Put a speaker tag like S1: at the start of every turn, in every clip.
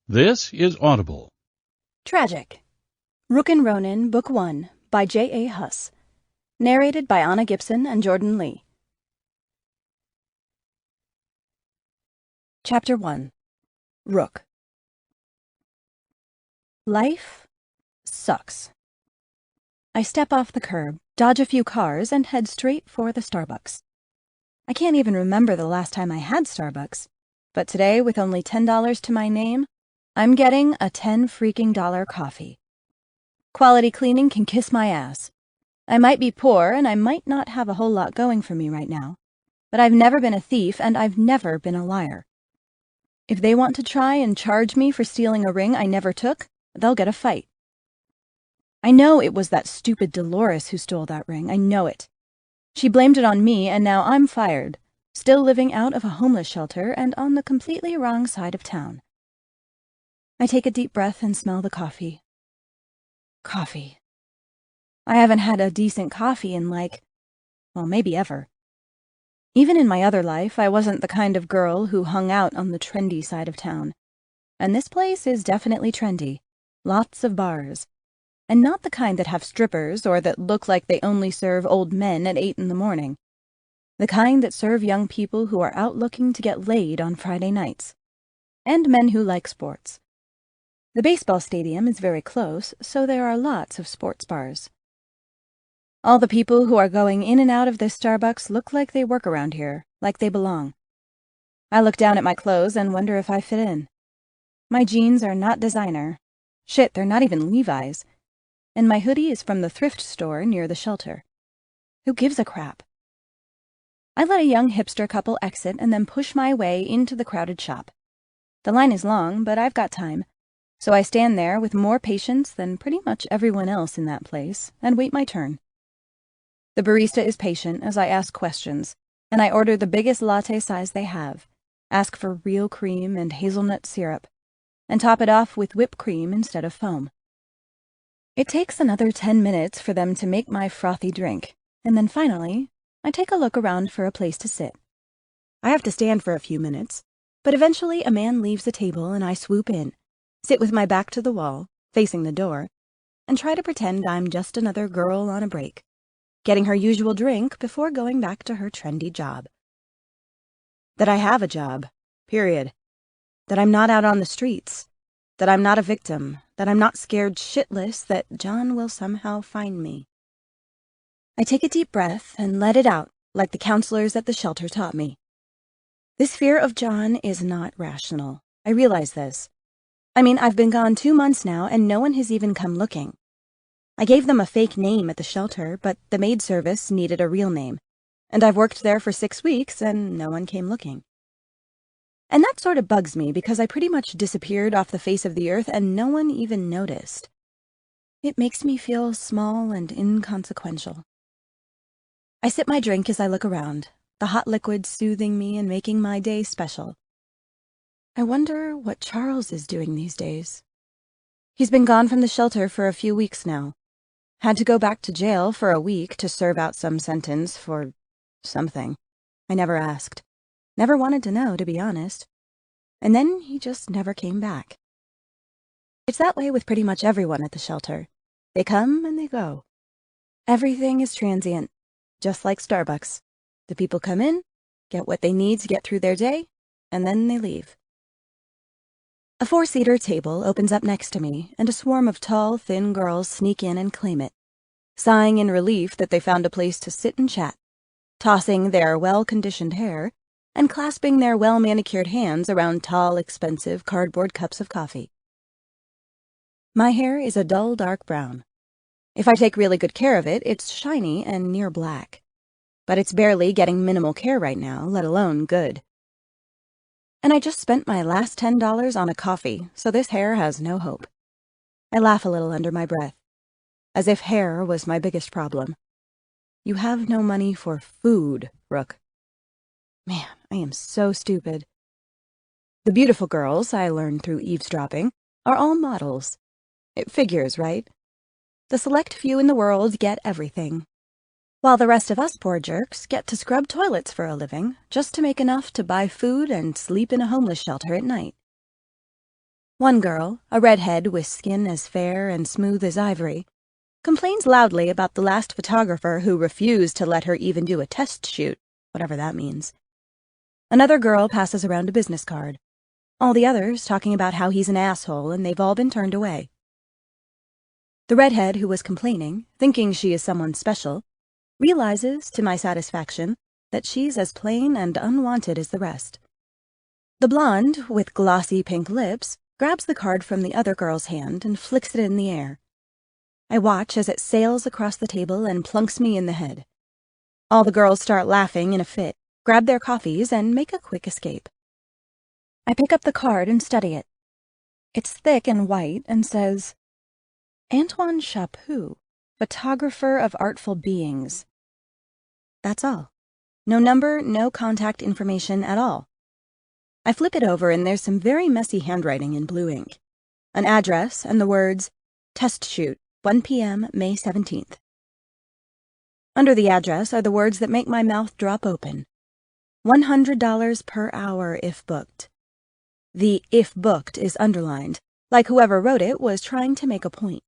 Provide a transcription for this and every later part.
S1: This is Audible.
S2: Tragic. Rook and Ronin, Book 1, by J.A. Huss. Narrated by Anna Gibson and Jordan Lee. Chapter 1. Rook. Life sucks. I step off the curb, dodge a few cars, and head straight for the Starbucks. I can't even remember the last time I had Starbucks, but today, with only $10 to my name, I'm getting a $10 freaking coffee. Quality cleaning can kiss my ass. I might be poor and I might not have a whole lot going for me right now, but I've never been a thief and I've never been a liar. If they want to try and charge me for stealing a ring I never took, they'll get a fight. I know it was that stupid Dolores who stole that ring. I know it. She blamed it on me and now I'm fired, still living out of a homeless shelter and on the completely wrong side of town. I take a deep breath and smell the coffee. Coffee. I haven't had a decent coffee in maybe ever. Even in my other life, I wasn't the kind of girl who hung out on the trendy side of town. And this place is definitely trendy. Lots of bars. And not the kind that have strippers or that look like they only serve old men at 8 in the morning. The kind that serve young people who are out looking to get laid on Friday nights. And men who like sports. The baseball stadium is very close, so there are lots of sports bars. All the people who are going in and out of this Starbucks look like they work around here, like they belong. I look down at my clothes and wonder if I fit in. My jeans are not designer. Shit, they're not even Levi's. And my hoodie is from the thrift store near the shelter. Who gives a crap? I let a young hipster couple exit and then push my way into the crowded shop. The line is long, but I've got time. So I stand there with more patience than pretty much everyone else in that place and wait my turn. The barista is patient as I ask questions, and I order the biggest latte size they have, ask for real cream and hazelnut syrup, and top it off with whipped cream instead of foam. It takes another 10 minutes for them to make my frothy drink, and then finally, I take a look around for a place to sit. I have to stand for a few minutes, but eventually a man leaves the table and I swoop in, sit with my back to the wall, facing the door, and try to pretend I'm just another girl on a break, getting her usual drink before going back to her trendy job. That I have a job, period. That I'm not out on the streets. That I'm not a victim. That I'm not scared shitless that John will somehow find me. I take a deep breath and let it out like the counselors at the shelter taught me. This fear of John is not rational. I realize this. I mean, I've been gone 2 months now and no one has even come looking. I gave them a fake name at the shelter, but the maid service needed a real name, and I've worked there for 6 weeks and no one came looking. And that sort of bugs me because I pretty much disappeared off the face of the earth and no one even noticed. It makes me feel small and inconsequential. I sip my drink as I look around, the hot liquid soothing me and making my day special. I wonder what Charles is doing these days. He's been gone from the shelter for a few weeks now. Had to go back to jail for a week to serve out some sentence for something. I never asked. Never wanted to know, to be honest. And then he just never came back. It's that way with pretty much everyone at the shelter. They come and they go. Everything is transient, just like Starbucks. The people come in, get what they need to get through their day, and then they leave. A 4-seater table opens up next to me, and a swarm of tall, thin girls sneak in and claim it, sighing in relief that they found a place to sit and chat, tossing their well-conditioned hair and clasping their well-manicured hands around tall, expensive cardboard cups of coffee. My hair is a dull dark brown. If I take really good care of it, it's shiny and near black. But it's barely getting minimal care right now, let alone good. And I just spent my last $10 on a coffee, so this hair has no hope. I laugh a little under my breath, as if hair was my biggest problem. You have no money for food, Rook. Man, I am so stupid. The beautiful girls, I learned through eavesdropping, are all models. It figures, right? The select few in the world get everything, while the rest of us poor jerks get to scrub toilets for a living just to make enough to buy food and sleep in a homeless shelter at night. One girl, a redhead with skin as fair and smooth as ivory, complains loudly about the last photographer who refused to let her even do a test shoot, whatever that means. Another girl passes around a business card. All the others talking about how he's an asshole and they've all been turned away. The redhead who was complaining, thinking she is someone special, realizes, to my satisfaction, that she's as plain and unwanted as the rest. The blonde, with glossy pink lips, grabs the card from the other girl's hand and flicks it in the air. I watch as it sails across the table and plunks me in the head. All the girls start laughing in a fit, grab their coffees, and make a quick escape. I pick up the card and study it. It's thick and white and says, Antoine Chaput, photographer of artful beings. That's all. No number, no contact information at all. I flip it over and there's some very messy handwriting in blue ink. An address and the words, Test Shoot, 1 p.m., May 17th. Under the address are the words that make my mouth drop open. $100 per hour if booked. The if booked is underlined, like whoever wrote it was trying to make a point.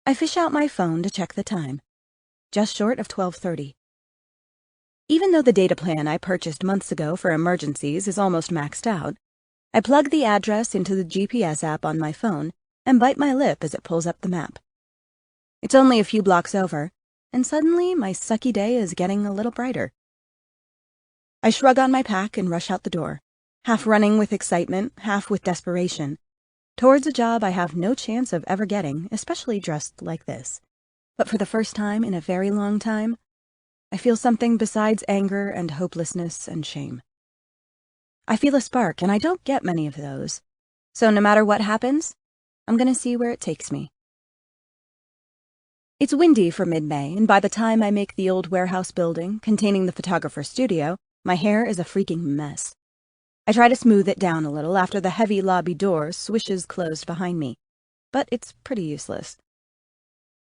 S2: I fish out my phone to check the time. Just short of 12:30. Even though the data plan I purchased months ago for emergencies is almost maxed out, I plug the address into the GPS app on my phone and bite my lip as it pulls up the map. It's only a few blocks over, and suddenly my sucky day is getting a little brighter. I shrug on my pack and rush out the door, half running with excitement, half with desperation, towards a job I have no chance of ever getting, especially dressed like this. But for the first time in a very long time, I feel something besides anger and hopelessness and shame. I feel a spark, and I don't get many of those. So no matter what happens, I'm going to see where it takes me. It's windy for mid-May, and by the time I make the old warehouse building containing the photographer's studio, my hair is a freaking mess. I try to smooth it down a little after the heavy lobby door swishes closed behind me, but it's pretty useless.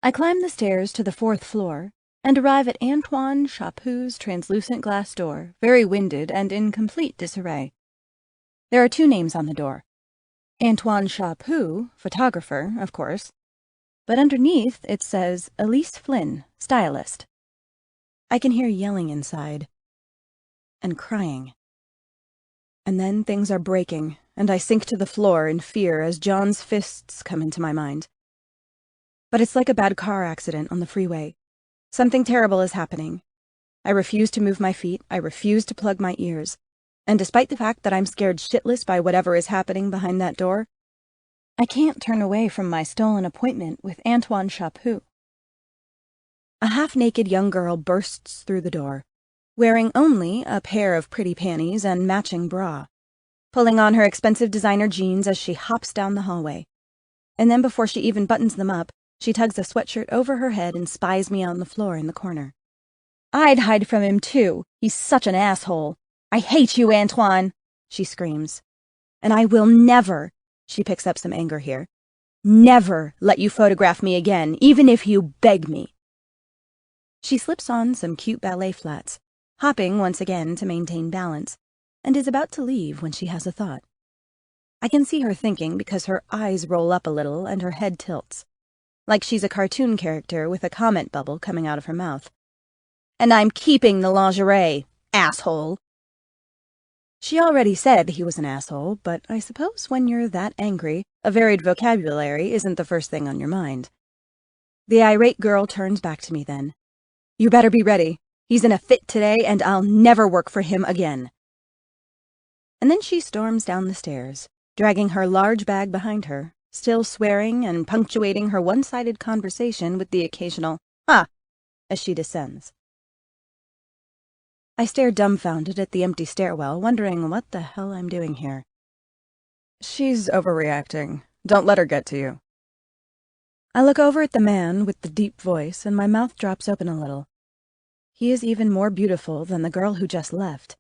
S2: I climb the stairs to the 4th floor and arrive at Antoine Chaput's translucent glass door, very winded and in complete disarray. There are 2 names on the door. Antoine Chaput, photographer, of course, but underneath it says Elise Flynn, stylist. I can hear yelling inside. And crying. And then things are breaking, and I sink to the floor in fear as John's fists come into my mind. But it's like a bad car accident on the freeway. Something terrible is happening. I refuse to move my feet, I refuse to plug my ears, and despite the fact that I'm scared shitless by whatever is happening behind that door, I can't turn away from my stolen appointment with Antoine Chaput. A half-naked young girl bursts through the door, wearing only a pair of pretty panties and matching bra, pulling on her expensive designer jeans as she hops down the hallway. And then before she even buttons them up, she tugs a sweatshirt over her head and spies me on the floor in the corner. I'd hide from him too. He's such an asshole. I hate you, Antoine, she screams. And I will never, she picks up some anger here, never let you photograph me again, even if you beg me. She slips on some cute ballet flats, hopping once again to maintain balance, and is about to leave when she has a thought. I can see her thinking because her eyes roll up a little and her head tilts, like she's a cartoon character with a comment bubble coming out of her mouth. And I'm keeping the lingerie, asshole. She already said he was an asshole, but I suppose when you're that angry, a varied vocabulary isn't the first thing on your mind. The irate girl turns back to me then. You better be ready. He's in a fit today, and I'll never work for him again. And then she storms down the stairs, dragging her large bag behind her, still swearing and punctuating her one-sided conversation with the occasional, "Ha!" as she descends. I stare dumbfounded at the empty stairwell, wondering what the hell I'm doing here. She's overreacting. Don't let her get to you. I look over at the man with the deep voice, and my mouth drops open a little. He is even more beautiful than the girl who just left.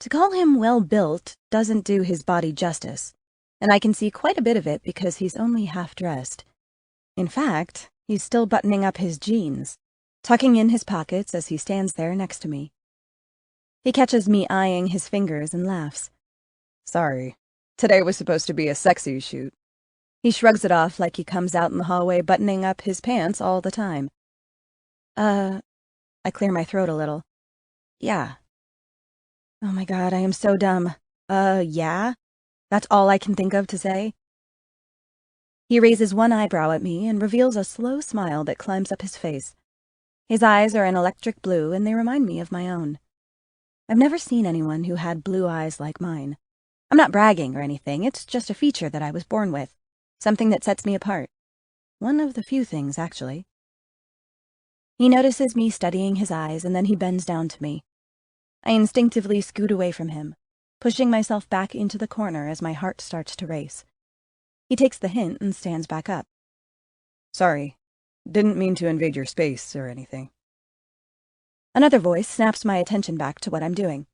S2: To call him well-built doesn't do his body justice, and I can see quite a bit of it because he's only half-dressed. In fact, he's still buttoning up his jeans, tucking in his pockets as he stands there next to me. He catches me eyeing his fingers and laughs. Sorry, Today was supposed to be a sexy shoot. He shrugs it off like he comes out in the hallway buttoning up his pants all the time. I clear my throat a little. Yeah. Oh my God, I am so dumb. Yeah? That's all I can think of to say? He raises one eyebrow at me and reveals a slow smile that climbs up his face. His eyes are an electric blue, and they remind me of my own. I've never seen anyone who had blue eyes like mine. I'm not bragging or anything, it's just a feature that I was born with, something that sets me apart. One of the few things, actually. He notices me studying his eyes, and then he bends down to me. I instinctively scoot away from him, pushing myself back into the corner as my heart starts to race. He takes the hint and stands back up. Sorry, didn't mean to invade your space or anything. Another voice snaps my attention back to what I'm doing.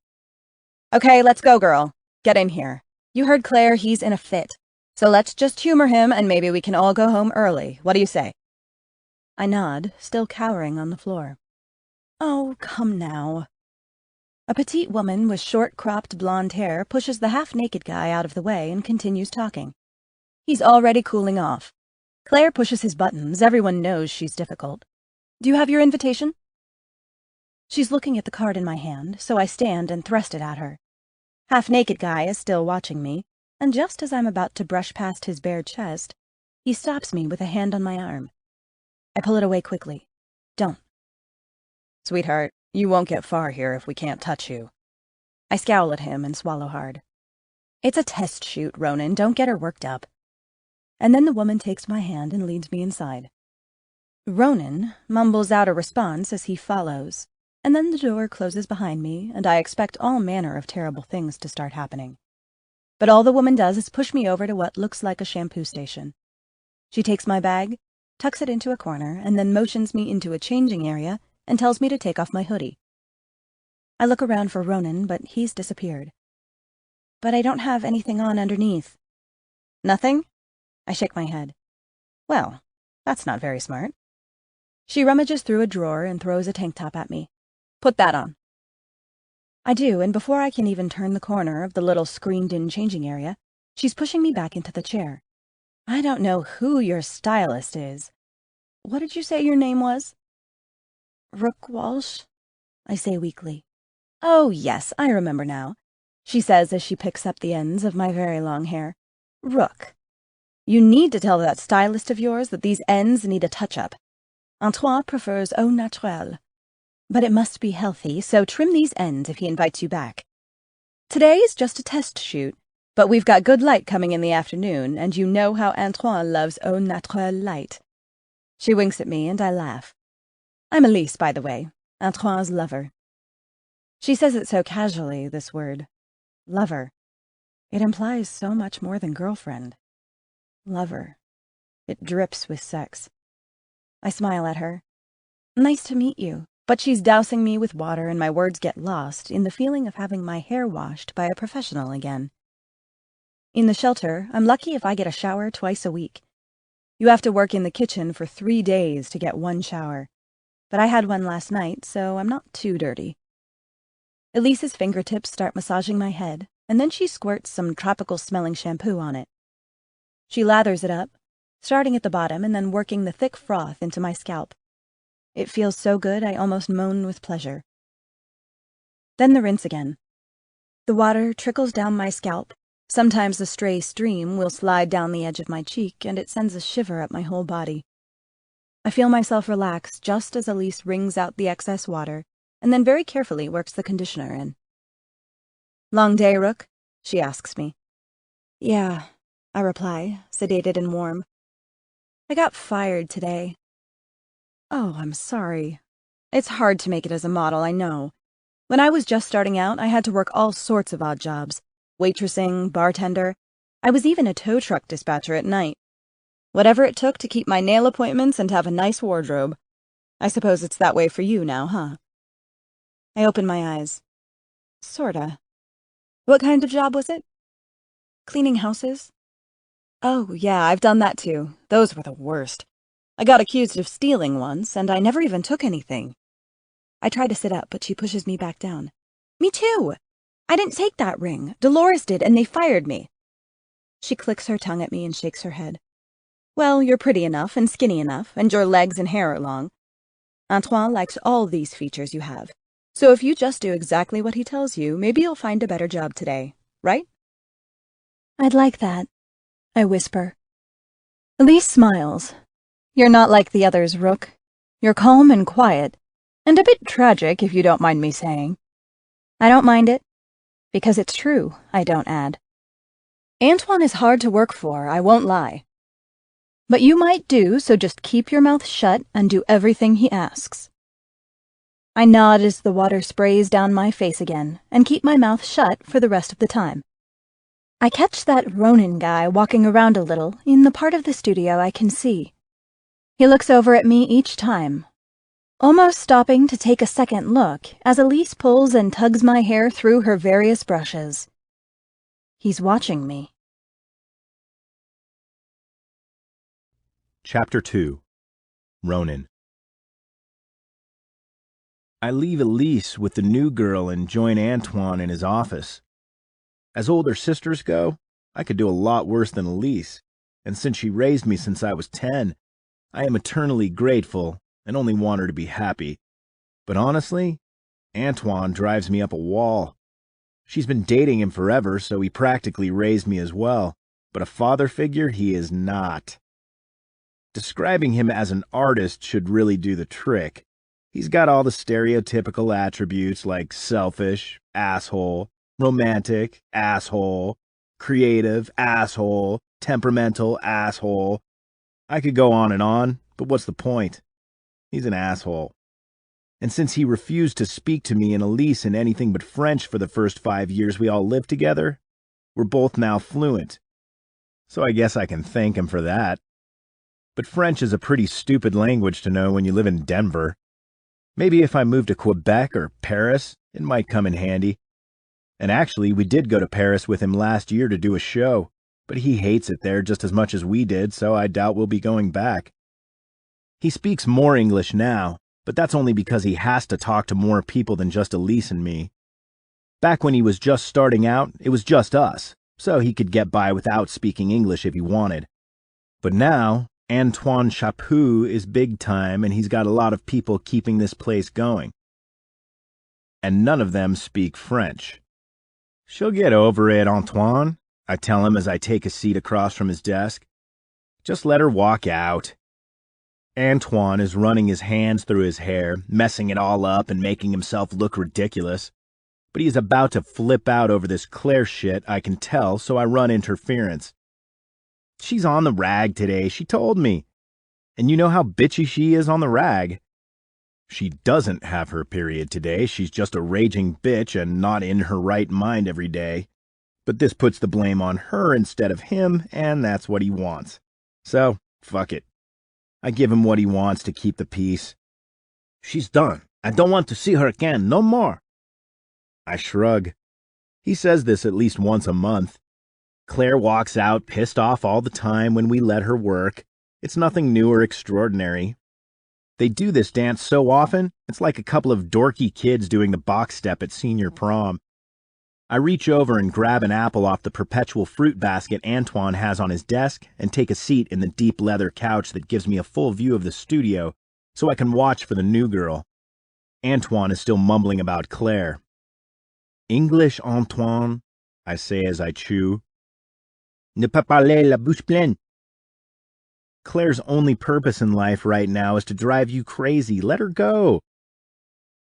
S2: Okay, let's go, girl. Get in here. You heard Claire, he's in a fit. So let's just humor him and maybe we can all go home early. What do you say? I nod, still cowering on the floor. Oh, come now. A petite woman with short-cropped blonde hair pushes the half-naked guy out of the way and continues talking. He's already cooling off. Claire pushes his buttons. Everyone knows she's difficult. Do you have your invitation? She's looking at the card in my hand, so I stand and thrust it at her. Half-naked guy is still watching me, and just as I'm about to brush past his bare chest, he stops me with a hand on my arm. I pull it away quickly. Don't. Sweetheart, you won't get far here if we can't touch you. I scowl at him and swallow hard. It's a test shoot, Ronan. Don't get her worked up. And then the woman takes my hand and leads me inside. Ronan mumbles out a response as he follows, and then the door closes behind me, and I expect all manner of terrible things to start happening. But all the woman does is push me over to what looks like a shampoo station. She takes my bag, tucks it into a corner, and then motions me into a changing area and tells me to take off my hoodie. I look around for Ronan, but he's disappeared. But I don't have anything on underneath. Nothing? I shake my head. Well, that's not very smart. She rummages through a drawer and throws a tank top at me. Put that on. I do, and before I can even turn the corner of the little screened-in changing area, she's pushing me back into the chair. I don't know who your stylist is. What did you say your name was? Rook Walsh, I say weakly. Oh, yes, I remember now, she says as she picks up the ends of my very long hair. Rook, you need to tell that stylist of yours that these ends need a touch-up. Antoine prefers au naturel. But it must be healthy, so trim these ends if he invites you back. Today is just a test shoot, but we've got good light coming in the afternoon, and you know how Antoine loves au naturel light. She winks at me, and I laugh. I'm Elise, by the way, Antoine's lover. She says it so casually, this word. Lover. It implies so much more than girlfriend. Lover. It drips with sex. I smile at her. Nice to meet you. But she's dousing me with water and my words get lost in the feeling of having my hair washed by a professional again. In the shelter, I'm lucky if I get a shower twice a week. You have to work in the kitchen for 3 days to get one shower. But I had one last night, so I'm not too dirty. Elise's fingertips start massaging my head, and then she squirts some tropical-smelling shampoo on it. She lathers it up, starting at the bottom and then working the thick froth into my scalp. It feels so good I almost moan with pleasure. Then the rinse again. The water trickles down my scalp. Sometimes a stray stream will slide down the edge of my cheek, and it sends a shiver up my whole body. I feel myself relax just as Elise wrings out the excess water, and then very carefully works the conditioner in. Long day, Rook? She asks me. Yeah, I reply, sedated and warm. I got fired today. Oh, I'm sorry. It's hard to make it as a model, I know. When I was just starting out, I had to work all sorts of odd jobs. Waitressing, bartender. I was even a tow truck dispatcher at night. Whatever it took to keep my nail appointments and have a nice wardrobe. I suppose it's that way for you now, huh? I open my eyes. Sorta. What kind of job was it? Cleaning houses? Oh, yeah, I've done that too. Those were the worst. I got accused of stealing once, and I never even took anything. I try to sit up, but she pushes me back down. Me too! I didn't take that ring. Dolores did, and they fired me. She clicks her tongue at me and shakes her head. Well, you're pretty enough and skinny enough, and your legs and hair are long. Antoine likes all these features you have. So if you just do exactly what he tells you, maybe you'll find a better job today, right? I'd like that, I whisper. Elise smiles. You're not like the others, Rook. You're calm and quiet, and a bit tragic, if you don't mind me saying. I don't mind it, because it's true, I don't add. Antoine is hard to work for, I won't lie. But you might do, so just keep your mouth shut and do everything he asks. I nod as the water sprays down my face again, and keep my mouth shut for the rest of the time. I catch that Ronan guy walking around a little in the part of the studio I can see. He looks over at me each time, almost stopping to take a second look as Elise pulls and tugs my hair through her various brushes. He's watching me.
S1: Chapter 2. Ronan. I leave Elise with the new girl and join Antoine in his office. As older sisters go, I could do a lot worse than Elise, and since she raised me since I was 10, I am eternally grateful and only want her to be happy. But honestly, Antoine drives me up a wall. She's been dating him forever, so he practically raised me as well, but a father figure he is not. Describing him as an artist should really do the trick. He's got all the stereotypical attributes like selfish, asshole, romantic, asshole, creative, asshole, temperamental, asshole. I could go on, but what's the point? He's an asshole. And since he refused to speak to me and Elise in anything but French for the first 5 years we all lived together, we're both now fluent. So I guess I can thank him for that. But French is a pretty stupid language to know when you live in Denver. Maybe if I moved to Quebec or Paris, it might come in handy. And actually, we did go to Paris with him last year to do a show, but he hates it there just as much as we did, so I doubt we'll be going back. He speaks more English now, but that's only because he has to talk to more people than just Elise and me. Back when he was just starting out, it was just us, so he could get by without speaking English if he wanted. But now, Antoine Chaput is big time, and he's got a lot of people keeping this place going. And none of them speak French. She'll get over it, Antoine, I tell him as I take a seat across from his desk. Just let her walk out. Antoine is running his hands through his hair, messing it all up and making himself look ridiculous. But he's about to flip out over this Claire shit, I can tell, so I run interference. She's on the rag today, she told me. And you know how bitchy she is on the rag. She doesn't have her period today, she's just a raging bitch and not in her right mind every day. But this puts the blame on her instead of him, and that's what he wants. So, fuck it. I give him what he wants to keep the peace. She's done. I don't want to see her again, no more. I shrug. He says this at least once a month. Claire walks out pissed off all the time when we let her work. It's nothing new or extraordinary. They do this dance so often, it's like a couple of dorky kids doing the box step at senior prom. I reach over and grab an apple off the perpetual fruit basket Antoine has on his desk and take a seat in the deep leather couch that gives me a full view of the studio so I can watch for the new girl. Antoine is still mumbling about Claire. English, Antoine, I say as I chew. Ne pas parler la bouche pleine. Claire's only purpose in life right now is to drive you crazy. Let her go.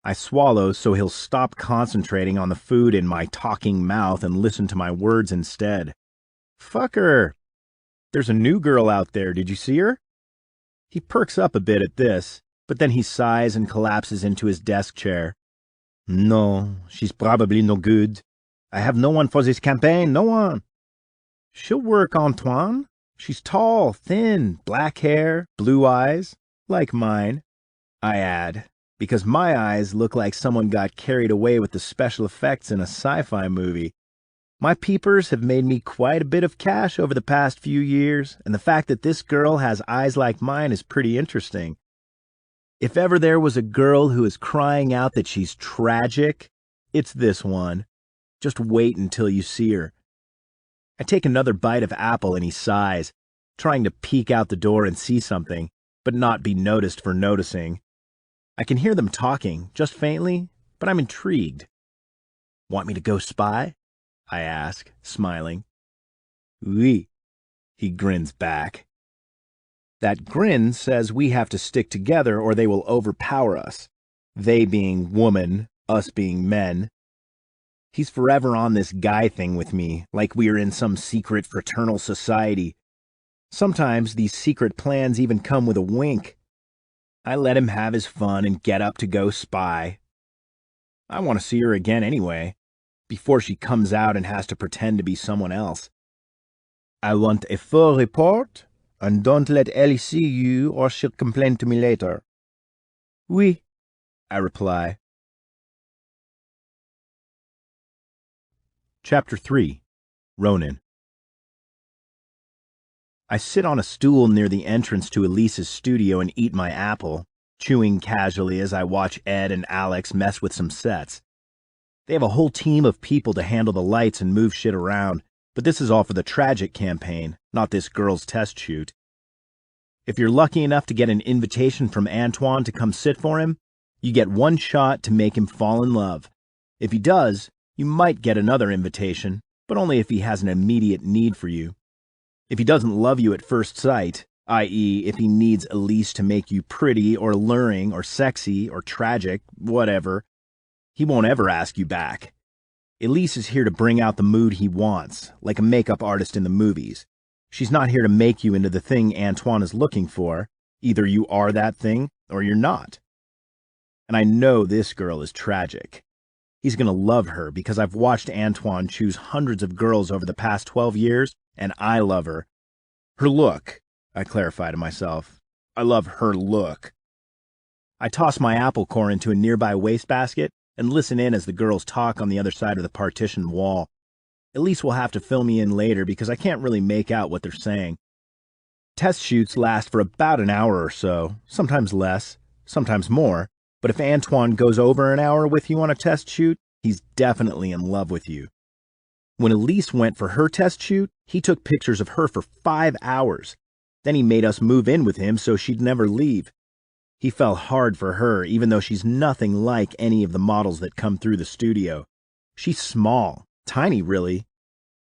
S1: I swallow so he'll stop concentrating on the food in my talking mouth and listen to my words instead. Fuck her. There's a new girl out there. Did you see her? He perks up a bit at this, but then he sighs and collapses into his desk chair. No, she's probably no good. I have no one for this campaign, no one. She'll work, Antoine. She's tall, thin, black hair, blue eyes, like mine, I add, because my eyes look like someone got carried away with the special effects in a sci-fi movie. My peepers have made me quite a bit of cash over the past few years, and the fact that this girl has eyes like mine is pretty interesting. If ever there was a girl who is crying out that she's tragic, it's this one. Just wait until you see her. I take another bite of apple and he sighs, trying to peek out the door and see something, but not be noticed for noticing. I can hear them talking, just faintly, but I'm intrigued. Want me to go spy? I ask, smiling. Oui, he grins back. That grin says we have to stick together or they will overpower us. They being woman, us being men. He's forever on this guy thing with me, like we're in some secret fraternal society. Sometimes these secret plans even come with a wink. I let him have his fun and get up to go spy. I want to see her again anyway, before she comes out and has to pretend to be someone else. I want a full report, and don't let Ellie see you or she'll complain to me later. Oui, I reply. Chapter 3. Ronan. I sit on a stool near the entrance to Elise's studio and eat my apple, chewing casually as I watch Ed and Alex mess with some sets. They have a whole team of people to handle the lights and move shit around, but this is all for the Tragic campaign, not this girl's test shoot. If you're lucky enough to get an invitation from Antoine to come sit for him, you get one shot to make him fall in love. If he does, you might get another invitation, but only if he has an immediate need for you. If he doesn't love you at first sight, i.e. if he needs Elise to make you pretty or alluring or sexy or tragic, whatever, he won't ever ask you back. Elise is here to bring out the mood he wants, like a makeup artist in the movies. She's not here to make you into the thing Antoine is looking for. Either you are that thing, or you're not. And I know this girl is tragic. He's going to love her because I've watched Antoine choose hundreds of girls over the past 12 years, and I love her. Her look, I clarify to myself. I love her look. I toss my apple core into a nearby wastebasket and listen in as the girls talk on the other side of the partition wall. Elise will have to fill me in later because I can't really make out what they're saying. Test shoots last for about an hour or so, sometimes less, sometimes more, but if Antoine goes over an hour with you on a test shoot, he's definitely in love with you. When Elise went for her test shoot, he took pictures of her for 5 hours. Then he made us move in with him so she'd never leave. He fell hard for her, even though she's nothing like any of the models that come through the studio. She's small, tiny really.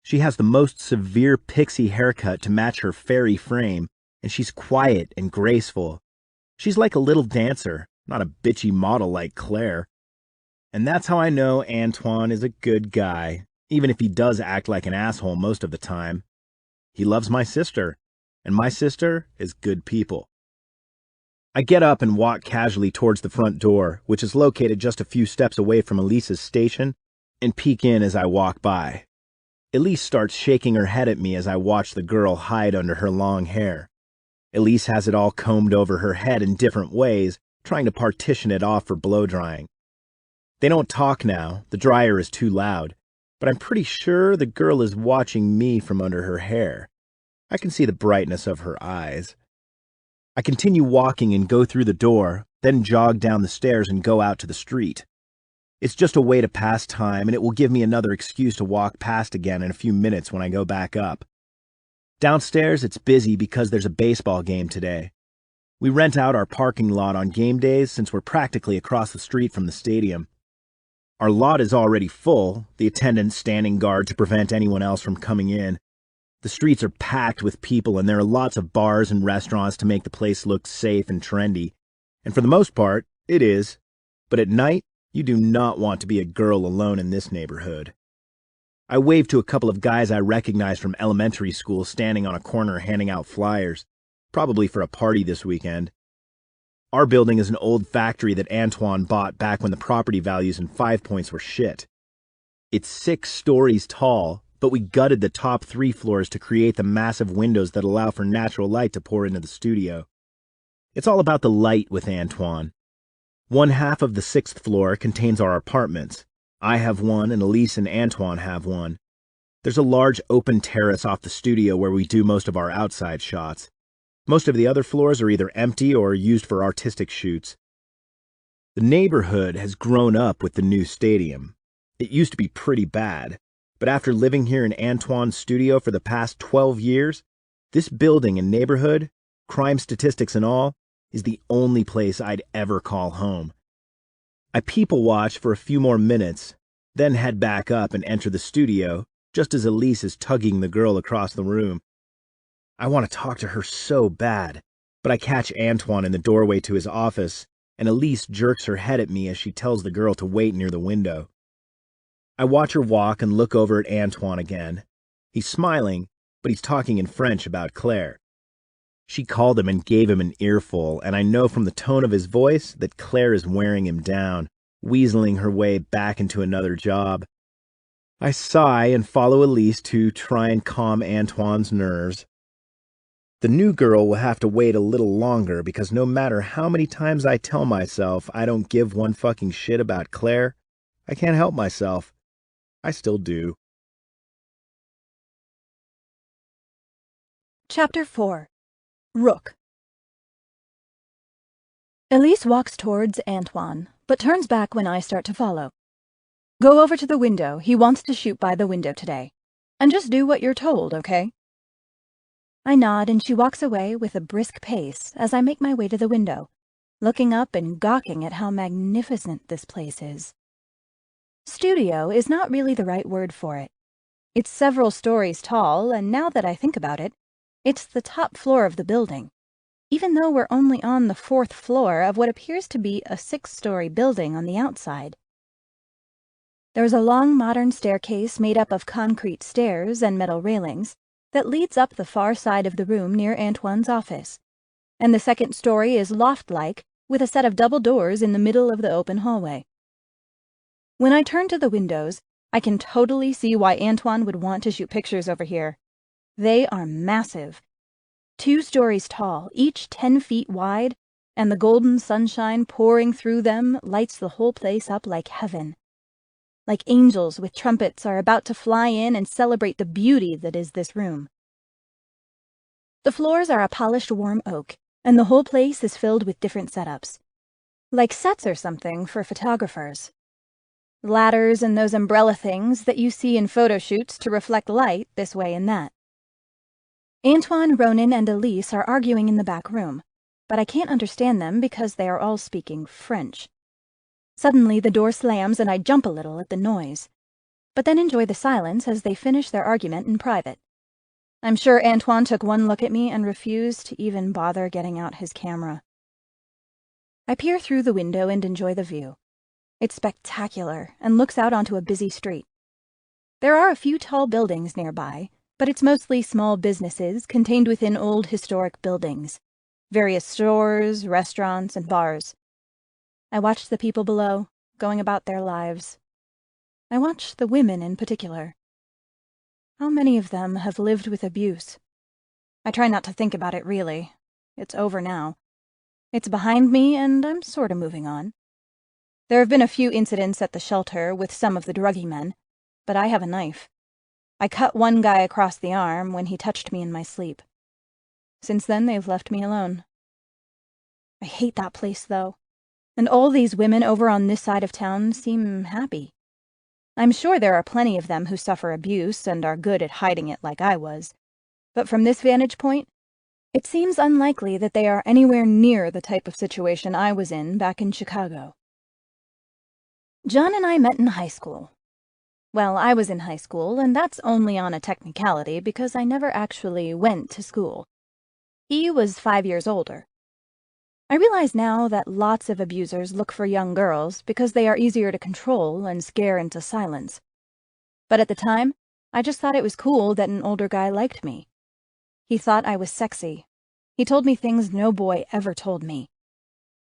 S1: She has the most severe pixie haircut to match her fairy frame, and she's quiet and graceful. She's like a little dancer, not a bitchy model like Claire. And that's how I know Antoine is a good guy, even if he does act like an asshole most of the time. He loves my sister, and my sister is good people. I get up and walk casually towards the front door, which is located just a few steps away from Elise's station, and peek in as I walk by. Elise starts shaking her head at me as I watch the girl hide under her long hair. Elise has it all combed over her head in different ways, trying to partition it off for blow-drying. They don't talk now, the dryer is too loud, but I'm pretty sure the girl is watching me from under her hair. I can see the brightness of her eyes. I continue walking and go through the door, then jog down the stairs and go out to the street. It's just a way to pass time, and it will give me another excuse to walk past again in a few minutes when I go back up. Downstairs, it's busy because there's a baseball game today. We rent out our parking lot on game days since we're practically across the street from the stadium. Our lot is already full, the attendants standing guard to prevent anyone else from coming in. The streets are packed with people, and there are lots of bars and restaurants to make the place look safe and trendy. And for the most part, it is. But at night, you do not want to be a girl alone in this neighborhood. I wave to a couple of guys I recognize from elementary school standing on a corner handing out flyers, probably for a party this weekend. Our building is an old factory that Antoine bought back when the property values in Five Points were shit. It's 6 stories tall, but we gutted the top 3 floors to create the massive windows that allow for natural light to pour into the studio. It's all about the light with Antoine. One half of the 6th floor contains our apartments. I have one, and Elise and Antoine have one. There's a large open terrace off the studio where we do most of our outside shots. Most of the other floors are either empty or used for artistic shoots. The neighborhood has grown up with the new stadium. It used to be pretty bad, but after living here in Antoine's studio for the past 12 years, this building and neighborhood, crime statistics and all, is the only place I'd ever call home. I people watch for a few more minutes, then head back up and enter the studio just as Elise is tugging the girl across the room. I want to talk to her so bad, but I catch Antoine in the doorway to his office, and Elise jerks her head at me as she tells the girl to wait near the window. I watch her walk and look over at Antoine again. He's smiling, but he's talking in French about Claire. She called him and gave him an earful, and I know from the tone of his voice that Claire is wearing him down, weaseling her way back into another job. I sigh and follow Elise to try and calm Antoine's nerves. The new girl will have to wait a little longer because no matter how many times I tell myself I don't give one fucking shit about Claire, I can't help myself. I still do.
S2: Chapter 4. Rook. Elise walks towards Antoine, but turns back when I start to follow. Go over to the window. He wants to shoot by the window today. And just do what you're told, okay? I nod and she walks away with a brisk pace as I make my way to the window, looking up and gawking at how magnificent this place is. Studio is not really the right word for it. It's several stories tall, and now that I think about it, it's the top floor of the building, even though we're only on the 4th floor of what appears to be a 6-story building on the outside. There's a long modern staircase made up of concrete stairs and metal railings that leads up the far side of the room near Antoine's office, and the 2nd story is loft-like with a set of double doors in the middle of the open hallway. When I turn to the windows, I can totally see why Antoine would want to shoot pictures over here. They are massive, 2 stories tall, each 10 feet wide, and the golden sunshine pouring through them lights the whole place up like heaven. Like angels with trumpets are about to fly in and celebrate the beauty that is this room. The floors are a polished warm oak, and the whole place is filled with different setups. Like sets or something for photographers. Ladders and those umbrella things that you see in photo shoots to reflect light this way and that. Antoine, Ronan, and Elise are arguing in the back room, but I can't understand them because they are all speaking French. Suddenly the door slams and I jump a little at the noise, but then enjoy the silence as they finish their argument in private. I'm sure Antoine took one look at me and refused to even bother getting out his camera. I peer through the window and enjoy the view. It's spectacular and looks out onto a busy street. There are a few tall buildings nearby, but it's mostly small businesses contained within old historic buildings, various stores, restaurants, and bars. I watch the people below, going about their lives. I watch the women in particular. How many of them have lived with abuse? I try not to think about it, really. It's over now. It's behind me, and I'm sort of moving on. There have been a few incidents at the shelter with some of the druggy men, but I have a knife. I cut one guy across the arm when he touched me in my sleep. Since then, they've left me alone. I hate that place, though. And all these women over on this side of town seem happy. I'm sure there are plenty of them who suffer abuse and are good at hiding it like I was. But from this vantage point, it seems unlikely that they are anywhere near the type of situation I was in back in Chicago. John and I met in high school. Well, I was in high school, and that's only on a technicality because I never actually went to school. He was 5 years older. I realize now that lots of abusers look for young girls because they are easier to control and scare into silence. But at the time, I just thought it was cool that an older guy liked me. He thought I was sexy. He told me things no boy ever told me.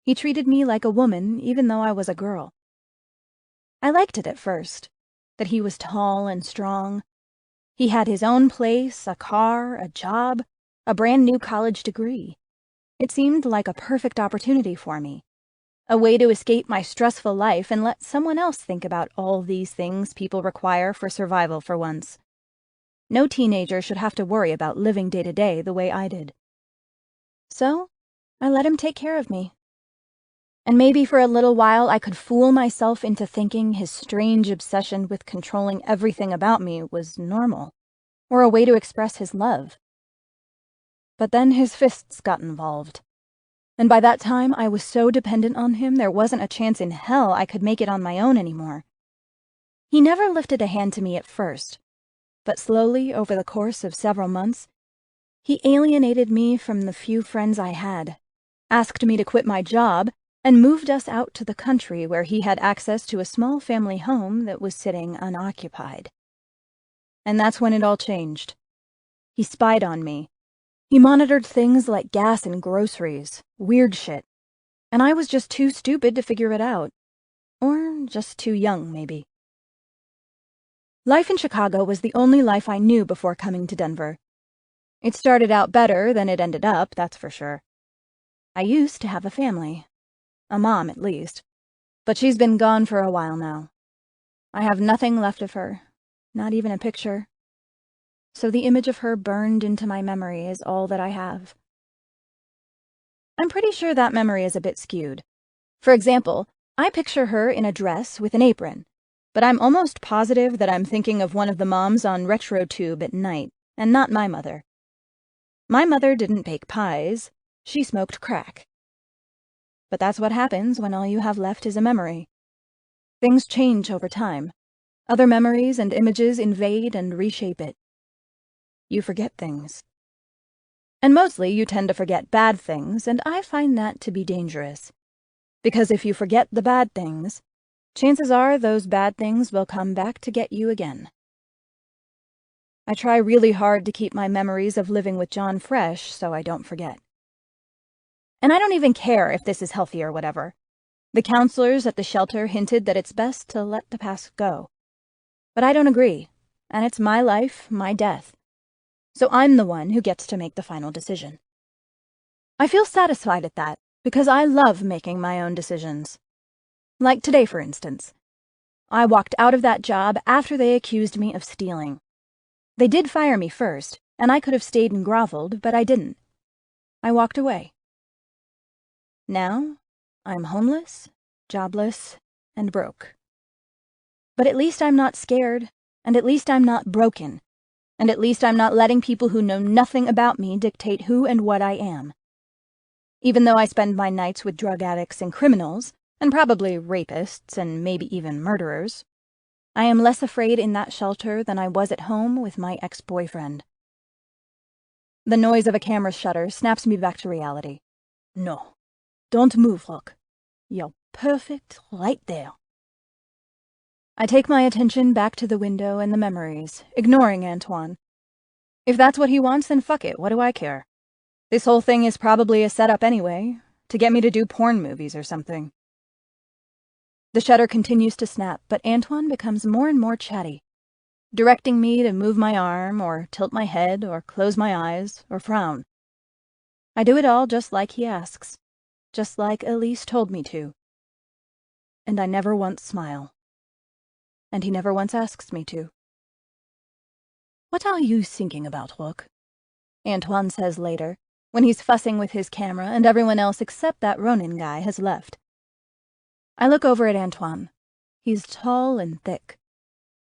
S2: He treated me like a woman even though I was a girl. I liked it at first, that he was tall and strong. He had his own place, a car, a job, a brand new college degree. It seemed like a perfect opportunity for me, a way to escape my stressful life and let someone else think about all these things people require for survival for once. No teenager should have to worry about living day to day the way I did. So, I let him take care of me. And maybe for a little while I could fool myself into thinking his strange obsession with controlling everything about me was normal, or a way to express his love. But then his fists got involved. And by that time I was so dependent on him there wasn't a chance in hell I could make it on my own anymore. He never lifted a hand to me at first, but slowly, over the course of several months, he alienated me from the few friends I had, asked me to quit my job, and moved us out to the country where he had access to a small family home that was sitting unoccupied. And that's when it all changed. He spied on me. He monitored things like gas and groceries, weird shit, and I was just too stupid to figure it out. Or just too young, maybe. Life in Chicago was the only life I knew before coming to Denver. It started out better than it ended up, that's for sure. I used to have a family. A mom, at least. But she's been gone for a while now. I have nothing left of her, not even a picture. So the image of her burned into my memory is all that I have. I'm pretty sure that memory is a bit skewed. For example, I picture her in a dress with an apron, but I'm almost positive that I'm thinking of one of the moms on RetroTube at night, and not my mother. My mother didn't bake pies, she smoked crack. But that's what happens when all you have left is a memory. Things change over time. Other memories and images invade and reshape it. You forget things. And mostly you tend to forget bad things, and I find that to be dangerous. Because if you forget the bad things, chances are those bad things will come back to get you again. I try really hard to keep my memories of living with John fresh so I don't forget. And I don't even care if this is healthy or whatever. The counselors at the shelter hinted that it's best to let the past go. But I don't agree, and it's my life, my death. So I'm the one who gets to make the final decision. I feel satisfied at that, because I love making my own decisions. Like today, for instance. I walked out of that job after they accused me of stealing. They did fire me first, and I could have stayed and groveled, but I didn't. I walked away. Now, I'm homeless, jobless, and broke. But at least I'm not scared, and at least I'm not broken, and at least I'm not letting people who know nothing about me dictate who and what I am. Even though I spend my nights with drug addicts and criminals, and probably rapists and maybe even murderers, I am less afraid in that shelter than I was at home with my ex-boyfriend. The noise of a camera shutter snaps me back to reality. No. Don't move, Rock. You're perfect right there. I take my attention back to the window and the memories, ignoring Antoine. If that's what he wants, then fuck it, what do I care? This whole thing is probably a setup anyway, to get me to do porn movies or something. The shutter continues to snap, but Antoine becomes more and more chatty, directing me to move my arm, or tilt my head, or close my eyes, or frown. I do it all just like he asks. Just like Elise told me to. And I never once smile. And he never once asks me to. What are you thinking about, Rook? Antoine says later, when he's fussing with his camera and everyone else except that Ronin guy has left. I look over at Antoine. He's tall and thick.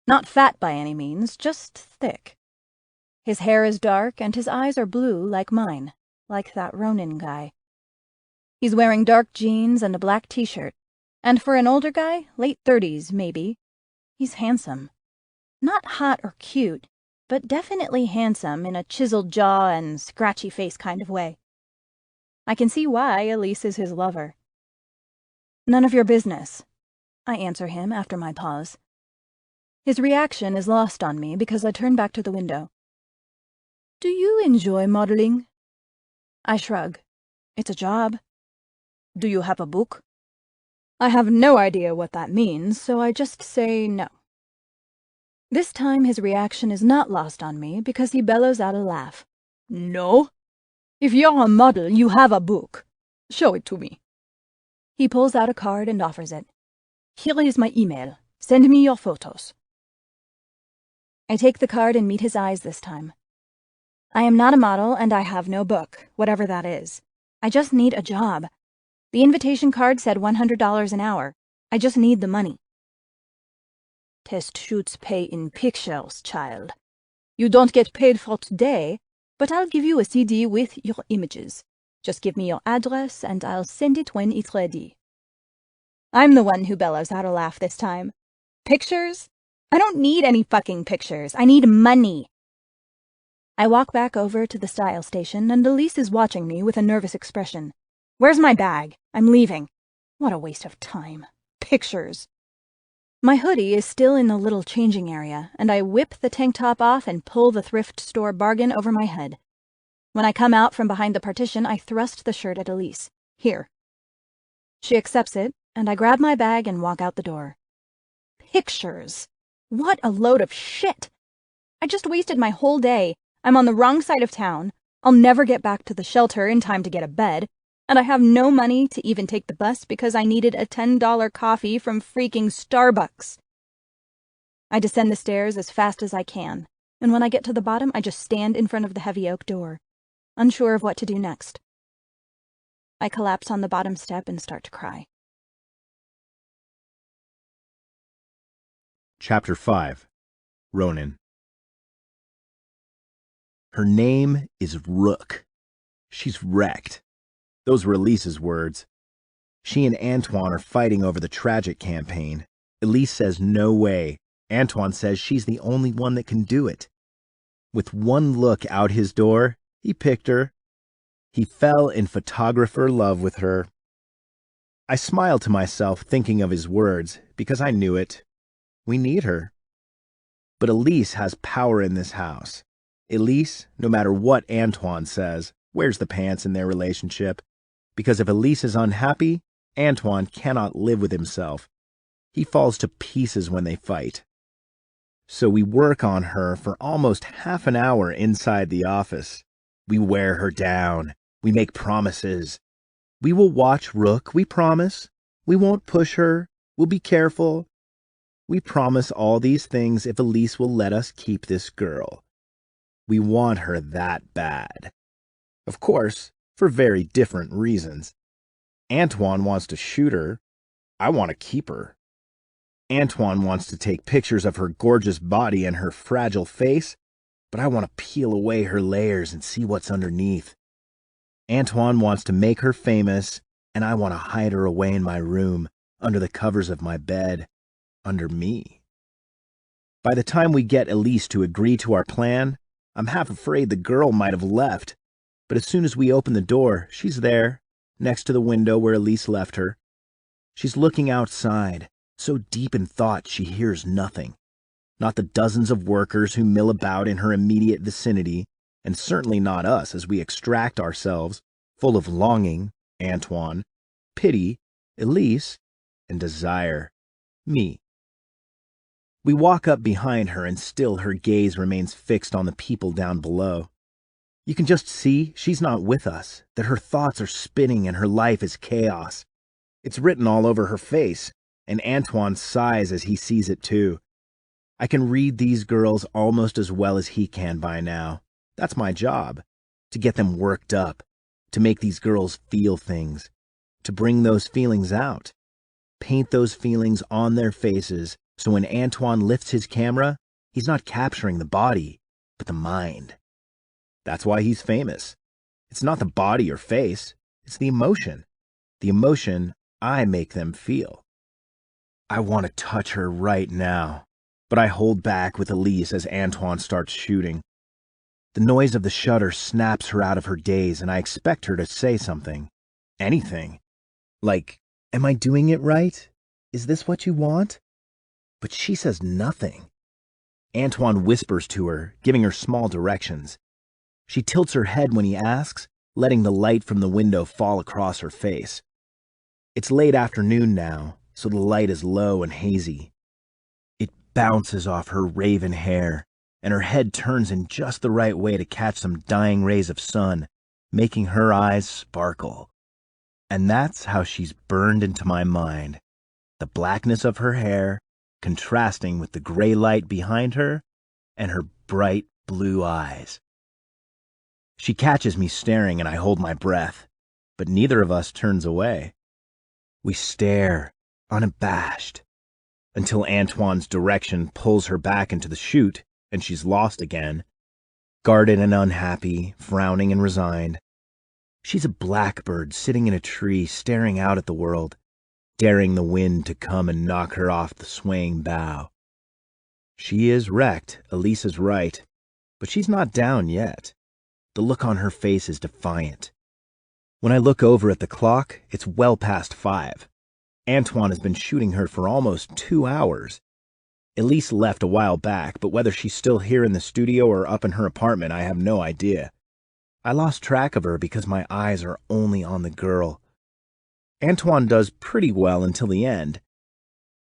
S2: Not fat by any means, just thick. His hair is dark and his eyes are blue like mine, like that Ronin guy. He's wearing dark jeans and a black t-shirt, and for an older guy, late 30s maybe, he's handsome. Not hot or cute, but definitely handsome in a chiseled jaw and scratchy face kind of way. I can see why Elise is his lover. None of your business, I answer him after my pause. His reaction is lost on me because I turn back to the window. Do you enjoy modeling? I shrug. It's a job. Do you have a book? I have no idea what that means, so I just say no. This time his reaction is not lost on me because he bellows out a laugh. No? If you're a model, you have a book. Show it to me. He pulls out a card and offers it. Here is my email. Send me your photos. I take the card and meet his eyes this time. I am not a model and I have no book, whatever that is. I just need a job. The invitation card said $100 an hour. I just need the money. Test shoots pay in pictures, child. You don't get paid for today, but I'll give you a CD with your images. Just give me your address and I'll send it when it's ready. I'm the one who bellows out a laugh this time. Pictures? I don't need any fucking pictures. I need money. I walk back over to the style station and Elise is watching me with a nervous expression. Where's my bag? I'm leaving. What a waste of time. Pictures. My hoodie is still in the little changing area, and I whip the tank top off and pull the thrift store bargain over my head. When I come out from behind the partition, I thrust the shirt at Elise. Here. She accepts it, and I grab my bag and walk out the door. Pictures. What a load of shit. I just wasted my whole day. I'm on the wrong side of town. I'll never get back to the shelter in time to get a bed. And I have no money to even take the bus because I needed a $10 coffee from freaking Starbucks. I descend the stairs as fast as I can, and when I get to the bottom, I just stand in front of the heavy oak door, unsure of what to do next. I collapse on the bottom step and start to cry.
S1: Chapter 5. Ronin. Her name is Rook. She's wrecked. Those were Elise's words. She and Antoine are fighting over the tragic campaign. Elise says no way. Antoine says she's the only one that can do it. With one look out his door, he picked her. He fell in photographer love with her. I smiled to myself thinking of his words, because I knew it. We need her. But Elise has power in this house. Elise, no matter what Antoine says, wears the pants in their relationship. Because if Elise is unhappy, Antoine cannot live with himself. He falls to pieces when they fight. So we work on her for almost half an hour inside the office. We wear her down. We make promises. We will watch Rook, we promise. We won't push her. We'll be careful. We promise all these things if Elise will let us keep this girl. We want her that bad. Of course, for very different reasons. Antoine wants to shoot her. I want to keep her. Antoine wants to take pictures of her gorgeous body and her fragile face, but I want to peel away her layers and see what's underneath. Antoine wants to make her famous, and I want to hide her away in my room, under the covers of my bed, under me. By the time we get Elise to agree to our plan, I'm half afraid the girl might have left. But as soon as we open the door, she's there, next to the window where Elise left her. She's looking outside, so deep in thought she hears nothing. Not the dozens of workers who mill about in her immediate vicinity, and certainly not us as we extract ourselves, full of longing, Antoine, pity, Elise, and desire, me. We walk up behind her and still her gaze remains fixed on the people down below. You can just see she's not with us, that her thoughts are spinning and her life is chaos. It's written all over her face, and Antoine sighs as he sees it too. I can read these girls almost as well as he can by now. That's my job, to get them worked up, to make these girls feel things, to bring those feelings out, paint those feelings on their faces so when Antoine lifts his camera, he's not capturing the body, but the mind. That's why he's famous. It's not the body or face, it's the emotion. The emotion I make them feel. I want to touch her right now, but I hold back with Elise as Antoine starts shooting. The noise of the shutter snaps her out of her daze, and I expect her to say something. Anything. Like, am I doing it right? Is this what you want? But she says nothing. Antoine whispers to her, giving her small directions. She tilts her head when he asks, letting the light from the window fall across her face. It's late afternoon now, so the light is low and hazy. It bounces off her raven hair, and her head turns in just the right way to catch some dying rays of sun, making her eyes sparkle. And that's how she's burned into my mind. The blackness of her hair, contrasting with the gray light behind her, and her bright blue eyes. She catches me staring and I hold my breath, but neither of us turns away. We stare, unabashed, until Antoine's direction pulls her back into the chute and she's lost again, guarded and unhappy, frowning and resigned. She's a blackbird sitting in a tree staring out at the world, daring the wind to come and knock her off the swaying bough. She is wrecked, Elise is right, but she's not down yet. The look on her face is defiant. When I look over at the clock, it's well past 5. Antoine has been shooting her for almost 2 hours. Elise left a while back, but whether she's still here in the studio or up in her apartment, I have no idea. I lost track of her because my eyes are only on the girl. Antoine does pretty well until the end.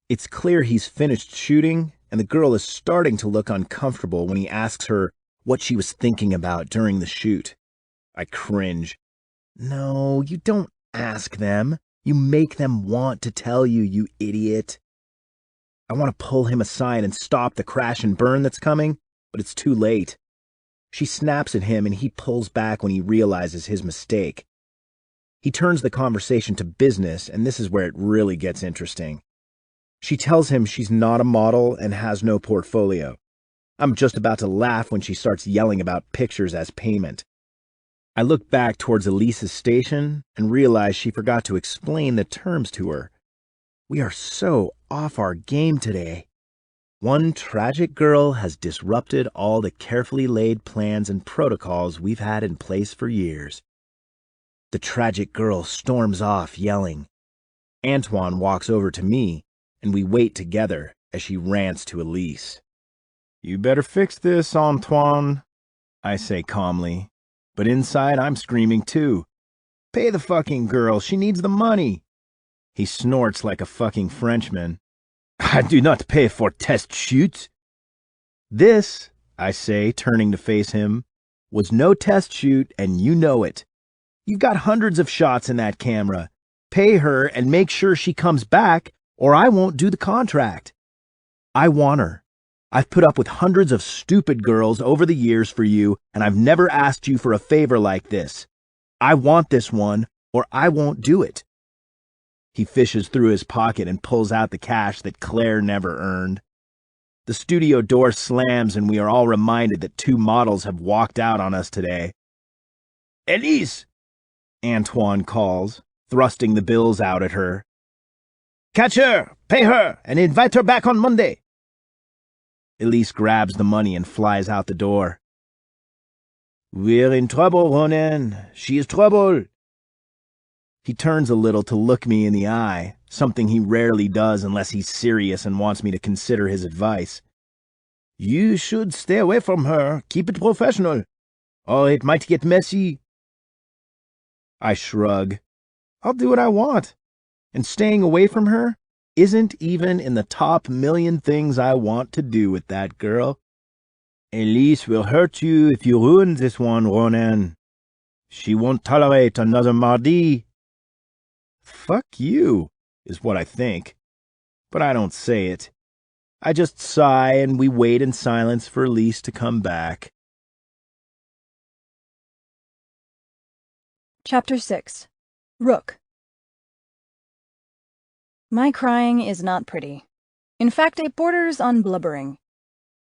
S1: It's clear he's finished shooting, and the girl is starting to look uncomfortable when he asks her what she was thinking about during the shoot. I cringe. No, you don't ask them. You make them want to tell you, you idiot. I want to pull him aside and stop the crash and burn that's coming, but it's too late. She snaps at him and he pulls back when he realizes his mistake. He turns the conversation to business, and this is where it really gets interesting. She tells him she's not a model and has no portfolio. I'm just about to laugh when she starts yelling about pictures as payment. I look back towards Elise's station and realize she forgot to explain the terms to her. We are so off our game today. One tragic girl has disrupted all the carefully laid plans and protocols we've had in place for years. The tragic girl storms off, yelling. Antoine walks over to me, and we wait together as she rants to Elise. "You better fix this, Antoine," I say calmly, but inside I'm screaming too. "Pay the fucking girl, she needs the money." He snorts like a fucking Frenchman. "I do not pay for test shoots." "This," I say, turning to face him, "was no test shoot, and you know it. You've got hundreds of shots in that camera. Pay her and make sure she comes back, or I won't do the contract. I want her. I've put up with hundreds of stupid girls over the years for you, and I've never asked you for a favor like this. I want this one, or I won't do it." He fishes through his pocket and pulls out the cash that Claire never earned. The studio door slams, and we are all reminded that 2 models have walked out on us today. "Elise!" Antoine calls, thrusting the bills out at her. "Catch her, pay her, and invite her back on Monday." Elise grabs the money and flies out the door. "We're in trouble, Ronan. She is trouble." He turns a little to look me in the eye, something he rarely does unless he's serious and wants me to consider his advice. "You should stay away from her. Keep it professional, or it might get messy." I shrug. I'll do what I want, and staying away from her isn't even in the top 1,000,000 things I want to do with that girl. "Elise will hurt you if you ruin this one, Ronan. She won't tolerate another mardi." Fuck you, is what I think. But I don't say it. I just sigh and we wait in silence for Elise to come back.
S2: Chapter 6. Rook. My crying is not pretty. In fact, it borders on blubbering.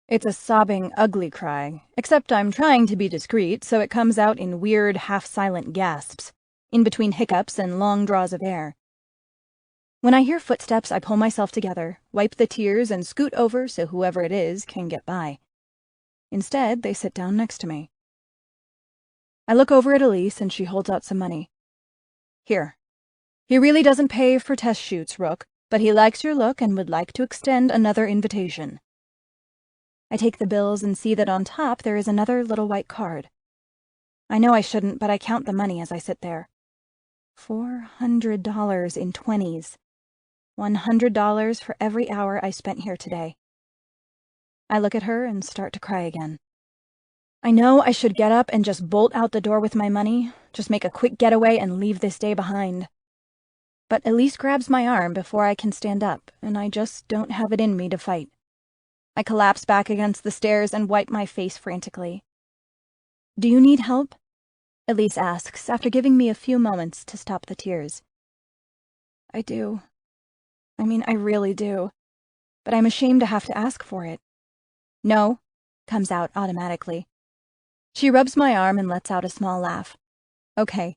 S2: It's a sobbing, ugly cry, except I'm trying to be discreet, so it comes out in weird, half-silent gasps, in between hiccups and long draws of air. When I hear footsteps, I pull myself together, wipe the tears, and scoot over so whoever it is can get by. Instead, they sit down next to me. I look over at Elise, and she holds out some money. "Here. He really doesn't pay for test shoots, Rook, but he likes your look and would like to extend another invitation." I take the bills and see that on top there is another little white card. I know I shouldn't, but I count the money as I sit there. $400 in 20s. $100 for every hour I spent here today. I look at her and start to cry again. I know I should get up and just bolt out the door with my money, just make a quick getaway and leave this day behind. But Elise grabs my arm before I can stand up, and I just don't have it in me to fight. I collapse back against the stairs and wipe my face frantically. "Do you need help?" Elise asks, after giving me a few moments to stop the tears. I do. I really do. But I'm ashamed to have to ask for it. No, comes out automatically. She rubs my arm and lets out a small laugh. Okay.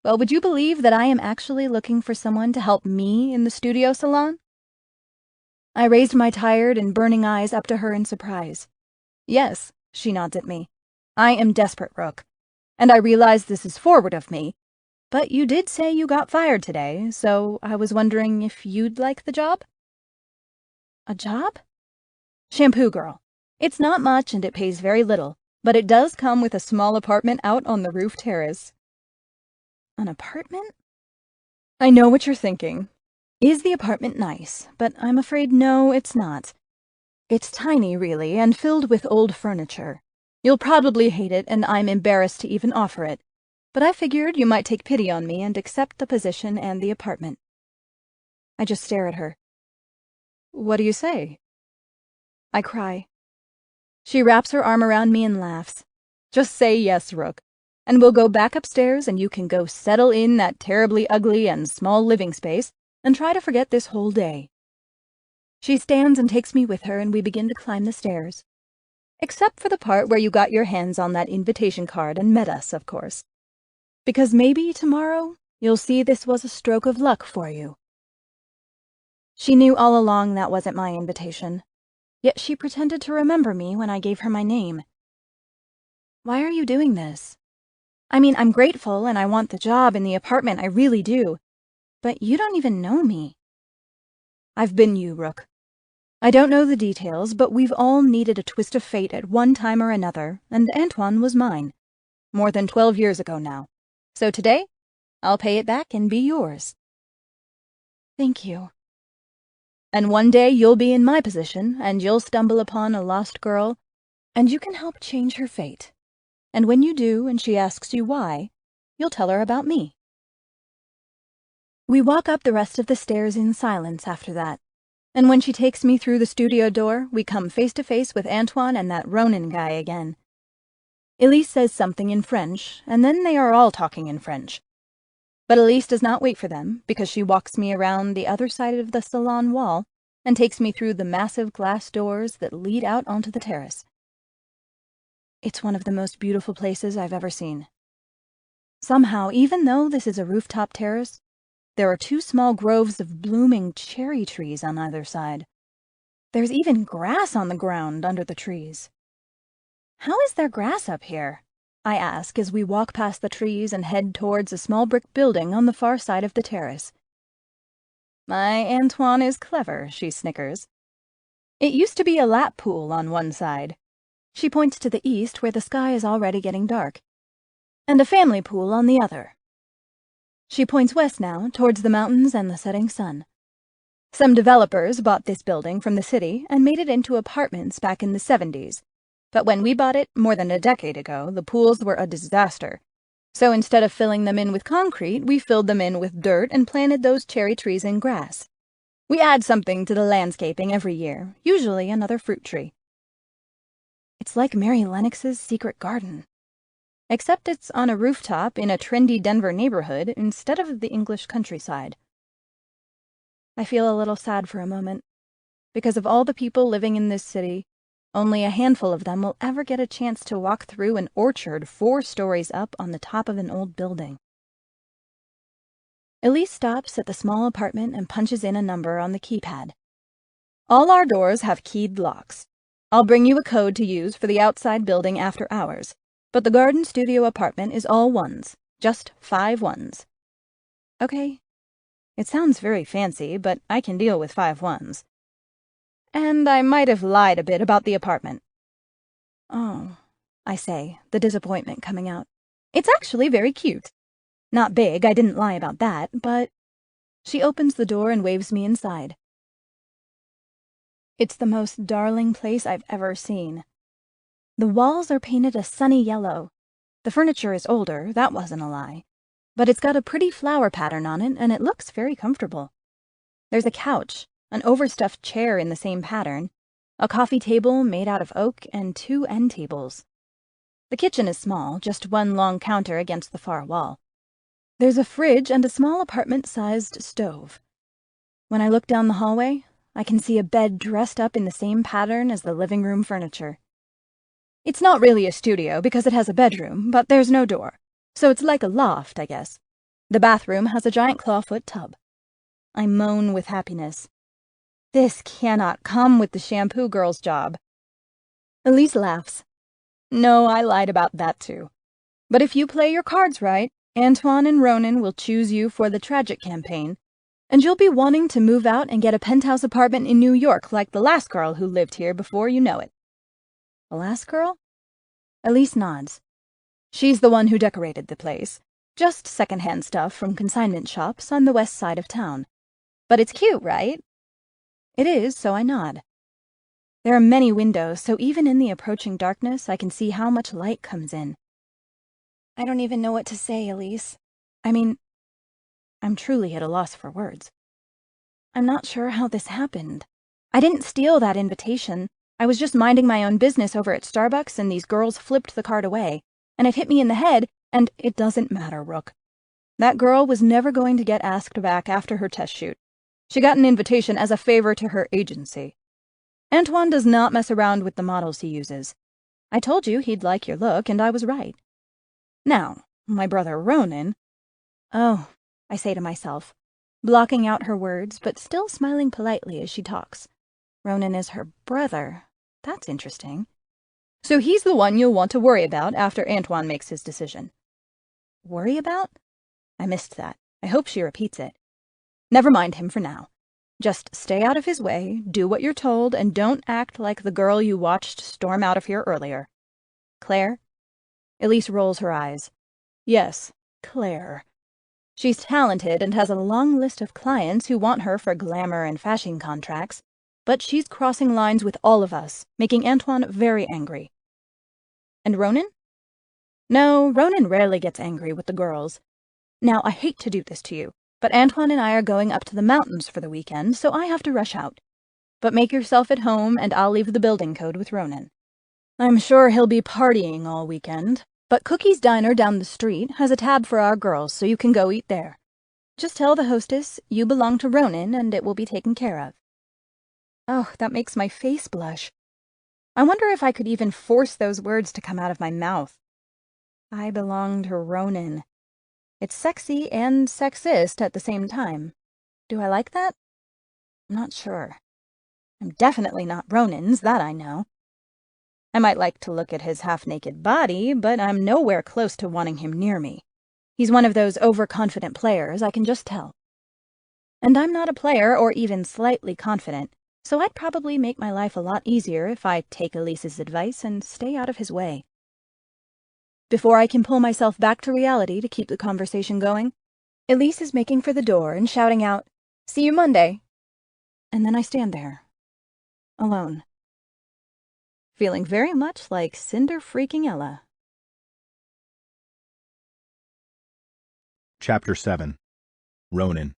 S2: Well, would you believe that I am actually looking for someone to help me in the studio salon? I raised my tired and burning eyes up to her in surprise. Yes, she nods at me. I am desperate, Rook. And I realize this is forward of me. But you did say you got fired today, so I was wondering if you'd like the job? A job? Shampoo girl. It's not much and it pays very little, but it does come with a small apartment out on the roof terrace. An apartment? I know what you're thinking. Is the apartment nice? But I'm afraid no, it's not. It's tiny, really, and filled with old furniture. You'll probably hate it, and I'm embarrassed to even offer it. But I figured you might take pity on me and accept the position and the apartment. I just stare at her. What do you say? I cry. She wraps her arm around me and laughs. Just say yes, Rook, and we'll go back upstairs and you can go settle in that terribly ugly and small living space and try to forget this whole day. She stands and takes me with her and we begin to climb the stairs. Except for the part where you got your hands on that invitation card and met us, of course. Because maybe tomorrow you'll see this was a stroke of luck for you. She knew all along that wasn't my invitation, yet she pretended to remember me when I gave her my name. Why are you doing this? I'm grateful and I want the job in the apartment, I really do. But you don't even know me. I've been you, Rook. I don't know the details, but we've all needed a twist of fate at one time or another, and Antoine was mine. More than 12 years ago now. So today, I'll pay it back and be yours. Thank you. And one day you'll be in my position, and you'll stumble upon a lost girl, and you can help change her fate. And when you do, and she asks you why, you'll tell her about me. We walk up the rest of the stairs in silence after that, and when she takes me through the studio door, we come face to face with Antoine and that Ronan guy again. Elise says something in French, and then they are all talking in French. But Elise does not wait for them, because she walks me around the other side of the salon wall and takes me through the massive glass doors that lead out onto the terrace. It's one of the most beautiful places I've ever seen. Somehow, even though this is a rooftop terrace, there are 2 small groves of blooming cherry trees on either side. There's even grass on the ground under the trees. How is there grass up here? I ask as we walk past the trees and head towards a small brick building on the far side of the terrace. My Antoine is clever, she snickers. It used to be a lap pool on one side. She points to the east where the sky is already getting dark. And a family pool on the other. She points west now, towards the mountains and the setting sun. Some developers bought this building from the city and made it into apartments back in the 70s. But when we bought it more than a decade ago, the pools were a disaster. So instead of filling them in with concrete, we filled them in with dirt and planted those cherry trees and grass. We add something to the landscaping every year, usually another fruit tree. It's like Mary Lennox's secret garden. Except it's on a rooftop in a trendy Denver neighborhood instead of the English countryside. I feel a little sad for a moment. Because of all the people living in this city, only a handful of them will ever get a chance to walk through an orchard 4 stories up on the top of an old building. Elise stops at the small apartment and punches in a number on the keypad. All our doors have keyed locks. I'll bring you a code to use for the outside building after hours. But the garden studio apartment is all 1s, just 5 1s. Okay. It sounds very fancy, but I can deal with 5 1s. And I might have lied a bit about the apartment. Oh, I say, the disappointment coming out. It's actually very cute. Not big, I didn't lie about that, but... She opens the door and waves me inside. It's the most darling place I've ever seen. The walls are painted a sunny yellow. The furniture is older, that wasn't a lie. But it's got a pretty flower pattern on it, and it looks very comfortable. There's a couch, an overstuffed chair in the same pattern, a coffee table made out of oak, and 2 end tables. The kitchen is small, just 1 long counter against the far wall. There's a fridge and a small apartment-sized stove. When I look down the hallway, I can see a bed dressed up in the same pattern as the living room furniture. It's not really a studio because it has a bedroom, but there's no door, so it's like a loft, I guess. The bathroom has a giant clawfoot tub. I moan with happiness. This cannot come with the shampoo girl's job. Elise laughs. No, I lied about that too. But if you play your cards right, Antoine and Ronan will choose you for the tragic campaign, and you'll be wanting to move out and get a penthouse apartment in New York like the last girl who lived here before you know it. The last girl? Elise nods. She's the one who decorated the place. Just secondhand stuff from consignment shops on the west side of town. But it's cute, right? It is, so I nod. There are many windows, so even in the approaching darkness, I can see how much light comes in. I don't even know what to say, Elise. I mean, I'm truly at a loss for words. I'm not sure how this happened. I didn't steal that invitation. I was just minding my own business over at Starbucks, and these girls flipped the card away, and it hit me in the head, and it doesn't matter, Rook. That girl was never going to get asked back after her test shoot. She got an invitation as a favor to her agency. Antoine does not mess around with the models he uses. I told you he'd like your look, and I was right. Now, my brother Ronan... Oh, I say to myself, blocking out her words, but still smiling politely as she talks. Ronan is her brother. That's interesting. So he's the one you'll want to worry about after Antoine makes his decision. Worry about? I missed that. I hope she repeats it. Never mind him for now. Just stay out of his way, do what you're told, and don't act like the girl you watched storm out of here earlier. Claire? Elise rolls her eyes. Yes, Claire. She's talented and has a long list of clients who want her for glamour and fashion contracts, but she's crossing lines with all of us, making Antoine very angry. And Ronan? No, Ronan rarely gets angry with the girls. Now, I hate to do this to you, but Antoine and I are going up to the mountains for the weekend, so I have to rush out. But make yourself at home, and I'll leave the building code with Ronan. I'm sure he'll be partying all weekend, but Cookie's Diner down the street has a tab for our girls, so you can go eat there. Just tell the hostess you belong to Ronan, and it will be taken care of. Oh, that makes my face blush. I wonder if I could even force those words to come out of my mouth. I belong to Ronan. It's sexy and sexist at the same time. Do I like that? I'm not sure. I'm definitely not Ronan's, that I know. I might like to look at his half-naked body, but I'm nowhere close to wanting him near me. He's one of those overconfident players, I can just tell. And I'm not a player or even slightly confident, so I'd probably make my life a lot easier if I take Elise's advice and stay out of his way. Before I can pull myself back to reality to keep the conversation going, Elise is making for the door and shouting out, "See you Monday!" And then I stand there, alone, feeling very much like Cinder freaking Ella.
S1: Chapter 7. Ronan.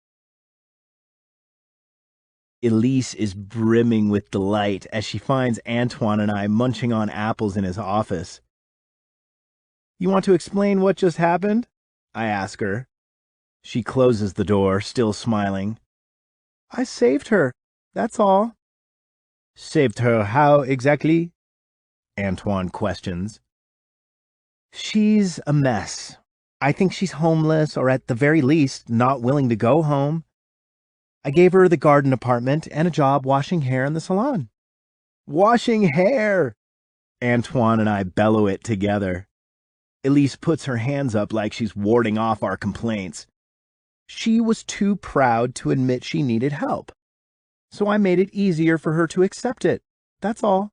S1: Elise is brimming with delight as she finds Antoine and I munching on apples in his office. You want to explain what just happened? I ask her. She closes the door, still smiling. I saved her, that's all. Saved her how exactly? Antoine questions. She's a mess. I think she's homeless, or at the very least, not willing to go home. I gave her the garden apartment and a job washing hair in the salon. Washing hair! Antoine and I bellow it together. Elise puts her hands up like she's warding off our complaints. She was too proud to admit she needed help, so I made it easier for her to accept it. That's all.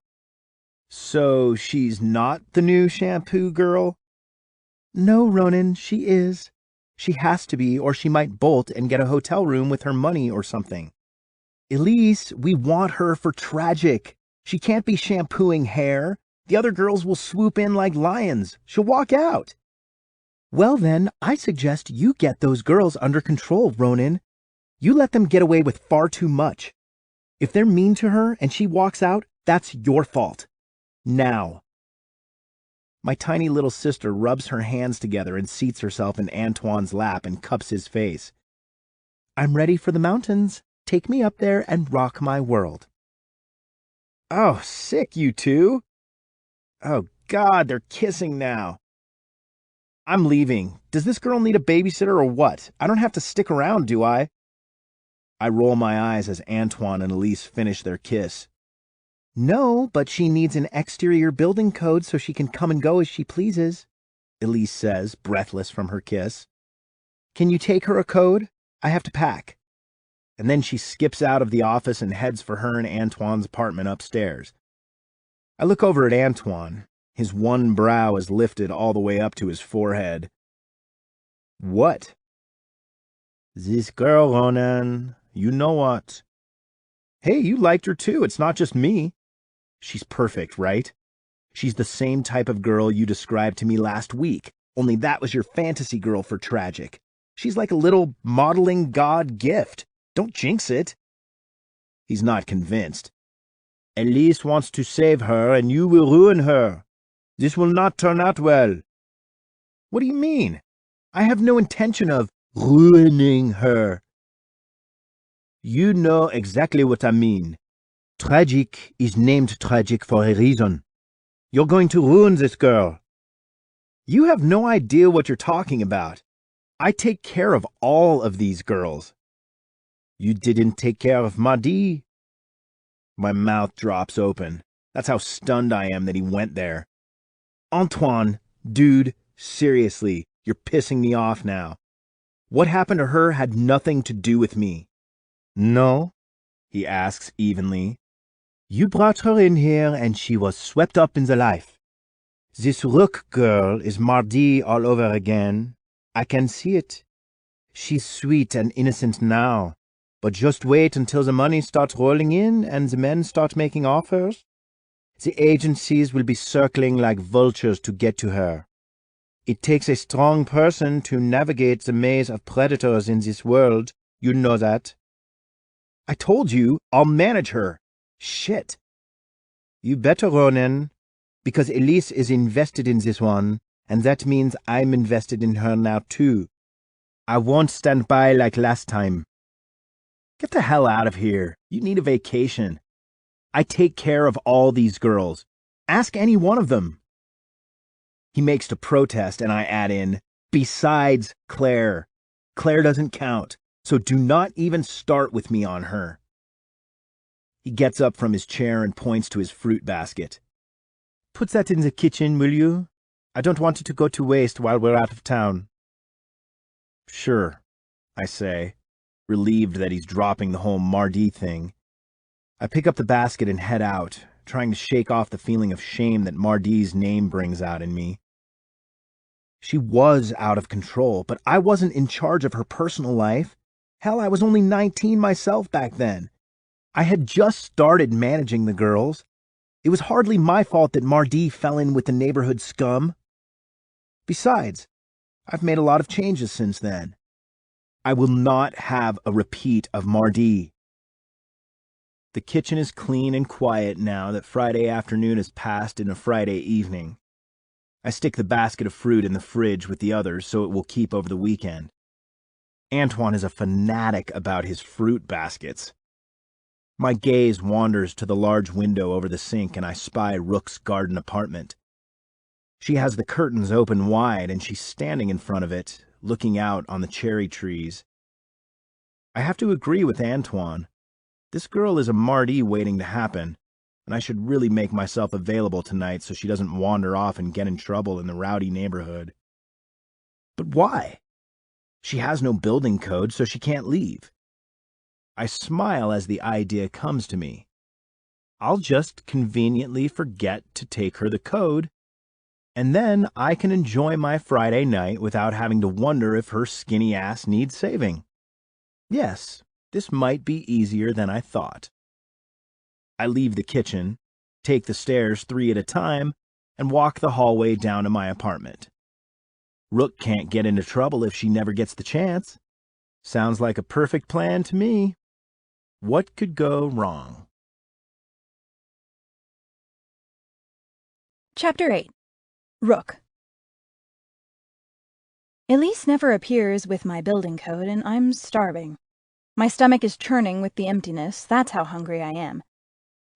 S1: So she's not the new shampoo girl? No, Ronan, she is. She has to be, or she might bolt and get a hotel room with her money or something. Elise, we want her for tragic. She can't be shampooing hair. The other girls will swoop in like lions. She'll walk out. Well then, I suggest you get those girls under control, Ronan. You let them get away with far too much. If they're mean to her and she walks out, that's your fault. Now. My tiny little sister rubs her hands together and seats herself in Antoine's lap and cups his face. I'm ready for the mountains. Take me up there and rock my world. Oh, sick, you two. Oh, God, they're kissing now. I'm leaving. Does this girl need a babysitter or what? I don't have to stick around, do I? I roll my eyes as Antoine and Elise finish their kiss. No, but she needs an exterior building code so she can come and go as she pleases, Elise says, breathless from her kiss. Can you take her a code? I have to pack. And then she skips out of the office and heads for her and Antoine's apartment upstairs. I look over at Antoine. His one brow is lifted all the way up to his forehead. What? This girl, Ronan. You know what? Hey, you liked her too. It's not just me. She's perfect, right? She's the same type of girl you described to me last week, only that was your fantasy girl for Tragic. She's like a little modeling god gift. Don't jinx it. He's not convinced. Elise wants to save her, and you will ruin her. This will not turn out well. What do you mean? I have no intention of ruining her. You know exactly what I mean. Tragic is named Tragic for a reason. You're going to ruin this girl. You have no idea what you're talking about. I take care of all of these girls. You didn't take care of Mardi. My mouth drops open. That's how stunned I am that he went there. Antoine, dude, seriously, you're pissing me off now. What happened to her had nothing to do with me. No? He asks evenly. You brought her in here and she was swept up in the life. This Rook girl is Mardi all over again. I can see it. She's sweet and innocent now, but just wait until the money starts rolling in and the men start making offers. The agencies will be circling like vultures to get to her. It takes a strong person to navigate the maze of predators in this world. You know that. I told you, I'll manage her. Shit. You better, Ronan, because Elise is invested in this one, and that means I'm invested in her now too. I won't stand by like last time. Get the hell out of here. You need a vacation. I take care of all these girls. Ask any one of them. He makes to protest, and I add in, besides Claire. Claire doesn't count, so do not even start with me on her. He gets up from his chair and points to his fruit basket. Put that in the kitchen, will you? I don't want it to go to waste while we're out of town. Sure, I say, relieved that he's dropping the whole Mardi thing. I pick up the basket and head out, trying to shake off the feeling of shame that Mardi's name brings out in me. She was out of control, but I wasn't in charge of her personal life. Hell, I was only 19 myself back then. I had just started managing the girls. It was hardly my fault that Mardi fell in with the neighborhood scum. Besides, I've made a lot of changes since then. I will not have a repeat of Mardi. The kitchen is clean and quiet now that Friday afternoon has passed into Friday evening. I stick the basket of fruit in the fridge with the others so it will keep over the weekend. Antoine is a fanatic about his fruit baskets. My gaze wanders to the large window over the sink and I spy Rook's garden apartment. She has the curtains open wide and she's standing in front of it, looking out on the cherry trees. I have to agree with Antoine. This girl is a Mardi waiting to happen, and I should really make myself available tonight so she doesn't wander off and get in trouble in the rowdy neighborhood. But why? She has no building code, so she can't leave. I smile as the idea comes to me. I'll just conveniently forget to take her the code, and then I can enjoy my Friday night without having to wonder if her skinny ass needs saving. Yes, this might be easier than I thought. I leave the kitchen, take the stairs 3 at a time, and walk the hallway down to my apartment. Rook can't get into trouble if she never gets the chance. Sounds like a perfect plan to me. What could go wrong?
S2: Chapter 8. Rook. Elise never appears with my building code, and I'm starving. My stomach is churning with the emptiness, that's how hungry I am.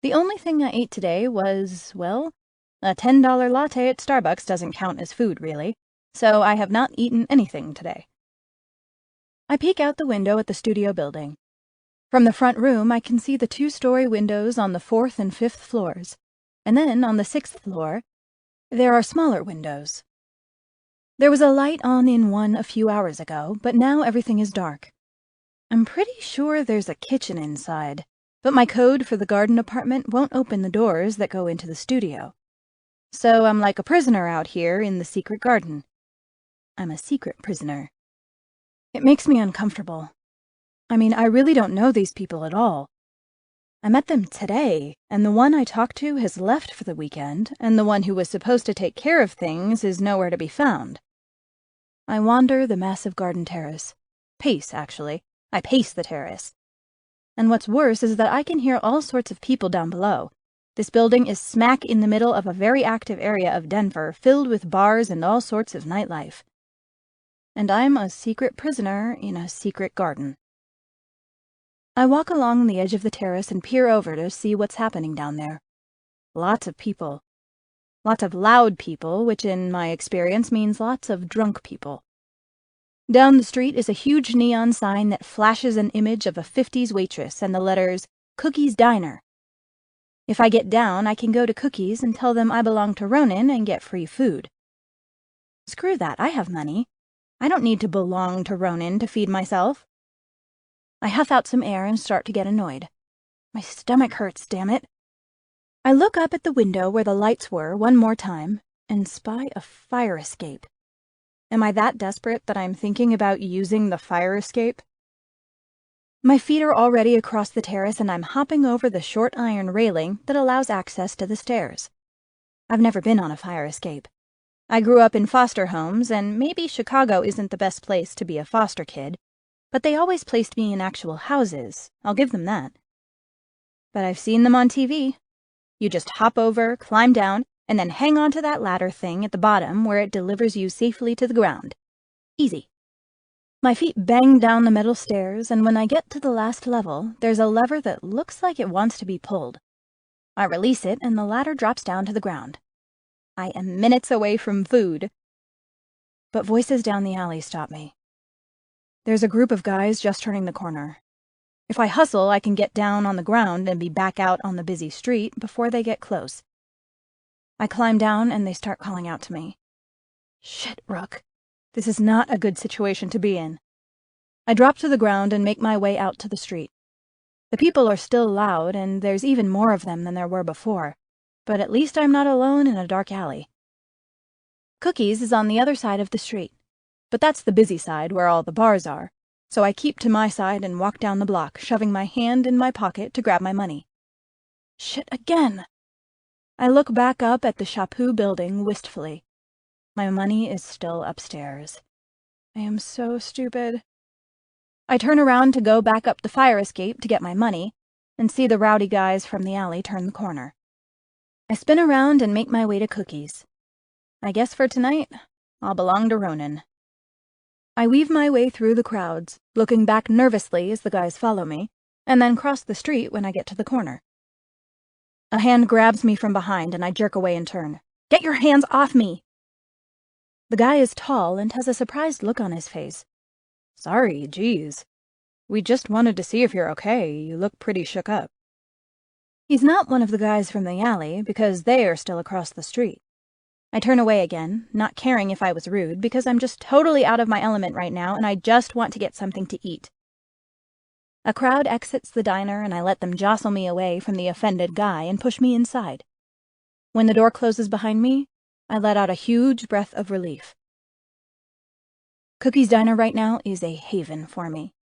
S2: The only thing I ate today was, well, a $10 latte at Starbucks doesn't count as food, really, so I have not eaten anything today. I peek out the window at the studio building. From the front room, I can see the 2-story windows on the 4th and 5th floors, and then on the 6th floor, there are smaller windows. There was a light on in one a few hours ago, but now everything is dark. I'm pretty sure there's a kitchen inside, but my code for the garden apartment won't open the doors that go into the studio. So I'm like a prisoner out here in the secret garden. I'm a secret prisoner. It makes me uncomfortable. I mean, I really don't know these people at all. I met them today, and the one I talked to has left for the weekend, and the one who was supposed to take care of things is nowhere to be found. I wander the massive garden terrace. Pace, actually. I pace the terrace. And what's worse is that I can hear all sorts of people down below. This building is smack in the middle of a very active area of Denver, filled with bars and all sorts of nightlife. And I'm a secret prisoner in a secret garden. I walk along the edge of the terrace and peer over to see what's happening down there. Lots of people. Lots of loud people, which in my experience means lots of drunk people. Down the street is a huge neon sign that flashes an image of a 50s waitress and the letters, Cookies Diner. If I get down, I can go to Cookies and tell them I belong to Ronan and get free food. Screw that, I have money. I don't need to belong to Ronan to feed myself. I huff out some air and start to get annoyed. My stomach hurts, damn it. I look up at the window where the lights were one more time and spy a fire escape. Am I that desperate that I'm thinking about using the fire escape? My feet are already across the terrace and I'm hopping over the short iron railing that allows access to the stairs. I've never been on a fire escape. I grew up in foster homes, and maybe Chicago isn't the best place to be a foster kid, but they always placed me in actual houses, I'll give them that. But I've seen them on TV. You just hop over, climb down, and then hang on to that ladder thing at the bottom where it delivers you safely to the ground. Easy. My feet bang down the metal stairs, and when I get to the last level, there's a lever that looks like it wants to be pulled. I release it, and the ladder drops down to the ground. I am minutes away from food. But voices down the alley stop me. There's a group of guys just turning the corner. If I hustle, I can get down on the ground and be back out on the busy street before they get close. I climb down, and they start calling out to me. Shit, Rook. This is not a good situation to be in. I drop to the ground and make my way out to the street. The people are still loud, and there's even more of them than there were before, but at least I'm not alone in a dark alley. Cookies is on the other side of the street, but that's the busy side where all the bars are, so I keep to my side and walk down the block, shoving my hand in my pocket to grab my money. Shit again! I look back up at the Chaput building wistfully. My money is still upstairs. I am so stupid. I turn around to go back up the fire escape to get my money, and see the rowdy guys from the alley turn the corner. I spin around and make my way to Cookies. I guess for tonight, I'll belong to Ronan. I weave my way through the crowds, looking back nervously as the guys follow me, and then cross the street when I get to the corner. A hand grabs me from behind, and I jerk away in turn. Get your hands off me! The guy is tall and has a surprised look on his face. Sorry, geez. We just wanted to see if you're okay. You look pretty shook up. He's not one of the guys from the alley, because they are still across the street. I turn away again, not caring if I was rude, because I'm just totally out of my element right now, and I just want to get something to eat. A crowd exits the diner, and I let them jostle me away from the offended guy and push me inside. When the door closes behind me, I let out a huge breath of relief. Cookies Diner right now is a haven for me.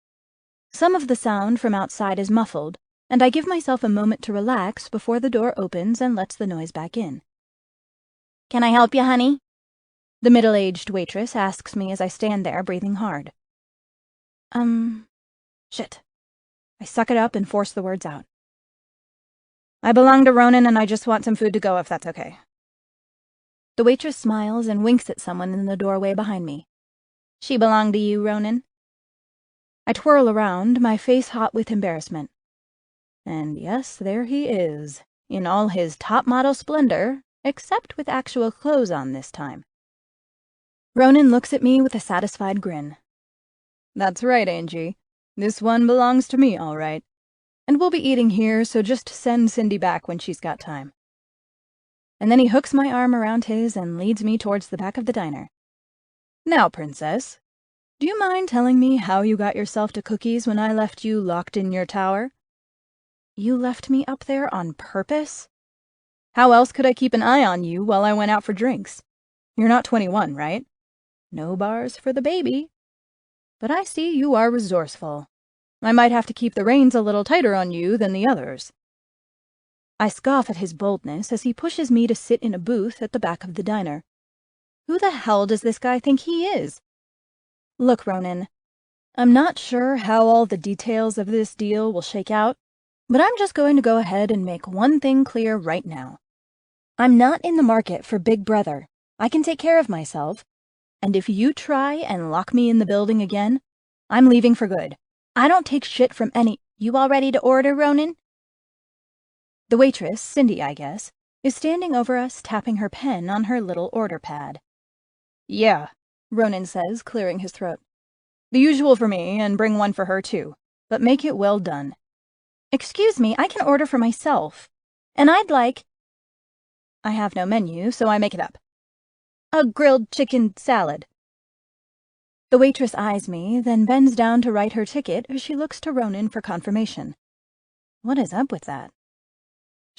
S2: Some of the sound from outside is muffled, and I give myself a moment to relax before the door opens and lets the noise back in. Can I help you, honey? The middle-aged waitress asks me as I stand there breathing hard. Shit. I suck it up and force the words out. I belong to Ronan and I just want some food to go if that's okay. The waitress smiles and winks at someone in the doorway behind me. She belong to you, Ronan? I twirl around, my face hot with embarrassment. And yes, there he is, in all his top-model splendor, except with actual clothes on this time. Ronan looks at me with a satisfied grin. That's right, Angie. This one belongs to me, all right. And we'll be eating here, so just send Cindy back when she's got time. And then he hooks my arm around his and leads me towards the back of the diner. Now, Princess, do you mind telling me how you got yourself to Cookies when I left you locked in your tower? You left me up there on purpose? How else could I keep an eye on you while I went out for drinks? You're not 21, right? No bars for the baby. But I see you are resourceful. I might have to keep the reins a little tighter on you than the others. I scoff at his boldness as he pushes me to sit in a booth at the back of the diner. Who the hell does this guy think he is? Look, Ronan, I'm not sure how all the details of this deal will shake out, but I'm just going to go ahead and make one thing clear right now. I'm not in the market for Big Brother. I can take care of myself. And if you try and lock me in the building again, I'm leaving for good. I don't take shit from any— You all ready to order, Ronan? The waitress, Cindy, I guess, is standing over us, tapping her pen on her little order pad. Yeah, Ronan says, clearing his throat. The usual for me, and bring one for her, too. But make it well done. Excuse me, I can order for myself. And I'd like— I have no menu, so I make it up. A grilled chicken salad. The waitress eyes me, then bends down to write her ticket as she looks to Ronan for confirmation. What is up with that?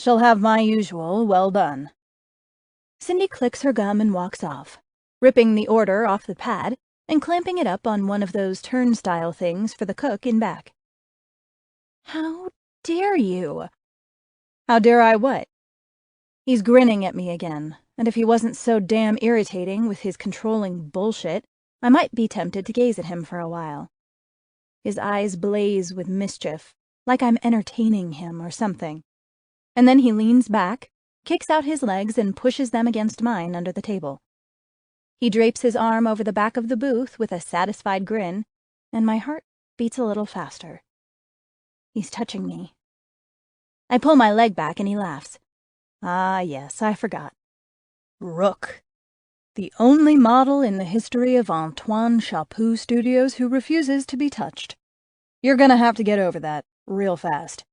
S2: She'll have my usual, well done. Cindy clicks her gum and walks off, ripping the order off the pad and clamping it up on one of those turnstile things for the cook in back. How dare you? How dare I what? He's grinning at me again, and if he wasn't so damn irritating with his controlling bullshit, I might be tempted to gaze at him for a while. His eyes blaze with mischief, like I'm entertaining him or something. And then he leans back, kicks out his legs, and pushes them against mine under the table. He drapes his arm over the back of the booth with a satisfied grin, and my heart beats a little faster. He's touching me. I pull my leg back and he laughs. Ah, yes, I forgot. Rook. The only model in the history of Antoine Chaput Studios who refuses to be touched. You're gonna have to get over that real fast.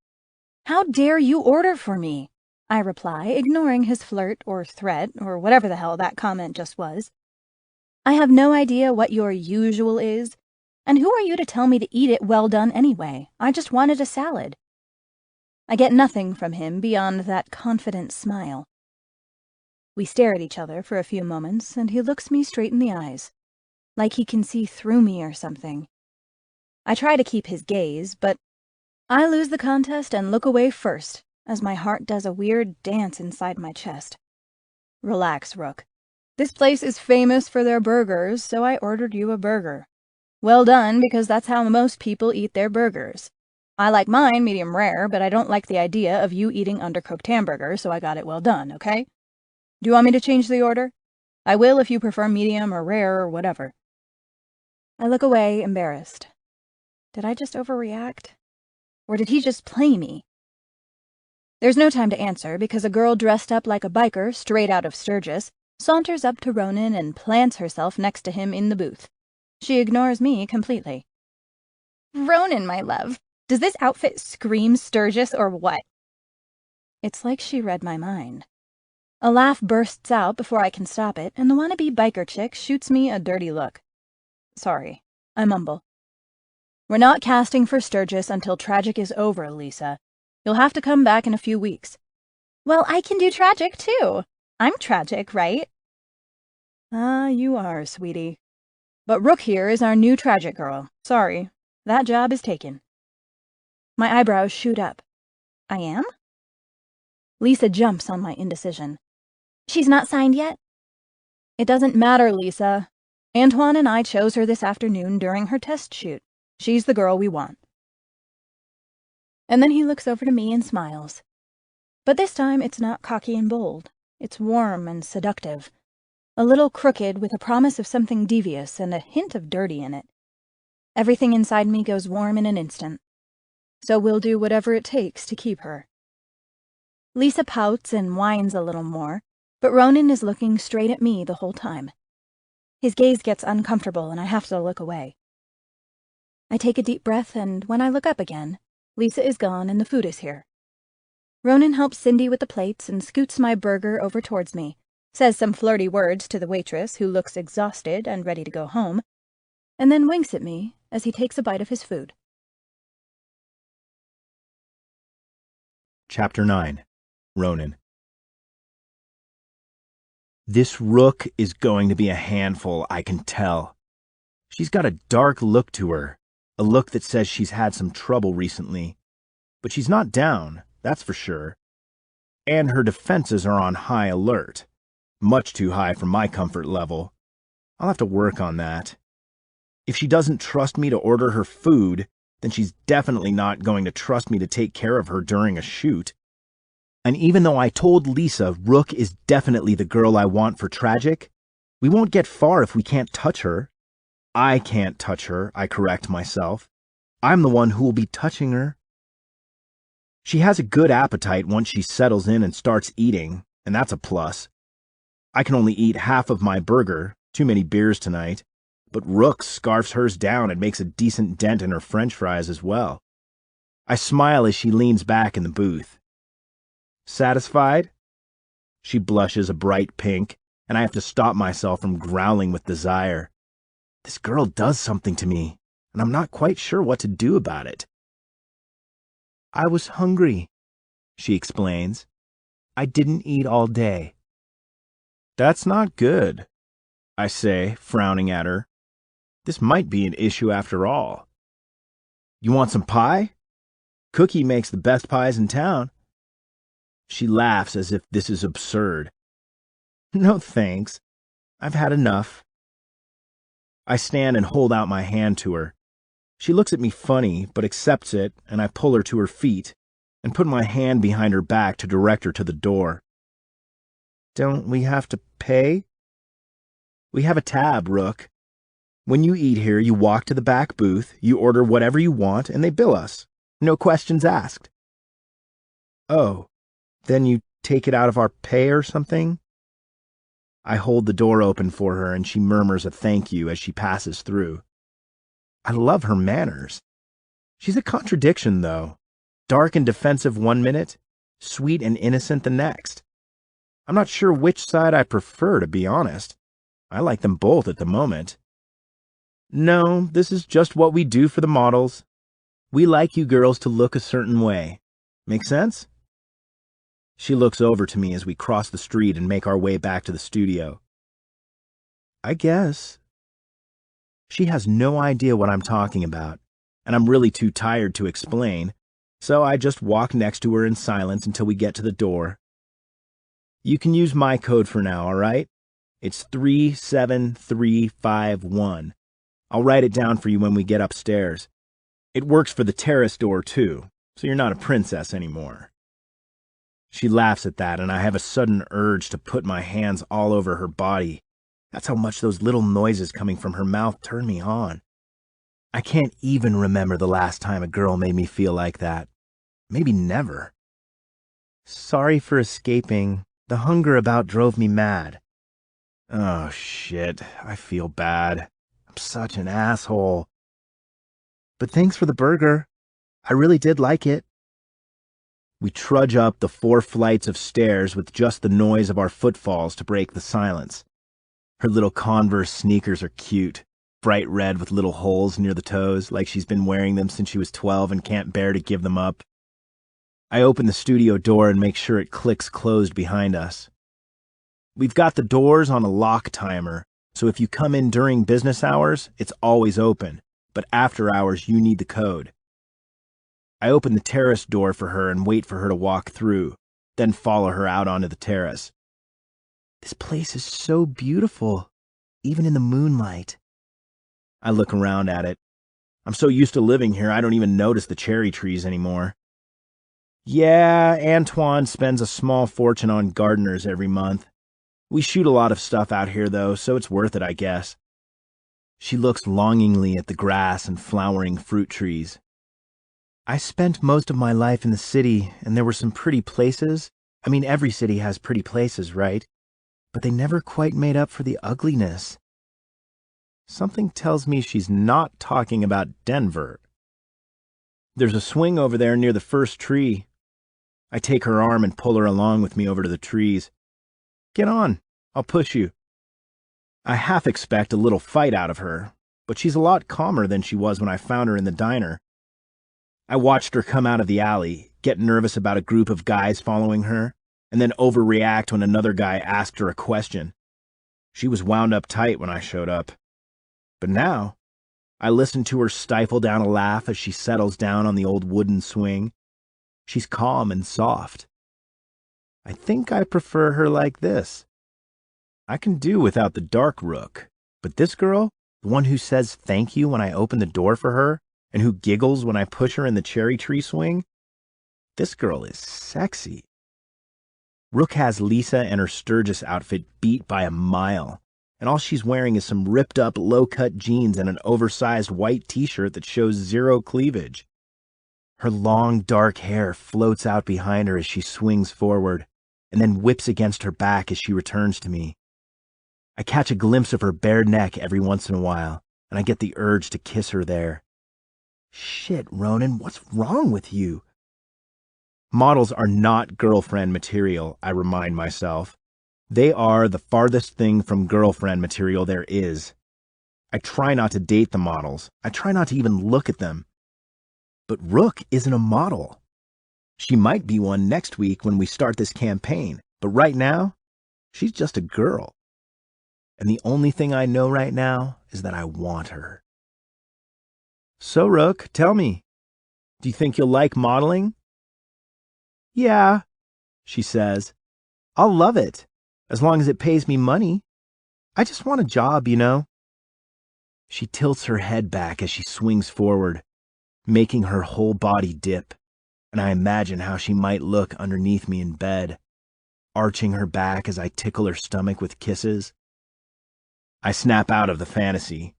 S2: How dare you order for me? I reply, ignoring his flirt or threat or whatever the hell that comment just was. I have no idea what your usual is, and who are you to tell me to eat it well done anyway? I just wanted a salad. I get nothing from him beyond that confident smile. We stare at each other for a few moments, and he looks me straight in the eyes, like he can see through me or something. I try to keep his gaze, but I lose the contest and look away first, as my heart does a weird dance inside my chest. Relax, Rook. This place is famous for their burgers, so I ordered you a burger. Well done, because that's how most people eat their burgers. I like mine medium rare, but I don't like the idea of you eating undercooked hamburger, so I got it well done, okay? Do you want me to change the order? I will if you prefer medium or rare or whatever. I look away, embarrassed. Did I just overreact? Or did he just play me? There's no time to answer, because a girl dressed up like a biker straight out of Sturgis saunters up to Ronan and plants herself next to him in the booth. She ignores me completely. Ronan, my love, does this outfit scream Sturgis or what? It's like she read my mind. A laugh bursts out before I can stop it, and the wannabe biker chick shoots me a dirty look. Sorry, I mumble. We're not casting for Sturgis until Tragic is over, Lisa. You'll have to come back in a few weeks. Well, I can do Tragic, too. I'm Tragic, right? Ah, you are, sweetie. But Rook here is our new Tragic girl. Sorry, that job is taken. My eyebrows shoot up. I am? Lisa jumps on my indecision. She's not signed yet? It doesn't matter, Lisa. Antoine and I chose her this afternoon during her test shoot. She's the girl we want. And then he looks over to me and smiles. But this time it's not cocky and bold. It's warm and seductive, A little crooked with a promise of something devious and a hint of dirty in it. Everything inside me goes warm in an instant. So we'll do whatever it takes to keep her. Lisa pouts and whines a little more, but Ronan is looking straight at me the whole time. His gaze gets uncomfortable and I have to look away. I take a deep breath, and when I look up again, Lisa is gone and the food is here. Ronan helps Cindy with the plates and scoots my burger over towards me, says some flirty words to the waitress, who looks exhausted and ready to go home, and then winks at me as he takes a bite of his food.
S1: Chapter 9. Ronan. This Rook is going to be a handful, I can tell. She's got a dark look to her, a look that says she's had some trouble recently. But she's not down, that's for sure. And her defenses are on high alert. Much too high for my comfort level. I'll have to work on that. If she doesn't trust me to order her food, then she's definitely not going to trust me to take care of her during a shoot. And even though I told Lisa Rook is definitely the girl I want for Tragic, we won't get far if we can't touch her. I can't touch her, I correct myself. I'm the one who will be touching her. She has a good appetite once she settles in and starts eating, and that's a plus. I can only eat half of my burger, too many beers tonight, but Rook scarfs hers down and makes a decent dent in her french fries as well. I smile as she leans back in the booth. Satisfied? She blushes a bright pink, and I have to stop myself from growling with desire. This girl does something to me, and I'm not quite sure what to do about it. I was hungry, she explains. I didn't eat all day. That's not good, I say, frowning at her. This might be an issue after all. You want some pie? Cookie makes the best pies in town. She laughs as if this is absurd. No thanks. I've had enough. I stand and hold out my hand to her. She looks at me funny, but accepts it, and I pull her to her feet and put my hand behind her back to direct her to the door. Don't we have to pay? We have a tab, Rook. When you eat here, you walk to the back booth, you order whatever you want, and they bill us. No questions asked. Oh. Then you take it out of our pay or something? I hold the door open for her and she murmurs a thank you as she passes through. I love her manners. She's a contradiction, though. Dark and defensive one minute, sweet and innocent the next. I'm not sure which side I prefer, to be honest. I like them both at the moment. No, this is just what we do for the models. We like you girls to look a certain way. Make sense? She looks over to me as we cross the street and make our way back to the studio. I guess. She has no idea what I'm talking about, and I'm really too tired to explain, so I just walk next to her in silence until we get to the door. You can use my code for now, all right? It's 37351. I'll write it down for you when we get upstairs. It works for the terrace door, too, so you're not a princess anymore. She laughs at that, and I have a sudden urge to put my hands all over her body. That's how much those little noises coming from her mouth turn me on. I can't even remember the last time a girl made me feel like that. Maybe never. Sorry for escaping. The hunger about drove me mad. Oh, shit. I feel bad. I'm such an asshole. But thanks for the burger. I really did like it. We trudge up the 4 flights of stairs with just the noise of our footfalls to break the silence. Her little Converse sneakers are cute, bright red with little holes near the toes, like she's been wearing them since she was 12 and can't bear to give them up. I open the studio door and make sure it clicks closed behind us. We've got the doors on a lock timer, so if you come in during business hours, it's always open, but after hours you need the code. I open the terrace door for her and wait for her to walk through, then follow her out onto the terrace. This place is so beautiful, even in the moonlight. I look around at it. I'm so used to living here I don't even notice the cherry trees anymore. Yeah, Antoine spends a small fortune on gardeners every month. We shoot a lot of stuff out here, though, so it's worth it, I guess. She looks longingly at the grass and flowering fruit trees. I spent most of my life in the city, and there were some pretty places. I mean, every city has pretty places, right? But they never quite made up for the ugliness. Something tells me she's not talking about Denver. There's a swing over there near the first tree. I take her arm and pull her along with me over to the trees. Get on, I'll push you. I half expect a little fight out of her, but she's a lot calmer than she was when I found her in the diner. I watched her come out of the alley, get nervous about a group of guys following her, and then overreact when another guy asked her a question. She was wound up tight when I showed up. But now, I listen to her stifle down a laugh as she settles down on the old wooden swing. She's calm and soft. I think I prefer her like this. I can do without the dark Rook, but this girl, the one who says thank you when I open the door for her, and who giggles when I push her in the cherry tree swing, this girl is sexy. Rook has Lisa and her Sturgis outfit beat by a mile, and all she's wearing is some ripped-up, low-cut jeans and an oversized white t-shirt that shows zero cleavage. Her long, dark hair floats out behind her as she swings forward, and then whips against her back as she returns to me. I catch a glimpse of her bare neck every once in a while, and I get the urge to kiss her there. Shit, Ronan, what's wrong with you? Models are not girlfriend material, I remind myself. They are the farthest thing from girlfriend material there is. I try not to date the models. I try not to even look at them. But Rook isn't a model. She might be one next week when we start this campaign, but right now, she's just a girl. And the only thing I know right now is that I want her. So, Rook, tell me, do you think you'll like modeling? Yeah, she says. I'll love it, as long as it pays me money. I just want a job, you know. She tilts her head back as she swings forward, making her whole body dip, and I imagine how she might look underneath me in bed, arching her back as I tickle her stomach with kisses. I snap out of the fantasy.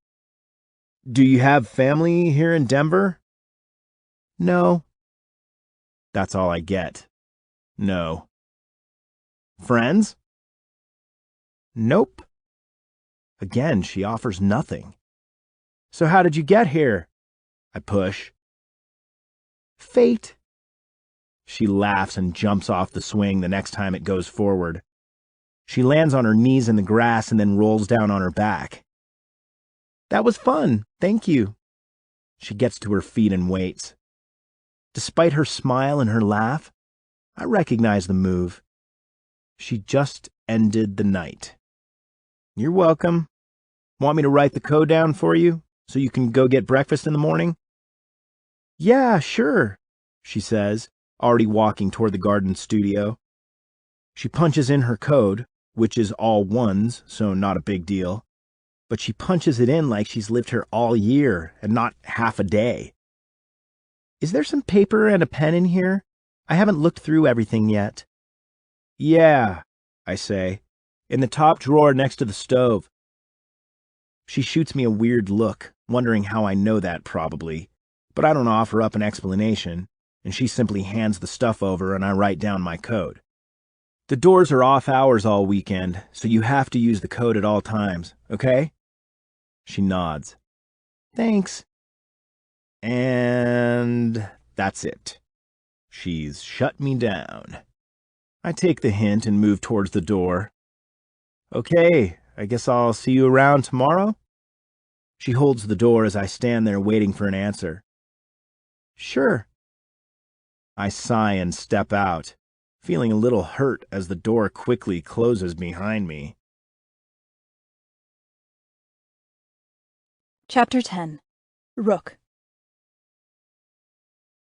S1: Do you have family here in Denver? No. That's all I get. No. Friends? Nope. Again, she offers nothing. So how did you get here? I push. Fate. She laughs and jumps off the swing the next time it goes forward. She lands on her knees in the grass and then rolls down on her back. That was fun, thank you. She gets to her feet and waits. Despite her smile and her laugh, I recognize the move. She just ended the night. You're welcome. Want me to write the code down for you so you can go get breakfast in the morning? Yeah, sure, she says, already walking toward the garden studio. She punches in her code, which is all ones, so not a big deal. But she punches it in like she's lived here all year and not half a day. Is there some paper and a pen in here? I haven't looked through everything yet. Yeah, I say, in the top drawer next to the stove. She shoots me a weird look, wondering how I know that probably, but I don't offer up an explanation, and she simply hands the stuff over and I write down my code. The doors are off hours all weekend, so you have to use the code at all times, okay? She nods. Thanks. And that's it. She's shut me down. I take the hint and move towards the door. Okay, I guess I'll see you around tomorrow? She holds the door as I stand there waiting for an answer. Sure. I sigh and step out, feeling a little hurt as the door quickly closes behind me.
S2: Chapter 10. Rook.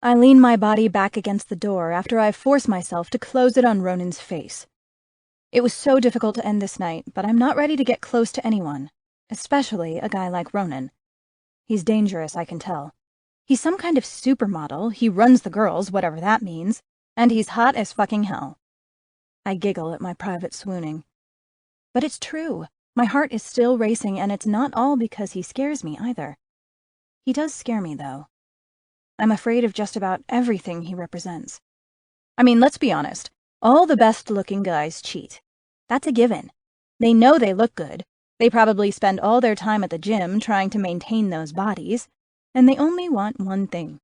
S2: I lean my body back against the door after I force myself to close it on Ronan's face. It was so difficult to end this night, but I'm not ready to get close to anyone, especially a guy like Ronan. He's dangerous, I can tell. He's some kind of supermodel, he runs the girls, whatever that means, and he's hot as fucking hell. I giggle at my private swooning. But it's true. My heart is still racing, and it's not all because he scares me either. He does scare me, though. I'm afraid of just about everything he represents. I mean, let's be honest. All the best-looking guys cheat. That's a given. They know they look good. They probably spend all their time at the gym trying to maintain those bodies, and they only want one thing.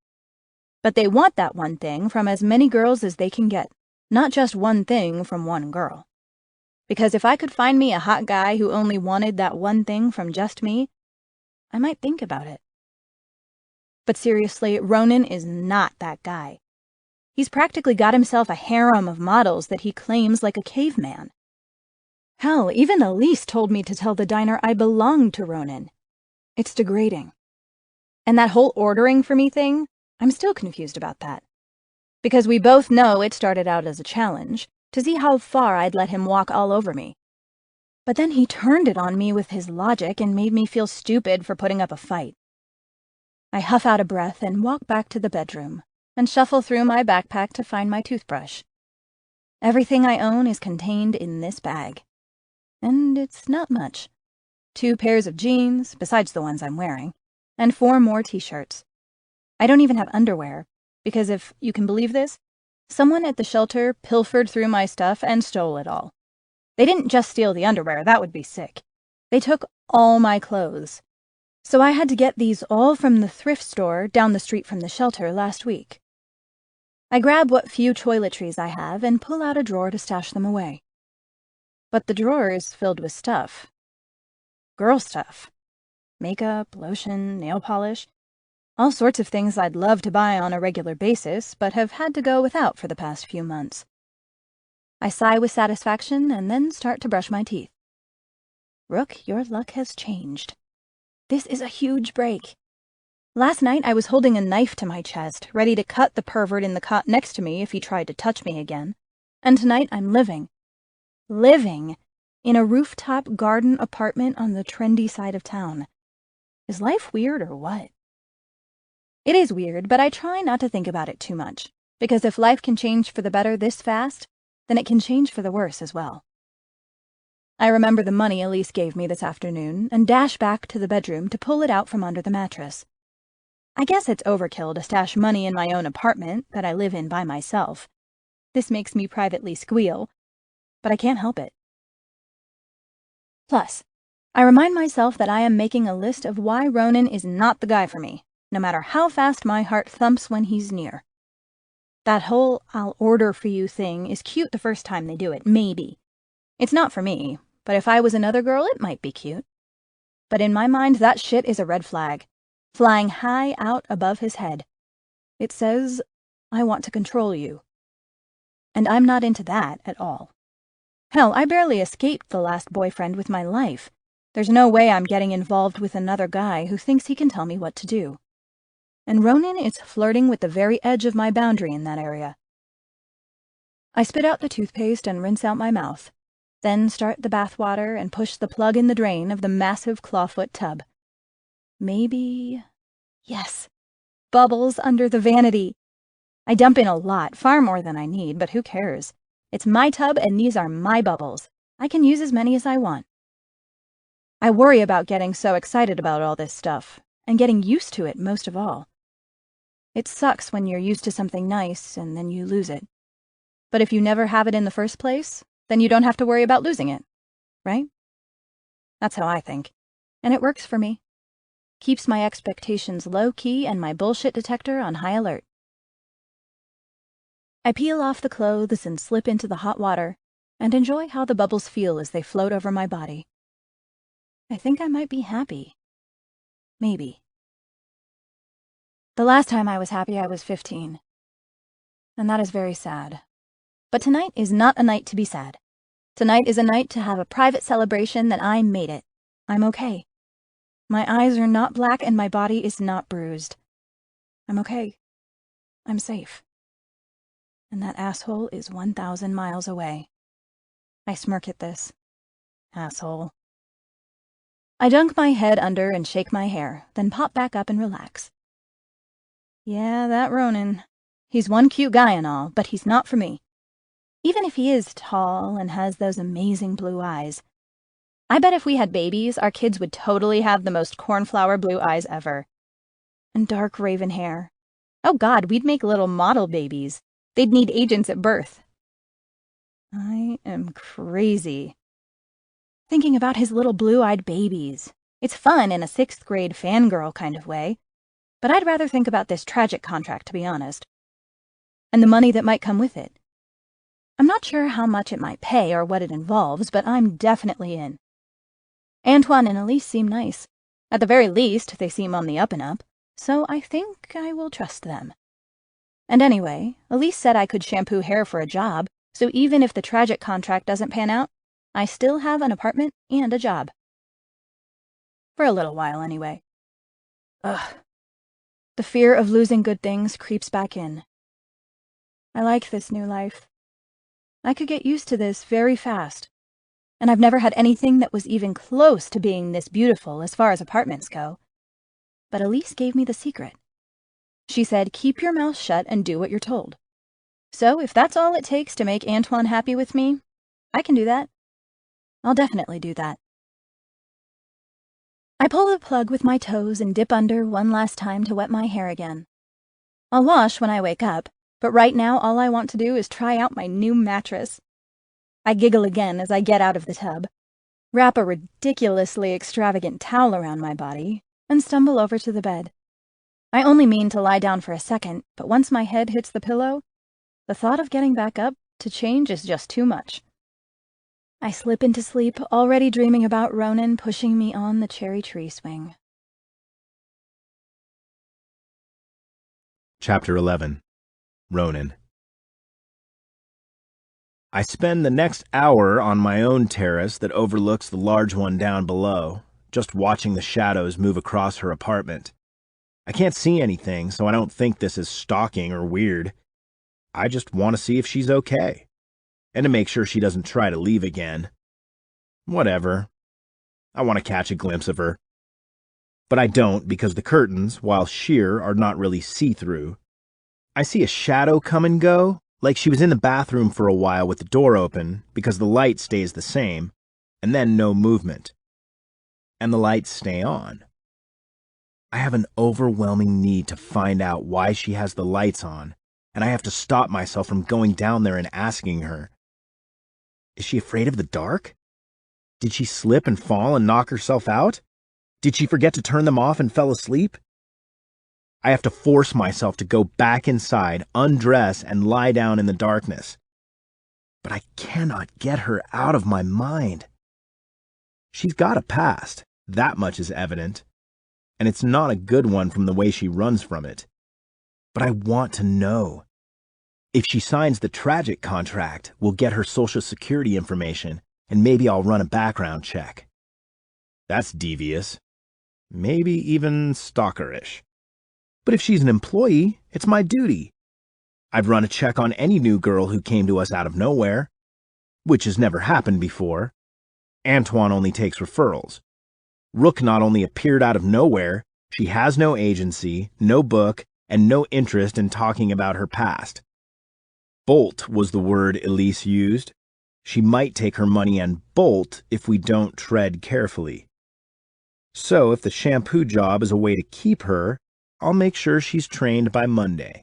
S2: But they want that one thing from as many girls as they can get, not just one thing from one girl. Because if I could find me a hot guy who only wanted that one thing from just me, I might think about it. But seriously, Ronan is not that guy. He's practically got himself a harem of models that he claims like a caveman. Hell, even Elise told me to tell the diner I belonged to Ronan. It's degrading. And that whole ordering for me thing, I'm still confused about that. Because we both know it started out as a challenge, to see how far I'd let him walk all over me. But then he turned it on me with his logic and made me feel stupid for putting up a fight. I huff out a breath and walk back to the bedroom, and shuffle through my backpack to find my toothbrush. Everything I own is contained in this bag. And it's not much. 2 pairs of jeans, besides the ones I'm wearing, and 4 more t-shirts. I don't even have underwear, because if you can believe this, someone at the shelter pilfered through my stuff and stole it all. They didn't just steal the underwear, that would be sick. They took all my clothes. So I had to get these all from the thrift store down the street from the shelter last week. I grab what few toiletries I have and pull out a drawer to stash them away. But the drawer is filled with stuff. Girl stuff. Makeup, lotion, nail polish. All sorts of things I'd love to buy on a regular basis, but have had to go without for the past few months. I sigh with satisfaction and then start to brush my teeth. Rook, your luck has changed. This is a huge break. Last night I was holding a knife to my chest, ready to cut the pervert in the cot next to me if he tried to touch me again. And tonight I'm living in a rooftop garden apartment on the trendy side of town. Is life weird or what? It is weird, but I try not to think about it too much, because if life can change for the better this fast, then it can change for the worse as well. I remember the money Elise gave me this afternoon and dash back to the bedroom to pull it out from under the mattress. I guess it's overkill to stash money in my own apartment that I live in by myself. This makes me privately squeal, but I can't help it. Plus, I remind myself that I am making a list of why Ronan is not the guy for me, no matter how fast my heart thumps when he's near. That whole "I'll order for you" thing is cute the first time they do it, maybe. It's not for me, but if I was another girl, it might be cute. But in my mind, that shit is a red flag, flying high out above his head. It says, I want to control you. And I'm not into that at all. Hell, I barely escaped the last boyfriend with my life. There's no way I'm getting involved with another guy who thinks he can tell me what to do. And Ronan is flirting with the very edge of my boundary in that area. I spit out the toothpaste and rinse out my mouth, then start the bathwater and push the plug in the drain of the massive clawfoot tub. Maybe... Yes! Bubbles under the vanity! I dump in a lot, far more than I need, but who cares? It's my tub and these are my bubbles. I can use as many as I want. I worry about getting so excited about all this stuff, and getting used to it most of all. It sucks when you're used to something nice and then you lose it. But if you never have it in the first place, then you don't have to worry about losing it, right? That's how I think, and it works for me. Keeps my expectations low-key and my bullshit detector on high alert. I peel off the clothes and slip into the hot water and enjoy how the bubbles feel as they float over my body. I think I might be happy. Maybe. The last time I was happy, I was 15. And that is very sad. But tonight is not a night to be sad. Tonight is a night to have a private celebration that I made it. I'm okay. My eyes are not black and my body is not bruised. I'm okay. I'm safe. And that asshole is 1,000 miles away. I smirk at this. Asshole. I dunk my head under and shake my hair, then pop back up and relax. Yeah, that Ronan. He's one cute guy and all, but he's not for me. Even if he is tall and has those amazing blue eyes, I bet if we had babies, our kids would totally have the most cornflower blue eyes ever. And dark raven hair. Oh God, we'd make little model babies. They'd need agents at birth. I am crazy. Thinking about his little blue-eyed babies. It's fun in a 6th grade fangirl kind of way. But I'd rather think about this tragic contract, to be honest. And the money that might come with it. I'm not sure how much it might pay or what it involves, but I'm definitely in. Antoine and Elise seem nice. At the very least, they seem on the up and up, so I think I will trust them. And anyway, Elise said I could shampoo hair for a job, so even if the tragic contract doesn't pan out, I still have an apartment and a job. For a little while, anyway. Ugh. The fear of losing good things creeps back in. I like this new life. I could get used to this very fast. And I've never had anything that was even close to being this beautiful as far as apartments go. But Elise gave me the secret. She said, keep your mouth shut and do what you're told. So if that's all it takes to make Antoine happy with me, I can do that. I'll definitely do that. I pull the plug with my toes and dip under one last time to wet my hair again. I'll wash when I wake up, but right now all I want to do is try out my new mattress. I giggle again as I get out of the tub, wrap a ridiculously extravagant towel around my body, and stumble over to the bed. I only mean to lie down for a second, but once my head hits the pillow, the thought of getting back up to change is just too much. I slip into sleep, already dreaming about Ronan pushing me on the cherry tree swing.
S1: Chapter 11. Ronan. I spend the next hour on my own terrace that overlooks the large one down below, just watching the shadows move across her apartment. I can't see anything, so I don't think this is stalking or weird. I just want to see if she's okay, and to make sure she doesn't try to leave again. Whatever. I want to catch a glimpse of her. But I don't, because the curtains, while sheer, are not really see-through. I see a shadow come and go, like she was in the bathroom for a while with the door open, because the light stays the same, and then no movement. And the lights stay on. I have an overwhelming need to find out why she has the lights on, and I have to stop myself from going down there and asking her. Is she afraid of the dark? Did she slip and fall and knock herself out? Did she forget to turn them off and fell asleep? I have to force myself to go back inside, undress, and lie down in the darkness. But I cannot get her out of my mind. She's got a past, that much is evident, and it's not a good one from the way she runs from it. But I want to know. If she signs the tragic contract, we'll get her Social Security information, and maybe I'll run a background check. That's devious. Maybe even stalkerish. But if she's an employee, it's my duty. I'd run a check on any new girl who came to us out of nowhere, which has never happened before. Antoine only takes referrals. Rook not only appeared out of nowhere, she has no agency, no book, and no interest in talking about her past. Bolt was the word Elise used. She might take her money and bolt if we don't tread carefully. So if the shampoo job is a way to keep her, I'll make sure she's trained by Monday.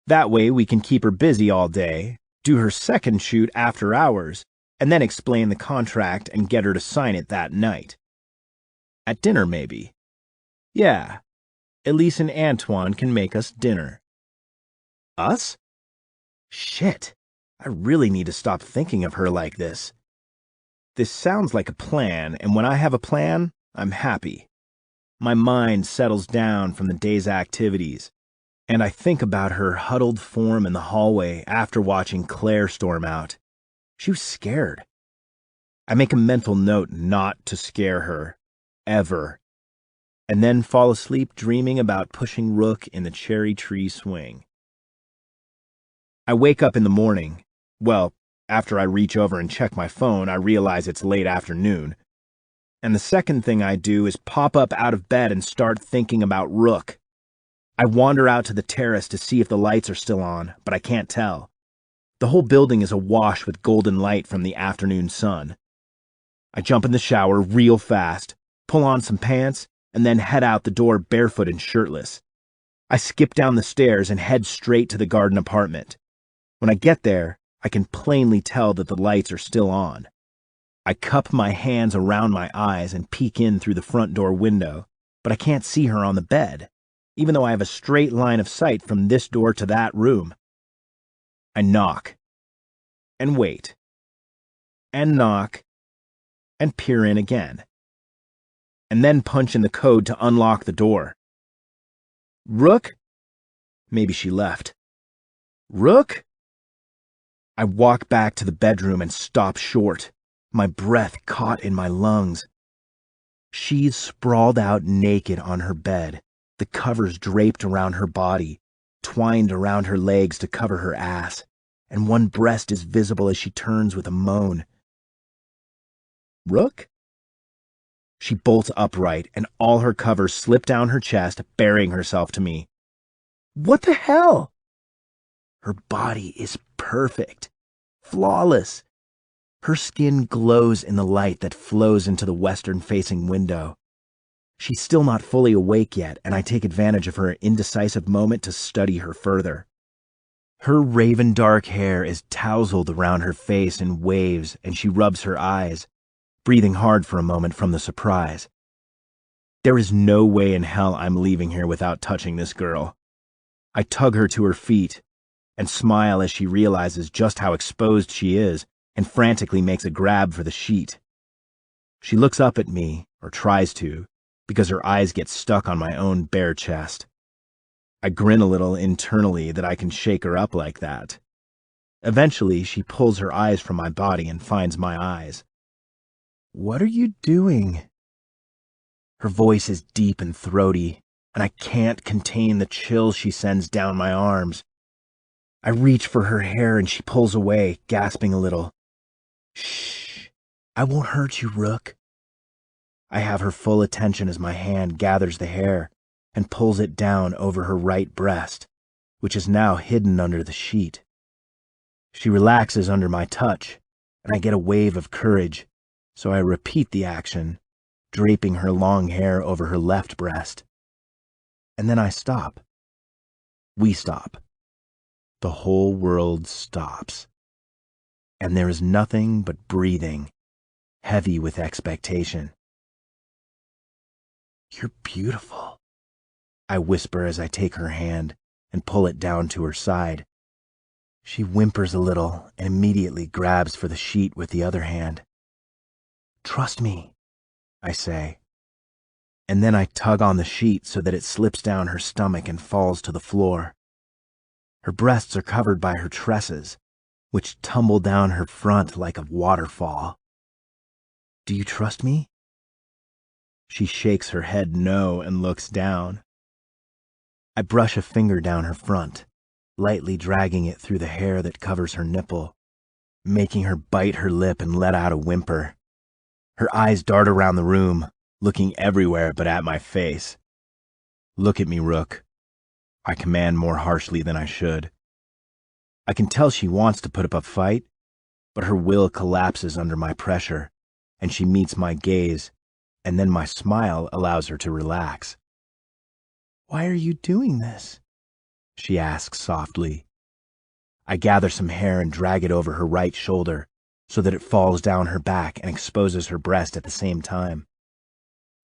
S1: That way we can keep her busy all day, do her second shoot after hours, and then explain the contract and get her to sign it that night. At dinner, maybe. Yeah, Elise and Antoine can make us dinner. Us? Shit, I really need to stop thinking of her like this. This sounds like a plan, and when I have a plan, I'm happy. My mind settles down from the day's activities, and I think about her huddled form in the hallway after watching Claire storm out. She was scared. I make a mental note not to scare her, ever, and then fall asleep dreaming about pushing Rook in the cherry tree swing. I wake up in the morning. Well, after I reach over and check my phone, I realize it's late afternoon. And the second thing I do is pop up out of bed and start thinking about Rook. I wander out to the terrace to see if the lights are still on, but I can't tell. The whole building is awash with golden light from the afternoon sun. I jump in the shower real fast, pull on some pants, and then head out the door barefoot and shirtless. I skip down the stairs and head straight to the garden apartment. When I get there, I can plainly tell that the lights are still on. I cup my hands around my eyes and peek in through the front door window, but I can't see her on the bed, even though I have a straight line of sight from this door to that room. I knock, and wait, and knock, and peer in again, and then punch in the code to unlock the door. Rook? Maybe she left. Rook? I walk back to the bedroom and stop short, my breath caught in my lungs. She's sprawled out naked on her bed, the covers draped around her body, twined around her legs to cover her ass, and one breast is visible as she turns with a moan. Rook? She bolts upright, and all her covers slip down her chest, burying herself to me. What the hell? Her body is perfect, flawless. Her skin glows in the light that flows into the western-facing window. She's still not fully awake yet, and I take advantage of her indecisive moment to study her further. Her raven dark hair is tousled around her face in waves, and she rubs her eyes, breathing hard for a moment from the surprise. There is no way in hell I'm leaving here without touching this girl. I tug her to her feet and smile as she realizes just how exposed she is and frantically makes a grab for the sheet. She looks up at me, or tries to, because her eyes get stuck on my own bare chest. I grin a little internally that I can shake her up like that. Eventually, she pulls her eyes from my body and finds my eyes. What are you doing? Her voice is deep and throaty, and I can't contain the chill she sends down my arms. I reach for her hair and she pulls away, gasping a little. Shh, I won't hurt you, Rook. I have her full attention as my hand gathers the hair and pulls it down over her right breast, which is now hidden under the sheet. She relaxes under my touch, and I get a wave of courage, so I repeat the action, draping her long hair over her left breast. And then I stop. We stop. The whole world stops. And there is nothing but breathing, heavy with expectation. You're beautiful, I whisper as I take her hand and pull it down to her side. She whimpers a little and immediately grabs for the sheet with the other hand. Trust me, I say. And then I tug on the sheet so that it slips down her stomach and falls to the floor. Her breasts are covered by her tresses, which tumble down her front like a waterfall. Do you trust me? She shakes her head no and looks down. I brush a finger down her front, lightly dragging it through the hair that covers her nipple, making her bite her lip and let out a whimper. Her eyes dart around the room, looking everywhere but at my face. Look at me, Rook. I command more harshly than I should. I can tell she wants to put up a fight, but her will collapses under my pressure, and she meets my gaze, and then my smile allows her to relax. Why are you doing this? She asks softly. I gather some hair and drag it over her right shoulder so that it falls down her back and exposes her breast at the same time.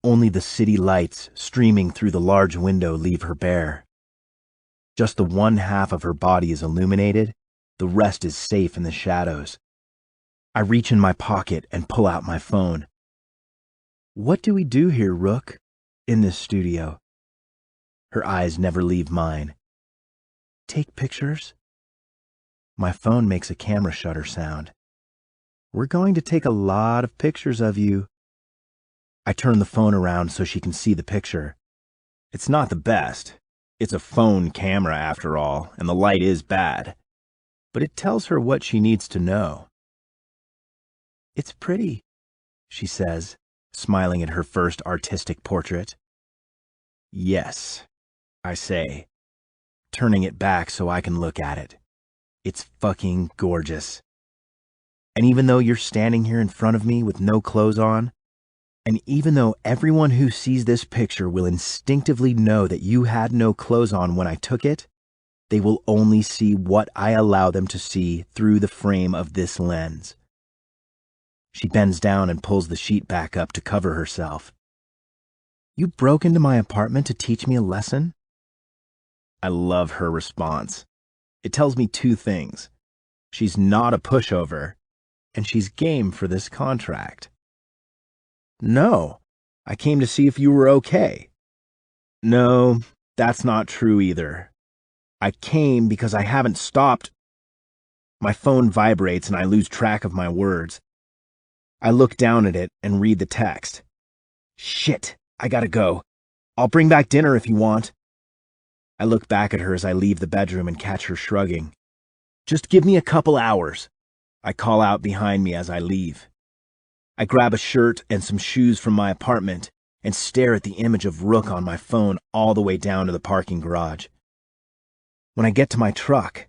S1: Only the city lights streaming through the large window leave her bare. Just the one half of her body is illuminated, the rest is safe in the shadows. I reach in my pocket and pull out my phone. What do we do here, Rook, in this studio? Her eyes never leave mine. Take pictures? My phone makes a camera shutter sound. We're going to take a lot of pictures of you. I turn the phone around so she can see the picture. It's not the best. It's a phone camera after all, and the light is bad. But it tells her what she needs to know. It's pretty, she says, smiling at her first artistic portrait. Yes, I say, turning it back so I can look at it. It's fucking gorgeous. And even though you're standing here in front of me with no clothes on, and even though everyone who sees this picture will instinctively know that you had no clothes on when I took it, they will only see what I allow them to see through the frame of this lens. She bends down and pulls the sheet back up to cover herself. You broke into my apartment to teach me a lesson? I love her response. It tells me two things. She's not a pushover, and she's game for this contract. No, I came to see if you were okay. No, that's not true either. I came because I haven't stopped. My phone vibrates and I lose track of my words. I look down at it and read the text. Shit, I gotta go. I'll bring back dinner if you want. I look back at her as I leave the bedroom and catch her shrugging. Just give me a couple hours, I call out behind me as I leave. I grab a shirt and some shoes from my apartment and stare at the image of Rook on my phone all the way down to the parking garage. When I get to my truck,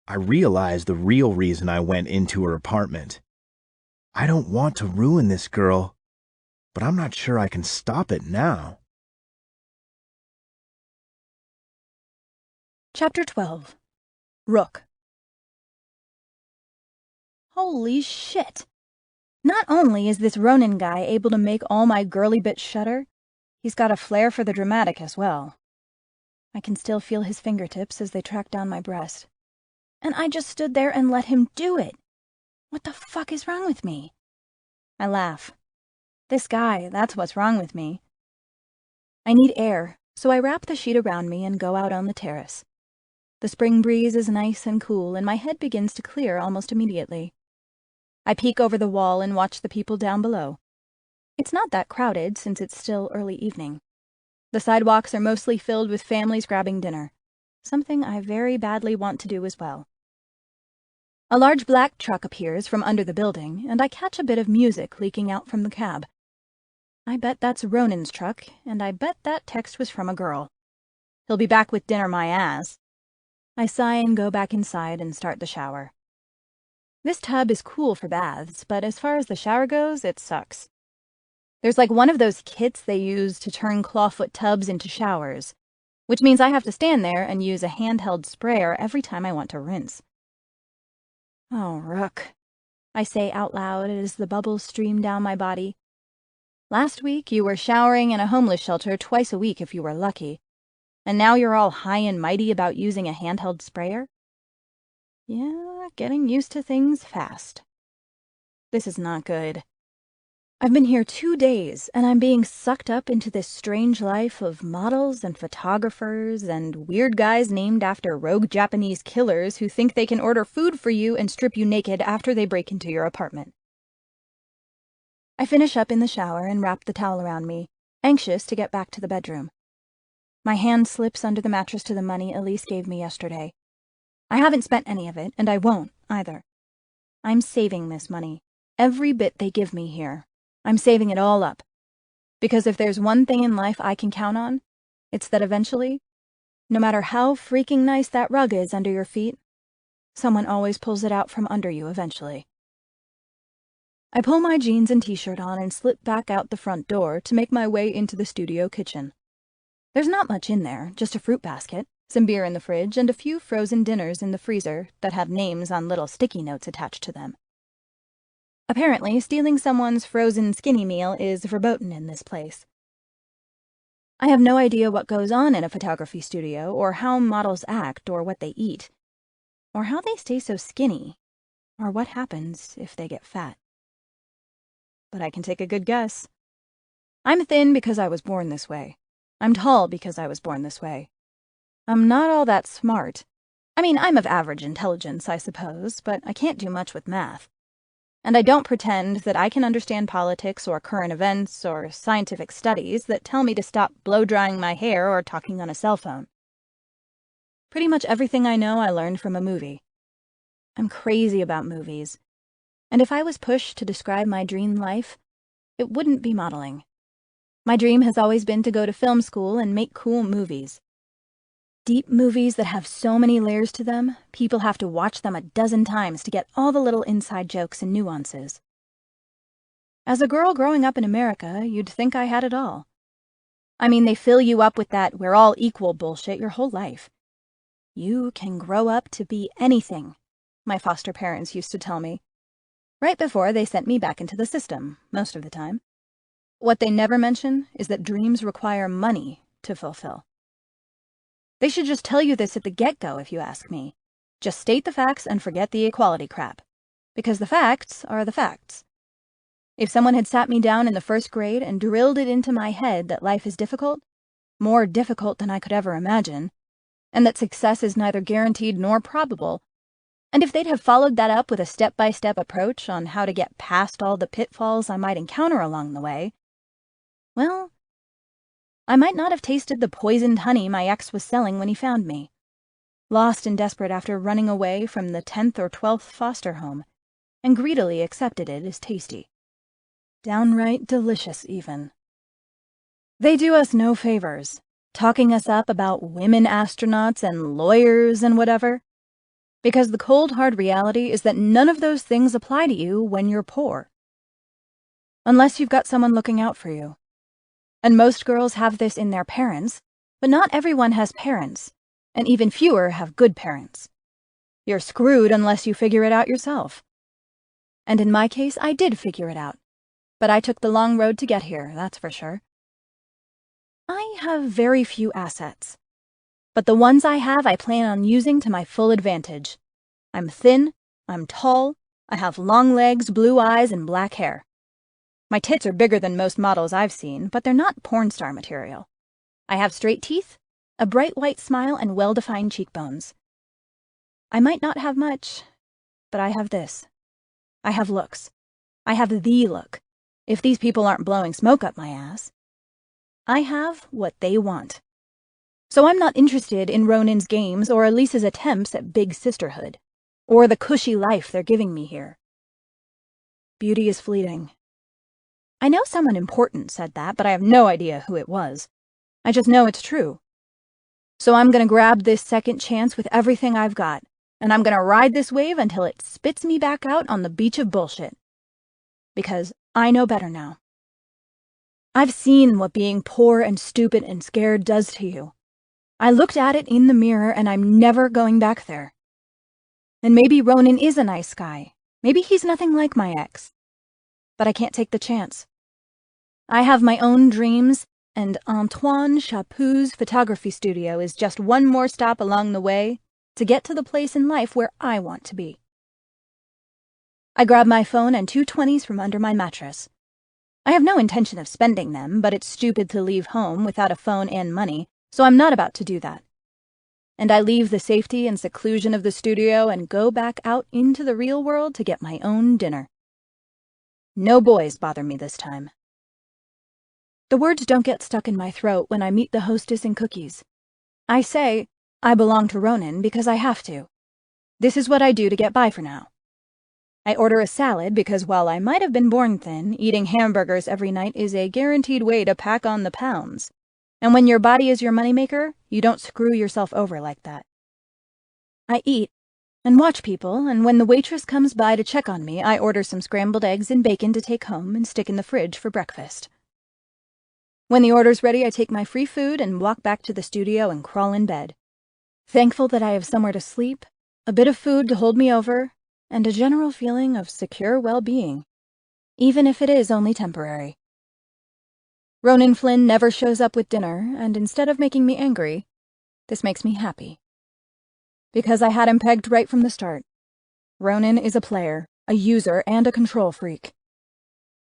S1: I realize the real reason I went into her apartment. I don't want to ruin this girl, but I'm not sure I can stop it now.
S2: Chapter 12. Rook. Holy shit! Not only is this Ronan guy able to make all my girly bits shudder, he's got a flair for the dramatic as well. I can still feel his fingertips as they track down my breast. And I just stood there and let him do it. What the fuck is wrong with me? I laugh. This guy, that's what's wrong with me. I need air, so I wrap the sheet around me and go out on the terrace. The spring breeze is nice and cool, and my head begins to clear almost immediately. I peek over the wall and watch the people down below. It's not that crowded since it's still early evening. The sidewalks are mostly filled with families grabbing dinner, something I very badly want to do as well. A large black truck appears from under the building, and I catch a bit of music leaking out from the cab. I bet that's Ronan's truck, and I bet that text was from a girl. He'll be back with dinner my ass. I sigh and go back inside and start the shower. This tub is cool for baths, but as far as the shower goes, it sucks. There's like one of those kits they use to turn clawfoot tubs into showers, which means I have to stand there and use a handheld sprayer every time I want to rinse. Oh, Rook, I say out loud as the bubbles stream down my body. Last week you were showering in a homeless shelter twice a week if you were lucky, and now you're all high and mighty about using a handheld sprayer? Yeah, getting used to things fast. This is not good. I've been here 2 days, and I'm being sucked up into this strange life of models and photographers and weird guys named after rogue Japanese killers who think they can order food for you and strip you naked after they break into your apartment. I finish up in the shower and wrap the towel around me, anxious to get back to the bedroom. My hand slips under the mattress to the money Elise gave me yesterday. I haven't spent any of it, and I won't, either. I'm saving this money, every bit they give me here. I'm saving it all up. Because if there's one thing in life I can count on, it's that eventually, no matter how freaking nice that rug is under your feet, someone always pulls it out from under you eventually. I pull my jeans and t-shirt on and slip back out the front door to make my way into the studio kitchen. There's not much in there, just a fruit basket, some beer in the fridge, and a few frozen dinners in the freezer that have names on little sticky notes attached to them. Apparently, stealing someone's frozen skinny meal is verboten in this place. I have no idea what goes on in a photography studio, or how models act, or what they eat, or how they stay so skinny, or what happens if they get fat. But I can take a good guess. I'm thin because I was born this way. I'm tall because I was born this way. I'm not all that smart. I mean, I'm of average intelligence, I suppose, but I can't do much with math. And I don't pretend that I can understand politics or current events or scientific studies that tell me to stop blow-drying my hair or talking on a cell phone. Pretty much everything I know I learned from a movie. I'm crazy about movies. And if I was pushed to describe my dream life, it wouldn't be modeling. My dream has always been to go to film school and make cool movies. Deep movies that have so many layers to them, people have to watch them a dozen times to get all the little inside jokes and nuances. As a girl growing up in America, you'd think I had it all. I mean, they fill you up with that we're all equal bullshit your whole life. You can grow up to be anything, my foster parents used to tell me, right before they sent me back into the system, most of the time. What they never mention is that dreams require money to fulfill. They should just tell you this at the get-go, if you ask me. Just state the facts and forget the equality crap. Because the facts are the facts. If someone had sat me down in the first grade and drilled it into my head that life is difficult, more difficult than I could ever imagine, and that success is neither guaranteed nor probable, and if they'd have followed that up with a step-by-step approach on how to get past all the pitfalls I might encounter along the way, well, I might not have tasted the poisoned honey my ex was selling when he found me, lost and desperate after running away from the 10th or 12th foster home, and greedily accepted it as tasty. Downright delicious, even. They do us no favors, talking us up about women astronauts and lawyers and whatever, because the cold, hard reality is that none of those things apply to you when you're poor. Unless you've got someone looking out for you. And most girls have this in their parents, but not everyone has parents, and even fewer have good parents. You're screwed unless you figure it out yourself. And in my case, I did figure it out, but I took the long road to get here, that's for sure. I have very few assets, but the ones I have I plan on using to my full advantage. I'm thin, I'm tall, I have long legs, blue eyes, and black hair. My tits are bigger than most models I've seen, but they're not porn star material. I have straight teeth, a bright white smile, and well-defined cheekbones. I might not have much, but I have this. I have looks. I have the look, if these people aren't blowing smoke up my ass. I have what they want. So I'm not interested in Ronin's games or Elise's attempts at big sisterhood, or the cushy life they're giving me here. Beauty is fleeting. I know someone important said that, but I have no idea who it was. I just know it's true. So I'm gonna grab this second chance with everything I've got, and I'm gonna ride this wave until it spits me back out on the beach of bullshit. Because I know better now. I've seen what being poor and stupid and scared does to you. I looked at it in the mirror, and I'm never going back there. And maybe Ronin is a nice guy. Maybe he's nothing like my ex. But I can't take the chance. I have my own dreams, and Antoine Chaput's photography studio is just one more stop along the way to get to the place in life where I want to be. I grab my phone and 2 20s from under my mattress. I have no intention of spending them, but it's stupid to leave home without a phone and money, so I'm not about to do that. And I leave the safety and seclusion of the studio and go back out into the real world to get my own dinner. No boys bother me this time. The words don't get stuck in my throat when I meet the hostess and cookies. I say, I belong to Ronin because I have to. This is what I do to get by for now. I order a salad because while I might have been born thin, eating hamburgers every night is a guaranteed way to pack on the pounds. And when your body is your moneymaker, you don't screw yourself over like that. I eat and watch people, and when the waitress comes by to check on me, I order some scrambled eggs and bacon to take home and stick in the fridge for breakfast. When the order's ready, I take my free food and walk back to the studio and crawl in bed, thankful that I have somewhere to sleep, a bit of food to hold me over, and a general feeling of secure well-being, even if it is only temporary. Ronin Flynn never shows up with dinner, and instead of making me angry, this makes me happy. Because I had him pegged right from the start. Ronin is a player, a user, and a control freak.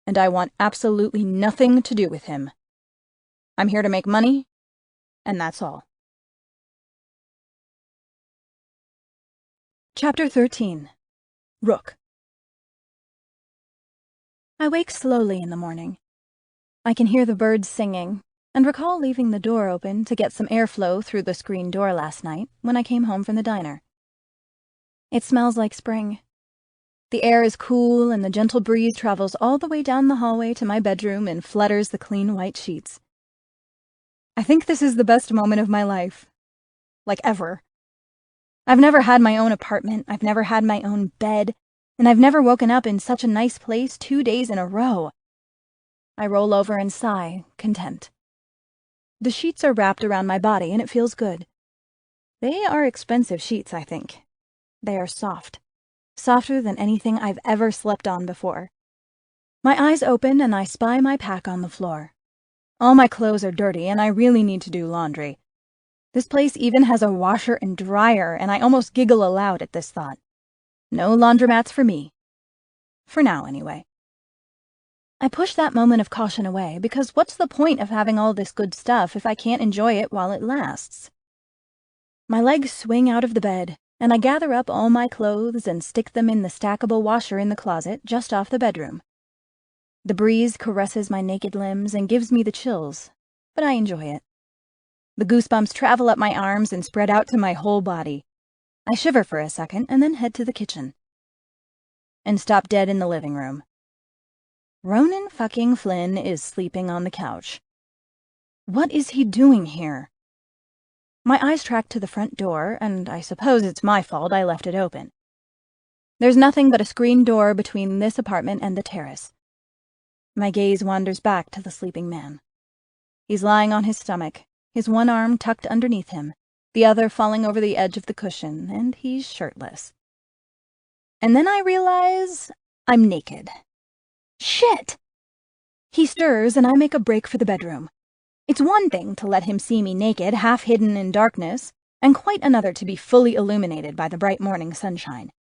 S2: And I want absolutely nothing to do with him. I'm here to make money, and that's all. Chapter 13. Rook. I wake slowly in the morning. I can hear the birds singing, and recall leaving the door open to get some airflow through the screen door last night when I came home from the diner. It smells like spring. The air is cool, and the gentle breeze travels all the way down the hallway to my bedroom and flutters the clean white sheets. I think this is the best moment of my life. like ever. I've never had my own apartment, I've never had my own bed, and I've never woken up in such a nice place 2 days in a row. I roll over and sigh, content. The sheets are wrapped around my body and it feels good. They are expensive sheets, I think. They are soft. Softer than anything I've ever slept on before. My eyes open and I spy my pack on the floor. All my clothes are dirty and I really need to do laundry. This place even has a washer and dryer, and I almost giggle aloud at this thought. No laundromats for me. For now, anyway. I push that moment of caution away, because what's the point of having all this good stuff if I can't enjoy it while it lasts? My legs swing out of the bed, and I gather up all my clothes and stick them in the stackable washer in the closet just off the bedroom. The breeze caresses my naked limbs and gives me the chills, but I enjoy it. The goosebumps travel up my arms and spread out to my whole body. I shiver for a second and then head to the kitchen. And stop dead in the living room. Ronan fucking Flynn is sleeping on the couch. What is he doing here? My eyes track to the front door, and I suppose it's my fault I left it open. There's nothing but a screen door between this apartment and the terrace. My gaze wanders back to the sleeping man. He's lying on his stomach, his one arm tucked underneath him, the other falling over the edge of the cushion, and he's shirtless. And then I realize I'm naked. Shit! He stirs, and I make a break for the bedroom. It's one thing to let him see me naked, half hidden in darkness, and quite another to be fully illuminated by the bright morning sunshine.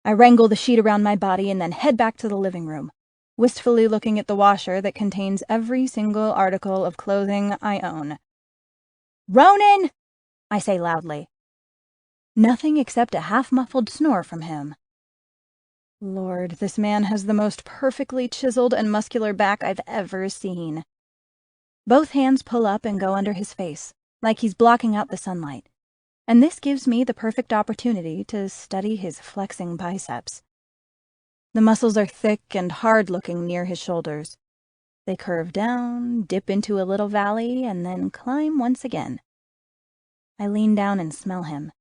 S2: I wrangle the sheet around my body and then head back to the living room, wistfully looking at the washer that contains every single article of clothing I own. "Ronan!" I say loudly. Nothing except a half-muffled snore from him. Lord, this man has the most perfectly chiseled and muscular back I've ever seen. Both hands pull up and go under his face, like he's blocking out the sunlight, and this gives me the perfect opportunity to study his flexing biceps. The muscles are thick and hard-looking near his shoulders. They curve down, dip into a little valley, and then climb once again. I lean down and smell him.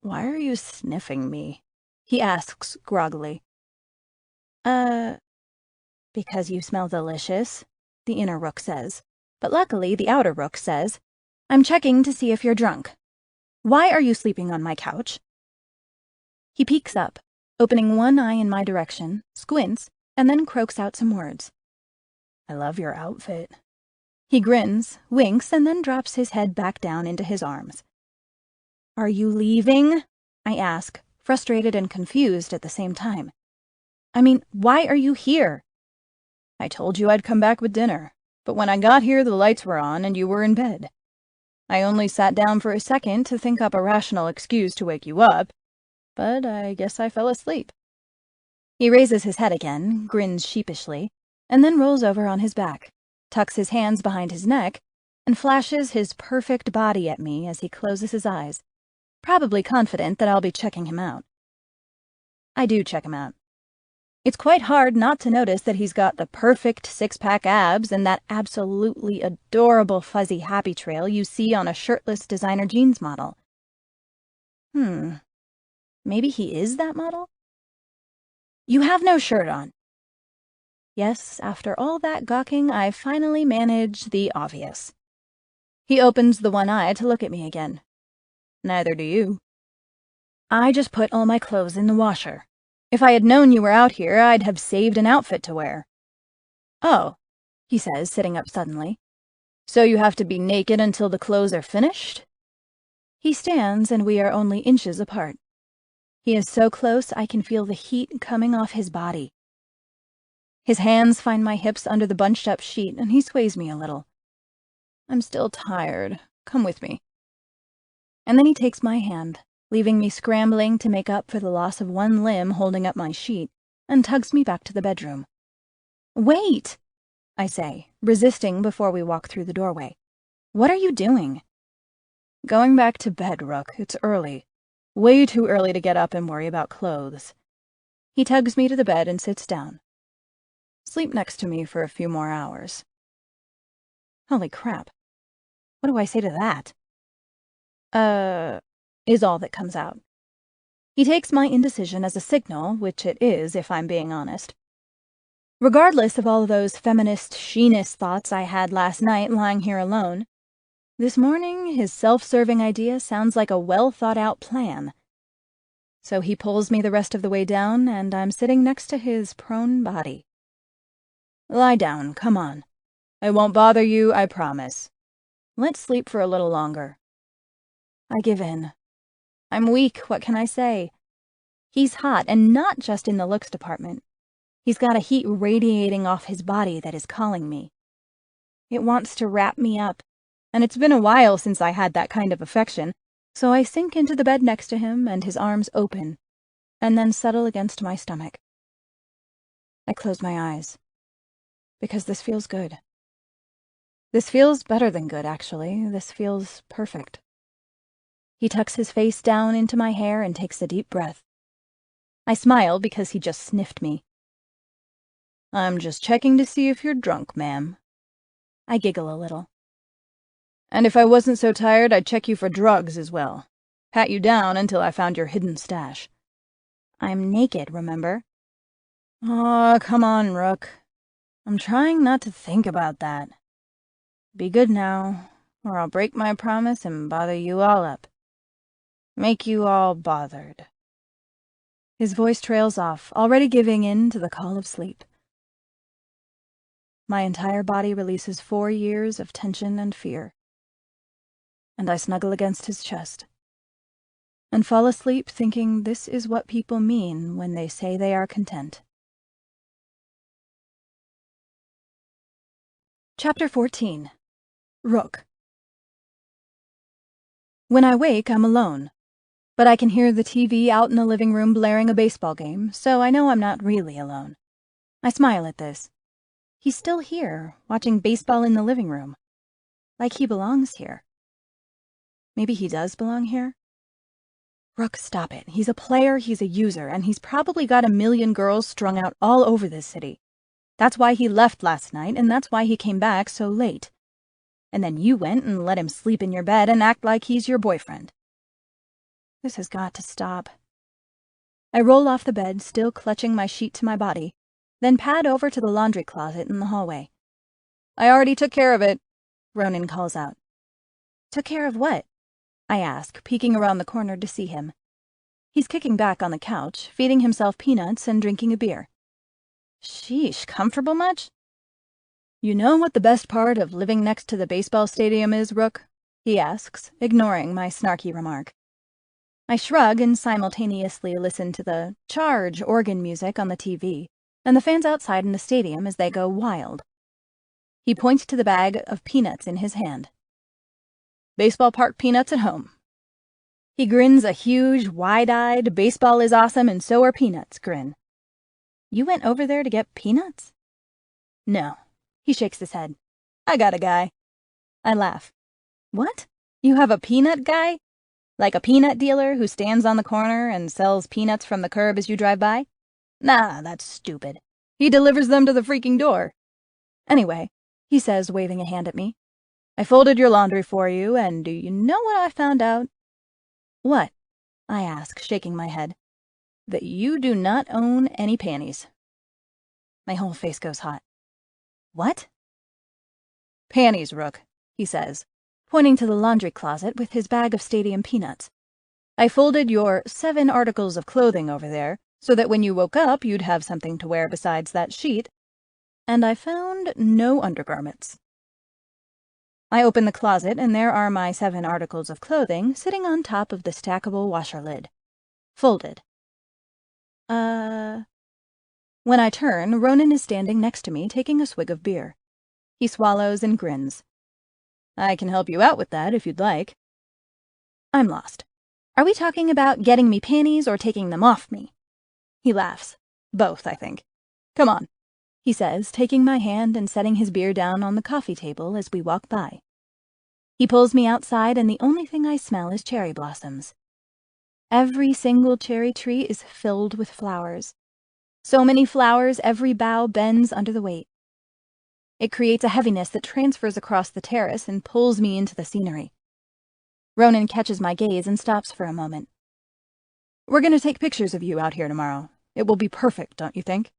S2: "Why are you sniffing me?" he asks groggily. Because you smell delicious," the inner rook says. But luckily, the outer rook says, "I'm checking to see if you're drunk. Why are you sleeping on my couch?" He peeks up, opening one eye in my direction, squints, and then croaks out some words. "I love your outfit." He grins, winks, and then drops his head back down into his arms. "Are you leaving?" I ask, frustrated and confused at the same time. "I mean, why are you here?" "I told you I'd come back with dinner, but when I got here the lights were on and you were in bed. I only sat down for a second to think up a rational excuse to wake you up, but I guess I fell asleep." He raises his head again, grins sheepishly, and then rolls over on his back, tucks his hands behind his neck, and flashes his perfect body at me as he closes his eyes, probably confident that I'll be checking him out. I do check him out. It's quite hard not to notice that he's got the perfect six-pack abs and that absolutely adorable fuzzy happy trail you see on a shirtless designer jeans model. Maybe he is that model? "You have no shirt on." Yes, after all that gawking, I finally manage the obvious. He opens the one eye to look at me again. "Neither do you." "I just put all my clothes in the washer. If I had known you were out here, I'd have saved an outfit to wear." "Oh," he says, sitting up suddenly. "So you have to be naked until the clothes are finished?" He stands, and we are only inches apart. He is so close I can feel the heat coming off his body. His hands find my hips under the bunched-up sheet, and he sways me a little. "I'm still tired. Come with me." And then he takes my hand, leaving me scrambling to make up for the loss of one limb holding up my sheet, and tugs me back to the bedroom. "Wait!" I say, resisting before we walk through the doorway. "What are you doing?" "Going back to bed, Rook. It's early. Way too early to get up and worry about clothes." He tugs me to the bed and sits down. "Sleep next to me for a few more hours." Holy crap. What do I say to that? Is all that comes out. He takes my indecision as a signal, which it is, if I'm being honest. Regardless of all those feminist, sheenist thoughts I had last night lying here alone, this morning his self-serving idea sounds like a well-thought-out plan. So he pulls me the rest of the way down, and I'm sitting next to his prone body. Lie down, come on. I won't bother you, I promise. Let's sleep for a little longer. I give in. I'm weak, what can I say? He's hot, and not just in the looks department. He's got a heat radiating off his body that is calling me. It wants to wrap me up, and it's been a while since I had that kind of affection, so I sink into the bed next to him and his arms open, and then settle against my stomach. I close my eyes, because this feels good. This feels better than good, actually. This feels perfect. He tucks his face down into my hair and takes a deep breath. I smile because he just sniffed me. I'm just checking to see if you're drunk, ma'am. I giggle a little. And if I wasn't so tired, I'd check you for drugs as well. Pat you down until I found your hidden stash. I'm naked, remember? Aw, come on, Rook. I'm trying not to think about that. Be good now, or I'll break my promise and bother you all up. Make you all bothered. His voice trails off, already giving in to the call of sleep. My entire body releases 4 years of tension and fear. And I snuggle against his chest and fall asleep thinking this is what people mean when they say they are content. Chapter 14. Rook. When I wake, I'm alone, but I can hear the TV out in the living room blaring a baseball game, so I know I'm not really alone. I smile at this. He's still here, watching baseball in the living room. Like he belongs here. Maybe he does belong here? Rook, stop it. He's a player, he's a user, and he's probably got a million girls strung out all over this city. That's why he left last night, and that's why he came back so late. And then you went and let him sleep in your bed and act like he's your boyfriend. This has got to stop. I roll off the bed, still clutching my sheet to my body, then pad over to the laundry closet in the hallway. I already took care of it, Ronan calls out. Took care of what? I ask, peeking around the corner to see him. He's kicking back on the couch, feeding himself peanuts and drinking a beer. Sheesh, comfortable much? You know what the best part of living next to the baseball stadium is, Rook? He asks, ignoring my snarky remark. I shrug and simultaneously listen to the Charge organ music on the TV and the fans outside in the stadium as they go wild. He points to the bag of peanuts in his hand. Baseball park peanuts at home. He grins a huge, wide-eyed, baseball is awesome and so are peanuts grin. You went over there to get peanuts? No. He shakes his head. I got a guy. I laugh. What? You have a peanut guy? Like a peanut dealer who stands on the corner and sells peanuts from the curb as you drive by? Nah, that's stupid. He delivers them to the freaking door. Anyway, he says, waving a hand at me, I folded your laundry for you, and do you know what I found out? What? I ask, shaking my head. That you do not own any panties. My whole face goes hot. What? Panties, Rook, he says, pointing to the laundry closet with his bag of stadium peanuts. I folded your 7 articles of clothing over there, so that when you woke up you'd have something to wear besides that sheet, and I found no undergarments. I open the closet, and there are my 7 articles of clothing sitting on top of the stackable washer lid. Folded. When I turn, Ronan is standing next to me, taking a swig of beer. He swallows and grins. I can help you out with that if you'd like. I'm lost. Are we talking about getting me panties or taking them off me? He laughs. Both, I think. Come on, he says, taking my hand and setting his beer down on the coffee table as we walk by. He pulls me outside, and the only thing I smell is cherry blossoms. Every single cherry tree is filled with flowers. So many flowers, every bough bends under the weight. It creates a heaviness that transfers across the terrace and pulls me into the scenery. Ronan catches my gaze and stops for a moment. "We're going to take pictures of you out here tomorrow. It will be perfect, don't you think?"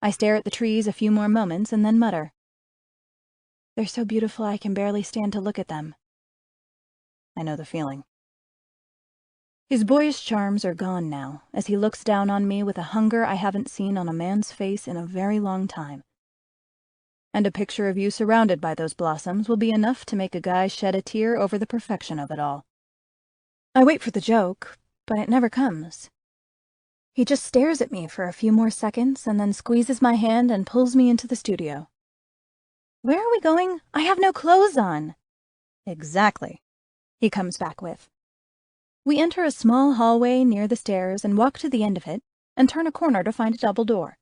S2: I stare at the trees a few more moments and then mutter, "They're so beautiful I can barely stand to look at them." I know the feeling. His boyish charms are gone now, as he looks down on me with a hunger I haven't seen on a man's face in a very long time. And a picture of you surrounded by those blossoms will be enough to make a guy shed a tear over the perfection of it all. I wait for the joke, but it never comes. He just stares at me for a few more seconds and then squeezes my hand and pulls me into the studio. "Where are we going? I have no clothes on." "Exactly," he comes back with. We enter a small hallway near the stairs and walk to the end of it and turn a corner to find a double door.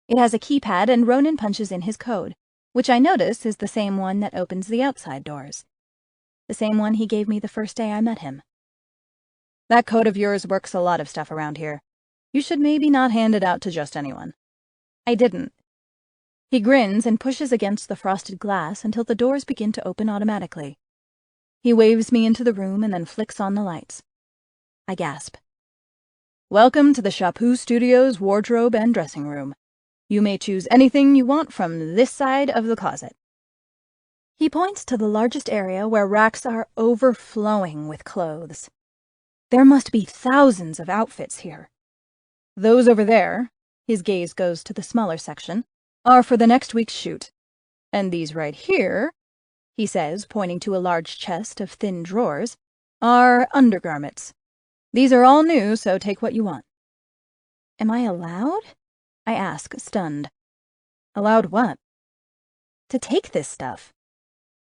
S2: It has a keypad and Ronan punches in his code, which I notice is the same one that opens the outside doors. The same one he gave me the first day I met him. "That code of yours works a lot of stuff around here. You should maybe not hand it out to just anyone." I didn't. He grins and pushes against the frosted glass until the doors begin to open automatically. He waves me into the room and then flicks on the lights. I gasp. "Welcome to the Chapu Studios wardrobe and dressing room. You may choose anything you want from this side of the closet." He points to the largest area where racks are overflowing with clothes. There must be thousands of outfits here. "Those over there," his gaze goes to the smaller section, "are for the next week's shoot. And these right here," he says, pointing to a large chest of thin drawers, "are undergarments. These are all new, so take what you want." "Am I allowed?" I ask, stunned. "Allowed what?" "To take this stuff.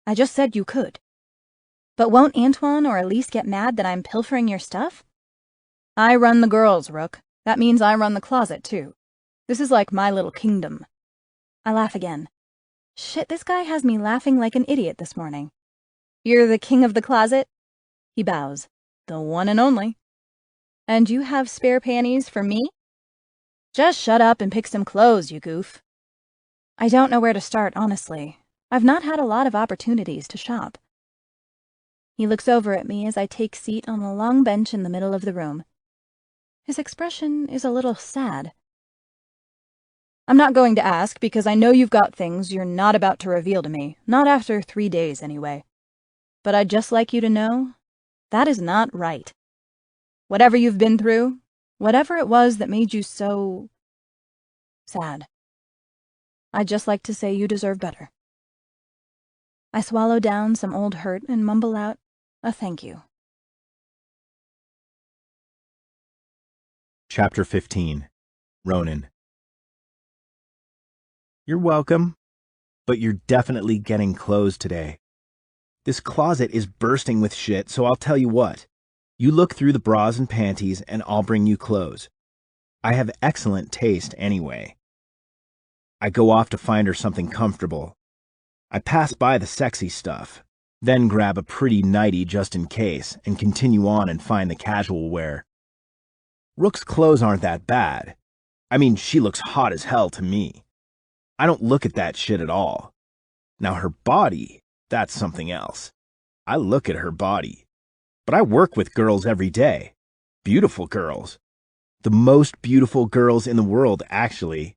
S2: I just said you could." "But won't Antoine or Elise get mad that I'm pilfering your stuff?" "I run the girls, Rook. That means I run the closet, too. This is like my little kingdom." I laugh again. Shit, this guy has me laughing like an idiot this morning. "You're the king of the closet?" He bows. "The one and only." "And you have spare panties for me?" "Just shut up and pick some clothes, you goof." I don't know where to start, honestly. I've not had a lot of opportunities to shop. He looks over at me as I take seat on a long bench in the middle of the room. His expression is a little sad. "I'm not going to ask because I know you've got things you're not about to reveal to me, not after 3 days anyway. But I'd just like you to know, that is not right. Whatever you've been through, whatever it was that made you so sad, I'd just like to say you deserve better." I swallow down some old hurt and mumble out a thank you.
S1: Chapter 15. Ronan. "You're welcome, but you're definitely getting clothes today. This closet is bursting with shit, so I'll tell you what. You look through the bras and panties, and I'll bring you clothes. I have excellent taste anyway." I go off to find her something comfortable. I pass by the sexy stuff, then grab a pretty nightie just in case, and continue on and find the casual wear. Rook's clothes aren't that bad. I mean, she looks hot as hell to me. I don't look at that shit at all. Now her body, that's something else. I look at her body. But I work with girls every day. Beautiful girls. The most beautiful girls in the world, actually.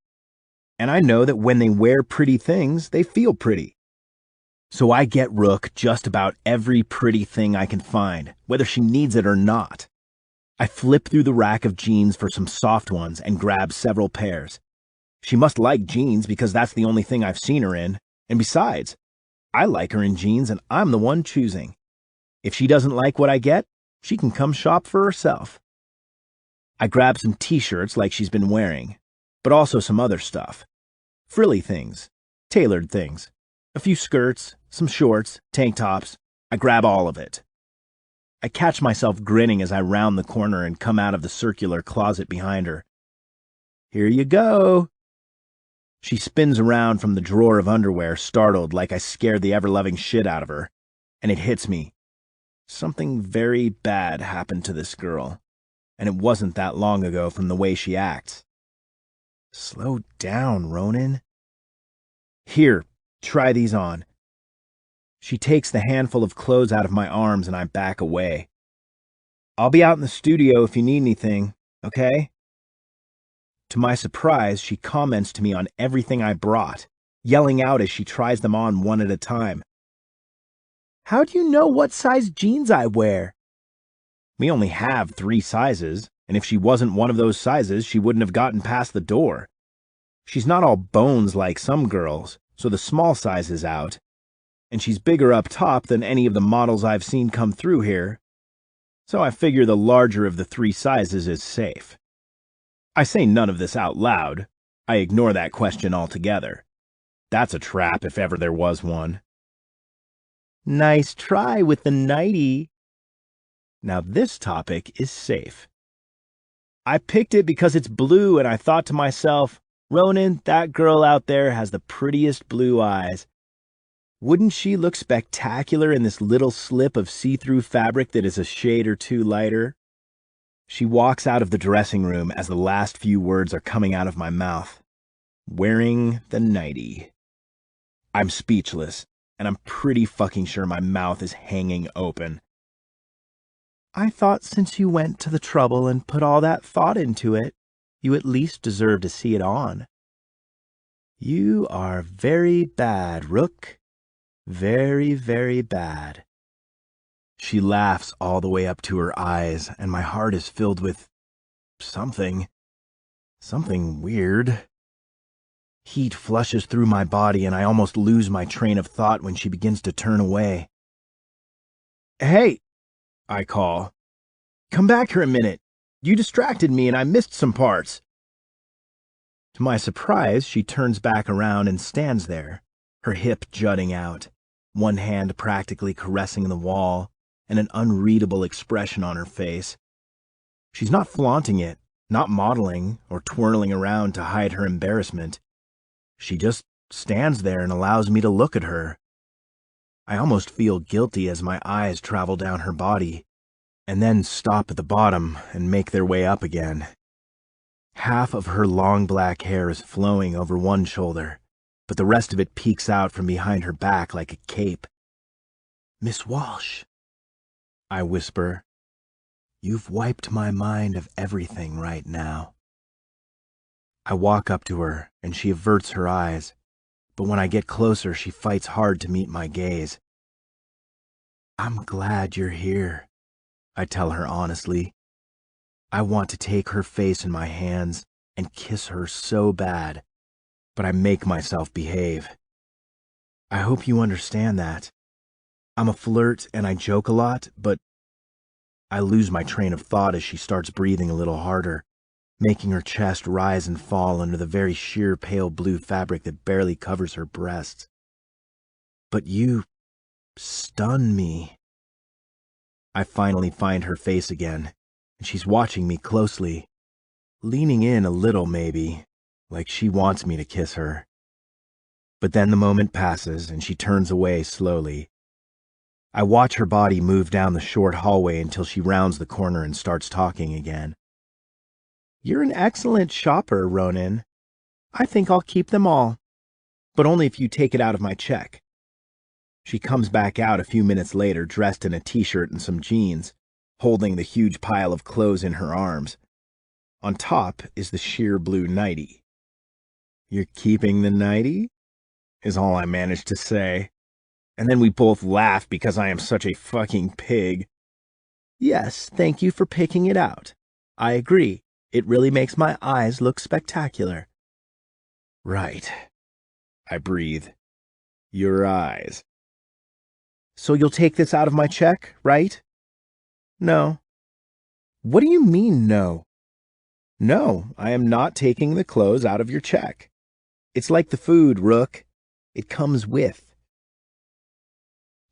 S1: And I know that when they wear pretty things, they feel pretty. So I get Rook just about every pretty thing I can find, whether she needs it or not. I flip through the rack of jeans for some soft ones and grab several pairs. She must like jeans because that's the only thing I've seen her in. And besides, I like her in jeans and I'm the one choosing. If she doesn't like what I get, she can come shop for herself. I grab some t-shirts like she's been wearing, but also some other stuff. Frilly things, tailored things, a few skirts, some shorts, tank tops. I grab all of it. I catch myself grinning as I round the corner and come out of the circular closet behind her. "Here you go." She spins around from the drawer of underwear, startled like I scared the ever-loving shit out of her, and it hits me. Something very bad happened to this girl, and it wasn't that long ago from the way she acts. "Slow down, Ronan." "Here, try these on." She takes the handful of clothes out of my arms and I back away. I'll be out in the studio if you need anything, okay? To my surprise, she comments to me on everything I brought, yelling out as she tries them on one at a time. How do you know what size jeans I wear? We only have 3 sizes, and if she wasn't one of those sizes, she wouldn't have gotten past the door. She's not all bones like some girls, so the small size is out, and she's bigger up top than any of the models I've seen come through here, so I figure the larger of the 3 sizes is safe. I say none of this out loud. I ignore that question altogether. That's a trap if ever there was one. Nice try with the nightie. Now this topic is safe. I picked it because it's blue and I thought to myself, Ronan, that girl out there has the prettiest blue eyes. Wouldn't she look spectacular in this little slip of see-through fabric that is a shade or 2 lighter? She walks out of the dressing room as the last few words are coming out of my mouth. Wearing the nightie. I'm speechless, and I'm pretty fucking sure my mouth is hanging open. I thought since you went to the trouble and put all that thought into it, you at least deserve to see it on. You are very bad, Rook. Very, very bad. She laughs all the way up to her eyes, and my heart is filled with something weird. Heat flushes through my body, and I almost lose my train of thought when she begins to turn away. Hey, I call. Come back here a minute. You distracted me and I missed some parts. To my surprise, she turns back around and stands there, her hip jutting out, one hand practically caressing the wall, and an unreadable expression on her face. She's not flaunting it, not modeling or twirling around to hide her embarrassment. She just stands there and allows me to look at her. I almost feel guilty as my eyes travel down her body, and then stop at the bottom and make their way up again. Half of her long black hair is flowing over one shoulder, but the rest of it peeks out from behind her back like a cape. Miss Walsh, I whisper, you've wiped my mind of everything right now. I walk up to her, and she averts her eyes, but when I get closer, she fights hard to meet my gaze. I'm glad you're here, I tell her honestly. I want to take her face in my hands and kiss her so bad, but I make myself behave. I hope you understand that. I'm a flirt and I joke a lot, but I lose my train of thought as she starts breathing a little harder, making her chest rise and fall under the very sheer pale blue fabric that barely covers her breasts. But you stun me. I finally find her face again, and she's watching me closely, leaning in a little maybe, like she wants me to kiss her. But then the moment passes and she turns away slowly. I watch her body move down the short hallway until she rounds the corner and starts talking again. You're an excellent shopper, Ronan. I think I'll keep them all, but only if you take it out of my check. She comes back out a few minutes later dressed in a t-shirt and some jeans, holding the huge pile of clothes in her arms. On top is the sheer blue nightie. You're keeping the nightie? Is all I managed to say. And then we both laugh because I am such a fucking pig. Yes, thank you for picking it out. I agree. It really makes my eyes look spectacular. Right. I breathe. Your eyes. So you'll take this out of my check, right? No. What do you mean, no? No, I am not taking the clothes out of your check. It's like the food, Rook. It comes with.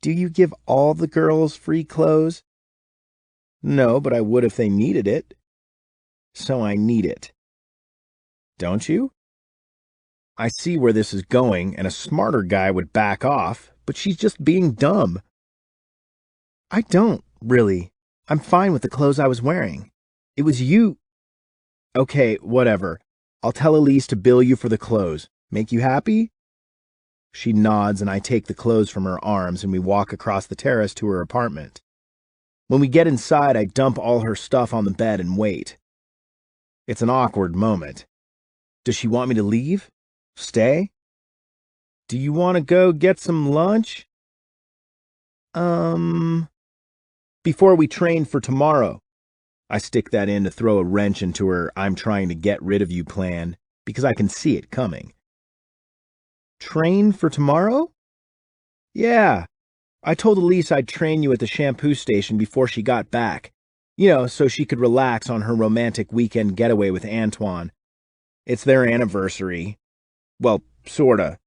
S1: Do you give all the girls free clothes? No, but I would if they needed it. So I need it. Don't you? I see where this is going, and a smarter guy would back off, but she's just being dumb. I don't, really. I'm fine with the clothes I was wearing. It was you. Okay, whatever. I'll tell Elise to bill you for the clothes. Make you happy? She nods and I take the clothes from her arms and we walk across the terrace to her apartment. When we get inside, I dump all her stuff on the bed and wait. It's an awkward moment. Does she want me to leave? Stay? Do you want to go get some lunch? Before we train for tomorrow. I stick that in to throw a wrench into her I'm trying to get rid of you plan because I can see it coming. Train for tomorrow? Yeah. I told Elise I'd train you at the shampoo station before she got back. So she could relax on her romantic weekend getaway with Antoine. It's their anniversary. Well, sorta.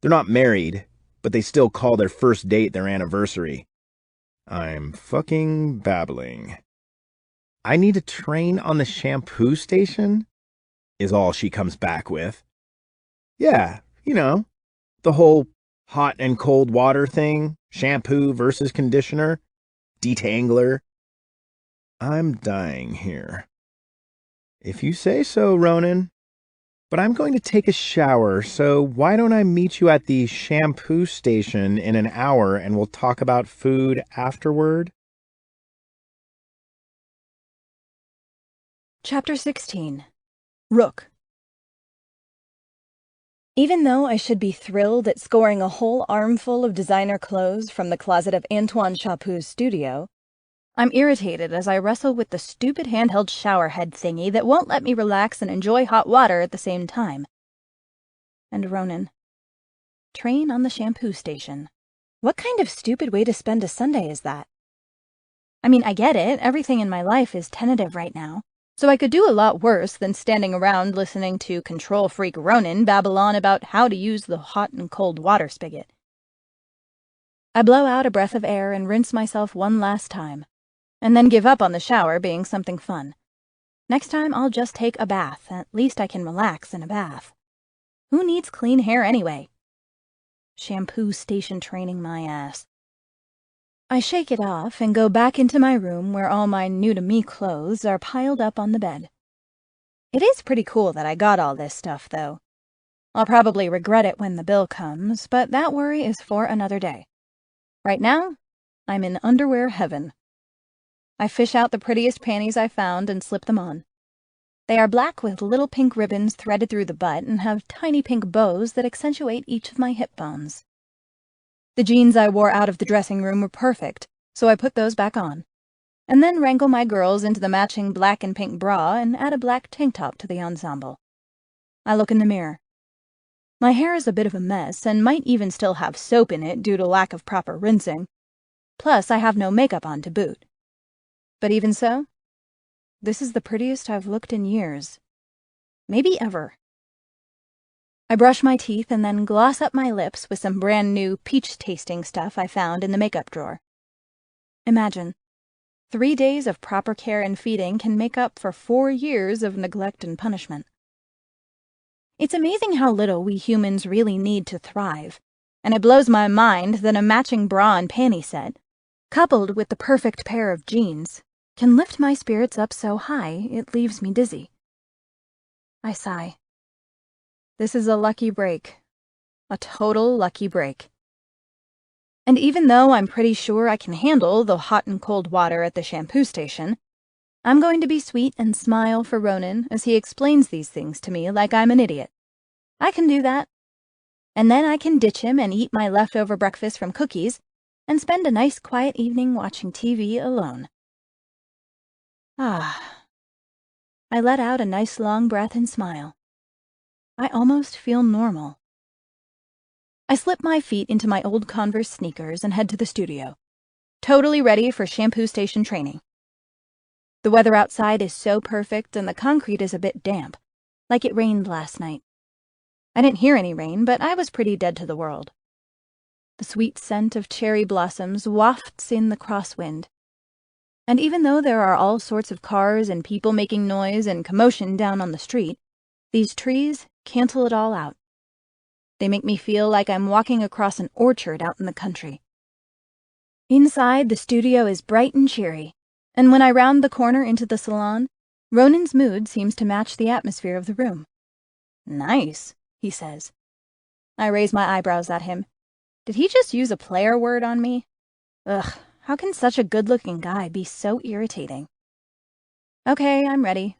S1: They're not married, but they still call their first date their anniversary. I'm fucking babbling. I need to train on the shampoo station? Is all she comes back with. Yeah, the whole hot and cold water thing, shampoo versus conditioner, detangler. I'm dying here. If you say so, Ronan. But I'm going to take a shower, so why don't I meet you at the shampoo station in an hour and we'll talk about food afterward?
S2: Chapter 16. Rook. Even though I should be thrilled at scoring a whole armful of designer clothes from the closet of Antoine Chaput's studio, I'm irritated as I wrestle with the stupid handheld shower head thingy that won't let me relax and enjoy hot water at the same time. And Ronan. Train on the shampoo station. What kind of stupid way to spend a Sunday is that? I mean, I get it. Everything in my life is tentative right now. So I could do a lot worse than standing around listening to control freak Ronan babble on about how to use the hot and cold water spigot. I blow out a breath of air and rinse myself one last time, and then give up on the shower being something fun. Next time I'll just take a bath. At least I can relax in a bath. Who needs clean hair anyway? Shampoo station training my ass. I shake it off and go back into my room where all my new-to-me clothes are piled up on the bed. It is pretty cool that I got all this stuff, though. I'll probably regret it when the bill comes, but that worry is for another day. Right now, I'm in underwear heaven. I fish out the prettiest panties I found and slip them on. They are black with little pink ribbons threaded through the butt and have tiny pink bows that accentuate each of my hip bones. The jeans I wore out of the dressing room were perfect, so I put those back on, and then wrangle my girls into the matching black and pink bra and add a black tank top to the ensemble. I look in the mirror. My hair is a bit of a mess and might even still have soap in it due to lack of proper rinsing. Plus, I have no makeup on to boot. But even so, this is the prettiest I've looked in years. Maybe ever. I brush my teeth and then gloss up my lips with some brand new peach-tasting stuff I found in the makeup drawer. Imagine, 3 days of proper care and feeding can make up for 4 years of neglect and punishment. It's amazing how little we humans really need to thrive, and it blows my mind that a matching bra and panty set, coupled with the perfect pair of jeans, can lift my spirits up so high it leaves me dizzy. I sigh. This is a lucky break. A total lucky break. And even though I'm pretty sure I can handle the hot and cold water at the shampoo station, I'm going to be sweet and smile for Ronan as he explains these things to me like I'm an idiot. I can do that. And then I can ditch him and eat my leftover breakfast from Cookies and spend a nice quiet evening watching TV alone. Ah. I let out a nice long breath and smile. I almost feel normal. I slip my feet into my old Converse sneakers and head to the studio, totally ready for shampoo station training. The weather outside is so perfect and the concrete is a bit damp, like it rained last night. I didn't hear any rain, but I was pretty dead to the world. The sweet scent of cherry blossoms wafts in the crosswind. And even though there are all sorts of cars and people making noise and commotion down on the street, these trees cancel it all out. They make me feel like I'm walking across an orchard out in the country. Inside, the studio is bright and cheery, and when I round the corner into the salon, Ronan's mood seems to match the atmosphere of the room. "Nice," he says. I raise my eyebrows at him. Did he just use a player word on me? Ugh, how can such a good-looking guy be so irritating? Okay, I'm ready.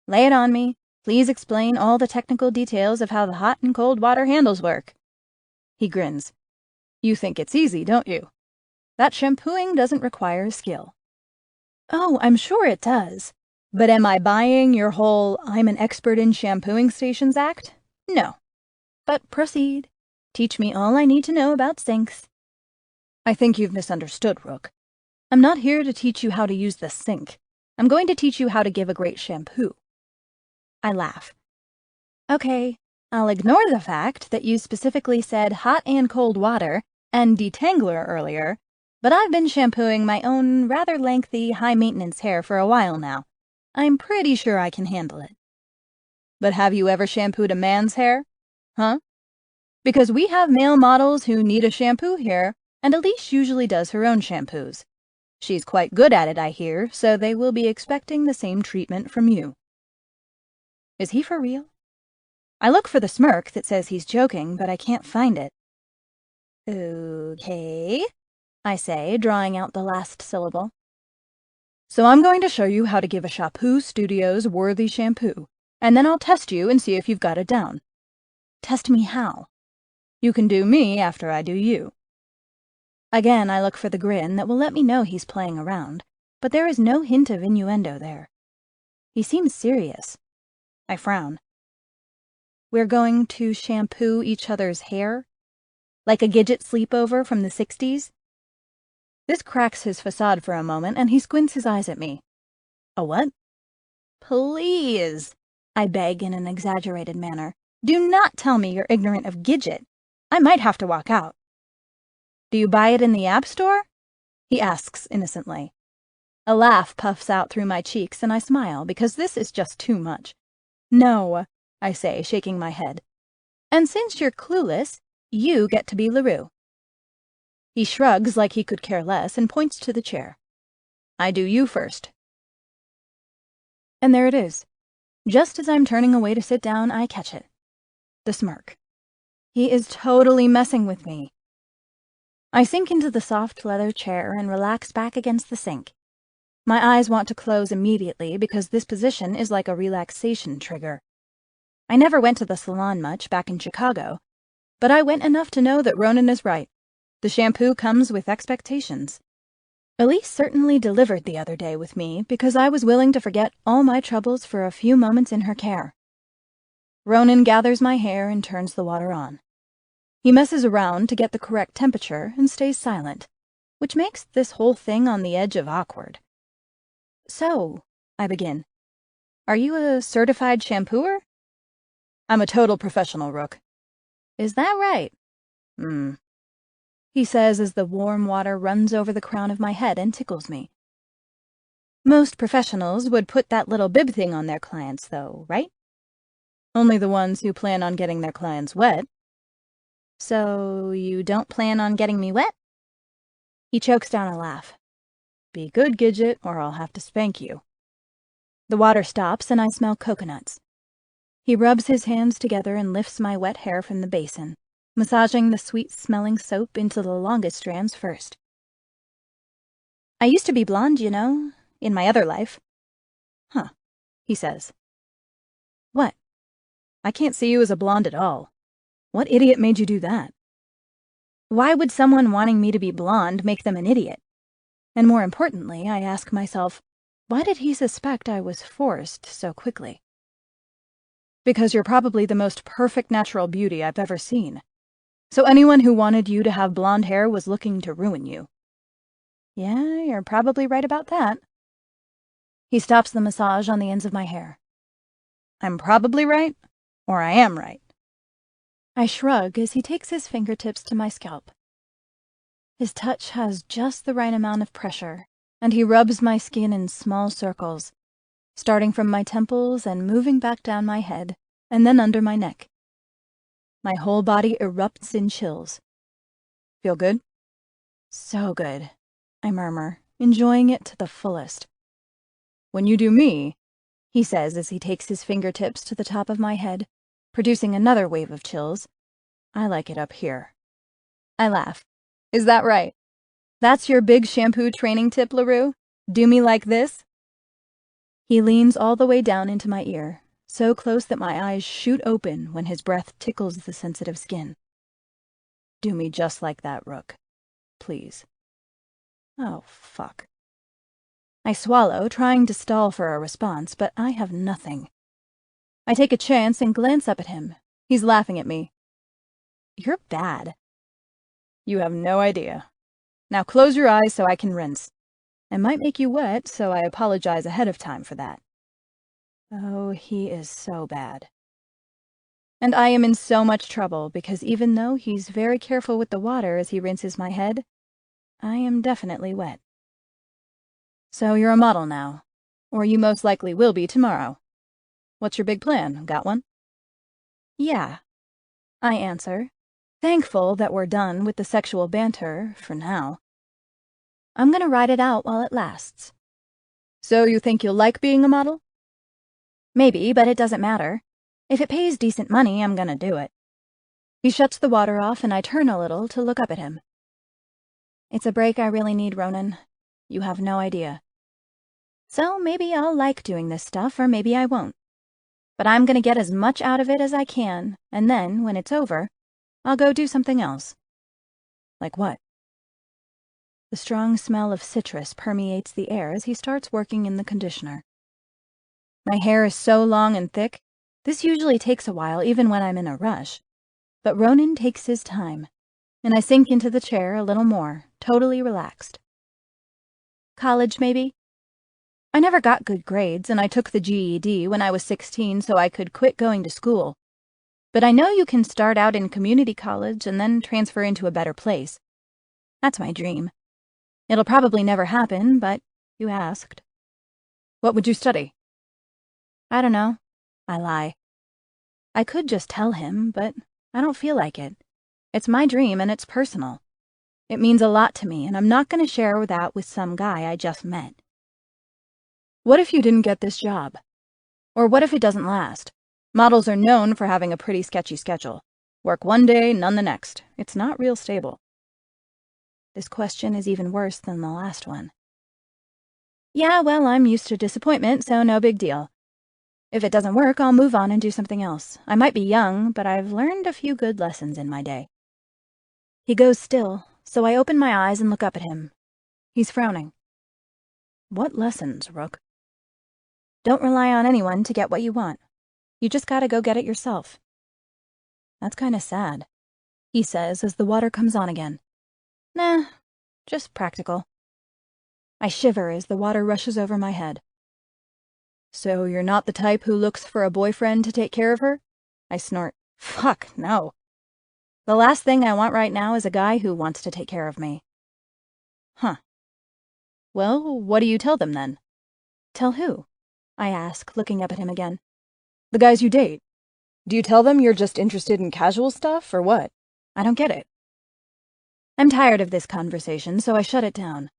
S2: Lay it on me. Please explain all the technical details of how the hot and cold water handles work. He grins. You think it's easy, don't you? That shampooing doesn't require skill. Oh, I'm sure it does. But am I buying your whole I'm an expert in shampooing stations act? No. But proceed. Teach me all I need to know about sinks. I think you've misunderstood, Rook. I'm not here to teach you how to use the sink. I'm going to teach you how to give a great shampoo. I laugh. Okay, I'll ignore the fact that you specifically said hot and cold water and detangler earlier, but I've been shampooing my own rather lengthy, high-maintenance hair for a while now. I'm pretty sure I can handle it. But have you ever shampooed a man's hair? Huh? Because we have male models who need a shampoo here, and Elise usually does her own shampoos. She's quite good at it, I hear, so they will be expecting the same treatment from you. Is he for real? I look for the smirk that says he's joking, but I can't find it. Okay, I say, drawing out the last syllable. So I'm going to show you how to give a Shampoo Studios worthy shampoo, and then I'll test you and see if you've got it down. Test me how? You can do me after I do you. Again, I look for the grin that will let me know he's playing around, but there is no hint of innuendo there. He seems serious. I frown. We're going to shampoo each other's hair? Like a Gidget sleepover from the 60s? This cracks his facade for a moment, and he squints his eyes at me. A what? Please, I beg in an exaggerated manner. Do not tell me you're ignorant of Gidget. I might have to walk out. Do you buy it in the App Store? He asks innocently. A laugh puffs out through my cheeks, and I smile, because this is just too much. No, I say, shaking my head. And since you're clueless, you get to be LaRue. He shrugs like he could care less and points to the chair. I do you first. And there it is. Just as I'm turning away to sit down, I catch it. The smirk. He is totally messing with me. I sink into the soft leather chair and relax back against the sink. My eyes want to close immediately because this position is like a relaxation trigger. I never went to the salon much back in Chicago, but I went enough to know that Ronan is right. The shampoo comes with expectations. Elise certainly delivered the other day with me because I was willing to forget all my troubles for a few moments in her care. Ronan gathers my hair and turns the water on. He messes around to get the correct temperature and stays silent, which makes this whole thing on the edge of awkward. So, I begin, are you a certified shampooer? I'm a total professional, Rook. Is that right? He says as the warm water runs over the crown of my head and tickles me. Most professionals would put that little bib thing on their clients, though, right? Only the ones who plan on getting their clients wet. So you don't plan on getting me wet? He chokes down a laugh. Be good, Gidget, or I'll have to spank you. The water stops and I smell coconuts. He rubs his hands together and lifts my wet hair from the basin, massaging the sweet-smelling soap into the longest strands first. I used to be blonde, you know, in my other life. Huh, he says. What? I can't see you as a blonde at all. What idiot made you do that? Why would someone wanting me to be blonde make them an idiot? And more importantly, I ask myself, why did he suspect I was forced so quickly? Because you're probably the most perfect natural beauty I've ever seen. So anyone who wanted you to have blonde hair was looking to ruin you. Yeah, you're probably right about that. He stops the massage on the ends of my hair. I'm probably right, or I am right. I shrug as he takes his fingertips to my scalp. His touch has just the right amount of pressure, and he rubs my skin in small circles, starting from my temples and moving back down my head, and then under my neck. My whole body erupts in chills. Feel good? So good, I murmur, enjoying it to the fullest. When you do me, he says as he takes his fingertips to the top of my head, producing another wave of chills, I like it up here. I laugh. Is that right? That's your big shampoo training tip, LaRue? Do me like this? He leans all the way down into my ear, so close that my eyes shoot open when his breath tickles the sensitive skin. Do me just like that, Rook. Please. Oh, fuck. I swallow, trying to stall for a response, but I have nothing. I take a chance and glance up at him. He's laughing at me. You're bad. You have no idea. Now close your eyes so I can rinse. I might make you wet, so I apologize ahead of time for that. Oh, he is so bad. And I am in so much trouble because even though he's very careful with the water as he rinses my head, I am definitely wet. So you're a model now, or you most likely will be tomorrow. What's your big plan? Got one? Yeah, I answer, thankful that we're done with the sexual banter for now. I'm gonna ride it out while it lasts. So you think you'll like being a model? Maybe, but it doesn't matter. If it pays decent money, I'm gonna do it. He shuts the water off and I turn a little to look up at him. It's a break I really need, Ronan. You have no idea. So maybe I'll like doing this stuff, or maybe I won't. But I'm gonna get as much out of it as I can, and then, when it's over, I'll go do something else. Like what? The strong smell of citrus permeates the air as he starts working in the conditioner. My hair is so long and thick, this usually takes a while even when I'm in a rush. But Ronan takes his time, and I sink into the chair a little more, totally relaxed. College, maybe? I never got good grades, and I took the GED when I was 16 so I could quit going to school. But I know you can start out in community college and then transfer into a better place. That's my dream. It'll probably never happen, but you asked. What would you study? I don't know. I lie. I could just tell him, but I don't feel like it. It's my dream and it's personal. It means a lot to me, and I'm not going to share that with some guy I just met. What if you didn't get this job? Or what if it doesn't last? Models are known for having a pretty sketchy schedule. Work one day, none the next. It's not real stable. This question is even worse than the last one. Yeah, well, I'm used to disappointment, so no big deal. If it doesn't work, I'll move on and do something else. I might be young, but I've learned a few good lessons in my day. He goes still, so I open my eyes and look up at him. He's frowning. What lessons, Rook? Don't rely on anyone to get what you want. You just gotta go get it yourself. That's kinda sad, he says as the water comes on again. Nah, just practical. I shiver as the water rushes over my head. So you're not the type who looks for a boyfriend to take care of her? I snort. Fuck, no. The last thing I want right now is a guy who wants to take care of me. Huh. Well, what do you tell them then? Tell who? I ask, looking up at him again. The guys you date. Do you tell them you're just interested in casual stuff, or what? I don't get it. I'm tired of this conversation, so I shut it down.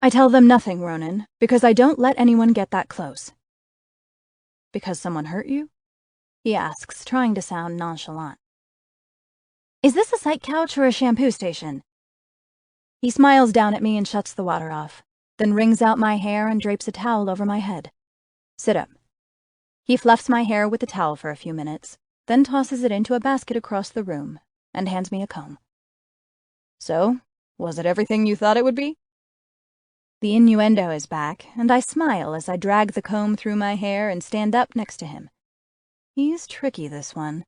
S2: I tell them nothing, Ronan, because I don't let anyone get that close. Because someone hurt you? He asks, trying to sound nonchalant. Is this a psych couch or a shampoo station? He smiles down at me and shuts the water off, then wrings out my hair and drapes a towel over my head. Sit up. He fluffs my hair with the towel for a few minutes, then tosses it into a basket across the room and hands me a comb. So, was it everything you thought it would be? The innuendo is back, and I smile as I drag the comb through my hair and stand up next to him. He's tricky, this one.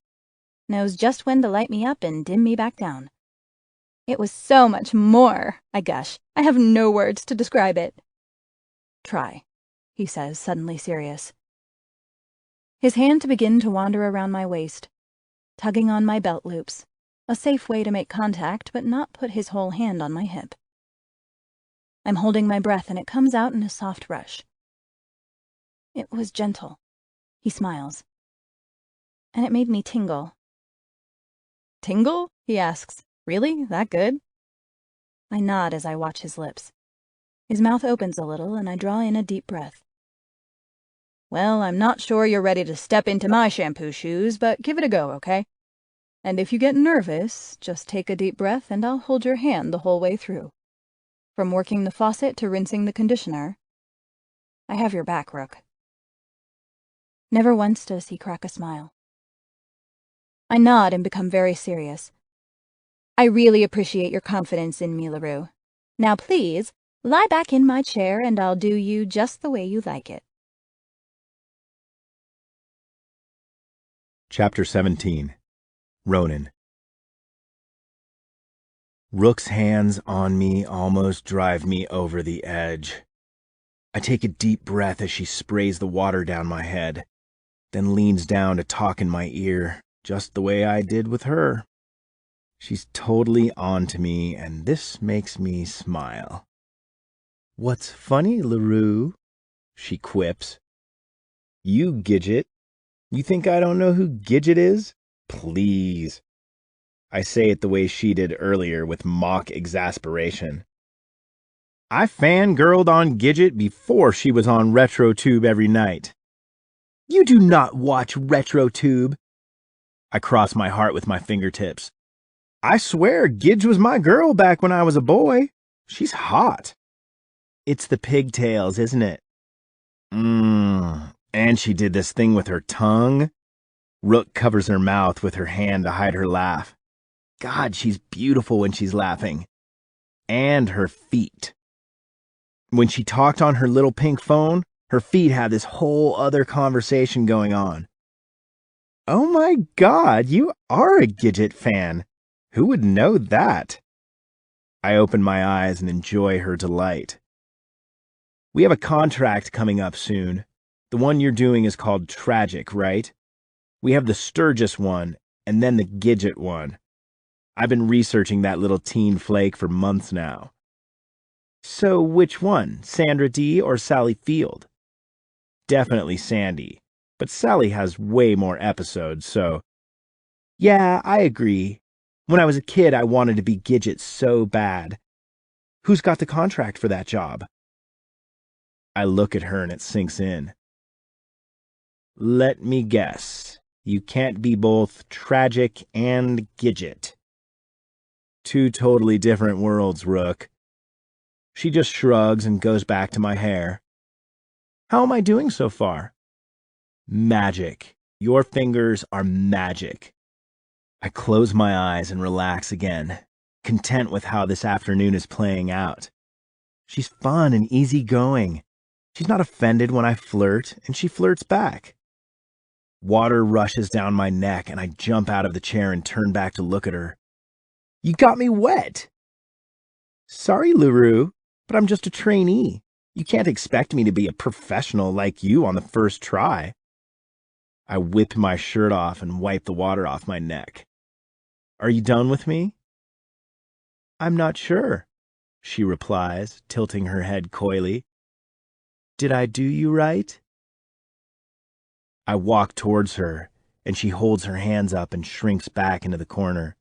S2: Knows just when to light me up and dim me back down. It was so much more, I gush. I have no words to describe it. Try, he says, suddenly serious. His hands begin to wander around my waist, tugging on my belt loops, a safe way to make contact but not put his whole hand on my hip. I'm holding my breath and it comes out in a soft rush. It was gentle, he smiles, and it made me tingle. Tingle? He asks. Really? That good? I nod as I watch his lips. His mouth opens a little and I draw in a deep breath. Well, I'm not sure you're ready to step into my shampoo shoes, but give it a go, okay? And if you get nervous, just take a deep breath and I'll hold your hand the whole way through. From working the faucet to rinsing the conditioner. I have your back, Rook. Never once does he crack a smile. I nod and become very serious. I really appreciate your confidence in me, LaRue. Now please, lie back in my chair and I'll do you just the way you like it.
S1: Chapter 17. Ronan. Rook's hands on me almost drive me over the edge. I take a deep breath as she sprays the water down my head, then leans down to talk in my ear, just the way I did with her. She's totally on to me, and this makes me smile. "What's funny, LaRue?" she quips. "You Gidget. You think I don't know who Gidget is? Please." I say it the way she did earlier, with mock exasperation. I fangirled on Gidget before she was on RetroTube every night. "You do not watch RetroTube." I cross my heart with my fingertips. "I swear Gidge was my girl back when I was a boy. She's hot." "It's the pigtails, isn't it?" And she did this thing with her tongue. Rook covers her mouth with her hand to hide her laugh. God, she's beautiful when she's laughing. And her feet. When she talked on her little pink phone, her feet had this whole other conversation going on. "Oh my God, you are a Gidget fan. Who would know that?" I open my eyes and enjoy her delight. "We have a contract coming up soon. The one you're doing is called Tragic, right? We have the Sturgis one, and then the Gidget one. I've been researching that little teen flake for months now." "So which one, Sandra Dee or Sally Field?" "Definitely Sandy, but Sally has way more episodes, so..." "Yeah, I agree. When I was a kid, I wanted to be Gidget so bad. Who's got the contract for that job?" I look at her and it sinks in. "Let me guess. You can't be both Tragic and Gidget." Two totally different worlds, Rook. She just shrugs and goes back to my hair. "How am I doing so far?" "Magic. Your fingers are magic." I close my eyes and relax again, content with how this afternoon is playing out. She's fun and easygoing. She's not offended when I flirt, and she flirts back. Water rushes down my neck, and I jump out of the chair and turn back to look at her. "You got me wet." "Sorry, LaRue, but I'm just a trainee. You can't expect me to be a professional like you on the first try." I whip my shirt off and wipe the water off my neck. "Are you done with me?" "I'm not sure," she replies, tilting her head coyly. "Did I do you right?" I walk towards her, and she holds her hands up and shrinks back into the corner.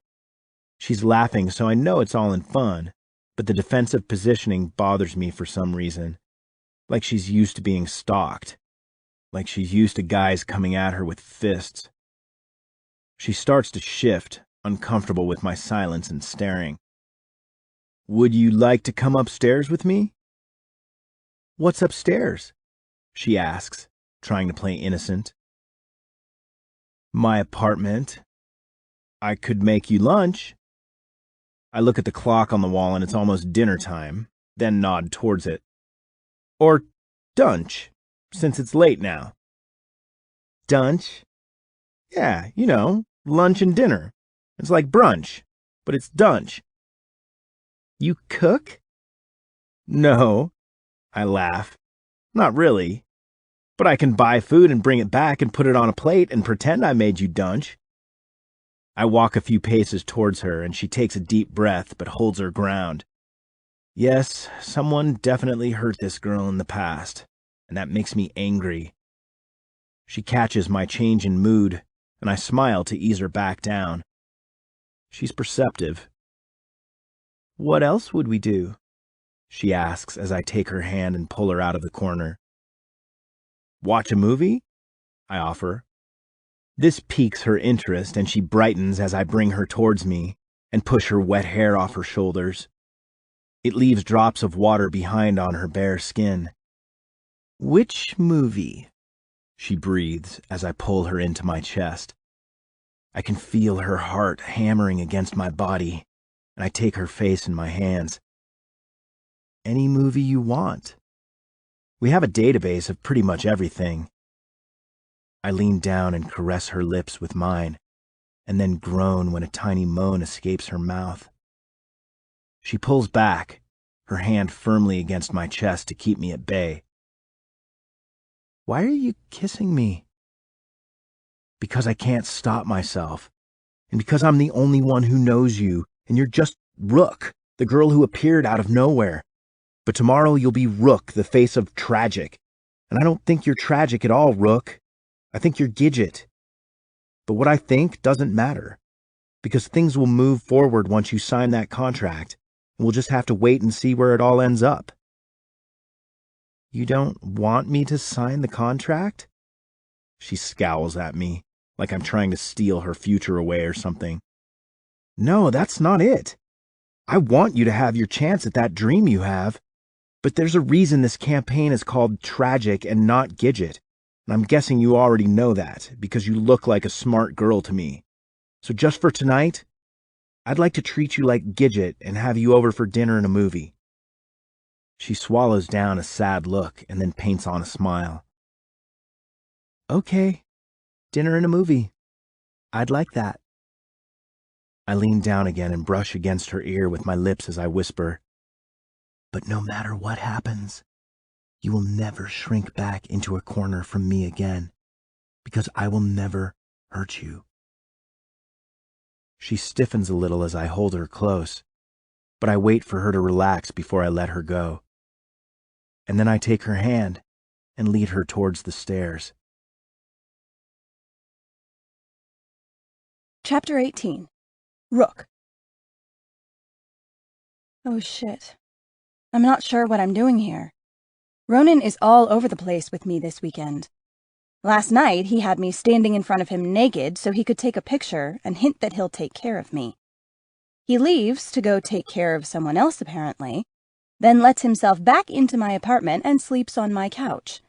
S1: She's laughing, so I know it's all in fun, but the defensive positioning bothers me for some reason. Like she's used to being stalked. Like she's used to guys coming at her with fists. She starts to shift, uncomfortable with my silence and staring. "Would you like to come upstairs with me?" "What's upstairs?" she asks, trying to play innocent. "My apartment. I could make you lunch." I look at the clock on the wall and it's almost dinner time, then nod towards it. "Or dunch, since it's late now." "Dunch?" "Yeah, you know, lunch and dinner. It's like brunch, but it's dunch." "You cook?" "No," I laugh. "Not really. But I can buy food and bring it back and put it on a plate and pretend I made you dunch." I walk a few paces towards her, and she takes a deep breath but holds her ground. Yes, someone definitely hurt this girl in the past, and that makes me angry. She catches my change in mood, and I smile to ease her back down. She's perceptive. "What else would we do?" she asks as I take her hand and pull her out of the corner. "Watch a movie?" I offer. This piques her interest, and she brightens as I bring her towards me and push her wet hair off her shoulders. It leaves drops of water behind on her bare skin. "Which movie?" she breathes as I pull her into my chest. I can feel her heart hammering against my body, and I take her face in my hands. "Any movie you want. We have a database of pretty much everything." I lean down and caress her lips with mine, and then groan when a tiny moan escapes her mouth. She pulls back, her hand firmly against my chest to keep me at bay. "Why are you kissing me?" "Because I can't stop myself, and because I'm the only one who knows you, and you're just Rook, the girl who appeared out of nowhere. But tomorrow you'll be Rook, the face of tragic. And I don't think you're tragic at all, Rook. I think you're Gidget. But what I think doesn't matter, because things will move forward once you sign that contract, and we'll just have to wait and see where it all ends up." "You don't want me to sign the contract?" She scowls at me, like I'm trying to steal her future away or something. "No, that's not it. I want you to have your chance at that dream you have. But there's a reason this campaign is called Tragic and not Gidget. And I'm guessing you already know that, because you look like a smart girl to me. So just for tonight, I'd like to treat you like Gidget and have you over for dinner and a movie." She swallows down a sad look and then paints on a smile. "Okay, dinner and a movie. I'd like that." I lean down again and brush against her ear with my lips as I whisper, "But no matter what happens, you will never shrink back into a corner from me again, because I will never hurt you." She stiffens a little as I hold her close, but I wait for her to relax before I let her go. And then I take her hand and lead her towards the stairs.
S2: Chapter 18. Rook. Oh shit. I'm not sure what I'm doing here. Ronan is all over the place with me this weekend. Last night, he had me standing in front of him naked so he could take a picture and hint that he'll take care of me. He leaves to go take care of someone else, apparently, then lets himself back into my apartment and sleeps on my couch.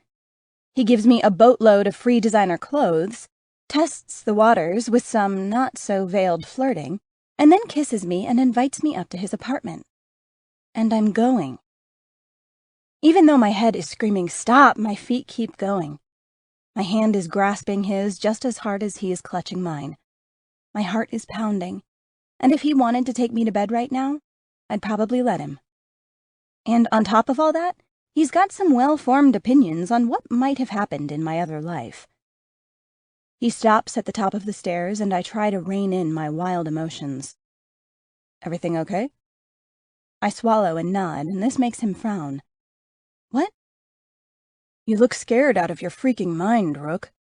S2: He gives me a boatload of free designer clothes, tests the waters with some not-so-veiled flirting, and then kisses me and invites me up to his apartment. And I'm going. Even though my head is screaming, "Stop!" my feet keep going. My hand is grasping his just as hard as he is clutching mine. My heart is pounding, and if he wanted to take me to bed right now, I'd probably let him. And on top of all that, he's got some well-formed opinions on what might have happened in my other life. He stops at the top of the stairs, and I try to rein in my wild emotions. "Everything okay?" I swallow and nod, and this makes him frown. "What?" "You look scared out of your freaking mind, Rook.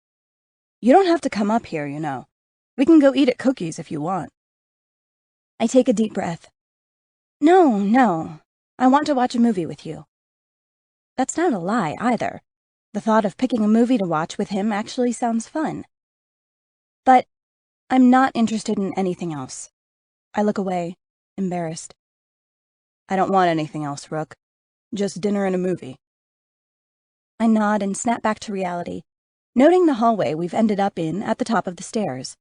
S2: You don't have to come up here, you know. We can go eat at Cookies if you want." I take a deep breath. No. I want to watch a movie with you." That's not a lie, either. The thought of picking a movie to watch with him actually sounds fun. But I'm not interested in anything else. I look away, embarrassed. "I don't want anything else, Rook. Just dinner and a movie." I nod and snap back to reality, noting the hallway we've ended up in at the top of the stairs.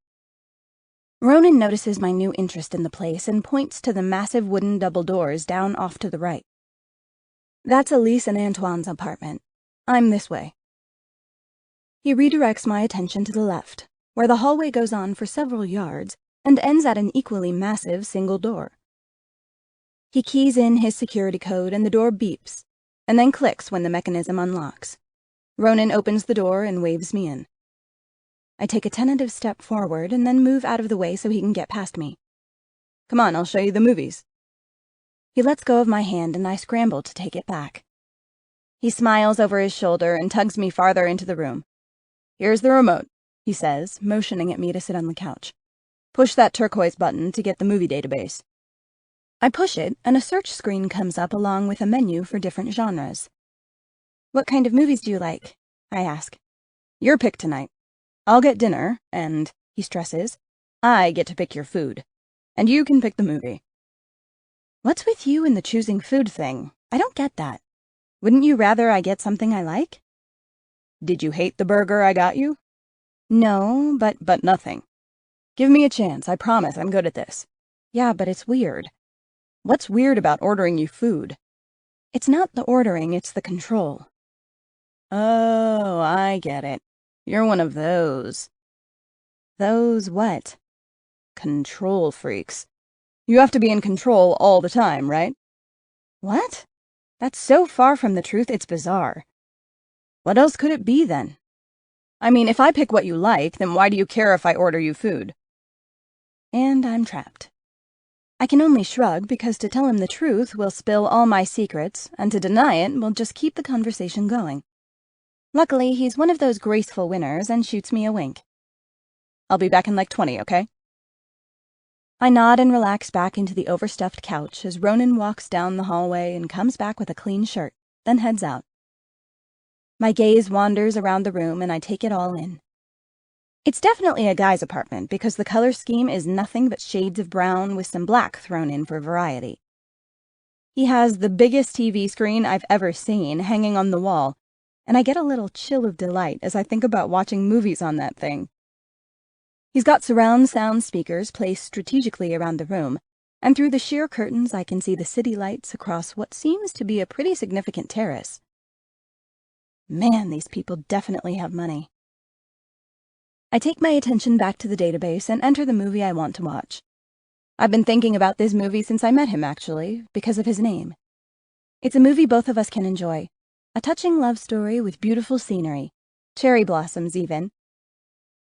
S2: Ronan notices my new interest in the place and points to the massive wooden double doors down off to the right. "That's Elise and Antoine's apartment. I'm this way." He redirects my attention to the left, where the hallway goes on for several yards and ends at an equally massive single door. He keys in his security code and the door beeps, and then clicks when the mechanism unlocks. Ronan opens the door and waves me in. I take a tentative step forward and then move out of the way so he can get past me. "Come on, I'll show you the movies." He lets go of my hand and I scramble to take it back. He smiles over his shoulder and tugs me farther into the room. "Here's the remote," he says, motioning at me to sit on the couch. "Push that turquoise button to get the movie database." I push it, and a search screen comes up along with a menu for different genres. "What kind of movies do you like?" I ask. "Your pick tonight." I'll get dinner, and, he stresses, I get to pick your food. And you can pick the movie. What's with you and the choosing food thing? I don't get that. Wouldn't you rather I get something I like? Did you hate the burger I got you? No, but nothing. Give me a chance, I promise I'm good at this. Yeah, but it's weird. What's weird about ordering you food? It's not the ordering, it's the control. Oh, I get it. You're one of those. Those what? Control freaks. You have to be in control all the time, right? What? That's so far from the truth, it's bizarre. What else could it be, then? I mean, if I pick what you like, then why do you care if I order you food? And I'm trapped. I can only shrug because to tell him the truth will spill all my secrets, and to deny it will just keep the conversation going. Luckily, he's one of those graceful winners and shoots me a wink. I'll be back in like 20, okay? I nod and relax back into the overstuffed couch as Ronan walks down the hallway and comes back with a clean shirt, then heads out. My gaze wanders around the room and I take it all in. It's definitely a guy's apartment because the color scheme is nothing but shades of brown with some black thrown in for variety. He has the biggest TV screen I've ever seen hanging on the wall, and I get a little chill of delight as I think about watching movies on that thing. He's got surround sound speakers placed strategically around the room, and through the sheer curtains I can see the city lights across what seems to be a pretty significant terrace. Man, these people definitely have money. I take my attention back to the database and enter the movie I want to watch. I've been thinking about this movie since I met him, actually, because of his name. It's a movie both of us can enjoy. A touching love story with beautiful scenery. Cherry blossoms, even.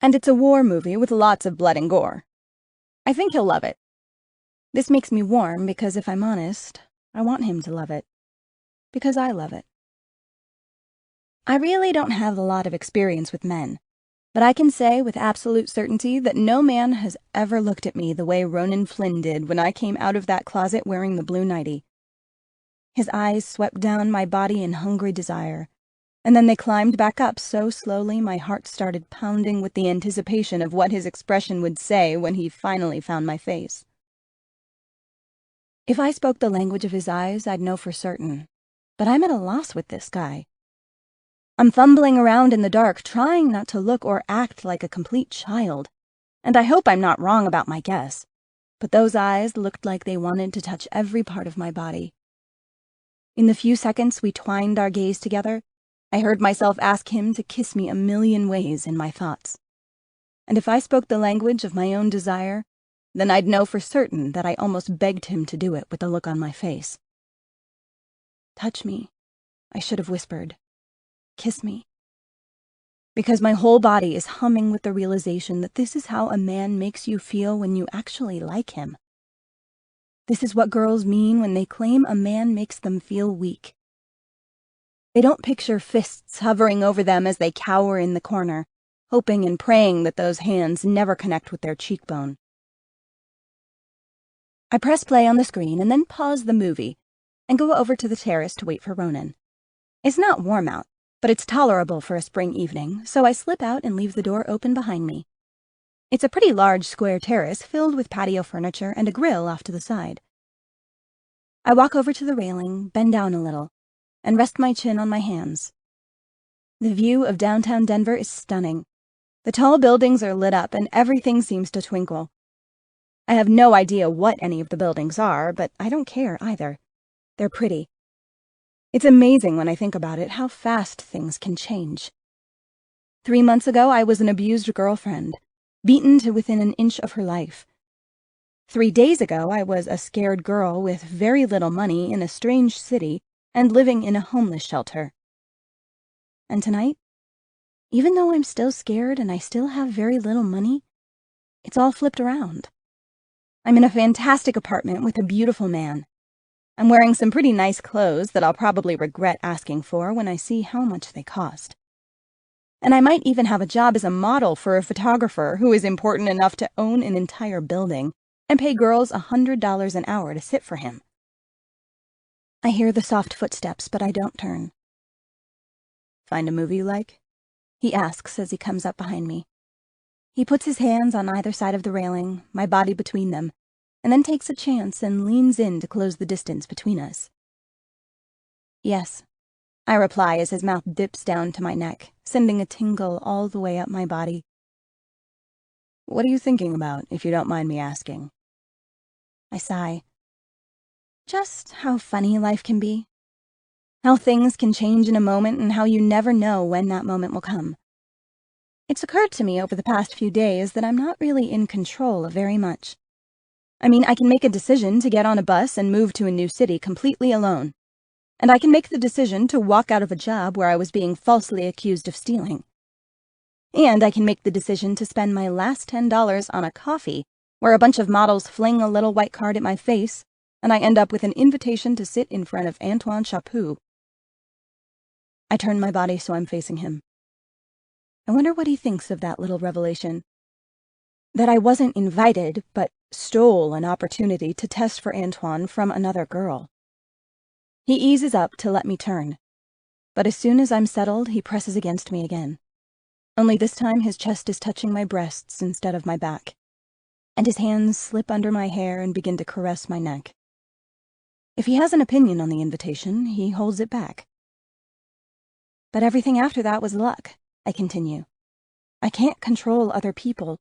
S2: And it's a war movie with lots of blood and gore. I think he'll love it. This makes me warm because, if I'm honest, I want him to love it. Because I love it. I really don't have a lot of experience with men, but I can say with absolute certainty that no man has ever looked at me the way Ronan Flynn did when I came out of that closet wearing the blue nightie. His eyes swept down my body in hungry desire, and then they climbed back up so slowly my heart started pounding with the anticipation of what his expression would say when he finally found my face. If I spoke the language of his eyes, I'd know for certain, but I'm at a loss with this guy. I'm fumbling around in the dark, trying not to look or act like a complete child, and I hope I'm not wrong about my guess, but those eyes looked like they wanted to touch every part of my body. In the few seconds we twined our gaze together, I heard myself ask him to kiss me a million ways in my thoughts. And if I spoke the language of my own desire, then I'd know for certain that I almost begged him to do it with the look on my face. Touch me, I should have whispered. Kiss me. Because my whole body is humming with the realization that this is how a man makes you feel when you actually like him. This is what girls mean when they claim a man makes them feel weak. They don't picture fists hovering over them as they cower in the corner, hoping and praying that those hands never connect with their cheekbone. I press play on the screen and then pause the movie and go over to the terrace to wait for Ronan. It's not warm out, but it's tolerable for a spring evening, so I slip out and leave the door open behind me. It's a pretty large square terrace filled with patio furniture and a grill off to the side. I walk over to the railing, bend down a little, and rest my chin on my hands. The view of downtown Denver is stunning. The tall buildings are lit up and everything seems to twinkle. I have no idea what any of the buildings are, but I don't care either. They're pretty. It's amazing when I think about it how fast things can change. 3 months ago, I was an abused girlfriend, beaten to within an inch of her life. 3 days ago, I was a scared girl with very little money in a strange city and living in a homeless shelter. And tonight, even though I'm still scared and I still have very little money, it's all flipped around. I'm in a fantastic apartment with a beautiful man. I'm wearing some pretty nice clothes that I'll probably regret asking for when I see how much they cost. And I might even have a job as a model for a photographer who is important enough to own an entire building and pay girls $100 an hour to sit for him. I hear the soft footsteps, but I don't turn. Find a movie you like? He asks as he comes up behind me. He puts his hands on either side of the railing, my body between them, and then takes a chance and leans in to close the distance between us. Yes, I reply as his mouth dips down to my neck, sending a tingle all the way up my body. What are you thinking about, if you don't mind me asking? I sigh. Just how funny life can be. How things can change in a moment and how you never know when that moment will come. It's occurred to me over the past few days that I'm not really in control of very much. I mean, I can make a decision to get on a bus and move to a new city completely alone. And I can make the decision to walk out of a job where I was being falsely accused of stealing. And I can make the decision to spend my last $10 on a coffee where a bunch of models fling a little white card at my face and I end up with an invitation to sit in front of Antoine Chaput. I turn my body so I'm facing him. I wonder what he thinks of that little revelation. That I wasn't invited, but stole an opportunity to test for Antoine from another girl. He eases up to let me turn, but as soon as I'm settled, he presses against me again. Only this time his chest is touching my breasts instead of my back, and his hands slip under my hair and begin to caress my neck. If he has an opinion on the invitation, he holds it back. But everything after that was luck, I continue. I can't control other people.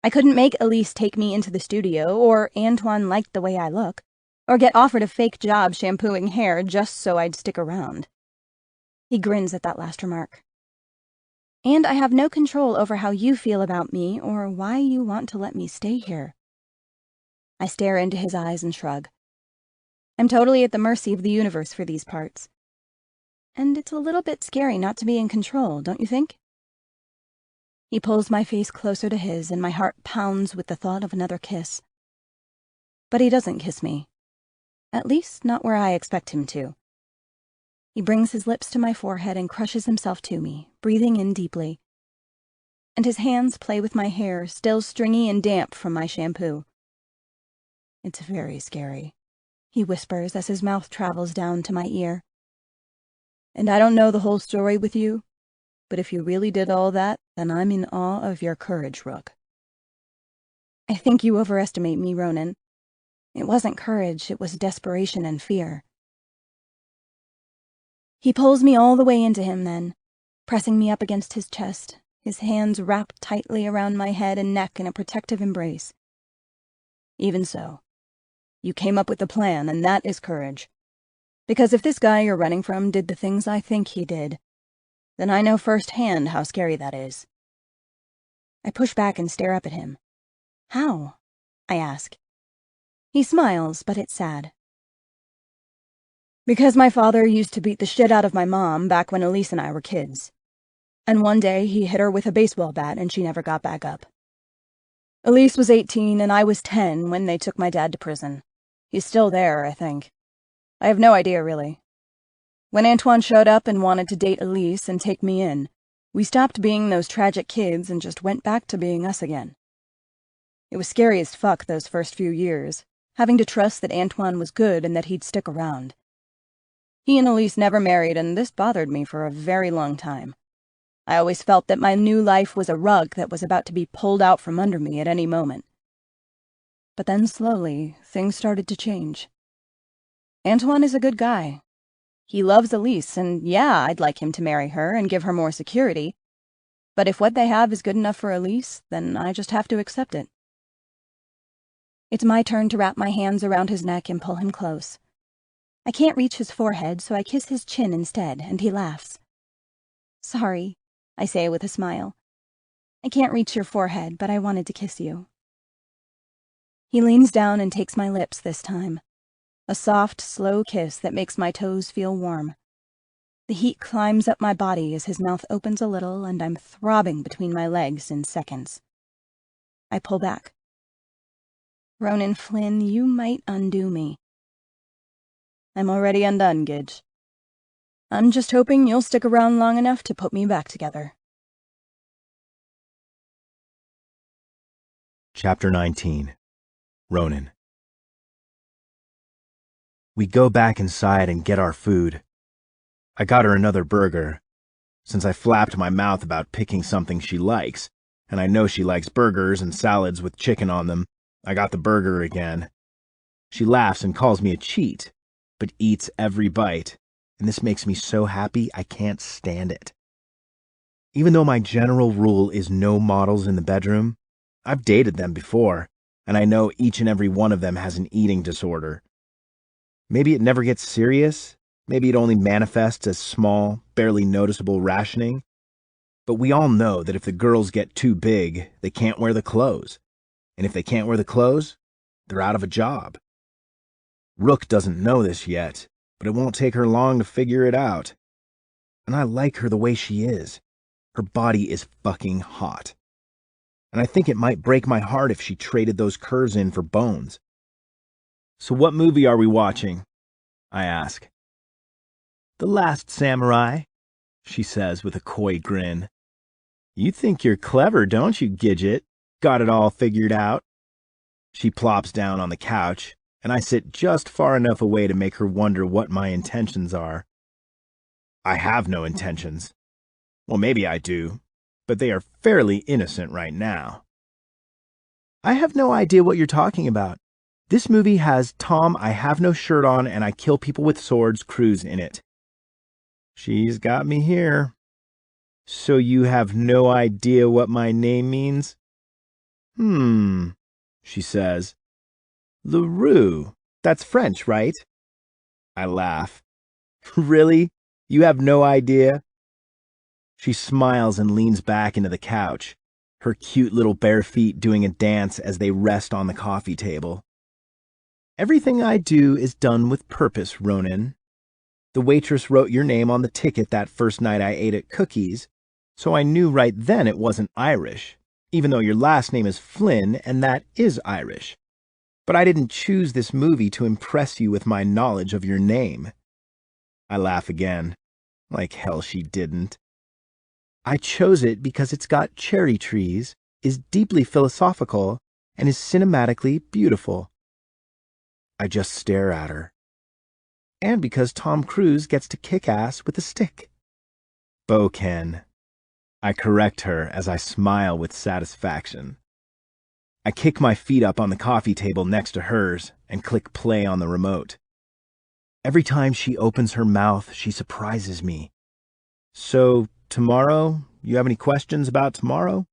S2: I couldn't make Elise take me into the studio, or Antoine liked the way I look, or get offered a fake job shampooing hair just so I'd stick around. He grins at that last remark. And I have no control over how you feel about me or why you want to let me stay here. I stare into his eyes and shrug. I'm totally at the mercy of the universe for these parts. And it's a little bit scary not to be in control, don't you think? He pulls my face closer to his and my heart pounds with the thought of another kiss. But he doesn't kiss me. At least not where I expect him to. He brings his lips to my forehead and crushes himself to me, breathing in deeply. And his hands play with my hair, still stringy and damp from my shampoo. It's very scary, he whispers as his mouth travels down to my ear. And I don't know the whole story with you, but if you really did all that, then I'm in awe of your courage, Rook. I think you overestimate me, Ronan. It wasn't courage, it was desperation and fear. He pulls me all the way into him then, pressing me up against his chest, his hands wrapped tightly around my head and neck in a protective embrace. Even so, you came up with a plan, and that is courage. Because if this guy you're running from did the things I think he did, then I know firsthand how scary that is. I push back and stare up at him. How? I ask. He smiles, but it's sad. Because my father used to beat the shit out of my mom back when Elise and I were kids. And one day he hit her with a baseball bat and she never got back up. Elise was 18 and I was 10 when they took my dad to prison. He's still there, I think. I have no idea, really. When Antoine showed up and wanted to date Elise and take me in, we stopped being those tragic kids and just went back to being us again. It was scary as fuck those first few years, having to trust that Antoine was good and that he'd stick around. He and Elise never married, and this bothered me for a very long time. I always felt that my new life was a rug that was about to be pulled out from under me at any moment. But then slowly, things started to change. Antoine is a good guy. He loves Elise, and yeah, I'd like him to marry her and give her more security. But if what they have is good enough for Elise, then I just have to accept it. It's my turn to wrap my hands around his neck and pull him close. I can't reach his forehead, so I kiss his chin instead, and he laughs. Sorry, I say with a smile. I can't reach your forehead, but I wanted to kiss you. He leans down and takes my lips this time. A soft, slow kiss that makes my toes feel warm. The heat climbs up my body as his mouth opens a little, and I'm throbbing between my legs in seconds. I pull back. Ronan Flynn, you might undo me. I'm already undone, Gidge. I'm just hoping you'll stick around long enough to put me back together.
S1: Chapter 19. Ronan. We go back inside and get our food. I got her another burger, since I flapped my mouth about picking something she likes, and I know she likes burgers and salads with chicken on them. I got the burger again. She laughs and calls me a cheat, but eats every bite, and this makes me so happy I can't stand it. Even though my general rule is no models in the bedroom, I've dated them before, and I know each and every one of them has an eating disorder. Maybe it never gets serious, maybe it only manifests as small, barely noticeable rationing, but we all know that if the girls get too big, they can't wear the clothes, and if they can't wear the clothes, they're out of a job. Rook doesn't know this yet, but it won't take her long to figure it out. And I like her the way she is. Her body is fucking hot. And I think it might break my heart if she traded those curves in for bones. So what movie are we watching? I ask. The Last Samurai, she says with a coy grin. You think you're clever, don't you, Gidget? Got it all figured out. She plops down on the couch, and I sit just far enough away to make her wonder what my intentions are. I have no intentions. Well, maybe I do, but they are fairly innocent right now. I have no idea what you're talking about. This movie has Tom I have no shirt on and I kill people with swords Cruise in it. She's got me here. So you have no idea what my name means? She says. LaRue. That's French, right? I laugh. Really? You have no idea? She smiles and leans back into the couch, her cute little bare feet doing a dance as they rest on the coffee table. Everything I do is done with purpose, Ronan. The waitress wrote your name on the ticket that first night I ate at Cookies, so I knew right then it wasn't Irish, even though your last name is Flynn and that is Irish. But I didn't choose this movie to impress you with my knowledge of your name. I laugh again. Like hell she didn't. I chose it because it's got cherry trees, is deeply philosophical, and is cinematically beautiful. I just stare at her. And because Tom Cruise gets to kick ass with a stick. Bo Ken. I correct her as I smile with satisfaction. I kick my feet up on the coffee table next to hers and click play on the remote. Every time she opens her mouth, she surprises me. So, tomorrow, you have any questions about tomorrow?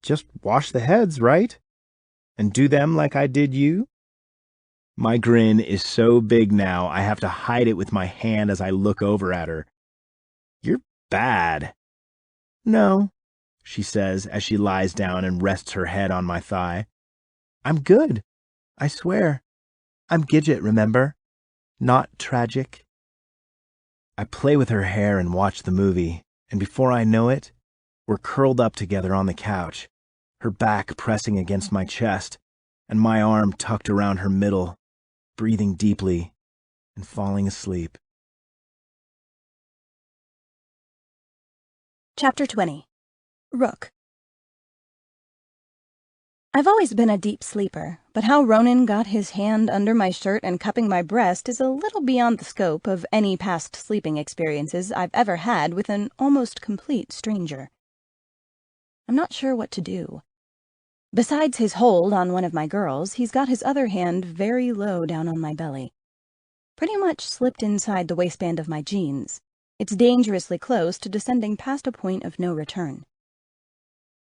S1: Just wash the heads, right? And do them like I did you? My grin is so big now, I have to hide it with my hand as I look over at her. You're bad. No, she says as she lies down and rests her head on my thigh. I'm good, I swear. I'm Gidget, remember? Not tragic. I play with her hair and watch the movie, and before I know it, we're curled up together on the couch, her back pressing against my chest, and my arm tucked around her middle, breathing deeply and falling asleep.
S2: Chapter 20. Rook. I've always been a deep sleeper, but how Ronan got his hand under my shirt and cupping my breast is a little beyond the scope of any past sleeping experiences I've ever had with an almost complete stranger. I'm not sure what to do. Besides his hold on one of my girls, he's got his other hand very low down on my belly. Pretty much slipped inside the waistband of my jeans. It's dangerously close to descending past a point of no return.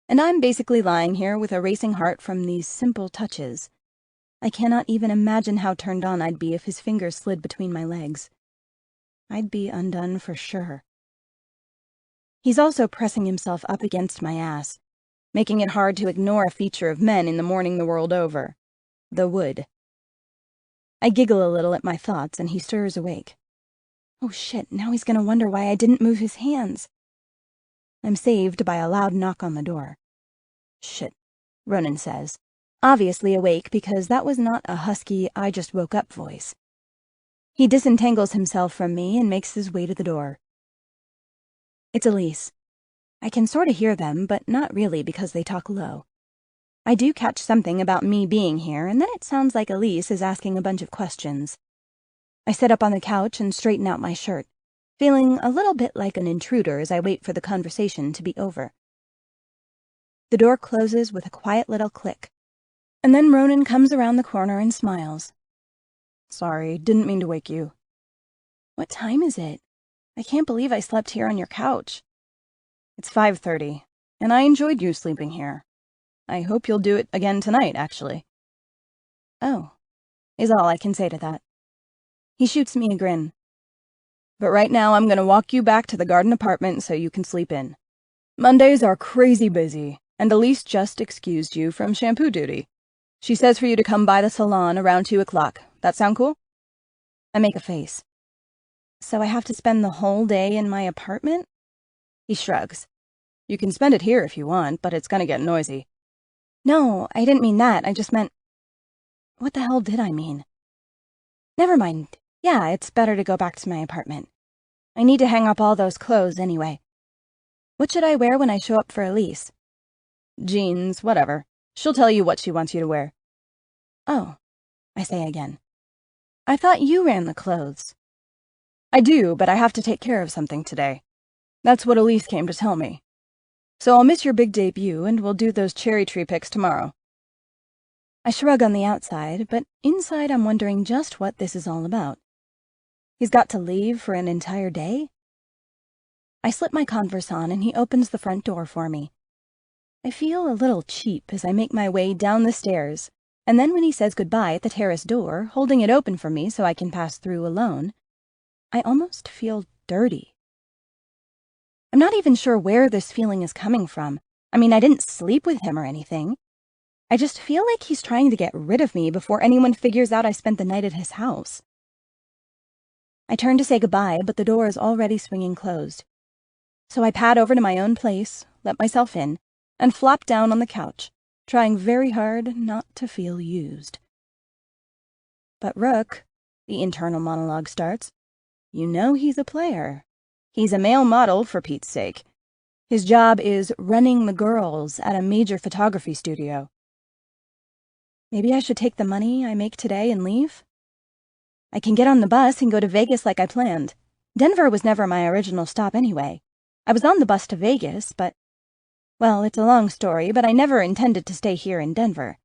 S2: And I'm basically lying here with a racing heart from these simple touches. I cannot even imagine how turned on I'd be if his fingers slid between my legs. I'd be undone for sure. He's also pressing himself up against my ass, making it hard to ignore a feature of men in the morning the world over. The wood. I giggle a little at my thoughts, and he stirs awake. Oh shit, now he's gonna wonder why I didn't move his hands. I'm saved by a loud knock on the door. Shit, Ronan says, obviously awake because that was not a husky, I just woke up voice. He disentangles himself from me and makes his way to the door. It's Elise. I can sort of hear them, but not really because they talk low. I do catch something about me being here, and then it sounds like Elise is asking a bunch of questions. I sit up on the couch and straighten out my shirt, feeling a little bit like an intruder as I wait for the conversation to be over. The door closes with a quiet little click, and then Ronan comes around the corner and smiles.
S3: Sorry, didn't mean to wake you.
S2: What time is it? I can't believe I slept here on your couch.
S3: It's 5:30, and I enjoyed you sleeping here. I hope you'll do it again tonight, actually.
S2: Oh, is all I can say to that. He shoots me a grin.
S3: But right now I'm going to walk you back to the garden apartment so you can sleep in. Mondays are crazy busy, and Elise just excused you from shampoo duty. She says for you to come by the salon around 2 o'clock. That sound cool?
S2: I make a face. So I have to spend the whole day in my apartment?
S3: He shrugs. You can spend it here if you want, but it's going to get noisy.
S2: No, I didn't mean that. I just meant... What the hell did I mean? Never mind. Yeah, it's better to go back to my apartment. I need to hang up all those clothes anyway. What should I wear when I show up for Elise?
S3: Jeans, whatever. She'll tell you what she wants you to wear.
S2: Oh, I say again. I thought you ran the clothes.
S3: I do, but I have to take care of something today. That's what Elise came to tell me. So I'll miss your big debut, and we'll do those cherry tree pics tomorrow.
S2: I shrug on the outside, but inside I'm wondering just what this is all about. He's got to leave for an entire day? I slip my Converse on and he opens the front door for me. I feel a little cheap as I make my way down the stairs, and then when he says goodbye at the terrace door, holding it open for me so I can pass through alone, I almost feel dirty. I'm not even sure where this feeling is coming from. I mean, I didn't sleep with him or anything. I just feel like he's trying to get rid of me before anyone figures out I spent the night at his house. I turn to say goodbye, but the door is already swinging closed. So I pad over to my own place, let myself in, and flop down on the couch, trying very hard not to feel used. But Rook, the internal monologue starts, you know he's a player. He's a male model, for Pete's sake. His job is running the girls at a major photography studio. Maybe I should take the money I make today and leave? I can get on the bus and go to Vegas like I planned. Denver was never my original stop anyway. I was on the bus to Vegas, but... Well, it's a long story, but I never intended to stay here in Denver.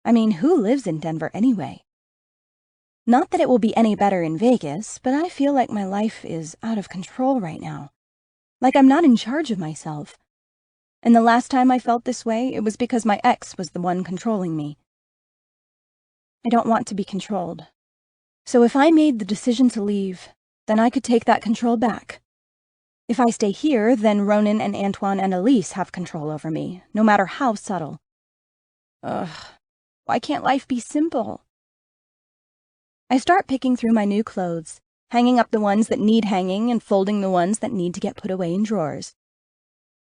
S2: I mean, who lives in Denver anyway? Not that it will be any better in Vegas, but I feel like my life is out of control right now. Like I'm not in charge of myself. And the last time I felt this way, it was because my ex was the one controlling me. I don't want to be controlled. So if I made the decision to leave, then I could take that control back. If I stay here, then Ronan and Antoine and Elise have control over me, no matter how subtle. Ugh, why can't life be simple? I start picking through my new clothes, hanging up the ones that need hanging and folding the ones that need to get put away in drawers.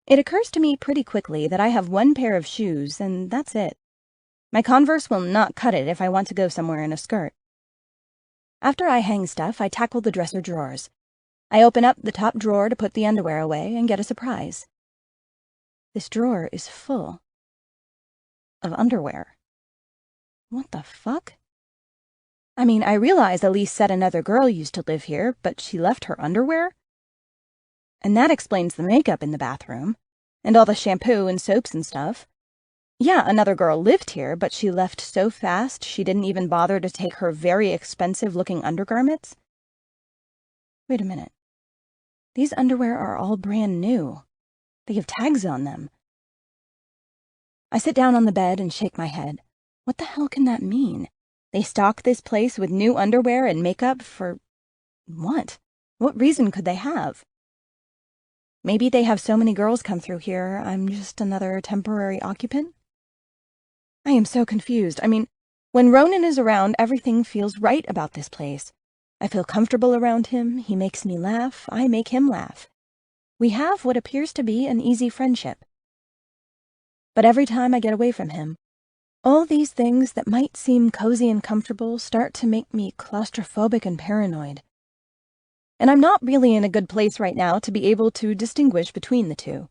S2: It occurs to me pretty quickly that I have one pair of shoes, and that's it. My Converse will not cut it if I want to go somewhere in a skirt. After I hang stuff, I tackle the dresser drawers. I open up the top drawer to put the underwear away and get a surprise. This drawer is full of underwear. What the fuck? I mean, I realize Elise said another girl used to live here, but she left her underwear? And that explains the makeup in the bathroom, and all the shampoo and soaps and stuff. Yeah, another girl lived here, but she left so fast she didn't even bother to take her very expensive-looking undergarments. Wait a minute. These underwear are all brand new. They have tags on them. I sit down on the bed and shake my head. What the hell can that mean? They stock this place with new underwear and makeup for... what? What reason could they have? Maybe they have so many girls come through here, I'm just another temporary occupant? I am so confused. I mean, when Ronan is around, everything feels right about this place. I feel comfortable around him, he makes me laugh, I make him laugh. We have what appears to be an easy friendship. But every time I get away from him, all these things that might seem cozy and comfortable start to make me claustrophobic and paranoid. And I'm not really in a good place right now to be able to distinguish between the two.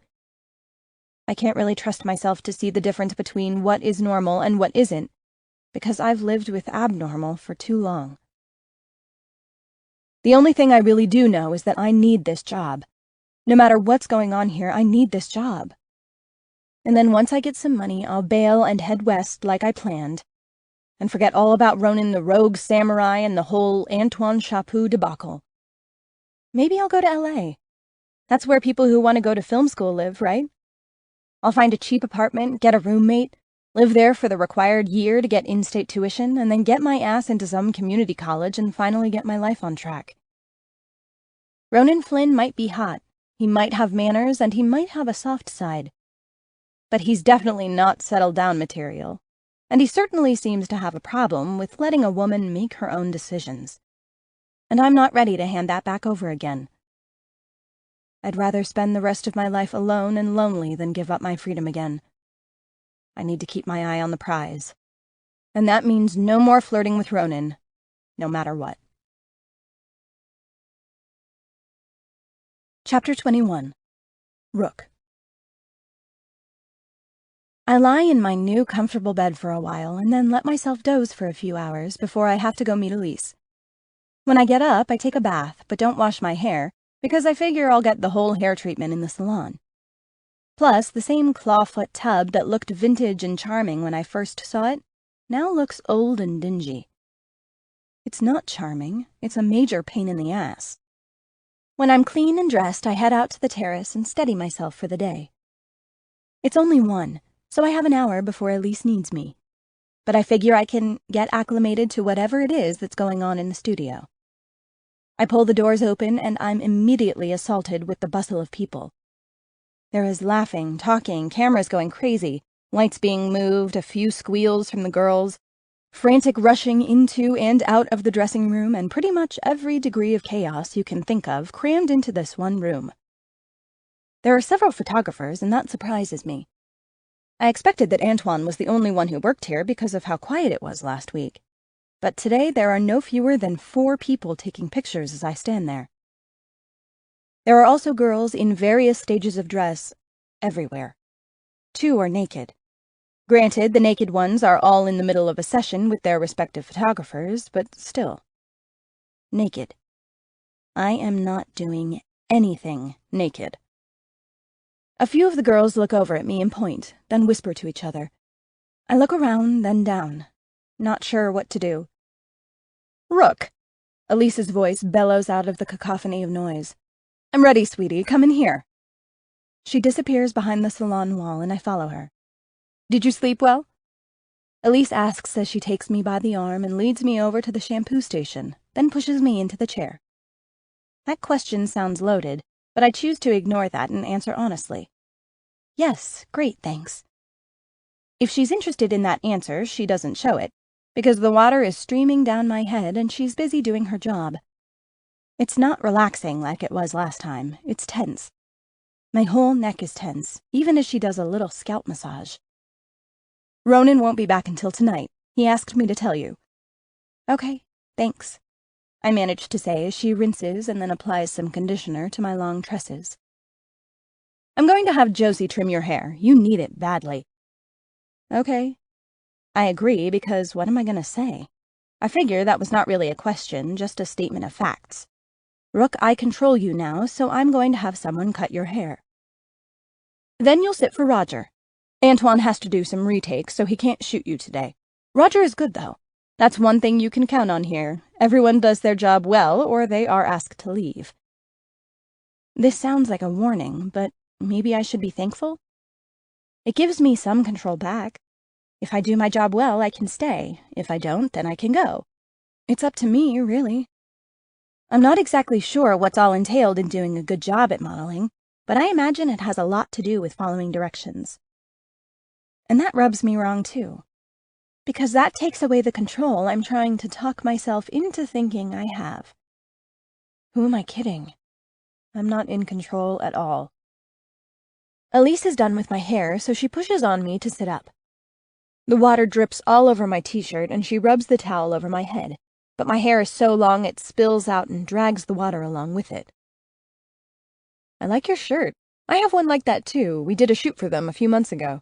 S2: I can't really trust myself to see the difference between what is normal and what isn't, because I've lived with abnormal for too long. The only thing I really do know is that I need this job. No matter what's going on here, I need this job.
S3: And then once I get some money, I'll bail and head west like I planned, and forget all about Ronan the rogue samurai and the whole Antoine Chaput debacle. Maybe I'll go to L.A. That's where people who want to go to film school live, right? I'll find a cheap apartment, get a roommate, live there for the required year to get in-state tuition, and then get my ass into some community college and finally get my life on track. Ronan Flynn might be hot, he might have manners, and he might have a soft side. But he's definitely not settled-down material, and he certainly seems to have a problem with letting a woman make her own decisions. And I'm not ready to hand that back over again. I'd rather spend the rest of my life alone and lonely than give up my freedom again. I need to keep my eye on the prize. And that means no more flirting with Ronan, no matter what. Chapter 21. Rook. I lie in my new comfortable bed for a while and then let myself doze for a few hours before I have to go meet Elise. When I get up, I take a bath, but don't wash my hair, because I figure I'll get the whole hair treatment in the salon. Plus, the same clawfoot tub that looked vintage and charming when I first saw it now looks old and dingy. It's not charming, it's a major pain in the ass. When I'm clean and dressed, I head out to the terrace and steady myself for the day. It's only 1, so I have an hour before Elise needs me. But I figure I can get acclimated to whatever it is that's going on in the studio. I pull the doors open, and I'm immediately assaulted with the bustle of people. There is laughing, talking, cameras going crazy, lights being moved, a few squeals from the girls, frantic rushing into and out of the dressing room, and pretty much every degree of chaos you can think of crammed into this one room. There are several photographers, and that surprises me. I expected that Antoine was the only one who worked here because of how quiet it was last week. But today there are no fewer than 4 people taking pictures as I stand there. There are also girls in various stages of dress everywhere. 2 are naked. Granted, the naked ones are all in the middle of a session with their respective photographers, but still. Naked. I am not doing anything naked. A few of the girls look over at me and point, then whisper to each other. I look around, then down, not sure what to do. Rook! Elise's voice bellows out of the cacophony of noise. I'm ready, sweetie. Come in here. She disappears behind the salon wall, and I follow her. Did you sleep well? Elise asks as she takes me by the arm and leads me over to the shampoo station, then pushes me into the chair. That question sounds loaded, but I choose to ignore that and answer honestly. Yes, great, thanks. If she's interested in that answer, she doesn't show it, because the water is streaming down my head and she's busy doing her job. It's not relaxing like it was last time, it's tense. My whole neck is tense, even as she does a little scalp massage. Ronan won't be back until tonight. He asked me to tell you. Okay, thanks, I manage to say as she rinses and then applies some conditioner to my long tresses. I'm going to have Josie trim your hair. You need it badly. Okay. I agree, because what am I going to say? I figure that was not really a question, just a statement of facts. Rook, I control you now, so I'm going to have someone cut your hair. Then you'll sit for Roger. Antoine has to do some retakes, so he can't shoot you today. Roger is good, though. That's one thing you can count on here. Everyone does their job well, or they are asked to leave. This sounds like a warning, but maybe I should be thankful? It gives me some control back. If I do my job well, I can stay. If I don't, then I can go. It's up to me, really. I'm not exactly sure what's all entailed in doing a good job at modeling, but I imagine it has a lot to do with following directions. And that rubs me wrong, too. Because that takes away the control I'm trying to talk myself into thinking I have. Who am I kidding? I'm not in control at all. Elise is done with my hair, so she pushes on me to sit up. The water drips all over my t-shirt, and she rubs the towel over my head, but my hair is so long it spills out and drags the water along with it. I like your shirt. I have one like that, too. We did a shoot for them a few months ago.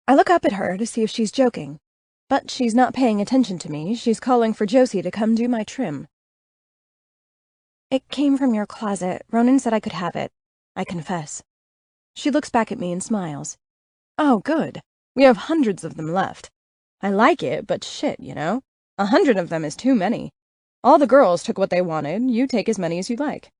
S3: I look up at her to see if she's joking, but she's not paying attention to me. She's calling for Josie to come do my trim. It came from your closet. Ronan said I could have it. I confess. She looks back at me and smiles. Oh, good. We have hundreds of them left. I like it, but shit, 100 of them is too many. All the girls took what they wanted. You take as many as you like.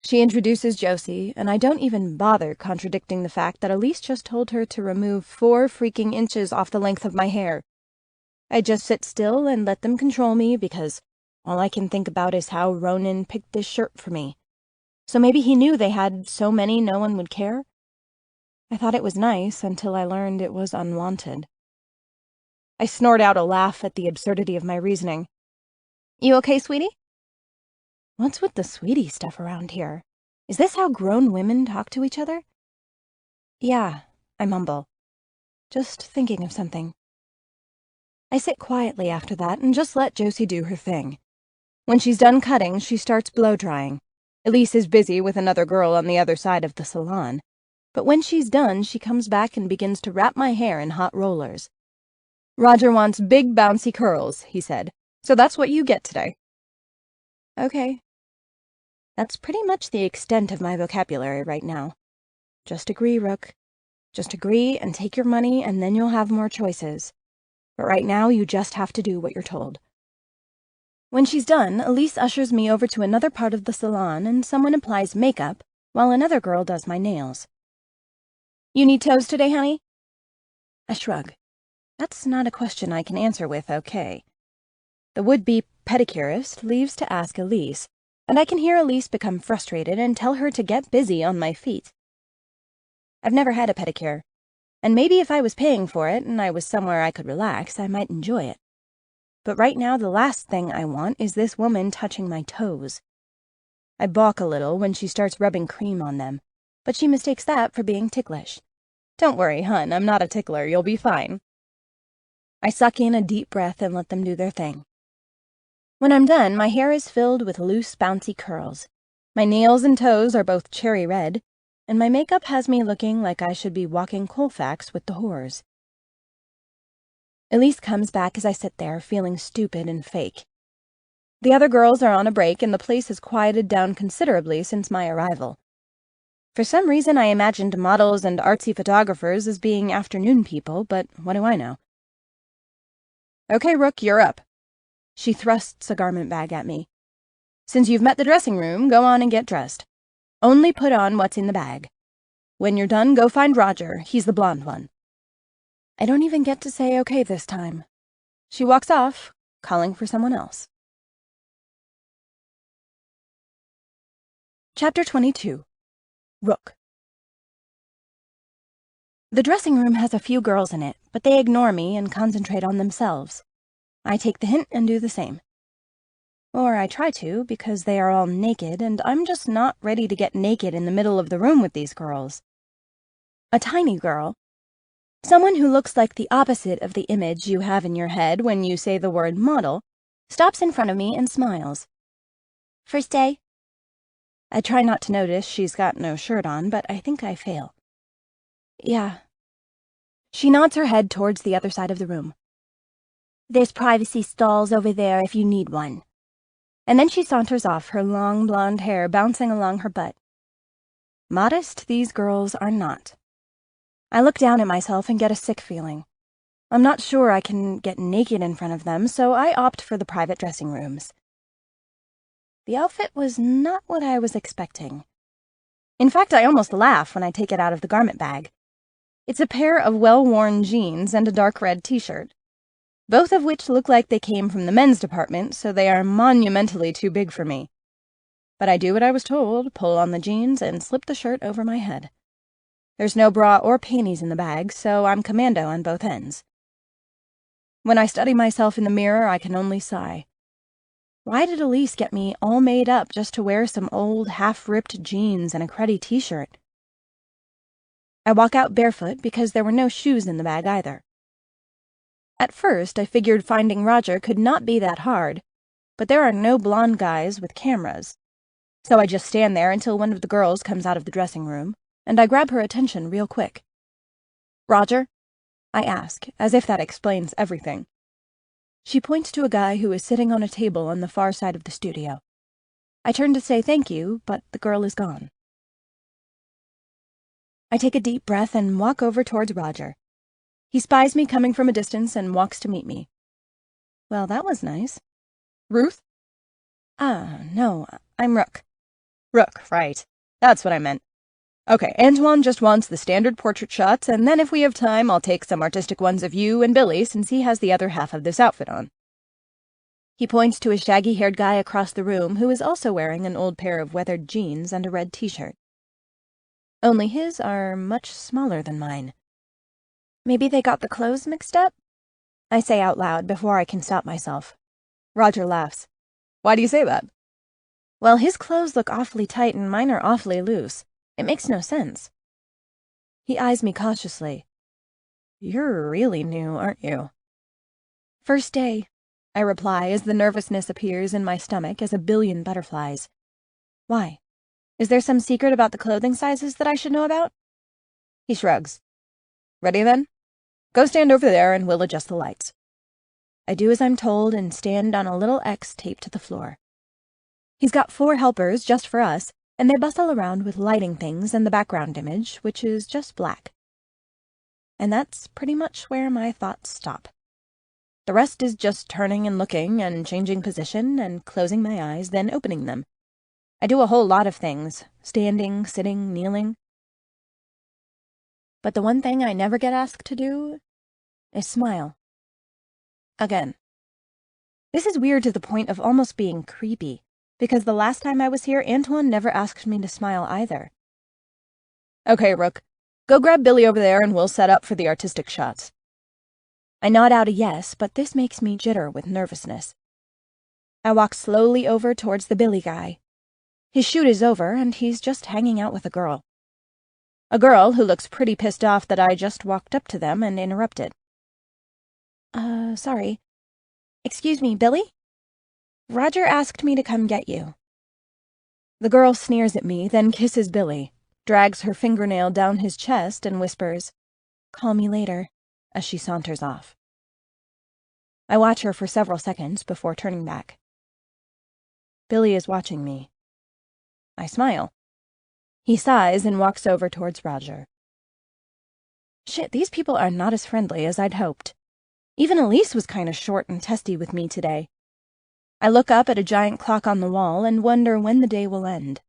S3: She introduces Josie, and I don't even bother contradicting the fact that Elise just told her to remove 4 freaking inches off the length of my hair. I just sit still and let them control me because all I can think about is how Ronan picked this shirt for me. So maybe he knew they had so many no one would care? I thought it was nice until I learned it was unwanted. I snort out a laugh at the absurdity of my reasoning. You okay, sweetie? What's with the sweetie stuff around here? Is this how grown women talk to each other? Yeah, I mumble. Just thinking of something. I sit quietly after that and just let Josie do her thing. When she's done cutting, she starts blow-drying. Elise is busy with another girl on the other side of the salon. But when she's done, she comes back and begins to wrap my hair in hot rollers. Roger wants big, bouncy curls, he said. So that's what you get today. Okay. That's pretty much the extent of my vocabulary right now. Just agree, Rook. Just agree and take your money, and then you'll have more choices. But right now, you just have to do what you're told. When she's done, Elise ushers me over to another part of the salon, and someone applies makeup, while another girl does my nails. You need toes today, honey? I shrug. That's not a question I can answer with okay. The would-be pedicurist leaves to ask Elise, and I can hear Elise become frustrated and tell her to get busy on my feet. I've never had a pedicure, and maybe if I was paying for it and I was somewhere I could relax, I might enjoy it. But right now the last thing I want is this woman touching my toes. I balk a little when she starts rubbing cream on them, but she mistakes that for being ticklish. Don't worry, hun, I'm not a tickler, you'll be fine. I suck in a deep breath and let them do their thing. When I'm done, my hair is filled with loose, bouncy curls. My nails and toes are both cherry red, and my makeup has me looking like I should be walking Colfax with the whores. Elise comes back as I sit there, feeling stupid and fake. The other girls are on a break, and the place has quieted down considerably since my arrival. For some reason, I imagined models and artsy photographers as being afternoon people, but what do I know? Okay, Rook, you're up. She thrusts a garment bag at me. Since you've met the dressing room, go on and get dressed. Only put on what's in the bag. When you're done, go find Roger. He's the blonde one. I don't even get to say okay this time. She walks off, calling for someone else. Chapter 22. Rook. The dressing room has a few girls in it, but they ignore me and concentrate on themselves. I take the hint and do the same. Or I try to, because they are all naked, and I'm just not ready to get naked in the middle of the room with these girls. A tiny girl, someone who looks like the opposite of the image you have in your head when you say the word model, stops in front of me and smiles. First day? I try not to notice she's got no shirt on, but I think I fail. Yeah. She nods her head towards the other side of the room. There's privacy stalls over there if you need one. And then she saunters off, her long blonde hair bouncing along her butt. Modest these girls are not. I look down at myself and get a sick feeling. I'm not sure I can get naked in front of them, so I opt for the private dressing rooms. The outfit was not what I was expecting. In fact, I almost laugh when I take it out of the garment bag. It's a pair of well-worn jeans and a dark red t-shirt, both of which look like they came from the men's department, so they are monumentally too big for me. But I do what I was told, pull on the jeans, and slip the shirt over my head. There's no bra or panties in the bag, so I'm commando on both ends. When I study myself in the mirror, I can only sigh. Why did Elise get me all made up just to wear some old, half-ripped jeans and a cruddy t-shirt? I walk out barefoot because there were no shoes in the bag either. At first, I figured finding Roger could not be that hard, but there are no blonde guys with cameras. So I just stand there until one of the girls comes out of the dressing room, and I grab her attention real quick. Roger? I ask, as if that explains everything. She points to a guy who is sitting on a table on the far side of the studio. I turn to say thank you, but the girl is gone.
S2: I take a deep breath and walk over towards Roger. He spies me coming from a distance and walks to meet me. Well, that was nice.
S3: Ruth?
S2: No, I'm Rook.
S3: Rook, right. That's what I meant. Okay, Antoine just wants the standard portrait shots, and then if we have time, I'll take some artistic ones of you and Billy since he has the other half of this outfit on.
S2: He points to a shaggy-haired guy across the room who is also wearing an old pair of weathered jeans and a red t-shirt. Only his are much smaller than mine. Maybe they got the clothes mixed up? I say out loud before I can stop myself.
S3: Roger laughs. Why do you say that?
S2: Well, his clothes look awfully tight and mine are awfully loose. It makes no sense. He eyes me cautiously.
S3: You're really new, aren't you?
S2: First day, I reply as the nervousness appears in my stomach as a billion butterflies. Why? Is there some secret about the clothing sizes that I should know about?
S3: He shrugs. Ready then? Go stand over there and we'll adjust the lights.
S2: I do as I'm told and stand on a little X taped to the floor. He's got 4 helpers just for us, and they bustle around with lighting things and the background image, which is just black. And that's pretty much where my thoughts stop. The rest is just turning and looking and changing position and closing my eyes, then opening them. I do a whole lot of things, standing, sitting, kneeling. But the one thing I never get asked to do is smile. Again. This is weird to the point of almost being creepy, because the last time I was here, Antoine never asked me to smile either.
S3: Okay, Rook. Go grab Billy over there and we'll set up for the artistic shots.
S2: I nod out a yes, but this makes me jitter with nervousness. I walk slowly over towards the Billy guy. His shoot is over, and he's just hanging out with a girl. A girl who looks pretty pissed off that I just walked up to them and interrupted. Sorry. Excuse me, Billy? Roger asked me to come get you. The girl sneers at me, then kisses Billy, drags her fingernail down his chest, and whispers, "Call me later," as she saunters off. I watch her for several seconds before turning back. Billy is watching me. I smile. He sighs and walks over towards Roger. Shit, these people are not as friendly as I'd hoped. Even Elise was kind of short and testy with me today. I look up at a giant clock on the wall and wonder when the day will end.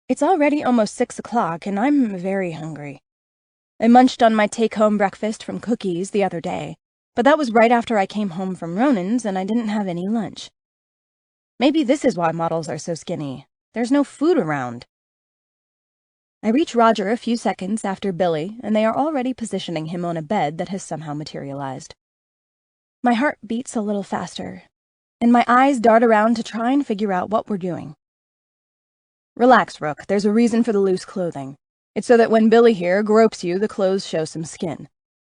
S2: It's already almost 6 o'clock, and I'm very hungry. I munched on my take-home breakfast from Cookies the other day, but that was right after I came home from Ronan's and I didn't have any lunch. Maybe this is why models are so skinny. There's no food around. I reach Roger a few seconds after Billy, and they are already positioning him on a bed that has somehow materialized. My heart beats a little faster, and my eyes dart around to try and figure out what we're doing.
S3: Relax, Rook. There's a reason for the loose clothing. It's so that when Billy here gropes you, the clothes show some skin.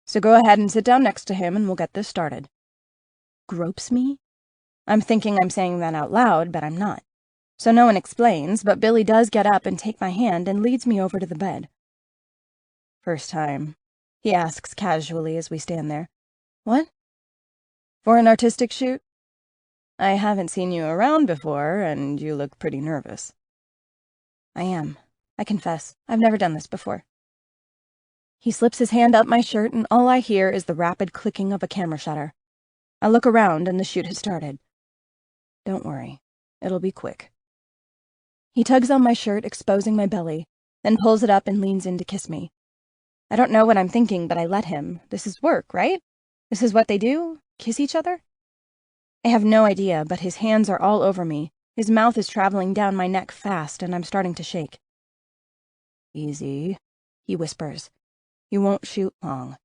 S3: So go ahead and sit down next to him and we'll get this started.
S2: Gropes me?
S3: I'm thinking I'm saying that out loud, but I'm not. So no one explains, but Billy does get up and take my hand and leads me over to the bed. First time, he asks casually as we stand there. What? For an artistic shoot? I haven't seen you around before, and you look pretty nervous.
S2: I am. I confess. I've never done this before. He slips his hand up my shirt, and all I hear is the rapid clicking of a camera shutter. I look around, and the shoot has started.
S3: Don't worry. It'll be quick.
S2: He tugs on my shirt, exposing my belly, then pulls it up and leans in to kiss me. I don't know what I'm thinking, but I let him. This is work, right? This is what they do? Kiss each other? I have no idea, but his hands are all over me. His mouth is traveling down my neck fast, and I'm starting to shake.
S3: Easy, he whispers. You won't shoot long.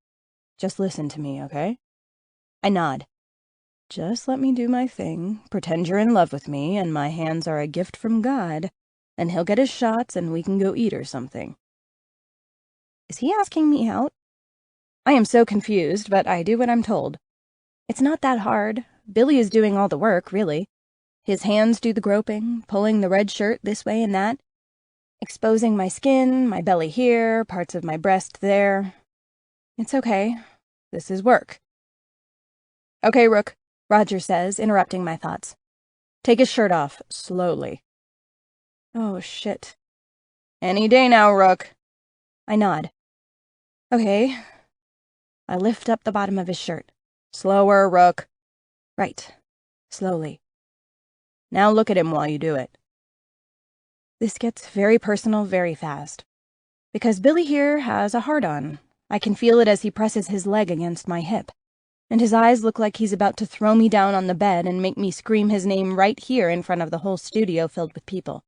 S3: Just listen to me, okay?
S2: I nod.
S3: Just let me do my thing, pretend you're in love with me, and my hands are a gift from God, and he'll get his shots and we can go eat or something.
S2: Is he asking me out?
S3: I am so confused, but I do what I'm told.
S2: It's not that hard. Billy is doing all the work, really. His hands do the groping, pulling the red shirt this way and that, exposing my skin, my belly here, parts of my breast there.
S3: It's okay. This is work.
S2: Okay, Rook, Roger says, interrupting my thoughts.
S3: Take his shirt off, slowly.
S2: Oh, shit.
S3: Any day now, Rook.
S2: I nod. Okay. I lift up the bottom of his shirt.
S3: Slower, Rook.
S2: Right. Slowly.
S3: Now look at him while you do it.
S2: This gets very personal very fast. Because Billy here has a hard-on. I can feel it as he presses his leg against my hip. And his eyes look like he's about to throw me down on the bed and make me scream his name right here in front of the whole studio filled with people.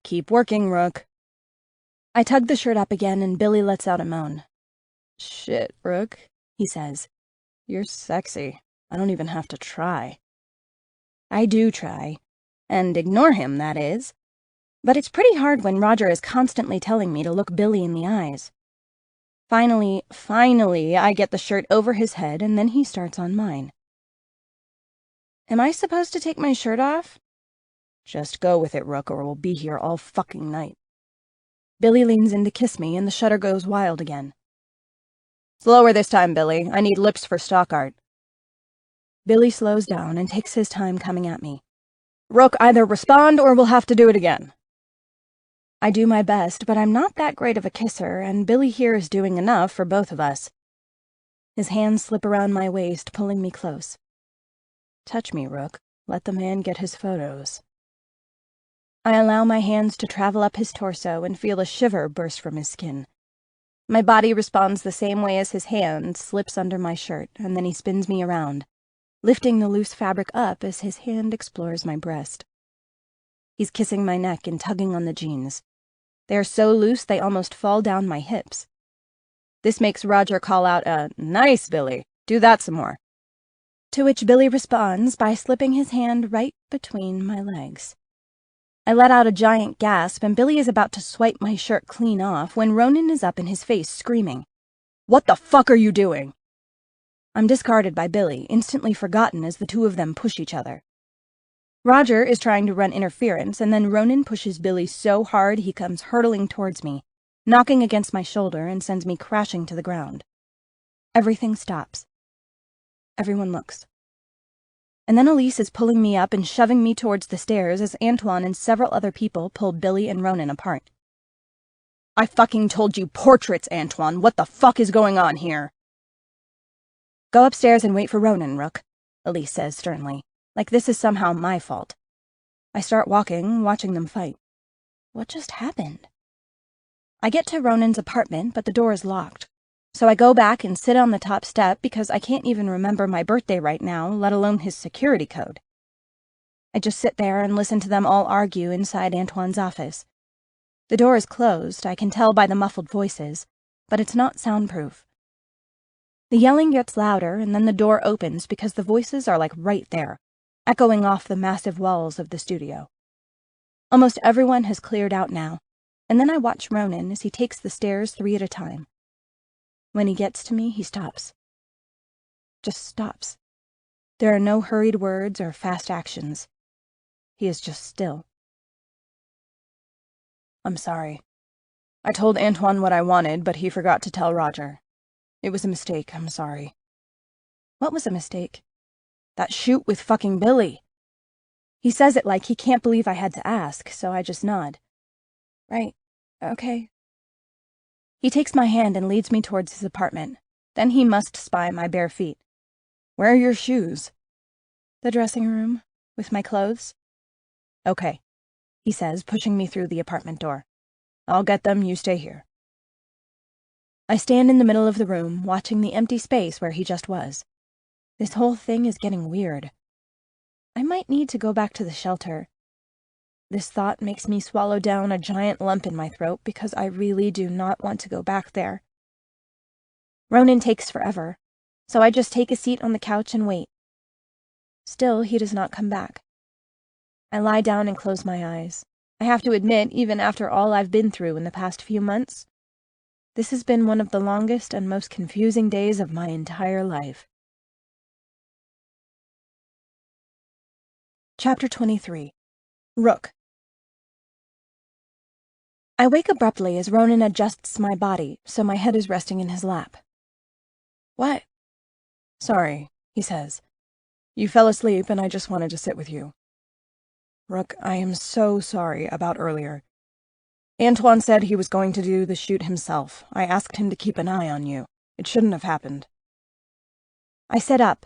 S3: Keep working, Rook.
S2: I tug the shirt up again and Billy lets out a moan.
S3: Shit, Rook,
S2: he says.
S3: You're sexy. I don't even have to try.
S2: I do try. And ignore him, that is. But it's pretty hard when Roger is constantly telling me to look Billy in the eyes. Finally, I get the shirt over his head and then he starts on mine. Am I supposed to take my shirt off?
S3: Just go with it, Rook, or we'll be here all fucking night.
S2: Billy leans in to kiss me and the shutter goes wild again.
S3: Slower this time, Billy. I need lips for stock art.
S2: Billy slows down and takes his time coming at me.
S3: Rook, either respond or we'll have to do it again.
S2: I do my best, but I'm not that great of a kisser, and Billy here is doing enough for both of us. His hands slip around my waist, pulling me close.
S3: Touch me, Rook. Let the man get his photos.
S2: I allow my hands to travel up his torso and feel a shiver burst from his skin. My body responds the same way as his hand slips under my shirt, and then he spins me around, lifting the loose fabric up as his hand explores my breast. He's kissing my neck and tugging on the jeans. They are so loose they almost fall down my hips.
S3: This makes Roger call out nice, Billy. Do that some more.
S2: To which Billy responds by slipping his hand right between my legs. I let out a giant gasp, and Billy is about to swipe my shirt clean off when Ronan is up in his face, screaming.
S3: What the fuck are you doing?
S2: I'm discarded by Billy, instantly forgotten as the two of them push each other. Roger is trying to run interference, and then Ronan pushes Billy so hard he comes hurtling towards me, knocking against my shoulder and sends me crashing to the ground. Everything stops. Everyone looks. And then Elise is pulling me up and shoving me towards the stairs as Antoine and several other people pull Billy and Ronan apart.
S3: I fucking told you portraits, Antoine. What the fuck is going on here?
S2: Go upstairs and wait for Ronan, Rook, Elise says sternly, like this is somehow my fault. I start walking, watching them fight. What just happened? I get to Ronan's apartment, but the door is locked. So I go back and sit on the top step because I can't even remember my birthday right now, let alone his security code. I just sit there and listen to them all argue inside Antoine's office. The door is closed, I can tell by the muffled voices, but it's not soundproof. The yelling gets louder, and then the door opens because the voices are like right there, echoing off the massive walls of the studio. Almost everyone has cleared out now, and then I watch Ronan as he takes the stairs 3 at a time. When he gets to me, he stops. Just stops. There are no hurried words or fast actions. He is just still.
S3: I'm sorry. I told Antoine what I wanted, but he forgot to tell Roger. It was a mistake, I'm sorry.
S2: What was a mistake?
S3: That shoot with fucking Billy.
S2: He says it like he can't believe I had to ask, so I just nod. Right. Okay. He takes my hand and leads me towards his apartment. Then he must spy my bare feet.
S3: Where are your shoes?
S2: The dressing room, with my clothes.
S3: Okay,
S2: he says, pushing me through the apartment door.
S3: I'll get them, you stay here.
S2: I stand in the middle of the room, watching the empty space where he just was. This whole thing is getting weird. I might need to go back to the shelter. This thought makes me swallow down a giant lump in my throat because I really do not want to go back there. Ronan takes forever, so I just take a seat on the couch and wait. Still, he does not come back. I lie down and close my eyes. I have to admit, even after all I've been through in the past few months, this has been one of the longest and most confusing days of my entire life. Chapter 23. Rook. I wake abruptly as Ronan adjusts my body, so my head is resting in his lap.
S3: What? Sorry, he says. You fell asleep and I just wanted to sit with you. Rook, I am so sorry about earlier. Antoine said he was going to do the shoot himself. I asked him to keep an eye on you. It shouldn't have happened.
S2: I sit up,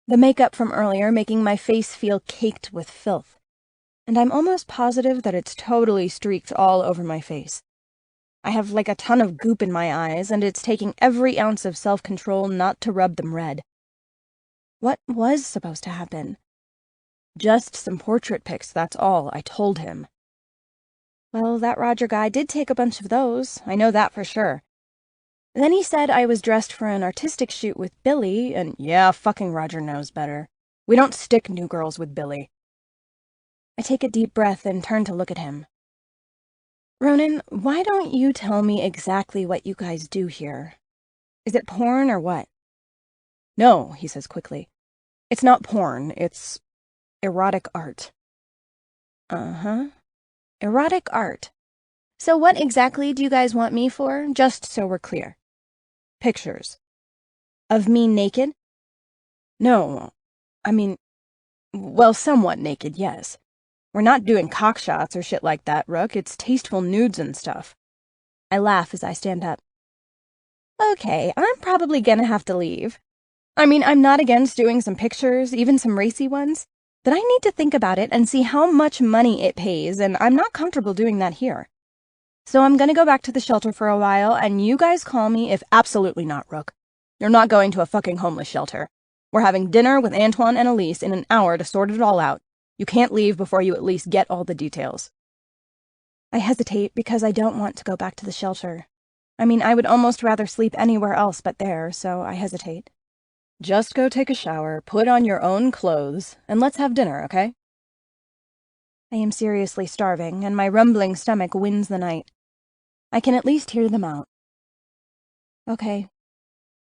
S2: the makeup from earlier making my face feel caked with filth, and I'm almost positive that it's totally streaked all over my face. I have like a ton of goop in my eyes, and it's taking every ounce of self-control not to rub them red. What was supposed to happen?
S3: Just some portrait pics, that's all, I told him.
S2: Well, that Roger guy did take a bunch of those, I know that for sure. Then he said I was dressed for an artistic shoot with Billy, and
S3: yeah, fucking Roger knows better. We don't stick new girls with Billy.
S2: I take a deep breath and turn to look at him. Ronan, why don't you tell me exactly what you guys do here? Is it porn or what?
S3: No, he says quickly. It's not porn, it's erotic art.
S2: Uh-huh. Erotic art. So what exactly do you guys want me for, just so we're clear?
S3: Pictures.
S2: Of me naked?
S3: No, I mean, well, somewhat naked, yes. We're not doing cock shots or shit like that, Rook. It's tasteful nudes and stuff.
S2: I laugh as I stand up. Okay, I'm probably gonna have to leave. I mean, I'm not against doing some pictures, even some racy ones, but I need to think about it and see how much money it pays, and I'm not comfortable doing that here. So I'm gonna go back to the shelter for a while, and you guys call me if—
S3: Absolutely not, Rook. You're not going to a fucking homeless shelter. We're having dinner with Antoine and Elise in an hour to sort it all out. You can't leave before you at least get all the details.
S2: I hesitate because I don't want to go back to the shelter. I mean, I would almost rather sleep anywhere else but there, so I hesitate.
S3: Just go take a shower, put on your own clothes, and let's have dinner, okay?
S2: I am seriously starving, and my rumbling stomach wins the night. I can at least hear them out. Okay.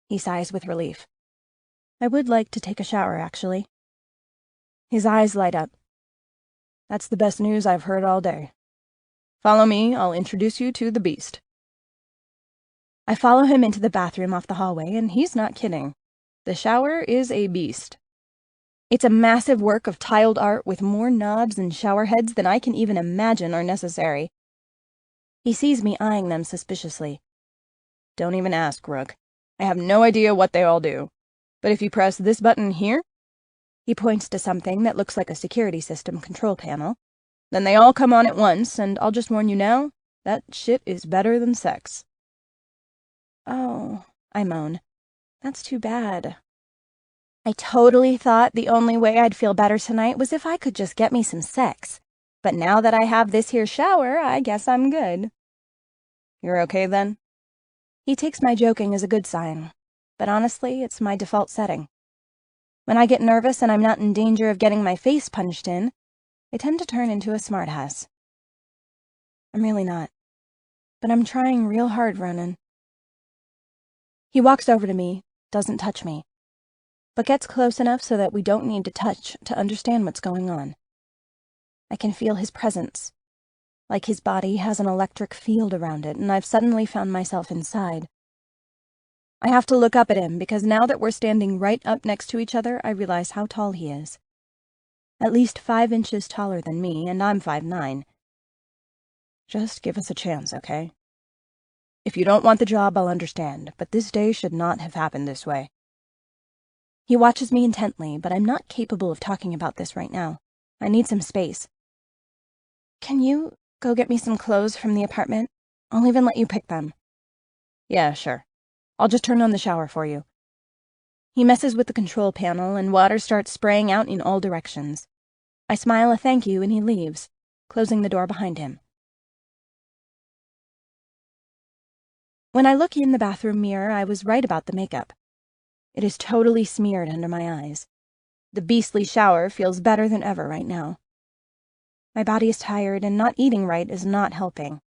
S2: He sighs with relief. I would like to take a shower, actually. His eyes light up.
S3: That's the best news I've heard all day. Follow me, I'll introduce you to the beast.
S2: I follow him into the bathroom off the hallway, and
S3: He's not kidding. The shower is a beast.
S2: It's a massive work of tiled art with more knobs and shower heads than I can even imagine are necessary. He sees me eyeing them suspiciously.
S3: Don't even ask, Rook. I have no idea what they all do. But if you press this button here,
S2: he points to something that looks like a security system control panel,
S3: then they all come on at once, and I'll just warn you now, that shit is better than sex.
S2: Oh, I moan. That's too bad. I totally thought the only way I'd feel better tonight was if I could just get me some sex. But now that I have this here shower, I guess I'm good.
S3: You're okay then?
S2: He takes my joking as a good sign, but honestly, it's my default setting. When I get nervous and I'm not in danger of getting my face punched in, I tend to turn into a smartass. I'm really not, but I'm trying real hard, Ronan. He walks over to me, doesn't touch me, but gets close enough so that we don't need to touch to understand what's going on. I can feel his presence, like his body has an electric field around it, and I've suddenly found myself inside. I have to look up at him because now that we're standing right up next to each other, I realize how tall he is. At least 5 inches taller than me, and I'm 5'9".
S3: Just give us a chance, okay? If you don't want the job, I'll understand, but this day should not have happened this way.
S2: He watches me intently, but I'm not capable of talking about this right now. I need some space. Can you go get me some clothes from the apartment? I'll even let you pick them.
S3: Yeah, sure. I'll just turn on the shower for you.
S2: He messes with the control panel, and water starts spraying out in all directions. I smile a thank you, and he leaves, closing the door behind him. When I look in the bathroom mirror, I was right about the makeup. It is totally smeared under my eyes. The beastly shower feels better than ever right now. My body is tired, and not eating right is not helping.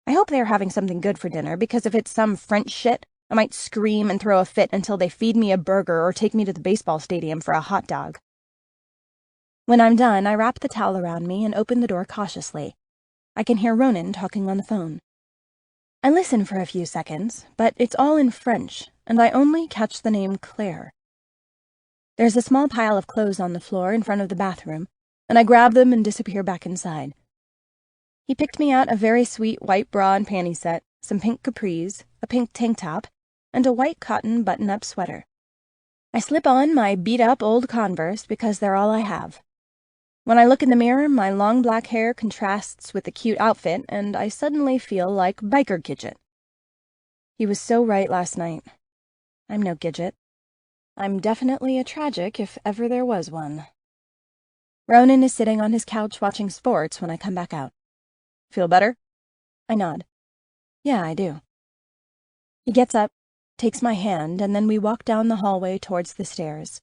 S2: I hope they are having something good for dinner, because if it's some French shit, I might scream and throw a fit until they feed me a burger or take me to the baseball stadium for a hot dog. When I'm done, I wrap the towel around me and open the door cautiously. I can hear Ronan talking on the phone. I listen for a few seconds, but it's all in French, and I only catch the name Claire. There's a small pile of clothes on the floor in front of the bathroom, and I grab them and disappear back inside. He picked me out a very sweet white bra and panty set, some pink capris, a pink tank top, and a white cotton button-up sweater. I slip on my beat-up old Converse because they're all I have. When I look in the mirror, my long black hair contrasts with the cute outfit, and I suddenly feel like Biker Gidget. He was so right last night. I'm no Gidget. I'm definitely a tragic if ever there was one. Ronan is sitting on his couch watching sports when I come back out. Feel better? I nod. Yeah, I do. He gets up, takes my hand, and then we walk down the hallway towards the stairs.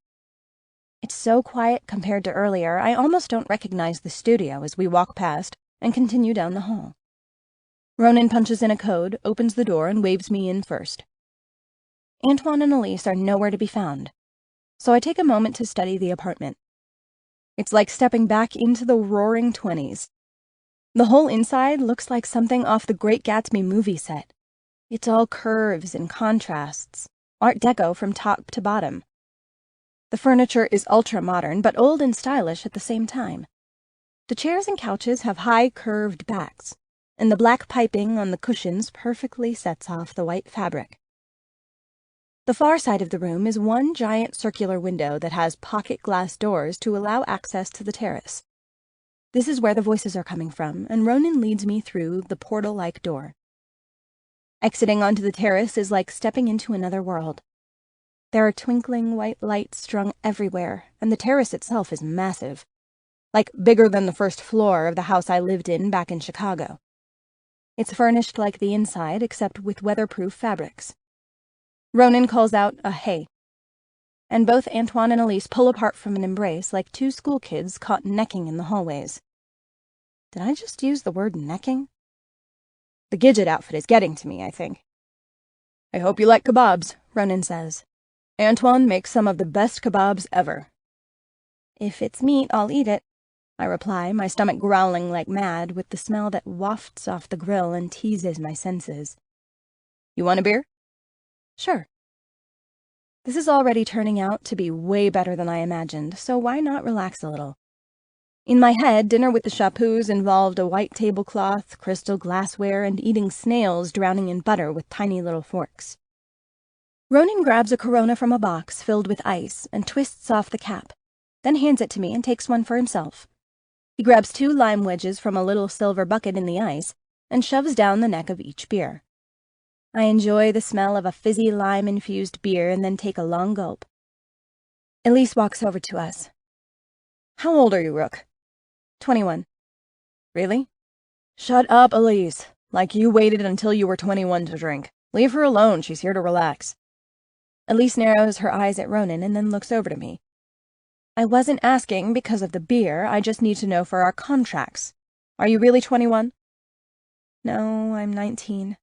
S2: It's so quiet compared to earlier, I almost don't recognize the studio as we walk past and continue down the hall. Ronan punches in a code, opens the door, and waves me in first. Antoine and Elise are nowhere to be found, so I take a moment to study the apartment. It's like stepping back into the roaring 20s. The whole inside looks like something off the Great Gatsby movie set. It's all curves and contrasts, Art Deco from top to bottom. The furniture is ultra-modern, but old and stylish at the same time. The chairs and couches have high, curved backs, and the black piping on the cushions perfectly sets off the white fabric. The far side of the room is one giant circular window that has pocket glass doors to allow access to the terrace. This is where the voices are coming from, and Ronan leads me through the portal-like door. Exiting onto the terrace is like stepping into another world. There are twinkling white lights strung everywhere, and the terrace itself is massive, like bigger than the first floor of the house I lived in back in Chicago. It's furnished like the inside, except with weatherproof fabrics. Ronan calls out a hey, and both Antoine and Elise pull apart from an embrace like two school kids caught necking in the hallways. Did I just use the word necking? The Gidget outfit is getting to me, I think. I hope you like kebabs, Ronan says. Antoine makes some of the best kebabs ever. If it's meat, I'll eat it, I reply, my stomach growling like mad with the smell that wafts off the grill and teases my senses. You want a beer? Sure. This is already turning out to be way better than I imagined, so why not relax a little? In my head, dinner with the Chapoux involved a white tablecloth, crystal glassware, and eating snails drowning in butter with tiny little forks. Ronan grabs a Corona from a box filled with ice and twists off the cap, then hands it to me and takes one for himself. He grabs 2 lime wedges from a little silver bucket in the ice and shoves down the neck of each beer. I enjoy the smell of a fizzy lime-infused beer and then take a long gulp. Elise walks over to us. How old are you, Rook? 21. Really? Shut up, Elise. Like you waited until you were 21 to drink. Leave her alone, she's here to relax. Elise narrows her eyes at Ronan and then looks over to me. I wasn't asking because of the beer, I just need to know for our contracts. Are you really 21? No, I'm 19.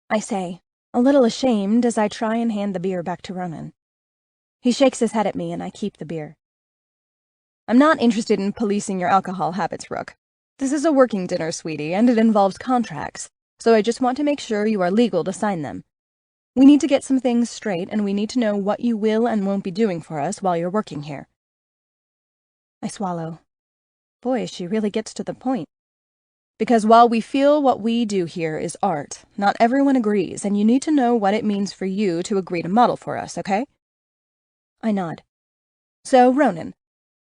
S2: I say, a little ashamed as I try and hand the beer back to Ronan. He shakes his head at me and I keep the beer. I'm not interested in policing your alcohol habits, Rook. This is a working dinner, sweetie, and it involves contracts, so I just want to make sure you are legal to sign them. We need to get some things straight, and we need to know what you will and won't be doing for us while you're working here. I swallow. Boy, she really gets to the point. Because while we feel what we do here is art, not everyone agrees, and you need to know what it means for you to agree to model for us, okay? I nod. So, Ronan,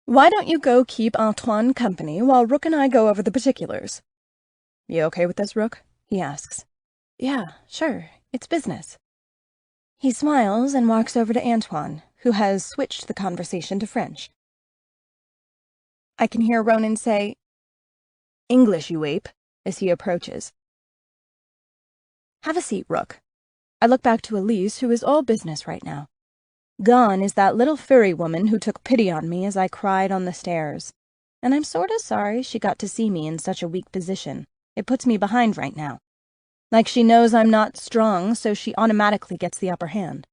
S2: why don't you go keep Antoine company while Rook and I go over the particulars? You okay with this, Rook? He asks. Yeah, sure. It's business. He smiles and walks over to Antoine, who has switched the conversation to French. I can hear Ronan say, English, you ape, as he approaches. Have a seat, Rook. I look back to Elise, who is all business right now. Gone is that little furry woman who took pity on me as I cried on the stairs, and I'm sorta sorry she got to see me in such a weak position. It puts me behind right now. Like she knows I'm not strong, so she automatically gets the upper hand.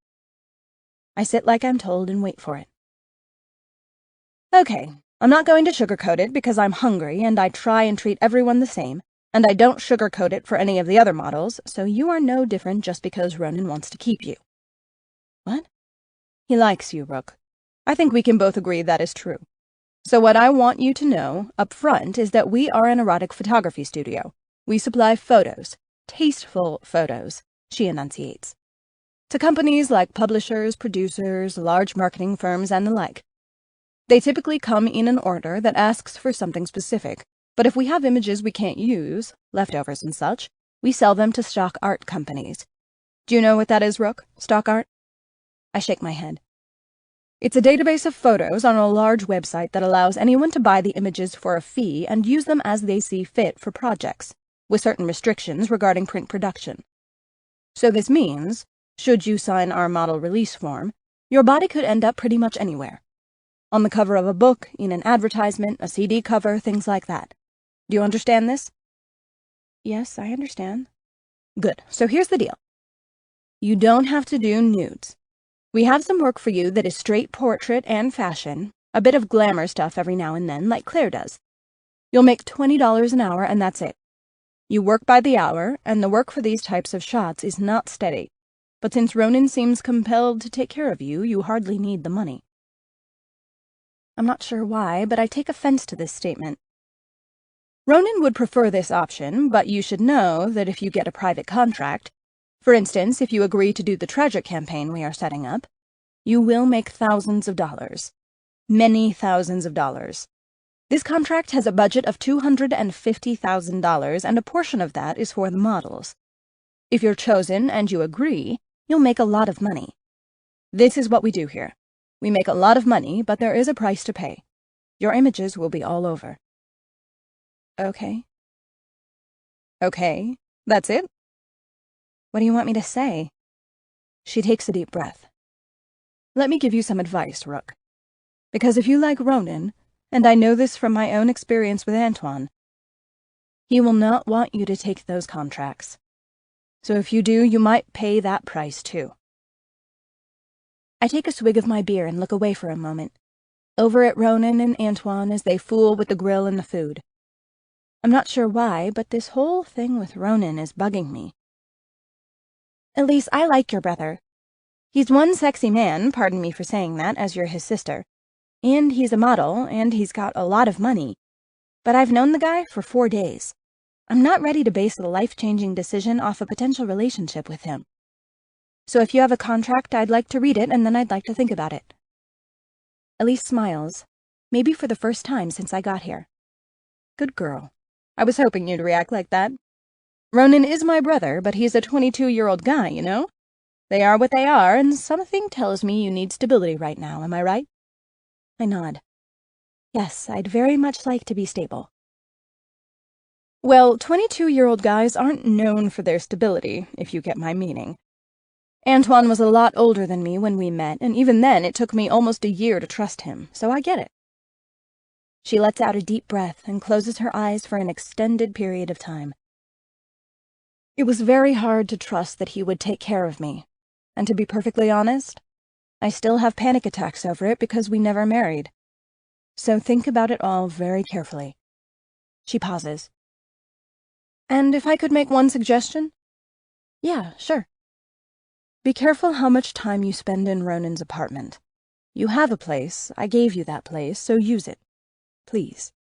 S2: I sit like I'm told and wait for it. Okay, I'm not going to sugarcoat it because I'm hungry and I try and treat everyone the same, and I don't sugarcoat it for any of the other models, so you are no different just because Ronan wants to keep you. What? He likes you, Rook. I think we can both agree that is true.
S3: So what I want you to know up front is that we are an erotic photography studio. We supply photos, tasteful photos, she enunciates, to companies like publishers, producers, large marketing firms, and the like. They typically come in an order that asks for something specific, but if we have images we can't use, leftovers and such, we sell them to stock art companies. Do you know what that is, Rook? Stock art? I shake my head. It's a database of photos on a large website that allows anyone to buy the images for a fee and use them as they see fit for projects, with certain restrictions regarding print production. So this means, should you sign our model release form, your body could end up pretty much anywhere. On the cover of a book, in an advertisement, a CD cover, things like that. Do you understand this? Yes, I understand. Good. So here's the deal. You don't have to do nudes. We have some work for you that is straight portrait and fashion, a bit of glamour stuff every now and then, like Claire does. You'll make $20 an hour, and that's it. You work by the hour, and the work for these types of shots is not steady. But since Ronan seems compelled to take care of you, you hardly need the money. I'm not sure why, but I take offense to this statement. Ronan would prefer this option, but you should know that if you get a private contract, for instance, if you agree to do the treasure campaign we are setting up, you will make thousands of dollars. Many thousands of dollars. This contract has a budget of $250,000, and a portion of that is for the models. If you're chosen and you agree, you'll make a lot of money. This is what we do here. We make a lot of money, but there is a price to pay. Your images will be all over. Okay. Okay, that's it? What do you want me to say? She takes a deep breath. Let me give you some advice, Rook. Because if you like Ronan, and I know this from my own experience with Antoine, he will not want you to take those contracts. So if you do, you might pay that price too. I take a swig of my beer and look away for a moment, over at Ronan and Antoine as they fool with the grill and the food. I'm not sure why, but this whole thing with Ronan is bugging me. Elise, I like your brother. He's one sexy man, pardon me for saying that, as you're his sister. And he's a model, and he's got a lot of money. But I've known the guy for 4 days. I'm not ready to base a life-changing decision off a potential relationship with him. So if you have a contract, I'd like to read it, and then I'd like to think about it. Elise smiles, maybe for the first time since I got here. Good girl. I was hoping you'd react like that. Ronan is my brother, but he's a 22-year-old guy, you know? They are what they are, and something tells me you need stability right now, am I right? I nod. Yes, I'd very much like to be stable. Well, 22-year-old guys aren't known for their stability, if you get my meaning. Antoine was a lot older than me when we met, and even then it took me almost a year to trust him, so I get it. She lets out a deep breath and closes her eyes for an extended period of time. It was very hard to trust that he would take care of me, and to be perfectly honest, I still have panic attacks over it because we never married. So think about it all very carefully. She pauses. And if I could make one suggestion? Yeah, sure. Be careful how much time you spend in Ronan's apartment. You have a place, I gave you that place, so use it. Please.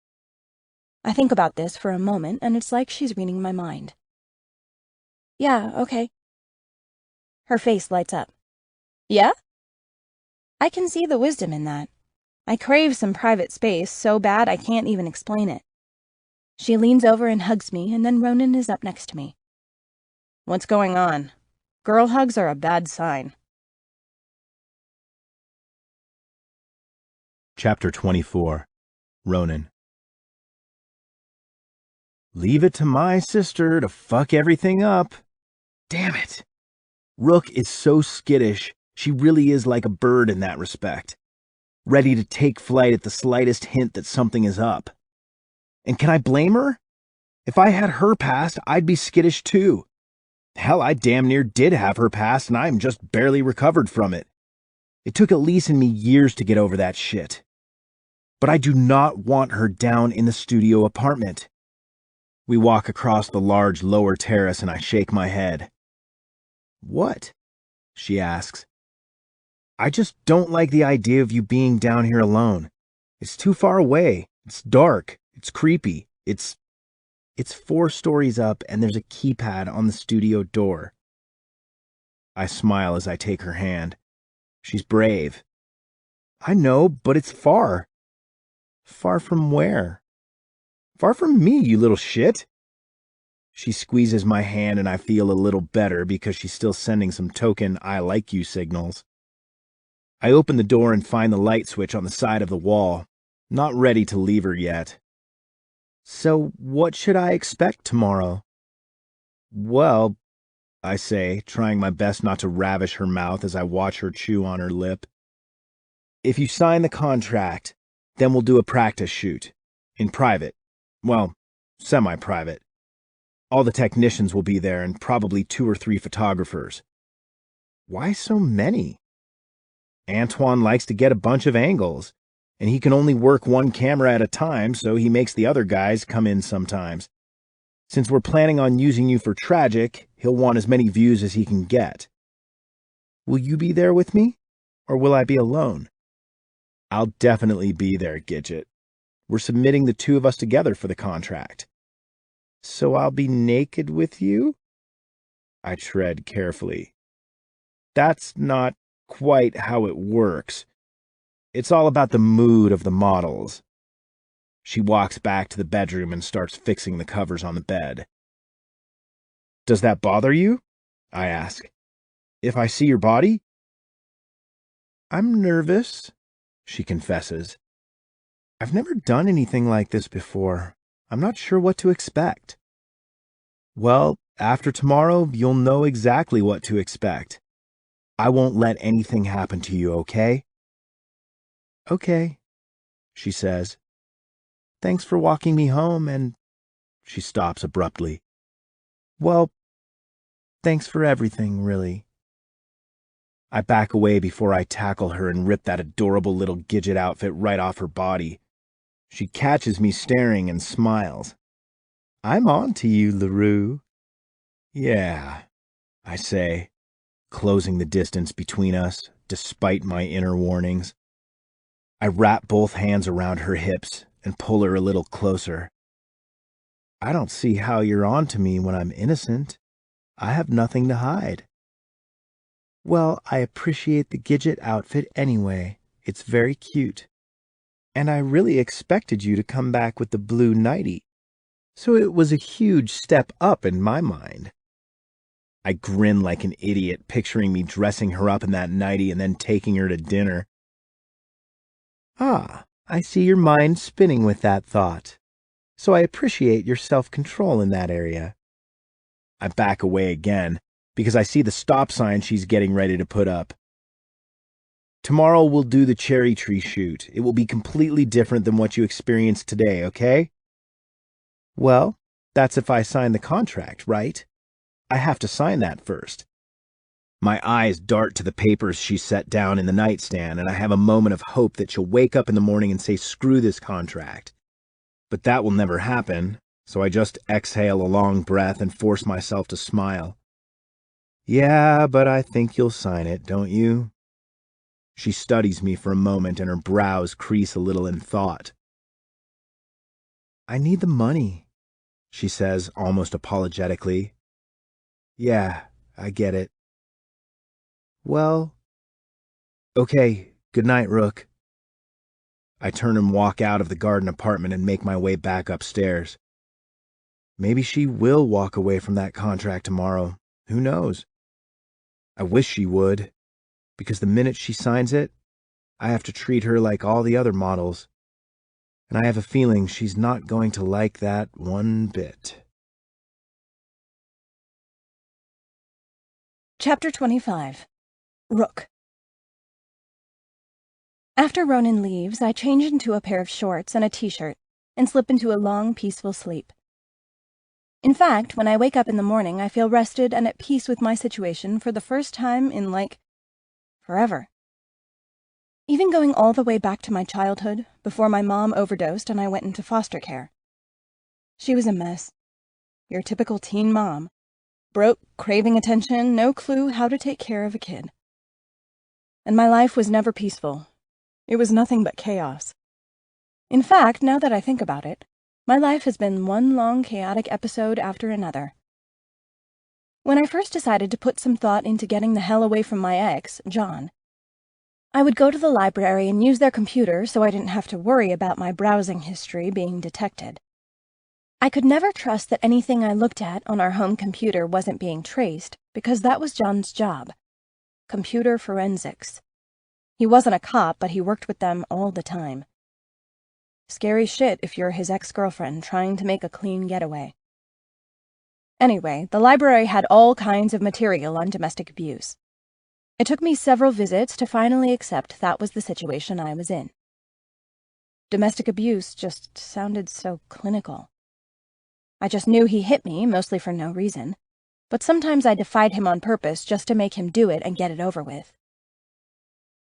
S3: I think about this for a moment, and it's like she's reading my mind. Yeah, okay. Her face lights up. Yeah? I can see the wisdom in that. I crave some private space so bad I can't even explain it. She leans over and hugs me, and then Ronan is up next to me. What's going on? Girl hugs are a bad sign.
S1: Chapter 24. Ronan. Leave it to my sister to fuck everything up. Damn it. Rook is so skittish, she really is like a bird in that respect, ready to take flight at the slightest hint that something is up. And can I blame her? If I had her past, I'd be skittish too. Hell, I damn near did have her past, and I'm just barely recovered from it. It took Elise and me years to get over that shit. But I do not want her down in the studio apartment. We walk across the large lower terrace, and I shake my head. What? She asks. I just don't like the idea of you being down here alone. It's too far away. It's dark. It's creepy. It's 4 stories up, and there's a keypad on the studio door. I smile as I take her hand. She's brave. I know, but it's far. Far from where? Far from me, you little shit. She squeezes my hand and I feel a little better because she's still sending some token I like you signals. I open the door and find the light switch on the side of the wall. Not ready to leave her yet. So what should I expect tomorrow? Well, I say, trying my best not to ravish her mouth as I watch her chew on her lip. If you sign the contract, then we'll do a practice shoot. In private. Well, semi-private. All the technicians will be there and probably 2 or 3 photographers. Why so many? Antoine likes to get a bunch of angles, and he can only work 1 camera at a time, so he makes the other guys come in sometimes. Since we're planning on using you for Tragic, he'll want as many views as he can get. Will you be there with me, or will I be alone? I'll definitely be there, Gidget. We're submitting the 2 of us together for the contract. So I'll be naked with you? I tread carefully. That's not quite how it works. It's all about the mood of the models. She walks back to the bedroom and starts fixing the covers on the bed. Does that bother you? I ask. If I see your body? I'm nervous, she confesses. I've never done anything like this before. I'm not sure what to expect. Well, after tomorrow, you'll know exactly what to expect. I won't let anything happen to you, okay? Okay, she says. Thanks for walking me home, and she stops abruptly. Well, thanks for everything, really. I back away before I tackle her and rip that adorable little Gidget outfit right off her body. She catches me staring and smiles. I'm on to you, LaRue. Yeah, I say, closing the distance between us, despite my inner warnings. I wrap both hands around her hips and pull her a little closer. I don't see how you're on to me when I'm innocent. I have nothing to hide. Well, I appreciate the Gidget outfit anyway. It's very cute. And I really expected you to come back with the blue nightie, so it was a huge step up in my mind. I grin like an idiot, picturing me dressing her up in that nightie and then taking her to dinner. Ah, I see your mind spinning with that thought, so I appreciate your self-control in that area. I back away again, because I see the stop sign she's getting ready to put up. Tomorrow we'll do the cherry tree shoot. It will be completely different than what you experienced today, okay? Well, that's if I sign the contract, right? I have to sign that first. My eyes dart to the papers she set down in the nightstand, and I have a moment of hope that she'll wake up in the morning and say, screw this contract. But that will never happen, so I just exhale a long breath and force myself to smile. Yeah, but I think you'll sign it, don't you? She studies me for a moment and her brows crease a little in thought. I need the money, she says almost apologetically. Yeah, I get it. Well, okay, good night, Rook. I turn and walk out of the garden apartment and make my way back upstairs. Maybe she will walk away from that contract tomorrow. Who knows? I wish she would, because the minute she signs it, I have to treat her like all the other models. And I have a feeling she's not going to like that one bit.
S2: Chapter 25. Rook. After Ronan leaves, I change into a pair of shorts and a t-shirt and slip into a long, peaceful sleep. In fact, when I wake up in the morning, I feel rested and at peace with my situation for the first time in, forever. Even going all the way back to my childhood, before my mom overdosed and I went into foster care. She was a mess. Your typical teen mom. Broke, craving attention, no clue how to take care of a kid. And my life was never peaceful. It was nothing but chaos.
S3: In fact, now that I think about it, my life has been one long chaotic episode after another. When I first decided to put some thought into getting the hell away from my ex, John, I would go to the library and use their computer so I didn't have to worry about my browsing history being detected. I could never trust that anything I looked at on our home computer wasn't being traced, because that was John's job. Computer forensics. He wasn't a cop, but he worked with them all the time. Scary shit if you're his ex-girlfriend trying to make a clean getaway. Anyway, the library had all kinds of material on domestic abuse. It took me several visits to finally accept that was the situation I was in. Domestic abuse just sounded so clinical. I just knew he hit me, mostly for no reason, but sometimes I defied him on purpose just to make him do it and get it over with.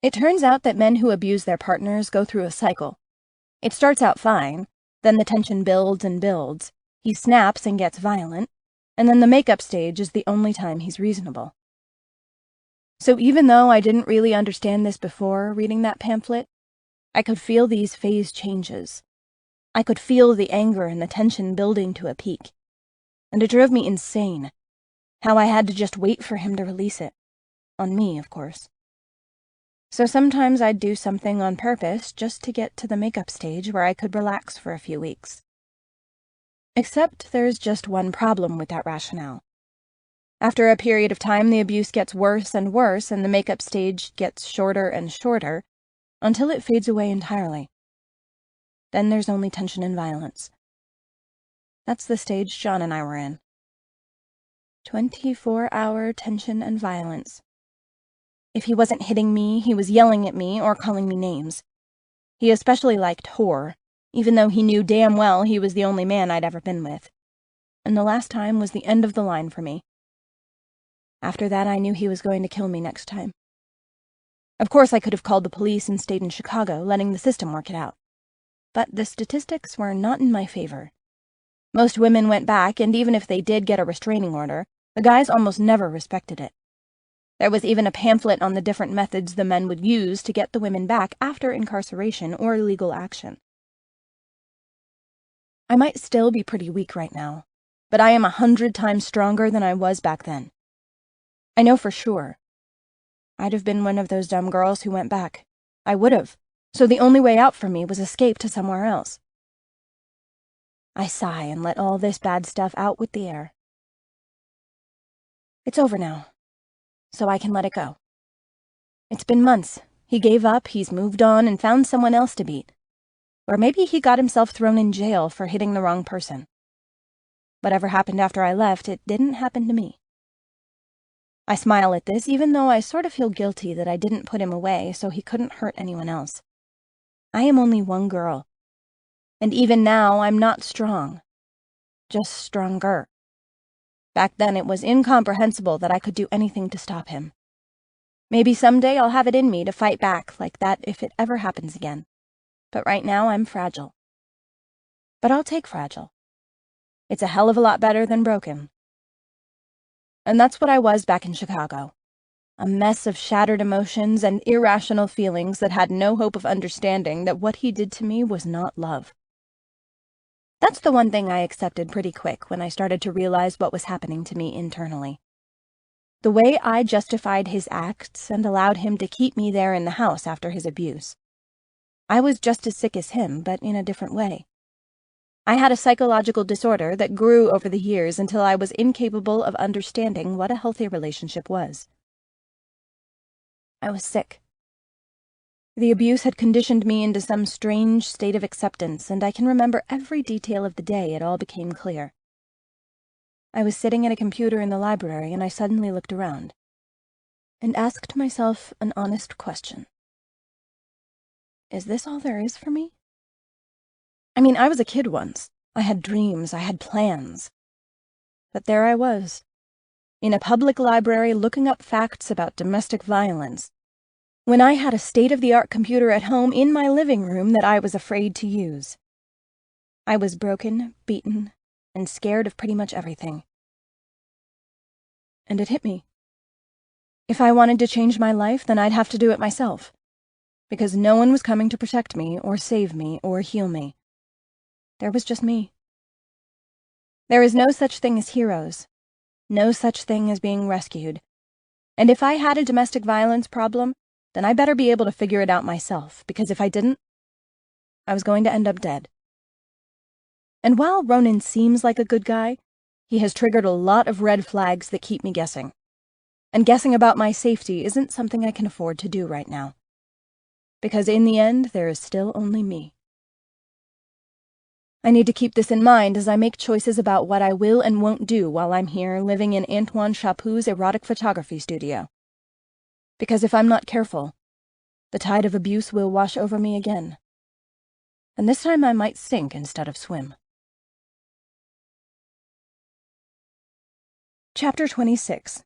S3: It turns out that men who abuse their partners go through a cycle. It starts out fine, then the tension builds and builds, he snaps and gets violent, and then the makeup stage is the only time he's reasonable. So even though I didn't really understand this before reading that pamphlet, I could feel these phase changes. I could feel the anger and the tension building to a peak, and it drove me insane, how I had to just wait for him to release it. On me, of course. So sometimes I'd do something on purpose just to get to the makeup stage where I could relax for a few weeks. Except there's just one problem with that rationale. After a period of time, the abuse gets worse and worse, and the makeup stage gets shorter and shorter, until it fades away entirely. Then there's only tension and violence. That's the stage John and I were in. 24-hour tension and violence. If he wasn't hitting me, he was yelling at me or calling me names. He especially liked whore, even though he knew damn well he was the only man I'd ever been with. And the last time was the end of the line for me. After that, I knew he was going to kill me next time. Of course, I could have called the police and stayed in Chicago, letting the system work it out. But the statistics were not in my favor. Most women went back, and even if they did get a restraining order, the guys almost never respected it. There was even a pamphlet on the different methods the men would use to get the women back after incarceration or legal action. I might still be pretty weak right now, but I am 100 times stronger than I was back then. I know for sure. I'd have been one of those dumb girls who went back. I would have. So the only way out for me was escape to somewhere else. I sigh and let all this bad stuff out with the air. It's over now, so I can let it go. It's been months. He gave up, he's moved on, and found someone else to beat. Or maybe he got himself thrown in jail for hitting the wrong person. Whatever happened after I left, it didn't happen to me. I smile at this, even though I sort of feel guilty that I didn't put him away so he couldn't hurt anyone else. I am only one girl. And even now, I'm not strong. Just stronger. Back then, it was incomprehensible that I could do anything to stop him. Maybe someday I'll have it in me to fight back like that if it ever happens again. But right now, I'm fragile. But I'll take fragile. It's a hell of a lot better than broken. And that's what I was back in Chicago. A mess of shattered emotions and irrational feelings that had no hope of understanding that what he did to me was not love. That's the one thing I accepted pretty quick when I started to realize what was happening to me internally. The way I justified his acts and allowed him to keep me there in the house after his abuse. I was just as sick as him, but in a different way. I had a psychological disorder that grew over the years until I was incapable of understanding what a healthy relationship was. I was sick. The abuse had conditioned me into some strange state of acceptance, and I can remember every detail of the day it all became clear. I was sitting at a computer in the library, and I suddenly looked around and asked myself an honest question. Is this all there is for me? I mean, I was a kid once. I had dreams, I had plans. But there I was, in a public library looking up facts about domestic violence, when I had a state-of-the-art computer at home in my living room that I was afraid to use. I was broken, beaten, and scared of pretty much everything. And it hit me. If I wanted to change my life, then I'd have to do it myself. because no one was coming to protect me or save me or heal me. There was just me. There is no such thing as heroes, no such thing as being rescued, and if I had a domestic violence problem, then I better be able to figure it out myself, because if I didn't, I was going to end up dead. And while Ronan seems like a good guy, he has triggered a lot of red flags that keep me guessing. And guessing about my safety isn't something I can afford to do right now. Because in the end, there is still only me. I need to keep this in mind as I make choices about what I will and won't do while I'm here living in Antoine Chaput's erotic photography studio. Because if I'm not careful, the tide of abuse will wash over me again. And this time I might sink instead of swim. Chapter 26.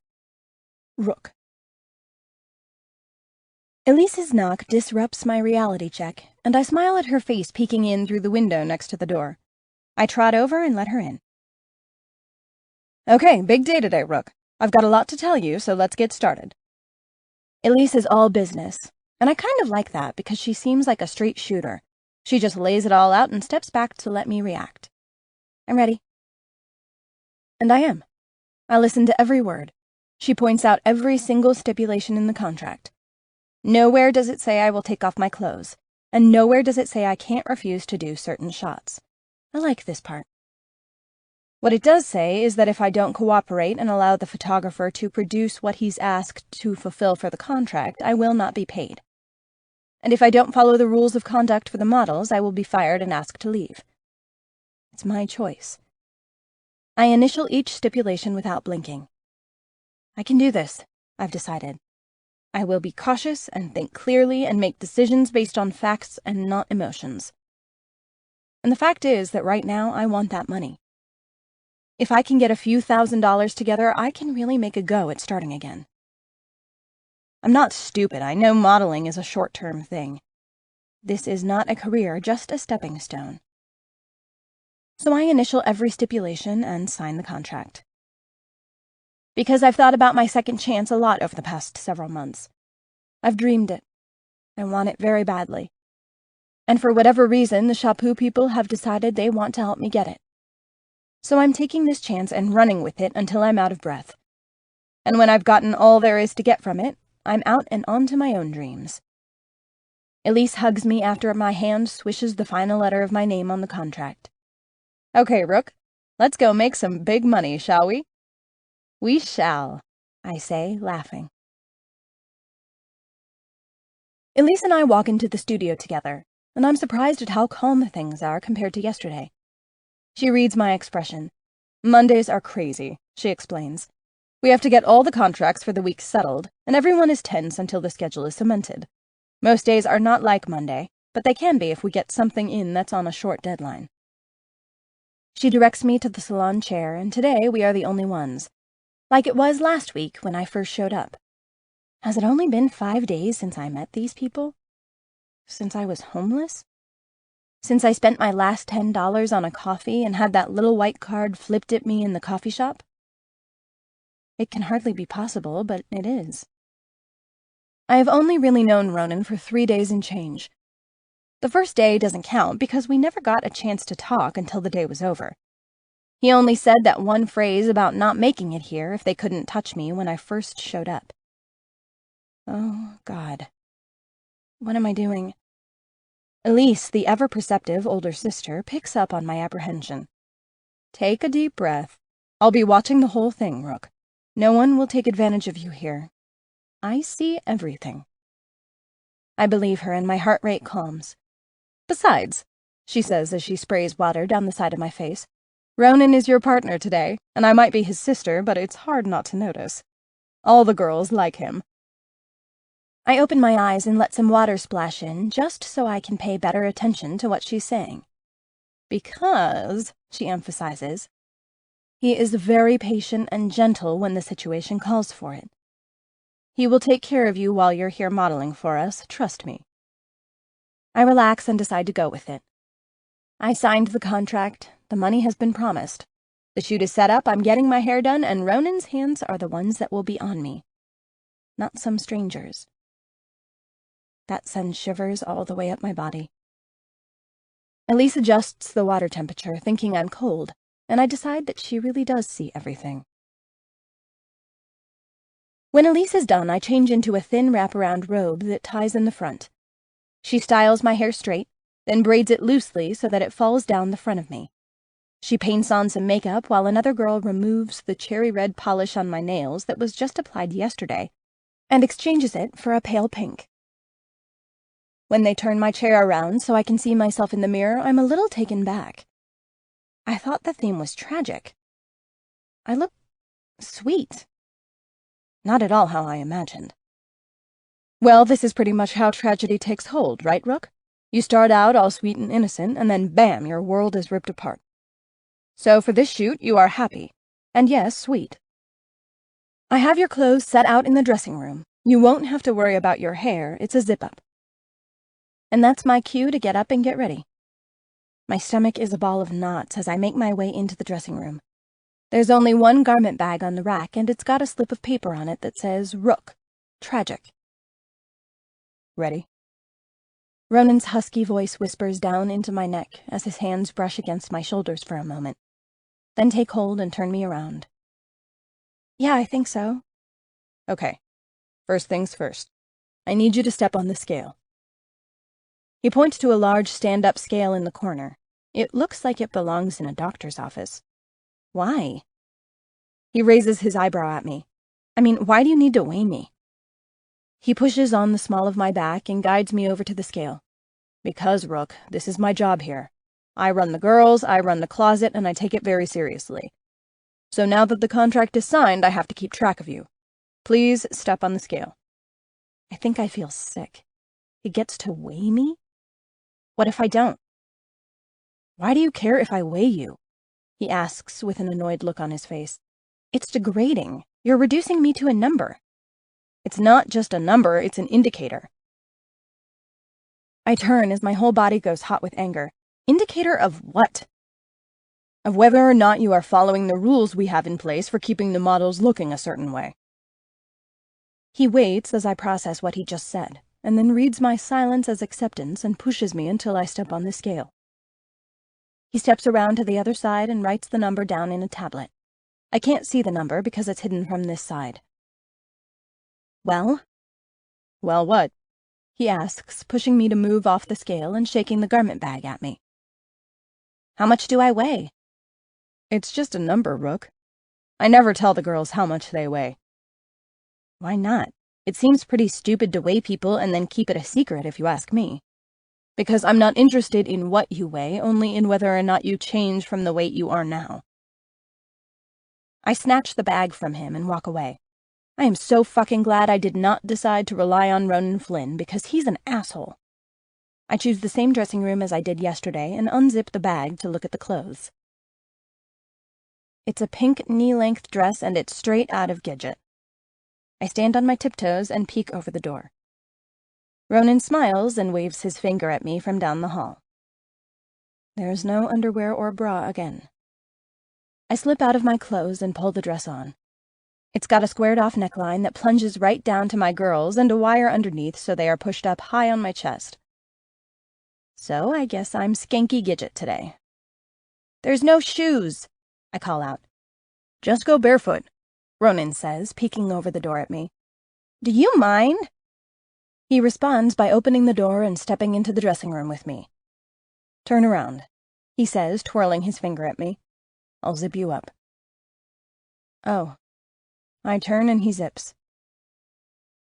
S3: Rook. Elise's knock disrupts my reality check, and I smile at her face peeking in through the window next to the door. I trot over and let her in. Okay, big day today, Rook. I've got a lot to tell you, so let's get started. Elise is all business, and I kind of like that because she seems like a straight shooter. She just lays it all out and steps back to let me react. I'm ready. And I am. I listen to every word. She points out every single stipulation in the contract. Nowhere does it say I will take off my clothes, and nowhere does it say I can't refuse to do certain shots. I like this part. What it does say is that if I don't cooperate and allow the photographer to produce what he's asked to fulfill for the contract, I will not be paid. And if I don't follow the rules of conduct for the models, I will be fired and asked to leave. It's my choice. I initial each stipulation without blinking. I can do this, I've decided. I will be cautious and think clearly and make decisions based on facts and not emotions. And the fact is that right now I want that money. If I can get a few $1,000s together, I can really make a go at starting again. I'm not stupid. I know modeling is a short-term thing. This is not a career, just a stepping stone. So I initial every stipulation and sign the contract. Because I've thought about my second chance a lot over the past several months. I've dreamed it. I want it very badly. And for whatever reason, the Chaput people have decided they want to help me get it. So I'm taking this chance and running with it until I'm out of breath. And when I've gotten all there is to get from it, I'm out and on to my own dreams. Elise hugs me after my hand swishes the final letter of my name on the contract. Okay, Rook, let's go make some big money, shall we? We shall, I say, laughing. Elise and I walk into the studio together, and I'm surprised at how calm things are compared to yesterday. She reads my expression. Mondays are crazy, she explains. We have to get all the contracts for the week settled, and everyone is tense until the schedule is cemented. Most days are not like Monday, but they can be if we get something in that's on a short deadline. She directs me to the salon chair, and today we are the only ones. Like it was last week when I first showed up. Has it only been 5 days since I met these people? Since I was homeless? Since I spent my last $10 on a coffee and had that little white card flipped at me in the coffee shop? It can hardly be possible, but it is. I have only really known Ronan for 3 days and change. The first day doesn't count because we never got a chance to talk until the day was over. He only said that one phrase about not making it here if they couldn't touch me when I first showed up. Oh, God. What am I doing? Elise, the ever-perceptive older sister, picks up on my apprehension. Take a deep breath. I'll be watching the whole thing, Rook. No one will take advantage of you here. I see everything. I believe her and my heart rate calms. Besides, she says as she sprays water down the side of my face, Ronan is your partner today, and I might be his sister, but it's hard not to notice. All the girls like him. I open my eyes and let some water splash in, just so I can pay better attention to what she's saying. Because, she emphasizes, he is very patient and gentle when the situation calls for it. He will take care of you while you're here modeling for us, trust me. I relax and decide to go with it. I signed the contract. The money has been promised. The shoot is set up, I'm getting my hair done, and Ronan's hands are the ones that will be on me. Not some strangers.
S2: That sends shivers all the way up my body. Elise adjusts the water temperature, thinking I'm cold, and I decide that she really does see everything. When Elise is done, I change into a thin wraparound robe that ties in the front. She styles my hair straight, then braids it loosely so that it falls down the front of me. She paints on some makeup while another girl removes the cherry red polish on my nails that was just applied yesterday and exchanges it for a pale pink. When they turn my chair around so I can see myself in the mirror, I'm a little taken back. I thought the theme was tragic. I look sweet. Not at all how I imagined. Well, this is pretty much how tragedy takes hold, right, Rook? You start out all sweet and innocent, and then bam, your world is ripped apart. So for this shoot, you are happy. And yes, sweet. I have your clothes set out in the dressing room. You won't have to worry about your hair, it's a zip-up. And that's my cue to get up and get ready. My stomach is a ball of knots as I make my way into the dressing room. There's only one garment bag on the rack, and it's got a slip of paper on it that says, Rook, tragic. Ready? Ronan's husky voice whispers down into my neck as his hands brush against my shoulders for a moment, then take hold and turn me around. Yeah, I think so. Okay. First things first. I need you to step on the scale. He points to a large stand-up scale in the corner. It looks like it belongs in a doctor's office. Why? He raises his eyebrow at me. I mean, why do you need to weigh me? He pushes on the small of my back and guides me over to the scale. Because, Rook, this is my job here. I run the girls, I run the closet, and I take it very seriously. So now that the contract is signed, I have to keep track of you. Please step on the scale. I think I feel sick. He gets to weigh me? What if I don't? Why do you care if I weigh you? He asks with an annoyed look on his face. It's degrading. You're reducing me to a number. It's not just a number, it's an indicator. I turn as my whole body goes hot with anger. Indicator of what? Of whether or not you are following the rules we have in place for keeping the models looking a certain way. He waits as I process what he just said, and then reads my silence as acceptance and pushes me until I step on the scale. He steps around to the other side and writes the number down in a tablet. I can't see the number because it's hidden from this side. Well? Well, what? He asks, pushing me to move off the scale and shaking the garment bag at me. How much do I weigh? It's just a number, Rook. I never tell the girls how much they weigh. Why not? It seems pretty stupid to weigh people and then keep it a secret if you ask me. Because I'm not interested in what you weigh, only in whether or not you change from the weight you are now. I snatch the bag from him and walk away. I am so fucking glad I did not decide to rely on Ronan Flynn because he's an asshole. I choose the same dressing room as I did yesterday and unzip the bag to look at the clothes. It's a pink knee-length dress and it's straight out of Gidget. I stand on my tiptoes and peek over the door. Ronan smiles and waves his finger at me from down the hall. There's no underwear or bra again. I slip out of my clothes and pull the dress on. It's got a squared-off neckline that plunges right down to my girls and a wire underneath so they are pushed up high on my chest. So I guess I'm Skanky Gidget today. There's no shoes, I call out. Just go barefoot, Ronan says, peeking over the door at me. Do you mind? He responds by opening the door and stepping into the dressing room with me. Turn around, he says, twirling his finger at me. I'll zip you up. Oh. I turn and he zips.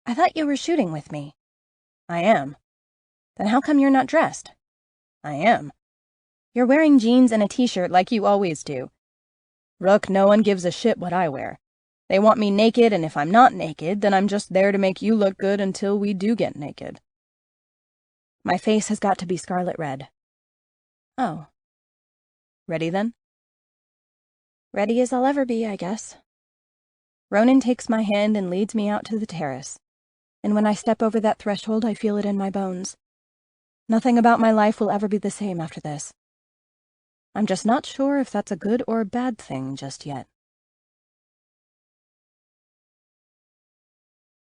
S2: I thought you were shooting with me. I am. Then how come you're not dressed? I am. You're wearing jeans and a t-shirt like you always do. Rook, no one gives a shit what I wear. They want me naked, and if I'm not naked, then I'm just there to make you look good until we do get naked. My face has got to be scarlet red. Oh. Ready then? Ready as I'll ever be, I guess. Ronan takes my hand and leads me out to the terrace. And when I step over that threshold, I feel it in my bones. Nothing about my life will ever be the same after this. I'm just not sure if that's a good or a bad thing just yet.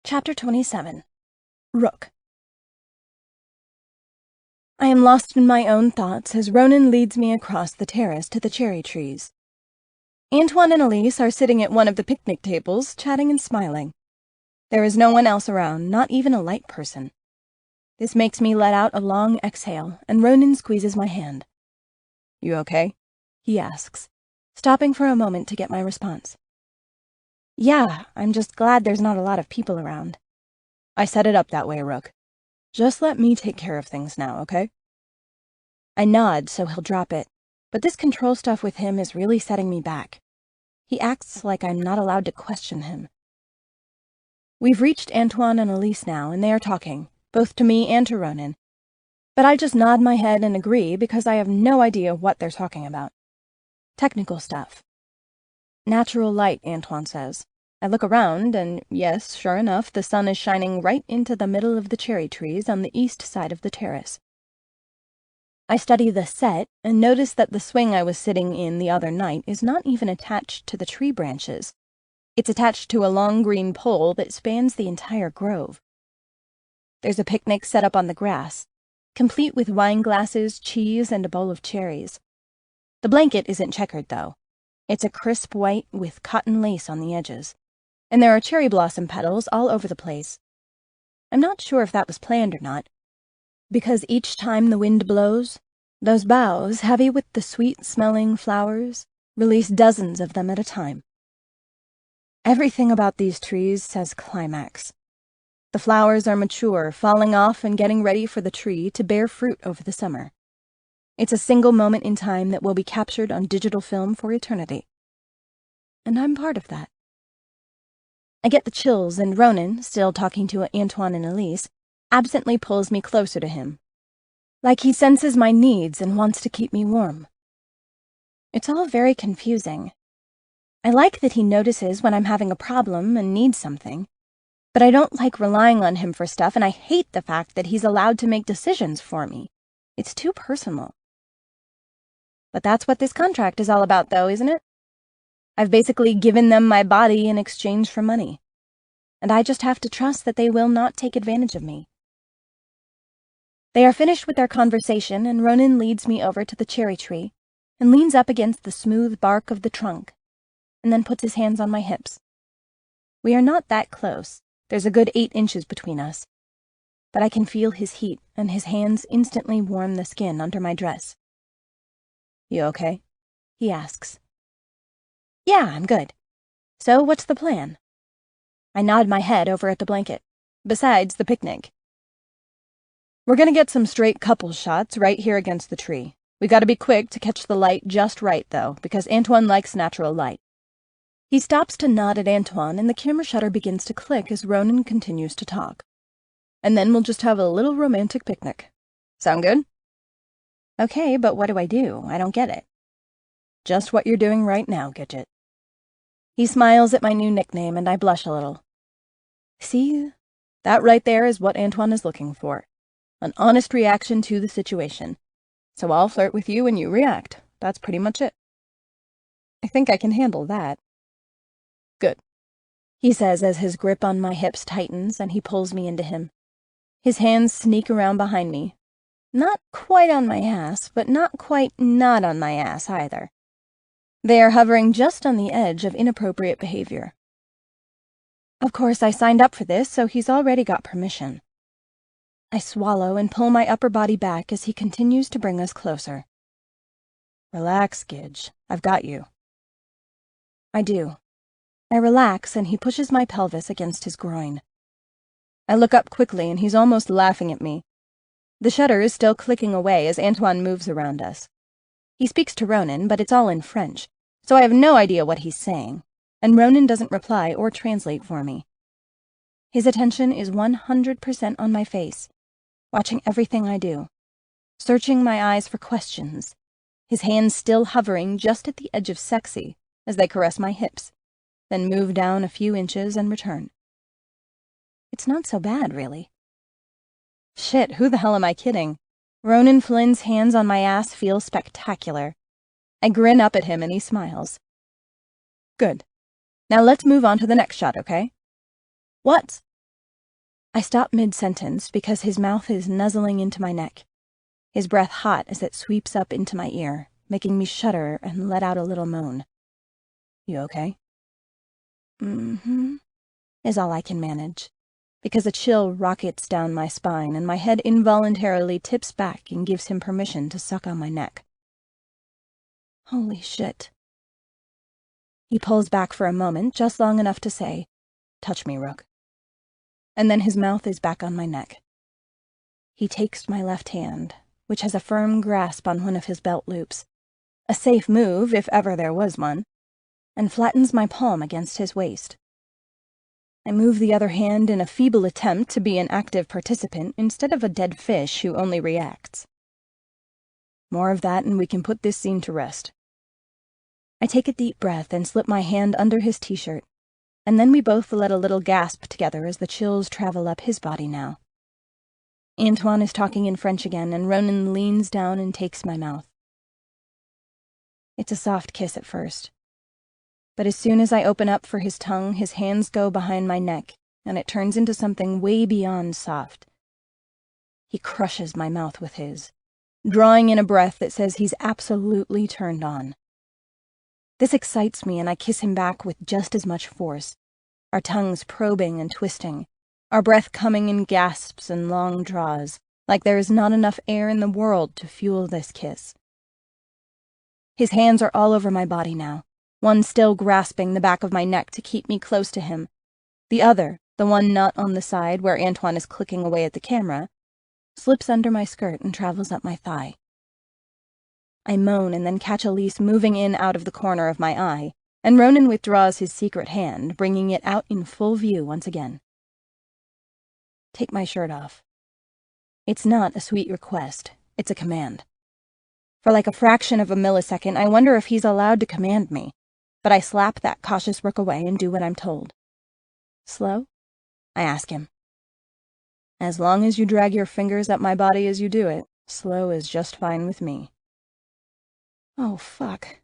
S2: Chapter 27. Rook.
S3: I am lost in my own thoughts as Ronan leads me across the terrace to the cherry trees. Antoine and Elise are sitting at one of the picnic tables, chatting and smiling. There is no one else around, not even a light person. This makes me let out a long exhale, and Ronan squeezes my hand. "You okay?" he asks, stopping for a moment to get my response. "Yeah, I'm just glad there's not a lot of people around." "I set it up that way, Rook. Just let me take care of things now, okay?" I nod so he'll drop it, but this control stuff with him is really setting me back. He acts like I'm not allowed to question him. We've reached Antoine and Elise now, and they are talking, both to me and to Ronan. But I just nod my head and agree because I have no idea what they're talking about. Technical stuff. "Natural light," Antoine says. I look around, and yes, sure enough, the sun is shining right into the middle of the cherry trees on the east side of the terrace. I study the set and notice that the swing I was sitting in the other night is not even attached to the tree branches. It's attached to a long green pole that spans the entire grove. There's a picnic set up on the grass, complete with wine glasses, cheese, and a bowl of cherries. The blanket isn't checkered, though. It's a crisp white with cotton lace on the edges, and there are cherry blossom petals all over the place. I'm not sure if that was planned or not, because each time the wind blows, those boughs, heavy with the sweet-smelling flowers, release dozens of them at a time. Everything about these trees says climax. The flowers are mature, falling off and getting ready for the tree to bear fruit over the summer. It's a single moment in time that will be captured on digital film for eternity. And I'm part of that. I get the chills, and Ronan, still talking to Antoine and Elise, absently pulls me closer to him, like he senses my needs and wants to keep me warm. It's all very confusing. I like that he notices when I'm having a problem and need something, but I don't like relying on him for stuff, and I hate the fact that he's allowed to make decisions for me. It's too personal. But that's what this contract is all about, though, isn't it? I've basically given them my body in exchange for money, and I just have to trust that they will not take advantage of me. They are finished with their conversation, and Ronan leads me over to the cherry tree and leans up against the smooth bark of the trunk, and then puts his hands on my hips. We are not that close. There's a good 8 inches between us, but I can feel his heat, and his hands instantly warm the skin under my dress. "You okay?" he asks. "Yeah, I'm good. So what's the plan?" I nod my head over at the blanket. Besides the picnic. "We're gonna get some straight couple shots right here against the tree. We gotta be quick to catch the light just right, though, because Antoine likes natural light." He stops to nod at Antoine, and the camera shutter begins to click as Ronan continues to talk. "And then we'll just have a little romantic picnic. Sound good?" "Okay, but what do? I don't get it." "Just what you're doing right now, Gidget." He smiles at my new nickname, and I blush a little. See? That right there is what Antoine is looking for. An honest reaction to the situation. So I'll flirt with you and you react. That's pretty much it. I think I can handle that. Good, he says as his grip on my hips tightens and he pulls me into him. His hands sneak around behind me. Not quite on my ass, but not quite not on my ass either. They are hovering just on the edge of inappropriate behavior. Of course, I signed up for this, so he's already got permission. I swallow and pull my upper body back as he continues to bring us closer. Relax, Gidge. I've got you. I do. I relax, and he pushes my pelvis against his groin. I look up quickly, and he's almost laughing at me. The shutter is still clicking away as Antoine moves around us. He speaks to Ronan, but it's all in French, so I have no idea what he's saying, and Ronan doesn't reply or translate for me. His attention is 100% on my face, watching everything I do, searching my eyes for questions, his hands still hovering just at the edge of sexy as they caress my hips, then move down a few inches and return. It's not so bad, really. Shit, who the hell am I kidding? Ronan Flynn's hands on my ass feel spectacular. I grin up at him and he smiles. Good. Now let's move on to the next shot, okay? What? I stop mid-sentence because his mouth is nuzzling into my neck.
S2: his breath hot as it sweeps up into my ear, making me shudder and let out a little moan. "You okay?" "Mm-hmm," is all I can manage, because a chill rockets down my spine and my head involuntarily tips back and gives him permission to suck on my neck. Holy shit. He pulls back for a moment, just long enough to say, "Touch me, Rook." And then his mouth is back on my neck. He takes my left hand, which has a firm grasp on one of his belt loops, a safe move if ever there was one, and flattens my palm against his waist. I move the other hand in a feeble attempt to be an active participant instead of a dead fish who only reacts. More of that and we can put this scene to rest. I take a deep breath and slip my hand under his t-shirt, and then we both let a little gasp together as the chills travel up his body now. Antoine is talking in French again, and Ronan leans down and takes my mouth. It's a soft kiss at first, but as soon as I open up for his tongue, his hands go behind my neck, and it turns into something way beyond soft. He crushes my mouth with his, drawing in a breath that says he's absolutely turned on. This excites me, and I kiss him back with just as much force, our tongues probing and twisting, our breath coming in gasps and long draws, like there is not enough air in the world to fuel this kiss. His hands are all over my body now, one still grasping the back of my neck to keep me close to him. The other, the one not on the side where Antoine is clicking away at the camera, slips under my skirt and travels up my thigh. I moan and then catch Elise moving in out of the corner of my eye, and Ronan withdraws his secret hand, bringing it out in full view once again. Take my shirt off. It's not a sweet request, it's a command. For like a fraction of a millisecond, I wonder if he's allowed to command me, but I slap that cautious Rook away and do what I'm told. Slow? I ask him. As long as you drag your fingers up my body as you do it, slow is just fine with me. Oh, fuck.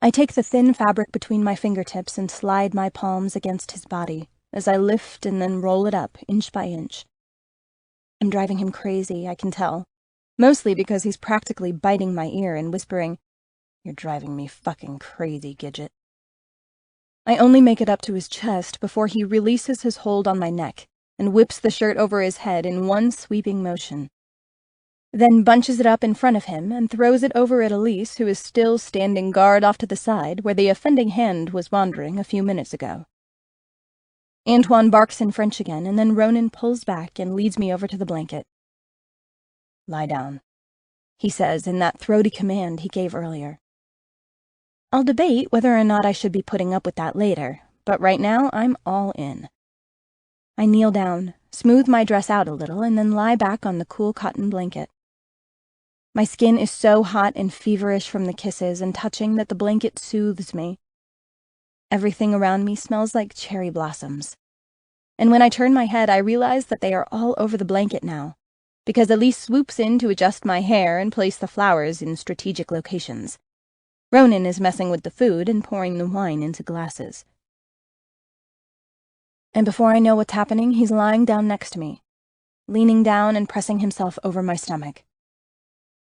S2: I take the thin fabric between my fingertips and slide my palms against his body as I lift and then roll it up, inch by inch. I'm driving him crazy, I can tell, mostly because he's practically biting my ear and whispering, "You're driving me fucking crazy, Gidget." I only make it up to his chest before he releases his hold on my neck and whips the shirt over his head in one sweeping motion, then bunches it up in front of him and throws it over at Elise, who is still standing guard off to the side where the offending hand was wandering a few minutes ago. Antoine barks in French again, and then Ronan pulls back and leads me over to the blanket. "Lie down," he says in that throaty command he gave earlier. I'll debate whether or not I should be putting up with that later, but right now I'm all in. I kneel down, smooth my dress out a little, and then lie back on the cool cotton blanket. My skin is so hot and feverish from the kisses and touching that the blanket soothes me. Everything around me smells like cherry blossoms. And when I turn my head, I realize that they are all over the blanket now, because Elise swoops in to adjust my hair and place the flowers in strategic locations. Ronan is messing with the food and pouring the wine into glasses. And before I know what's happening, he's lying down next to me, leaning down and pressing himself over my stomach.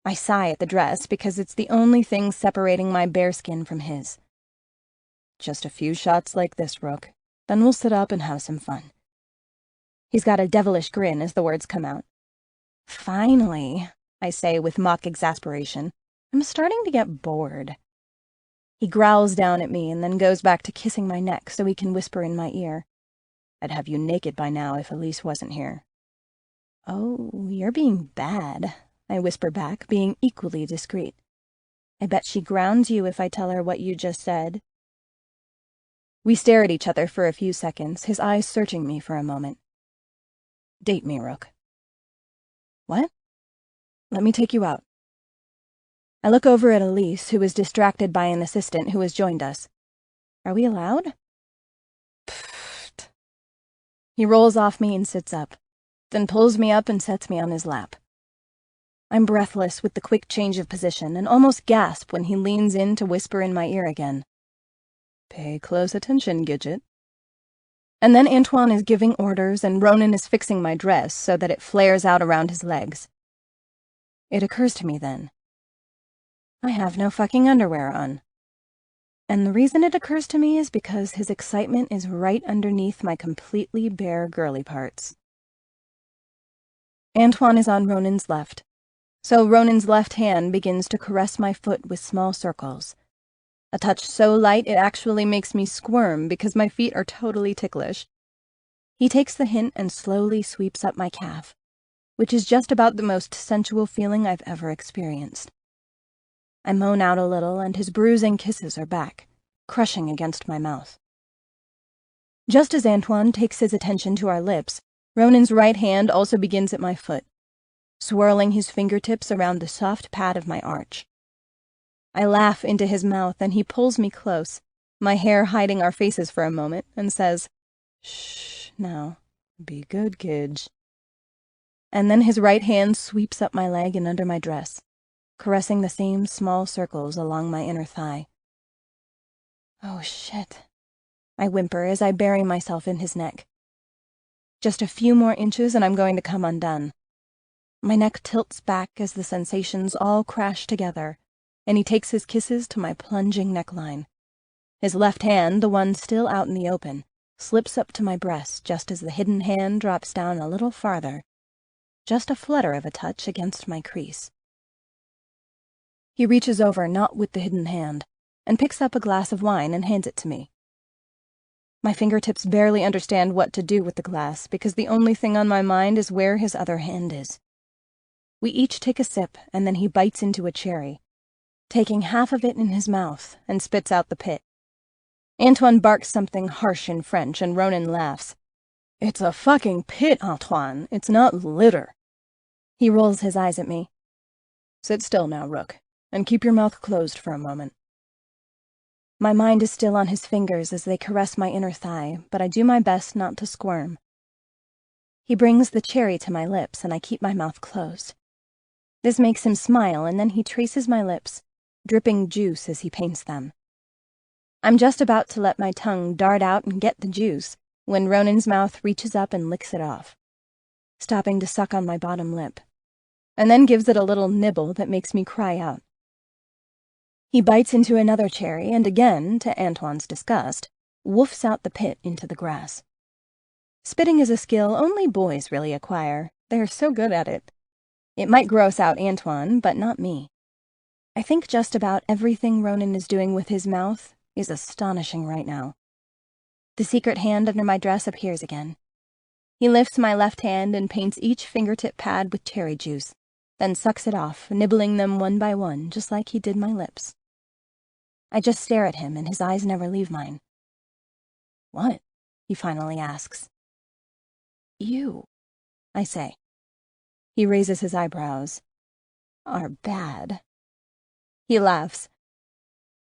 S2: I sigh at the dress because it's the only thing separating my bare skin from his. Just a few shots like this, Rook. Then we'll sit up and have some fun. He's got a devilish grin as the words come out. Finally, I say with mock exasperation. I'm starting to get bored. He growls down at me and then goes back to kissing my neck so he can whisper in my ear. I'd have you naked by now if Elise wasn't here. Oh, you're being bad, I whisper back, being equally discreet. I bet she grounds you if I tell her what you just said. We stare at each other for a few seconds, his eyes searching me for a moment. Date me, Rook. What? Let me take you out. I look over at Elise, who is distracted by an assistant who has joined us. Are we allowed? Pfft. He rolls off me and sits up, then pulls me up and sets me on his lap. I'm breathless with the quick change of position and almost gasp when he leans in to whisper in my ear again. Pay close attention, Gidget. And then Antoine is giving orders and Ronan is fixing my dress so that it flares out around his legs. It occurs to me then. I have no fucking underwear on. And the reason it occurs to me is because his excitement is right underneath my completely bare girly parts. Antoine is on Ronan's left, so Ronan's left hand begins to caress my foot with small circles. A touch so light it actually makes me squirm because my feet are totally ticklish. He takes the hint and slowly sweeps up my calf, which is just about the most sensual feeling I've ever experienced. I moan out a little, and his bruising kisses are back, crushing against my mouth. Just as Antoine takes his attention to our lips, Ronan's right hand also begins at my foot, swirling his fingertips around the soft pad of my arch. I laugh into his mouth, and he pulls me close, my hair hiding our faces for a moment, and says, "Shh, now, be good, kids." And then his right hand sweeps up my leg and under my dress, caressing the same small circles along my inner thigh. Oh, shit, I whimper as I bury myself in his neck. Just a few more inches and I'm going to come undone. My neck tilts back as the sensations all crash together, and he takes his kisses to my plunging neckline. His left hand, the one still out in the open, slips up to my breast just as the hidden hand drops down a little farther, just a flutter of a touch against my crease. He reaches over, not with the hidden hand, and picks up a glass of wine and hands it to me. My fingertips barely understand what to do with the glass because the only thing on my mind is where his other hand is. We each take a sip, and then he bites into a cherry, taking half of it in his mouth, and spits out the pit. Antoine barks something harsh in French, and Ronan laughs. "It's a fucking pit, Antoine. It's not litter." He rolls his eyes at me. "Sit still now, Rook, and keep your mouth closed for a moment." My mind is still on his fingers as they caress my inner thigh, but I do my best not to squirm. He brings the cherry to my lips, and I keep my mouth closed. This makes him smile, and then he traces my lips, dripping juice as he paints them. I'm just about to let my tongue dart out and get the juice when Ronan's mouth reaches up and licks it off, stopping to suck on my bottom lip, and then gives it a little nibble that makes me cry out. He bites into another cherry and again, to Antoine's disgust, woofs out the pit into the grass. Spitting is a skill only boys really acquire. They're so good at it. It might gross out Antoine, but not me. I think just about everything Ronan is doing with his mouth is astonishing right now. The secret hand under my dress appears again. He lifts my left hand and paints each fingertip pad with cherry juice, then sucks it off, nibbling them one by one, just like he did my lips. I just stare at him, and his eyes never leave mine. "What?" he finally asks. "You," I say. He raises his eyebrows. "Are bad." He laughs.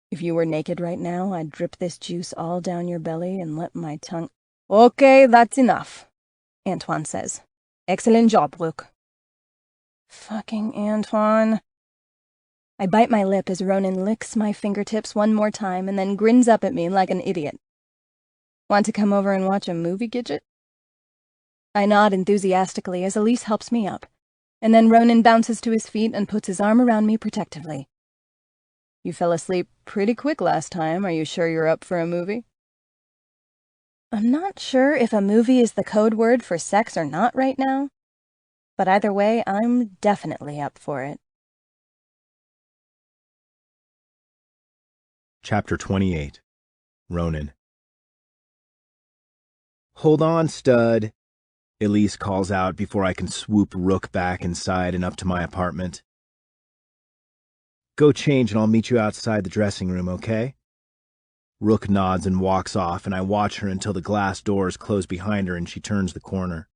S2: "If you were naked right now, I'd drip this juice all down your belly and let my tongue—" "Okay, that's enough," Antoine says. "Excellent job, Rook." Fucking Antoine. I bite my lip as Ronan licks my fingertips one more time and then grins up at me like an idiot. "Want to come over and watch a movie, Gidget?" I nod enthusiastically as Elise helps me up, and then Ronan bounces to his feet and puts his arm around me protectively. "You fell asleep pretty quick last time. Are you sure you're up for a movie?" I'm not sure if a movie is the code word for sex or not right now, but either way, I'm definitely up for it.
S1: Chapter 28. Ronan. "Hold on, stud," Elise calls out before I can swoop Rook back inside and up to my apartment. "Go change and I'll meet you outside the dressing room, okay?" Rook nods and walks off, and I watch her until the glass doors close behind her and she turns the corner.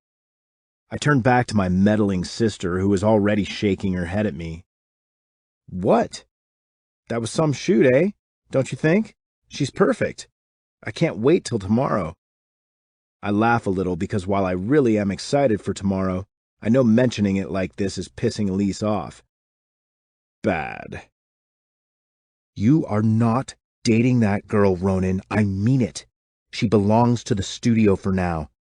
S1: I turn back to my meddling sister, who is already shaking her head at me. "What? That was some shoot, eh? Don't you think? She's perfect. I can't wait till tomorrow." I laugh a little because while I really am excited for tomorrow, I know mentioning it like this is pissing Elise off. "Bad." "You are not dating that girl, Ronan. I mean it. She belongs to the studio for now.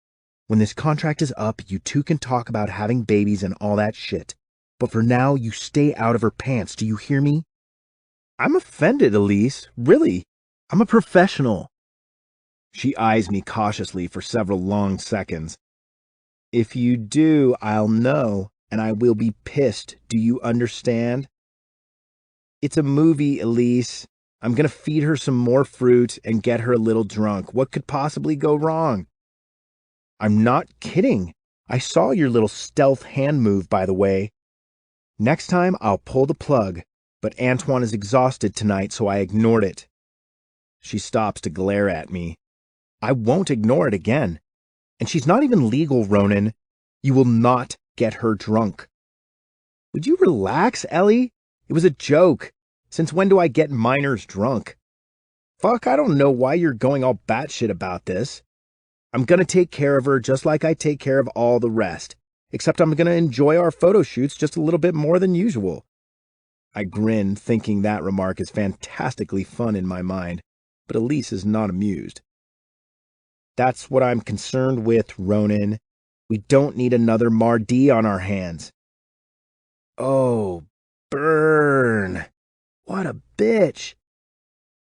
S1: When this contract is up, you two can talk about having babies and all that shit. but for now, you stay out of her pants. Do you hear me? I'm offended, Elise. Really. I'm a professional. She eyes me cautiously for several long seconds. If you do, I'll know, and I will be pissed. Do you understand? It's a movie, Elise. I'm going to feed her some more fruit and get her a little drunk. What could possibly go wrong? I'm not kidding. I saw your little stealth hand move, by the way. Next time, I'll pull the plug, but Antoine is exhausted tonight, so I ignored it. She stops to glare at me. I won't ignore it again. And she's not even legal, Ronan. You will not get her drunk. Would you relax, Ellie? It was a joke. Since when do I get minors drunk? Fuck, I don't know why you're going all batshit about this. I'm gonna take care of her just like I take care of all the rest, except I'm gonna enjoy our photo shoots just a little bit more than usual. I grin, thinking that remark is fantastically fun in my mind, but Elise is not amused. That's what I'm concerned with, Ronan. We don't need another Mardi on our hands. Oh, burn. What a bitch.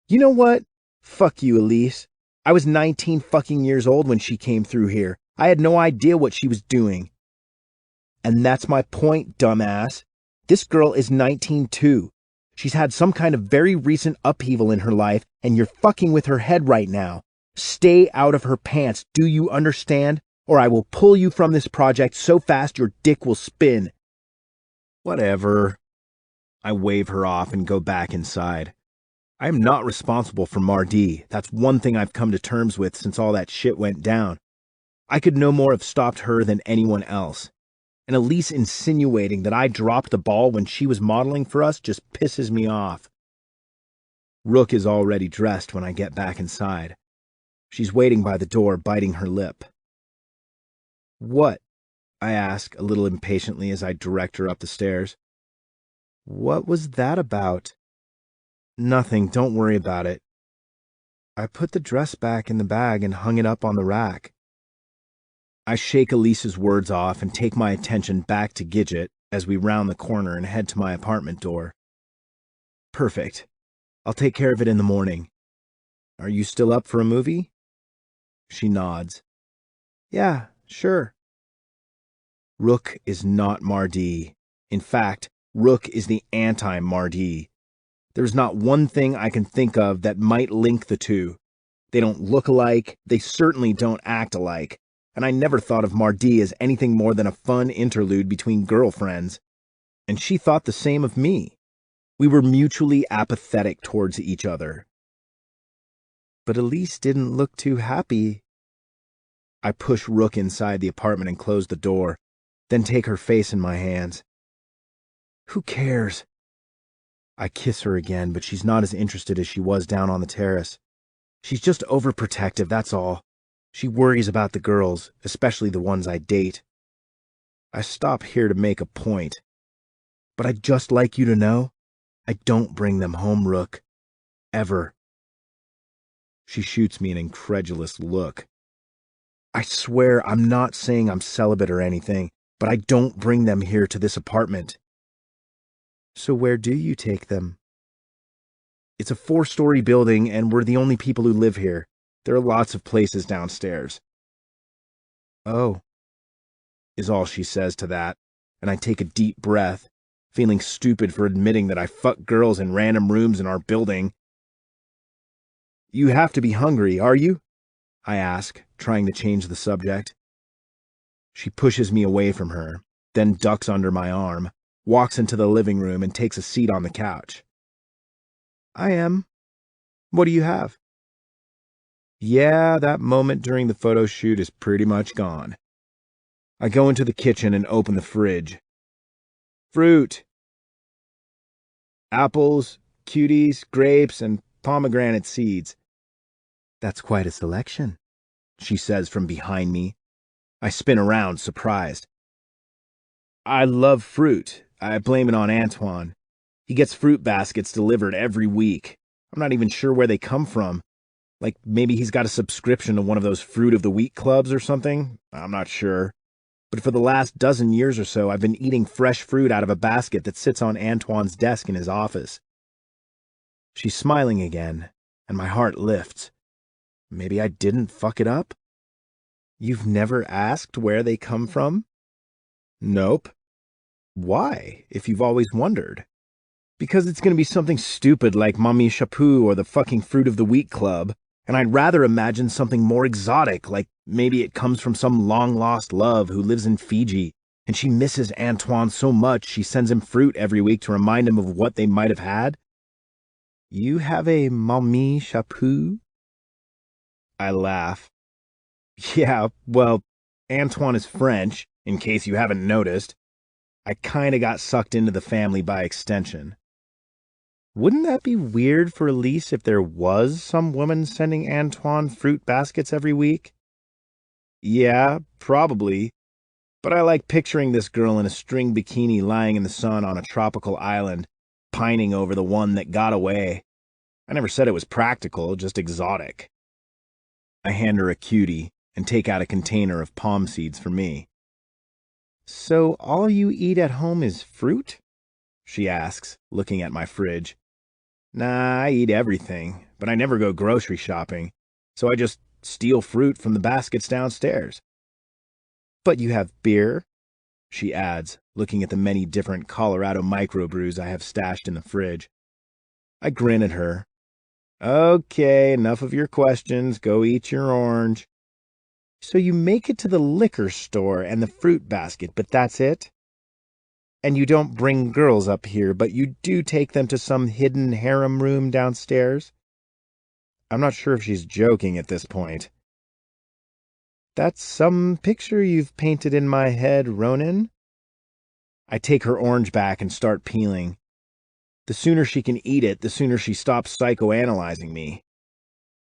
S1: You know what? Fuck you, Elise. I was 19 fucking years old when she came through here. I had no idea what she was doing. And that's my point, dumbass. This girl is 19 too. She's had some kind of very recent upheaval in her life, and you're fucking with her head right now. Stay out of her pants, do you understand? Or I will pull you from this project so fast your dick will spin. Whatever. I wave her off and go back inside. I am not responsible for Mardi. That's one thing I've come to terms with since all that shit went down. I could no more have stopped her than anyone else. And Elise insinuating that I dropped the ball when she was modeling for us just pisses me off. Rook is already dressed when I get back inside. She's waiting by the door, biting her lip. What? I ask a little impatiently as I direct her up the stairs. What was that about? Nothing, don't worry about it. I put the dress back in the bag and hung it up on the rack. I shake Elise's words off and take my attention back to Gidget as we round the corner and head to my apartment door. Perfect. I'll take care of it in the morning. Are you still up for a movie? She nods. Yeah, sure. Rook is not Mardi. In fact, Rook is the anti-Mardi. There's not one thing I can think of that might link the two. They don't look alike, they certainly don't act alike, and I never thought of Mardi as anything more than a fun interlude between girlfriends. And she thought the same of me. We were mutually apathetic towards each other. But Elise didn't look too happy. I push Rook inside the apartment and close the door, then take her face in my hands. Who cares? I kiss her again, but she's not as interested as she was down on the terrace. She's just overprotective, that's all. She worries about the girls, especially the ones I date. I stop here to make a point. But I'd just like you to know, I don't bring them home, Rook. Ever. She shoots me an incredulous look. I swear I'm not saying I'm celibate or anything, but I don't bring them here to this apartment. So where do you take them? It's a 4-story building, and we're the only people who live here. There are lots of places downstairs. Oh, is all she says to that, and I take a deep breath, feeling stupid for admitting that I fuck girls in random rooms in our building. You have to be hungry, are you? I ask, trying to change the subject. She pushes me away from her, then ducks under my arm, walks into the living room, and takes a seat on the couch. I am. What do you have? Yeah, that moment during the photo shoot is pretty much gone. I go into the kitchen and open the fridge. Fruit. Apples, cuties, grapes, and pomegranate seeds. That's quite a selection, she says from behind me. I spin around, surprised. I love fruit. I blame it on Antoine. He gets fruit baskets delivered every week. I'm not even sure where they come from. Like maybe he's got a subscription to one of those Fruit of the Week clubs or something. I'm not sure. but for the last dozen years or so, I've been eating fresh fruit out of a basket that sits on Antoine's desk in his office. She's smiling again, and my heart lifts. Maybe I didn't fuck it up? You've never asked where they come from? Nope. Why, if you've always wondered? Because it's going to be something stupid like Mamie Chaput or the fucking Fruit of the Week Club, and I'd rather imagine something more exotic, like maybe it comes from some long-lost love who lives in Fiji, and she misses Antoine so much she sends him fruit every week to remind him of what they might have had. You have a Mamie Chaput? I laugh. Yeah, well, Antoine is French, in case you haven't noticed. I kinda got sucked into the family by extension. Wouldn't that be weird for Elise if there was some woman sending Antoine fruit baskets every week? Yeah, probably. But I like picturing this girl in a string bikini lying in the sun on a tropical island, pining over the one that got away. I never said it was practical, just exotic. I hand her a cutie and take out a container of palm seeds for me. So all you eat at home is fruit? She asks, looking at my fridge. Nah, I eat everything, but I never go grocery shopping, so I just steal fruit from the baskets downstairs. But you have beer? She adds, looking at the many different Colorado microbrews I have stashed in the fridge. I grin at her. Okay, enough of your questions. Go eat your orange. So you make it to the liquor store and the fruit basket, but that's it? And you don't bring girls up here, but you do take them to some hidden harem room downstairs? I'm not sure if she's joking at this point. That's some picture you've painted in my head, Ronan? I take her orange back and start peeling. The sooner she can eat it, the sooner she stops psychoanalyzing me.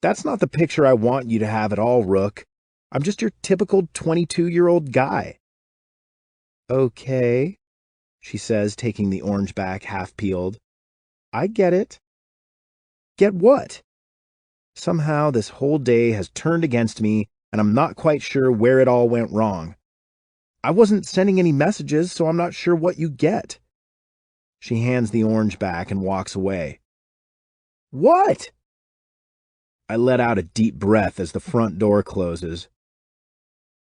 S1: That's not the picture I want you to have at all, Rook. I'm just your typical 22-year-old guy. Okay, she says, taking the orange back half-peeled. I get it. Get what? Somehow this whole day has turned against me, and I'm not quite sure where it all went wrong. I wasn't sending any messages, so I'm not sure what you get. She hands the orange back and walks away. What? I let out a deep breath as the front door closes.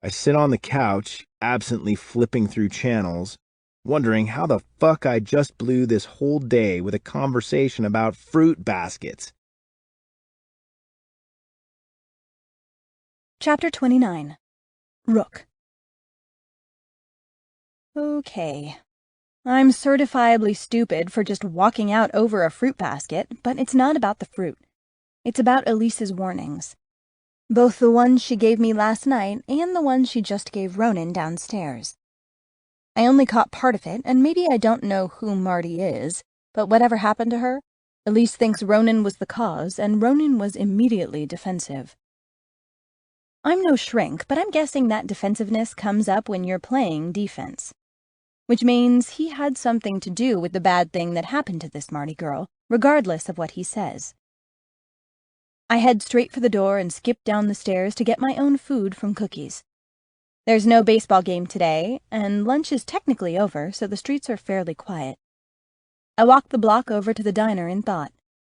S1: I sit on the couch, absently flipping through channels, wondering how the fuck I just blew this whole day with a conversation about fruit baskets.
S2: Chapter 29. Rook. Okay. I'm certifiably stupid for just walking out over a fruit basket, but it's not about the fruit. It's about Elise's warnings. Both the one she gave me last night and the one she just gave Ronan downstairs. I only caught part of it, and maybe I don't know who Marty is, but whatever happened to her, Elise thinks Ronan was the cause, and Ronan was immediately defensive. I'm no shrink, but I'm guessing that defensiveness comes up when you're playing defense. Which means he had something to do with the bad thing that happened to this Marty girl, regardless of what he says. I head straight for the door and skip down the stairs to get my own food from Cookies. There's no baseball game today, and lunch is technically over, so the streets are fairly quiet. I walk the block over to the diner in thought,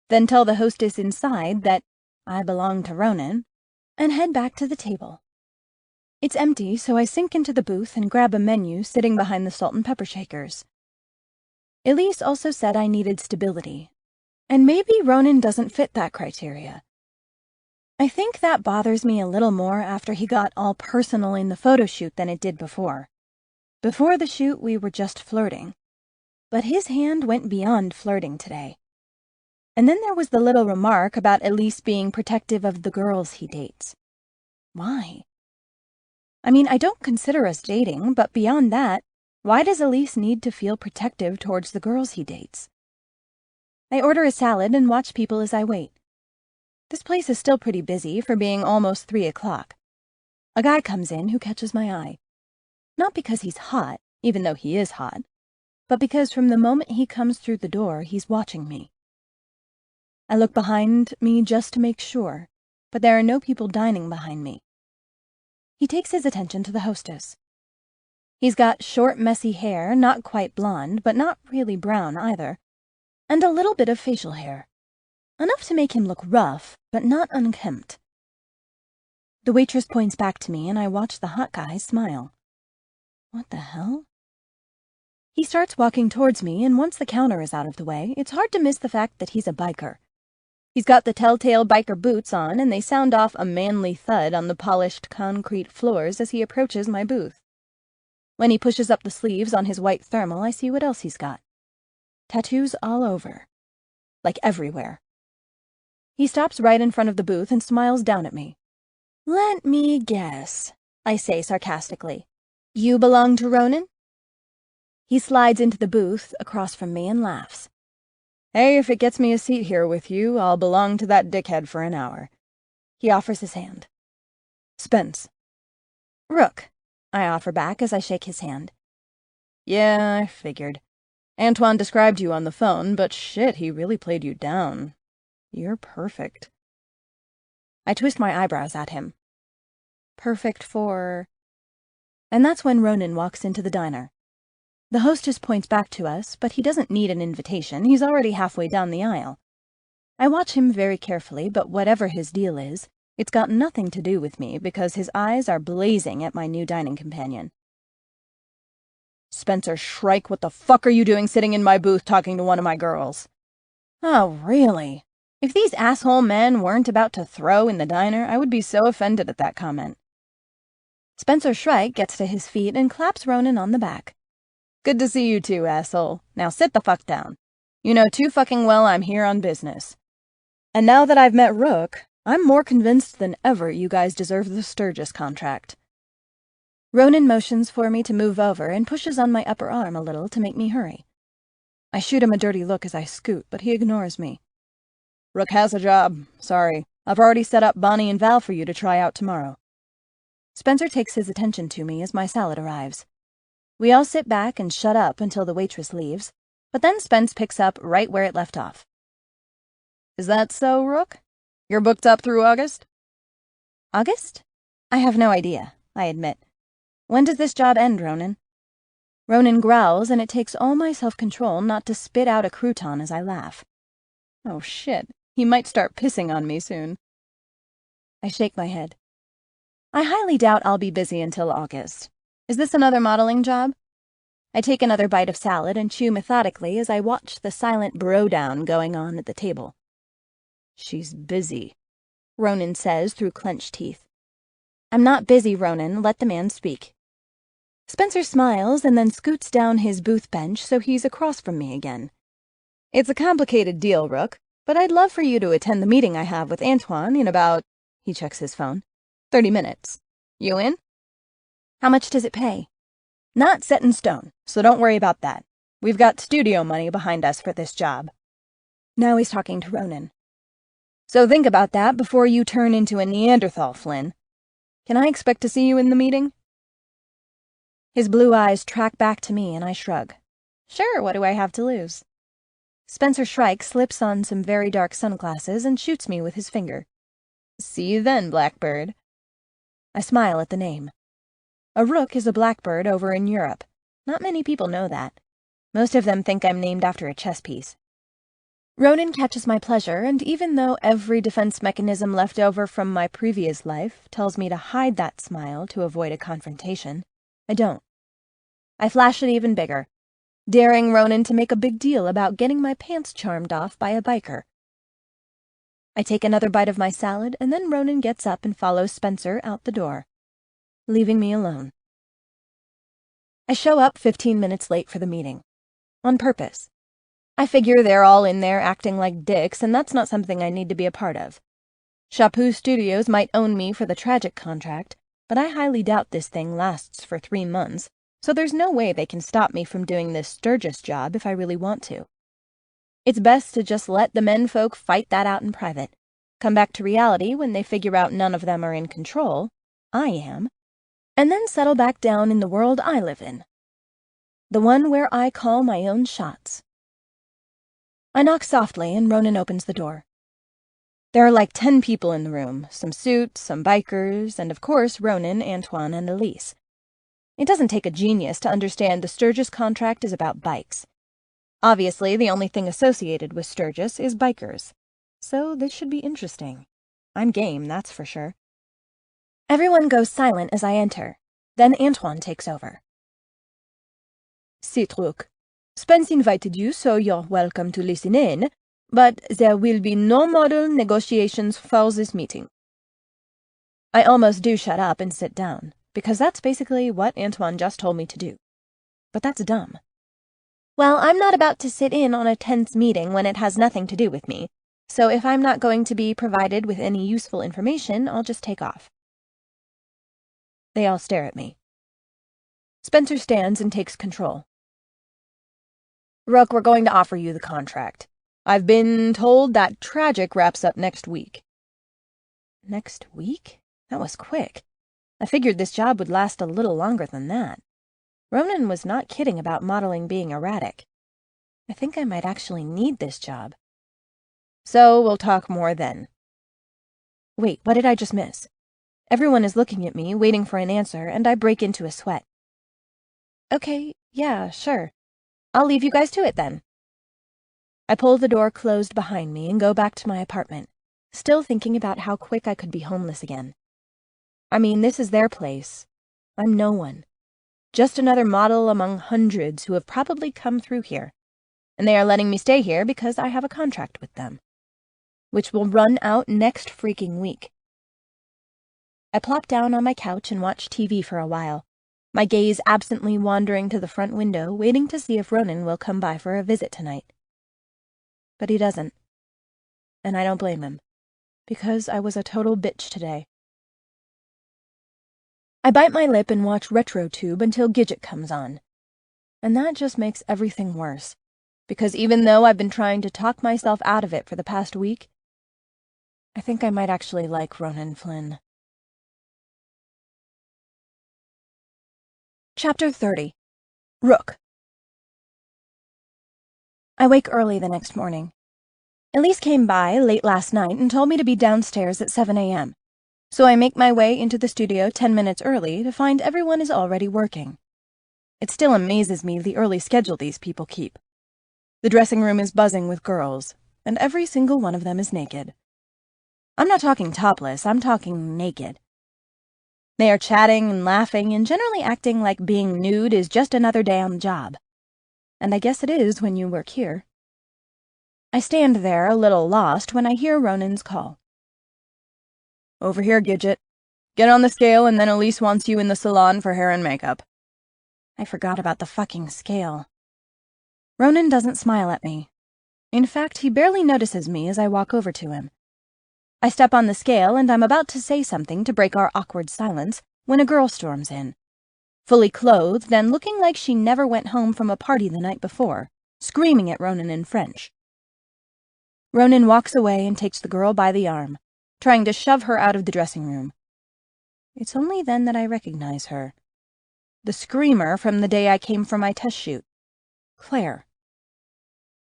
S2: then tell the hostess inside that I belong to Ronan, and head back to the table. It's empty, so I sink into the booth and grab a menu sitting behind the salt and pepper shakers. Elise also said I needed stability, and maybe Ronan doesn't fit that criteria. I think that bothers me a little more after he got all personal in the photo shoot than it did before. Before the shoot, we were just flirting. But his hand went beyond flirting today. And then there was the little remark about Elise being protective of the girls he dates. Why? I mean, I don't consider us dating, but beyond that, why does Elise need to feel protective towards the girls he dates? I order a salad and watch people as I wait. This place is still pretty busy for being almost 3 o'clock. A guy comes in who catches my eye. Not because he's hot, even though he is hot, but because from the moment he comes through the door, he's watching me. I look behind me just to make sure, but there are no people dining behind me. He takes his attention to the hostess. He's got short, messy hair, not quite blonde, but not really brown either, and a little bit of facial hair. Enough to make him look rough, but not unkempt. The waitress points back to me, and I watch the hot guy smile. What the hell? He starts walking towards me, and once the counter is out of the way, it's hard to miss the fact that he's a biker. He's got the telltale biker boots on, and they sound off a manly thud on the polished concrete floors as he approaches my booth. When he pushes up the sleeves on his white thermal, I see what else he's got. Tattoos all over. Like everywhere. He stops right in front of the booth and smiles down at me. "Let me guess," I say sarcastically. "You belong to Ronin?" He slides into the booth across from me and laughs.
S3: "Hey, if it gets me a seat here with you, I'll belong to that dickhead for an hour."
S2: He offers his hand.
S3: "Spence."
S2: "Rook," I offer back as I shake his hand.
S3: "Yeah, I figured. Antoine described you on the phone, but shit, he really played you down. You're perfect."
S2: I twist my eyebrows at him. Perfect for... And that's when Ronin walks into the diner. The hostess points back to us, but he doesn't need an invitation. He's already halfway down the aisle. I watch him very carefully, but whatever his deal is, it's got nothing to do with me because his eyes are blazing at my new dining companion.
S3: "Spencer Shrike, what the fuck are you doing sitting in my booth talking to one of my girls?"
S2: Oh, really? If these asshole men weren't about to throw in the diner, I would be so offended at that comment. Spencer Shrike gets to his feet and claps Ronin on the back.
S3: "Good to see you too, asshole. Now sit the fuck down. You know too fucking well I'm here on business. And now that I've met Rook, I'm more convinced than ever you guys deserve the Sturgis contract."
S2: Ronin motions for me to move over and pushes on my upper arm a little to make me hurry. I shoot him a dirty look as I scoot, but he ignores me.
S3: "Rook has a job. Sorry. I've already set up Bonnie and Val for you to try out tomorrow."
S2: Spencer takes his attention to me as my salad arrives. We all sit back and shut up until the waitress leaves, but then Spence picks up right where it left off.
S3: "Is that so, Rook? You're booked up through August?"
S2: "August? I have no idea," I admit. "When does this job end, Ronin?" Ronin growls, and it takes all my self-control not to spit out a crouton as I laugh.
S3: Oh shit, he might start pissing on me soon.
S2: I shake my head. "I highly doubt I'll be busy until August. Is this another modeling job?" I take another bite of salad and chew methodically as I watch the silent bro-down going on at the table.
S3: "She's busy,"
S2: Ronin says through clenched teeth. "I'm not busy, Ronin. Let the man speak." Spencer smiles and then scoots down his booth bench so he's across from me again.
S3: "It's a complicated deal, Rook, but I'd love for you to attend the meeting I have with Antoine in about," he checks his phone, "30 minutes. You in?"
S2: "How much does it pay?"
S3: "Not set in stone, so don't worry about that. We've got studio money behind us for this job."
S2: Now he's talking to Ronin.
S3: "So think about that before you turn into a Neanderthal, Flynn. Can I expect to see you in the meeting?"
S2: His blue eyes track back to me and I shrug. Sure, what do I have to lose? Spencer Shrike slips on some very dark sunglasses and shoots me with his finger.
S3: "See you then, Blackbird."
S2: I smile at the name. A rook is a blackbird over in Europe. Not many people know that. Most of them think I'm named after a chess piece. Ronin catches my pleasure, and even though every defense mechanism left over from my previous life tells me to hide that smile to avoid a confrontation, I don't. I flash it even bigger, daring Ronin to make a big deal about getting my pants charmed off by a biker. I take another bite of my salad, and then Ronin gets up and follows Spencer out the door, leaving me alone. I show up 15 minutes late for the meeting. On purpose. I figure they're all in there acting like dicks, and that's not something I need to be a part of. Chapu Studios might own me for the tragic contract, but I highly doubt this thing lasts for 3 months, so there's no way they can stop me from doing this Sturgis job if I really want to. It's best to just let the menfolk fight that out in private, come back to reality when they figure out none of them are in control, I am, and then settle back down in the world I live in. The one where I call my own shots. I knock softly and Ronin opens the door. There are like 10 people in the room, some suits, some bikers, and of course Ronin, Antoine, and Elise. It doesn't take a genius to understand the Sturgis contract is about bikes. Obviously, the only thing associated with Sturgis is bikers. So this should be interesting. I'm game, that's for sure. Everyone goes silent as I enter. Then Antoine takes over. Citrouk, Spence invited you, so you're welcome to listen in, but there will be no model negotiations for this meeting. I almost do shut up and sit down, because that's basically what Antoine just told me to do. But that's dumb. Well, I'm not about to sit in on a tense meeting when it has nothing to do with me, so if I'm not going to be provided with any useful information, I'll just take off. They all stare at me. Spencer stands and takes control. Rook, we're going to offer you the contract. I've been told that Tragic wraps up next week. Next week? That was quick. I figured this job would last a little longer than that. Ronan was not kidding about modeling being erratic. I think I might actually need this job. So we'll talk more then. Wait, what did I just miss? Everyone is looking at me, waiting for an answer, and I break into a sweat. Okay, yeah, sure. I'll leave you guys to it then. I pull the door closed behind me and go back to my apartment, still thinking about how quick I could be homeless again. I mean, this is their place. I'm no one. Just another model among hundreds who have probably come through here, and they are letting me stay here because I have a contract with them, which will run out next freaking week. I plop down on my couch and watch TV for a while, my gaze absently wandering to the front window, waiting to see if Ronan will come by for a visit tonight. But he doesn't. And I don't blame him, because I was a total bitch today. I bite my lip and watch RetroTube until Gidget comes on. And that just makes everything worse, because even though I've been trying to talk myself out of it for the past week, I think I might actually like Ronan Flynn. Chapter 30. Rook. I wake early the next morning. Elise came by late last night and told me to be downstairs at 7 a.m., so I make my way into the studio 10 minutes early to find everyone is already working. It still amazes me the early schedule these people keep. The dressing room is buzzing with girls, and every single one of them is naked. I'm not talking topless, I'm talking naked. They are chatting and laughing and generally acting like being nude is just another day on the job. And I guess it is when you work here. I stand there a little lost when I hear Ronan's call. Over here, Gidget. Get on the scale and then Elise wants you in the salon for hair and makeup. I forgot about the fucking scale. Ronan doesn't smile at me. In fact, he barely notices me as I walk over to him. I step on the scale and I'm about to say something to break our awkward silence when a girl storms in, fully clothed and looking like she never went home from a party the night before, screaming at Ronan in French. Ronan walks away and takes the girl by the arm, trying to shove her out of the dressing room. It's only then that I recognize her. The screamer from the day I came for my test shoot. Claire.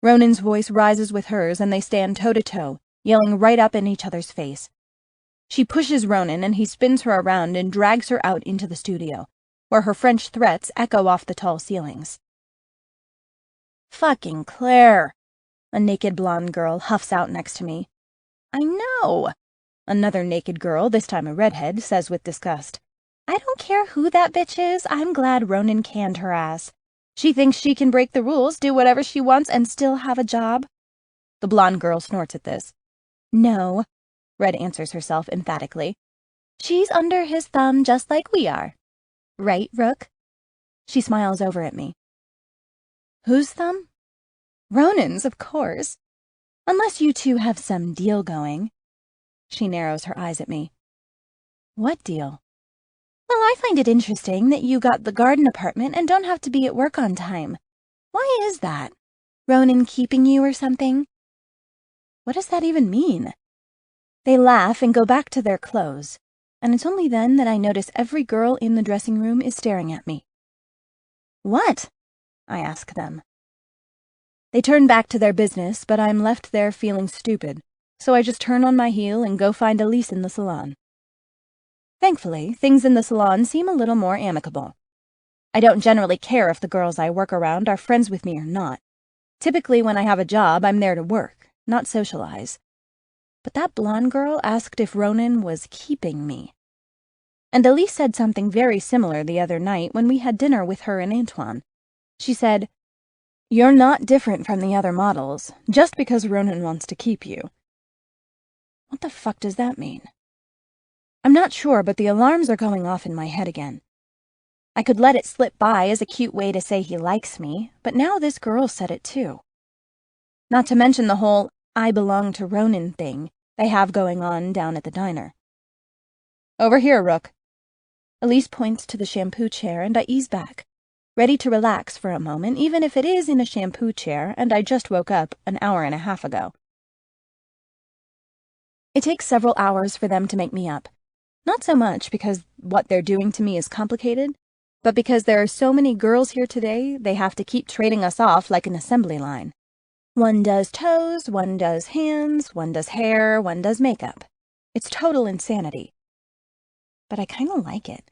S2: Ronan's voice rises with hers and they stand toe-to-toe, yelling right up in each other's face. She pushes Ronan and he spins her around and drags her out into the studio, where her French threats echo off the tall ceilings. Fucking Claire! A naked blonde girl huffs out next to me. I know! Another naked girl, this time a redhead, says with disgust. I don't care who that bitch is, I'm glad Ronan canned her ass. She thinks she can break the rules, do whatever she wants, and still have a job? The blonde girl snorts at this. No, Red answers herself emphatically. She's under his thumb just like we are. Right, Rook? She smiles over at me. Whose thumb? Ronan's, of course. Unless you two have some deal going. She narrows her eyes at me. What deal? Well, I find it interesting that you got the garden apartment and don't have to be at work on time. Why is that? Ronan keeping you or something? What does that even mean? They laugh and go back to their clothes, and it's only then that I notice every girl in the dressing room is staring at me. What? I ask them. They turn back to their business, but I'm left there feeling stupid, so I just turn on my heel and go find Elise in the salon. Thankfully, things in the salon seem a little more amicable. I don't generally care if the girls I work around are friends with me or not. Typically, when I have a job, I'm there to work, not socialize. But that blonde girl asked if Ronan was keeping me. And Elise said something very similar the other night when we had dinner with her and Antoine. She said, "You're not different from the other models, just because Ronan wants to keep you." What the fuck does that mean? I'm not sure, but the alarms are going off in my head again. I could let it slip by as a cute way to say he likes me, but now this girl said it too. Not to mention the whole "I belong to Ronan" thing they have going on down at the diner. "Over here, Rook." Elise points to the shampoo chair and I ease back, ready to relax for a moment, even if it is in a shampoo chair and I just woke up an hour and a half ago. It takes several hours for them to make me up. Not so much because what they're doing to me is complicated, but because there are so many girls here today, they have to keep trading us off like an assembly line. One does toes, one does hands, one does hair, one does makeup. It's total insanity. But I kind of like it.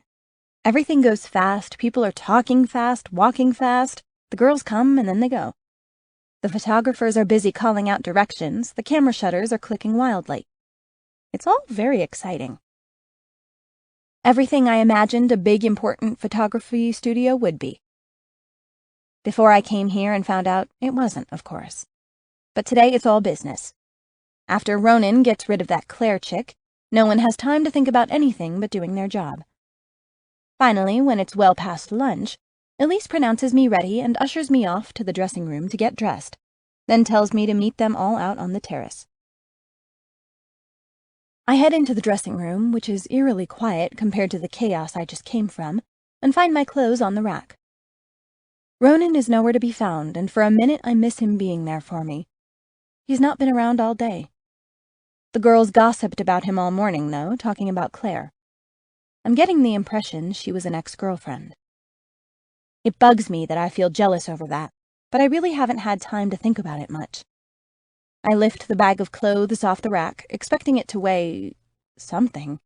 S2: Everything goes fast, people are talking fast, walking fast, the girls come and then they go. The photographers are busy calling out directions, the camera shutters are clicking wildly. It's all very exciting. Everything I imagined a big, important photography studio would be. Before I came here and found out, it wasn't, of course. But today it's all business. After Ronan gets rid of that Claire chick, no one has time to think about anything but doing their job. Finally, when it's well past lunch, Elise pronounces me ready and ushers me off to the dressing room to get dressed, then tells me to meet them all out on the terrace. I head into the dressing room, which is eerily quiet compared to the chaos I just came from, and find my clothes on the rack. Ronan is nowhere to be found, and for a minute I miss him being there for me. He's not been around all day. The girls gossiped about him all morning, though, talking about Claire. I'm getting the impression she was an ex-girlfriend. It bugs me that I feel jealous over that, but I really haven't had time to think about it much. I lift the bag of clothes off the rack, expecting it to weigh something,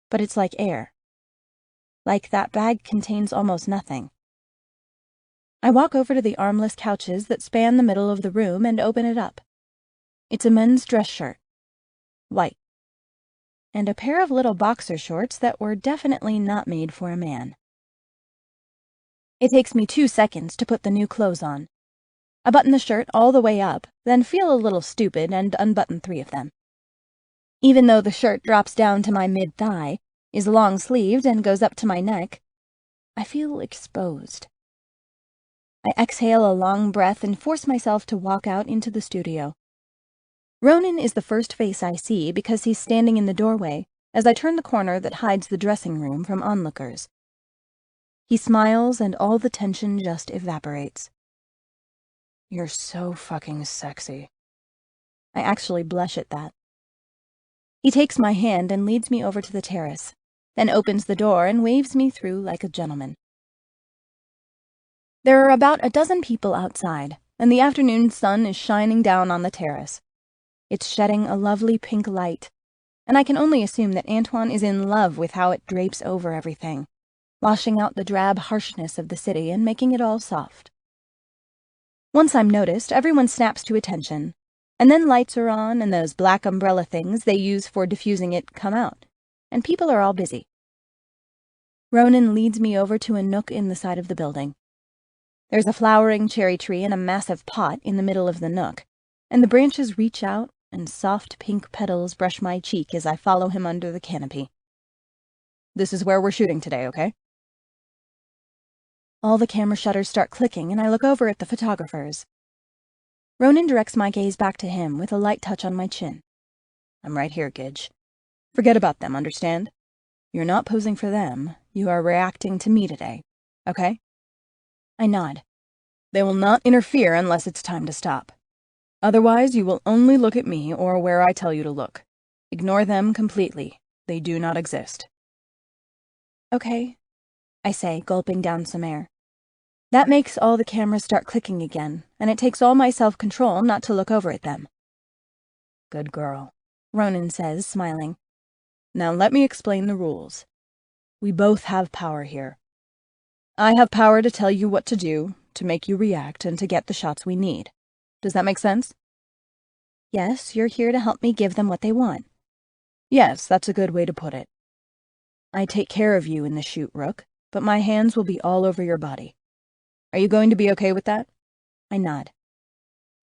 S2: but it's like air. Like that bag contains almost nothing. I walk over to the armless couches that span the middle of the room and open it up. It's a men's dress shirt, white, and a pair of little boxer shorts that were definitely not made for a man. It takes me 2 seconds to put the new clothes on. I button the shirt all the way up, then feel a little stupid and unbutton 3 of them. Even though the shirt drops down to my mid-thigh, is long-sleeved, and goes up to my neck, I feel exposed. I exhale a long breath and force myself to walk out into the studio. Ronan is the first face I see because he's standing in the doorway as I turn the corner that hides the dressing room from onlookers. He smiles and all the tension just evaporates. "You're so fucking sexy." I actually blush at that. He takes my hand and leads me over to the terrace, then opens the door and waves me through like a gentleman. There are about a dozen people outside, and the afternoon sun is shining down on the terrace. It's shedding a lovely pink light, and I can only assume that Antoine is in love with how it drapes over everything, washing out the drab harshness of the city and making it all soft. Once I'm noticed, everyone snaps to attention, and then lights are on and those black umbrella things they use for diffusing it come out, and people are all busy. Ronan leads me over to a nook in the side of the building. There's a flowering cherry tree in a massive pot in the middle of the nook, and the branches reach out and soft pink petals brush my cheek as I follow him under the canopy. "This is where we're shooting today, okay?" All the camera shutters start clicking, and I look over at the photographers. Ronan directs my gaze back to him with a light touch on my chin. "I'm right here, Gidge. Forget about them, understand? You're not posing for them. You are reacting to me today, okay?" I nod. "They will not interfere unless it's time to stop. Otherwise, you will only look at me or where I tell you to look. Ignore them completely. They do not exist." "Okay," I say, gulping down some air. That makes all the cameras start clicking again, and it takes all my self-control not to look over at them. "Good girl," Ronan says, smiling. "Now let me explain the rules. We both have power here.
S3: I have power to tell you what to do, to make you react, and to get the shots we need. Does that make sense?
S2: Yes, you're here to help me give them what they want.
S3: Yes, that's a good way to put it. I take care of you in the shoot, Rook, but my hands will be all over your body. Are you going to be okay with that?
S2: I nod.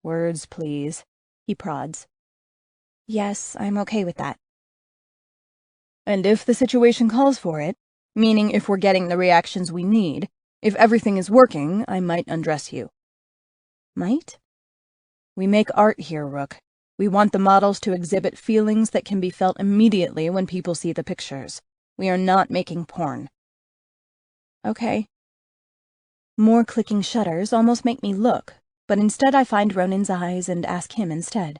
S3: Words, please. He prods.
S2: Yes, I'm okay with that.
S3: And if the situation calls for it, meaning if we're getting the reactions we need, if everything is working, I might undress you.
S2: Might?
S3: We make art here, Rook. We want the models to exhibit feelings that can be felt immediately when people see the pictures. We are not making porn.
S2: Okay.
S3: More clicking shutters almost make me look, but instead I find Ronan's eyes and ask him instead.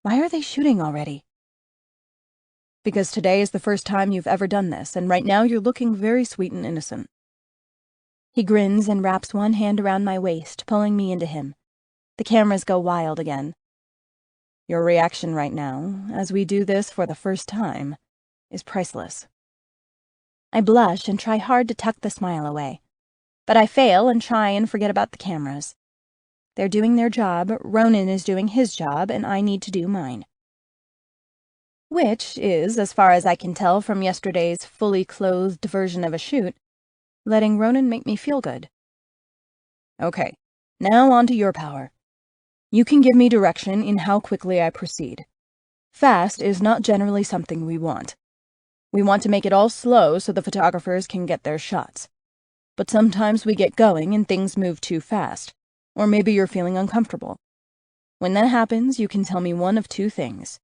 S3: Why are they shooting already? Because today is the first time you've ever done this, and right now you're looking very sweet and innocent.
S2: He grins and wraps one hand around my waist, pulling me into him. The cameras go wild again.
S3: Your reaction right now, as we do this for the first time, is priceless.
S2: I blush and try hard to tuck the smile away. But I fail and try and forget about the cameras. They're doing their job, Ronan is doing his job, and I need to do mine. Which is, as far as I can tell from yesterday's fully clothed version of a shoot, letting Ronan make me feel good.
S3: Okay, now on to your power. You can give me direction in how quickly I proceed. Fast is not generally something we want. We want to make it all slow so the photographers can get their shots. But sometimes we get going and things move too fast, or maybe you're feeling uncomfortable. When that happens, you can tell me one of two things.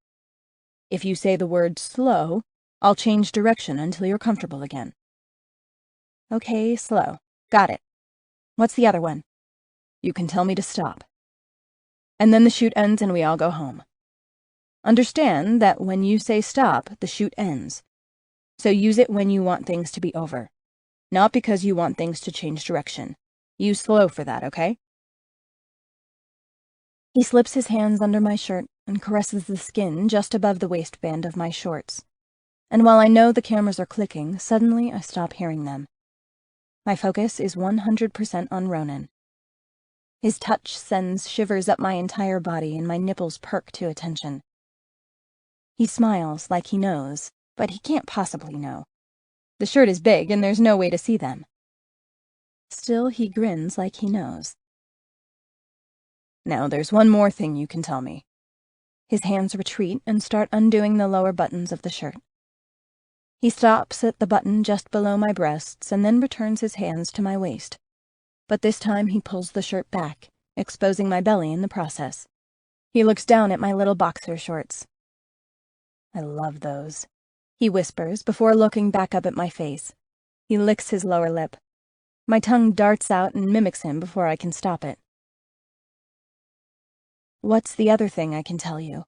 S3: If you say the word slow, I'll change direction until you're comfortable again.
S2: Okay, slow. Got it. What's the other one?
S3: You can tell me to stop. And then the shoot ends and we all go home. Understand that when you say stop, the shoot ends. So use it when you want things to be over, not because you want things to change direction. Use slow for that, okay?
S2: He slips his hands under my shirt and caresses the skin just above the waistband of my shorts. And while I know the cameras are clicking, suddenly I stop hearing them. My focus is 100% on Ronan. His touch sends shivers up my entire body and my nipples perk to attention. He smiles like he knows, but he can't possibly know. The shirt is big and there's no way to see them. Still, he grins like he knows.
S3: Now there's one more thing you can tell me.
S2: His hands retreat and start undoing the lower buttons of the shirt. He stops at the button just below my breasts and then returns his hands to my waist. But this time he pulls the shirt back, exposing my belly in the process. He looks down at my little boxer shorts.
S3: I love those,
S2: he whispers before looking back up at my face. He licks his lower lip. My tongue darts out and mimics him before I can stop it. What's the other thing I can tell you?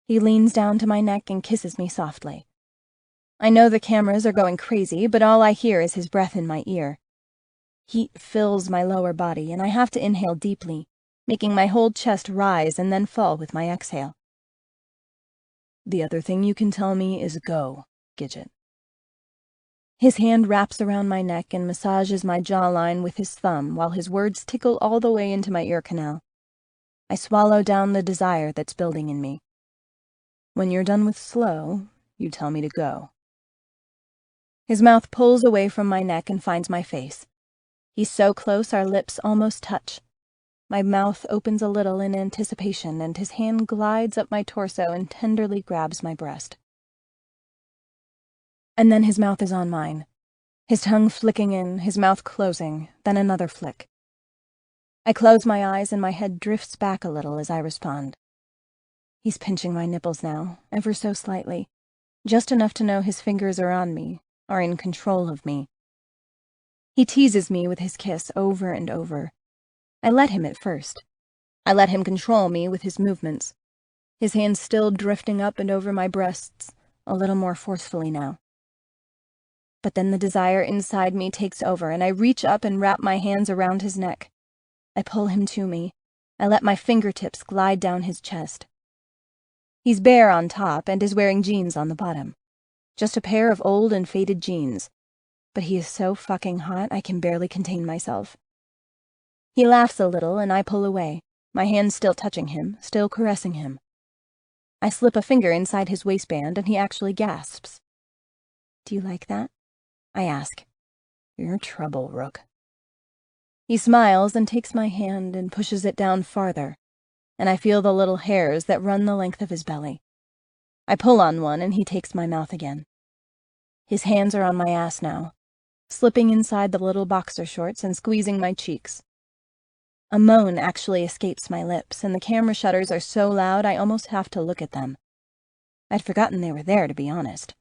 S2: He leans down to my neck and kisses me softly. I know the cameras are going crazy, but all I hear is his breath in my ear. Heat fills my lower body, and I have to inhale deeply, making my whole chest rise and then fall with my exhale.
S3: The other thing you can tell me is go, Gidget.
S2: His hand wraps around my neck and massages my jawline with his thumb while his words tickle all the way into my ear canal. I swallow down the desire that's building in me.
S3: When you're done with slow, you tell me to go. His mouth pulls away from my neck and finds my face. He's so close our lips almost touch. My mouth opens a little in anticipation, and his hand glides up my torso and tenderly grabs my breast. And then his mouth is on mine, his tongue flicking in, his mouth closing, then another flick. I close my eyes and my head drifts back a little as I respond. He's pinching my nipples now, ever so slightly, just enough to know his fingers are on me, are in control of me. He teases me with his kiss over and over. I let him at first. I let him control me with his movements, his hands still drifting up and over my breasts, a little more forcefully now. But then the desire inside me takes over, and I reach up and wrap my hands around his neck. I pull him to me. I let my fingertips glide down his chest. He's bare on top and is wearing jeans on the bottom. Just a pair of old and faded jeans.
S2: but he is so fucking hot I can barely contain myself. He laughs a little and I pull away, my hand still touching him, still caressing him. I slip a finger inside his waistband and he actually gasps. "Do you like that?" I ask. "You're trouble, Rook." He smiles and takes my hand and pushes it down farther, and I feel the little hairs that run the length of his belly. I pull on one and he takes my mouth again. His hands are on my ass now, slipping inside the little boxer shorts and squeezing my cheeks. A moan actually escapes my lips, and the camera shutters are so loud I almost have to look at them. I'd forgotten they were there, to be honest.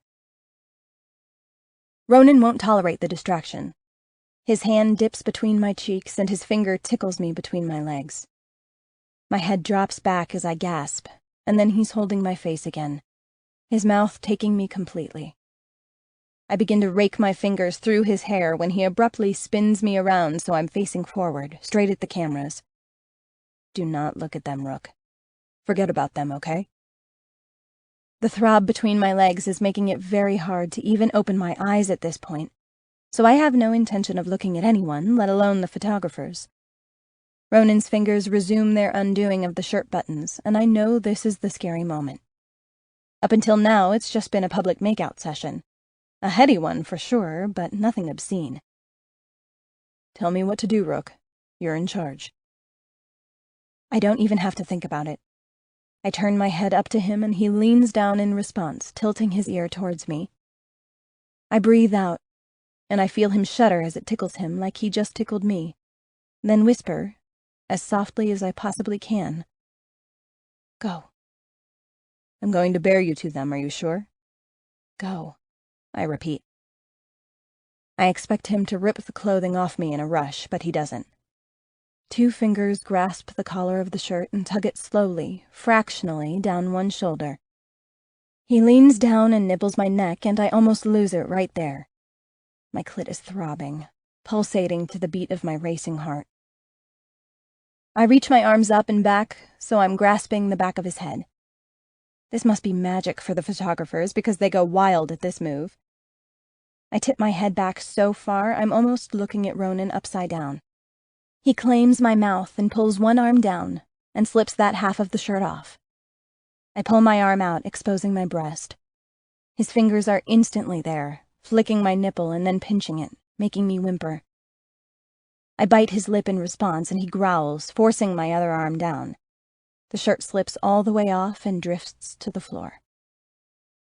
S2: Ronan won't tolerate the distraction. His hand dips between my cheeks and his finger tickles me between my legs. My head drops back as I gasp, and then he's holding my face again, his mouth taking me completely. I begin to rake my fingers through his hair when he abruptly spins me around so I'm facing forward, straight at the cameras. "Do not look at them, Rook. Forget about them, okay?" The throb between my legs is making it very hard to even open my eyes at this point, so I have no intention of looking at anyone, let alone the photographers. Ronan's fingers resume their undoing of the shirt buttons, and I know this is the scary moment. Up until now, it's just been a public makeout session. A heady one, for sure, but nothing obscene. "Tell me what to do, Rook. You're in charge." I don't even have to think about it. I turn my head up to him and he leans down in response, tilting his ear towards me. I breathe out, and I feel him shudder as it tickles him like he just tickled me, then whisper, as softly as I possibly can, "Go." "I'm going to bear you to them, are you sure?" "Go," I repeat. I expect him to rip the clothing off me in a rush, but he doesn't. 2 fingers grasp the collar of the shirt and tug it slowly, fractionally, down one shoulder. He leans down and nibbles my neck, and I almost lose it right there. My clit is throbbing, pulsating to the beat of my racing heart. I reach my arms up and back, so I'm grasping the back of his head. This must be magic for the photographers because they go wild at this move. I tip my head back so far I'm almost looking at Ronan upside down. He claims my mouth and pulls one arm down and slips that half of the shirt off. I pull my arm out, exposing my breast. His fingers are instantly there, flicking my nipple and then pinching it, making me whimper. I bite his lip in response and he growls, forcing my other arm down. The shirt slips all the way off and drifts to the floor.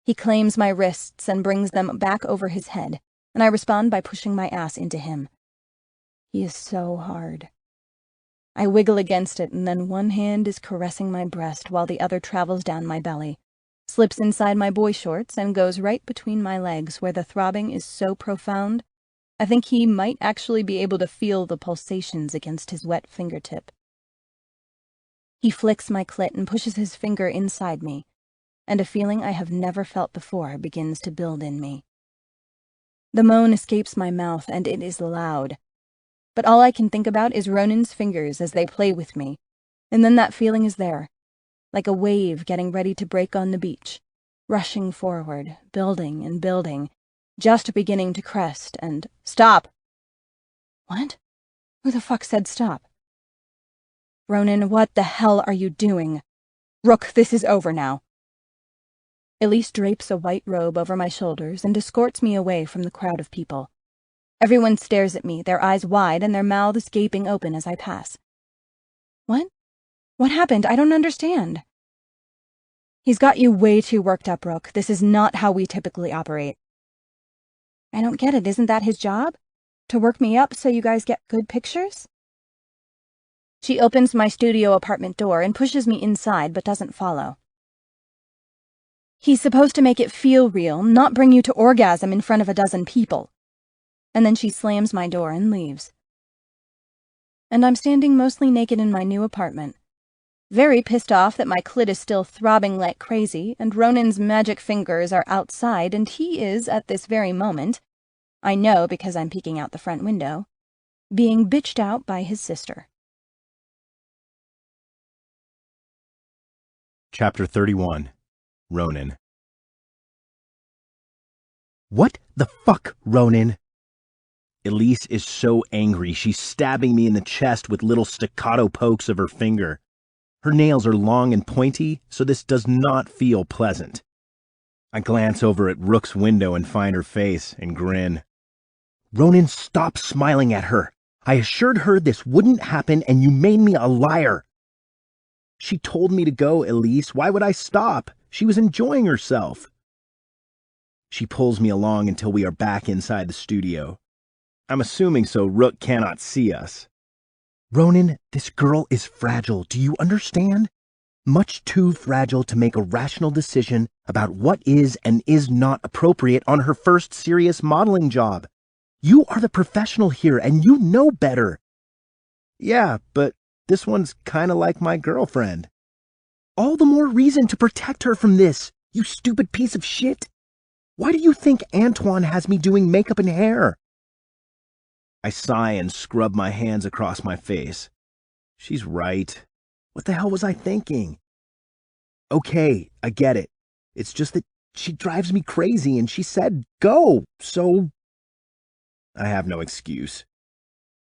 S2: He claims my wrists and brings them back over his head, and I respond by pushing my ass into him. He is so hard. I wiggle against it, and then one hand is caressing my breast while the other travels down my belly, slips inside my boy shorts, and goes right between my legs where the throbbing is so profound, I think he might actually be able to feel the pulsations against his wet fingertip. He flicks my clit and pushes his finger inside me, and a feeling I have never felt before begins to build in me. The moan escapes my mouth, and it is loud. But all I can think about is Ronan's fingers as they play with me, and then that feeling is there, like a wave getting ready to break on the beach, rushing forward, building and building, just beginning to crest, and stop! What? Who the fuck said stop? Ronan, what the hell are you doing? Rook, this is over now. Elise drapes a white robe over my shoulders and escorts me away from the crowd of people. Everyone stares at me, their eyes wide and their mouths gaping open as I pass. What? What happened? I don't understand. He's got you way too worked up, Rook. This is not how we typically operate. I don't get it. Isn't that his job? To work me up so you guys get good pictures? She opens my studio apartment door and pushes me inside but doesn't follow. He's supposed to make it feel real, not bring you to orgasm in front of a dozen people. And then she slams my door and leaves. And I'm standing mostly naked in my new apartment, very pissed off that my clit is still throbbing like crazy, and Ronan's magic fingers are outside, and he is, at this very moment, I know because I'm peeking out the front window, being bitched out by his sister.
S1: Chapter 31. Ronan. What the fuck, Ronan? Elise is so angry, she's stabbing me in the chest with little staccato pokes of her finger. Her nails are long and pointy, so this does not feel pleasant. I glance over at Rook's window and find her face and grin. Ronan, stop smiling at her. I assured her this wouldn't happen and you made me a liar. She told me to go, Elise. Why would I stop? She was enjoying herself. She pulls me along until we are back inside the studio. I'm assuming so Rook cannot see us. Ronan, this girl is fragile. Do you understand? Much too fragile to make a rational decision about what is and is not appropriate on her first serious modeling job. You are the professional here and you know better. Yeah, but this one's kind of like my girlfriend. All the more reason to protect her from this, you stupid piece of shit. Why do you think Antoine has me doing makeup and hair? I sigh and scrub my hands across my face. She's right. What the hell was I thinking? Okay, I get it. It's just that she drives me crazy and she said go, so... I have no excuse.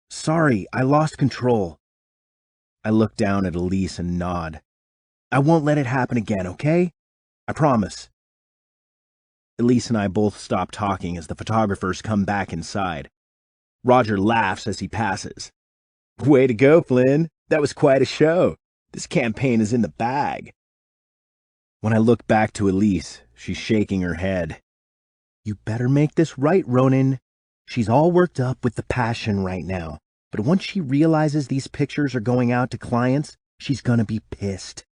S1: Sorry, I lost control. I look down at Elise and nod. I won't let it happen again, okay? I promise. Elise and I both stop talking as the photographers come back inside. Roger laughs as he passes. Way to go, Flynn. That was quite a show. This campaign is in the bag. When I look back to Elise, she's shaking her head. You better make this right, Ronan. She's all worked up with the passion right now, but once she realizes these pictures are going out to clients, she's gonna be pissed.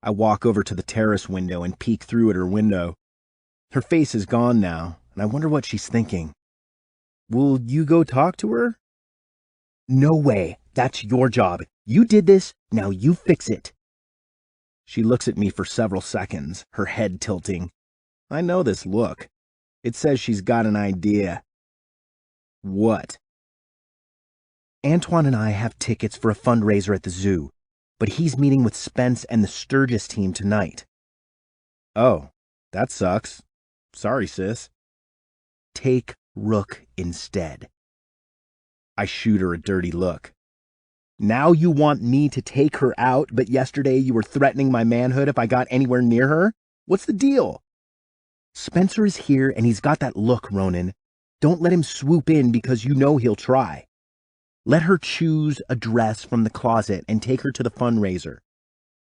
S1: I walk over to the terrace window and peek through at her window. Her face is gone now, and I wonder what she's thinking. Will you go talk to her? No way. That's your job. You did this, now you fix it. She looks at me for several seconds, her head tilting. I know this look. It says she's got an idea. What? Antoine and I have tickets for a fundraiser at the zoo, but he's meeting with Spence and the Sturgis team tonight. Oh, that sucks. Sorry, sis. Take Rook instead. I shoot her a dirty look. Now you want me to take her out, but yesterday you were threatening my manhood if I got anywhere near her? What's the deal? Spencer is here and he's got that look, Ronan. Don't let him swoop in because you know he'll try. Let her choose a dress from the closet and take her to the fundraiser.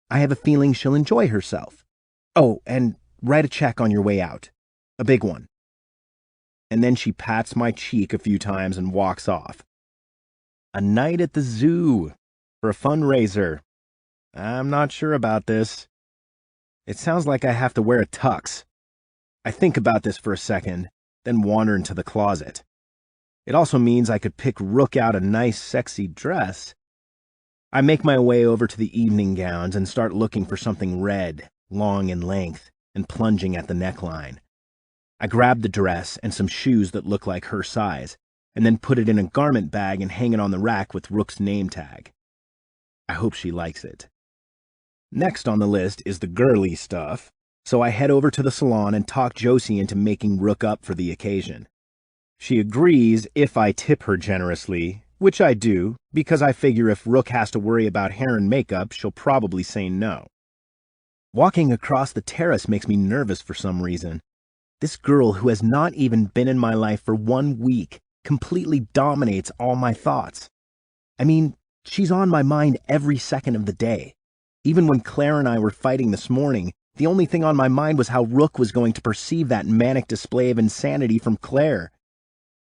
S1: I have a feeling she'll enjoy herself. Oh, and write a check on your way out. A big one. And then she pats my cheek a few times and walks off. A night at the zoo for a fundraiser. I'm not sure about this. It sounds like I have to wear a tux. I think about this for a second, then wander into the closet. It also means I could pick Rook out a nice, sexy dress. I make my way over to the evening gowns and start looking for something red, long in length, and plunging at the neckline. I grab the dress and some shoes that look like her size, and then put it in a garment bag and hang it on the rack with Rook's name tag. I hope she likes it. Next on the list is the girly stuff, so I head over to the salon and talk Josie into making Rook up for the occasion. She agrees if I tip her generously, which I do, because I figure if Rook has to worry about hair and makeup, she'll probably say no. Walking across the terrace makes me nervous for some reason. This girl who has not even been in my life for 1 week completely dominates all my thoughts. I mean, she's on my mind every second of the day. Even when Claire and I were fighting this morning, the only thing on my mind was how Rook was going to perceive that manic display of insanity from Claire.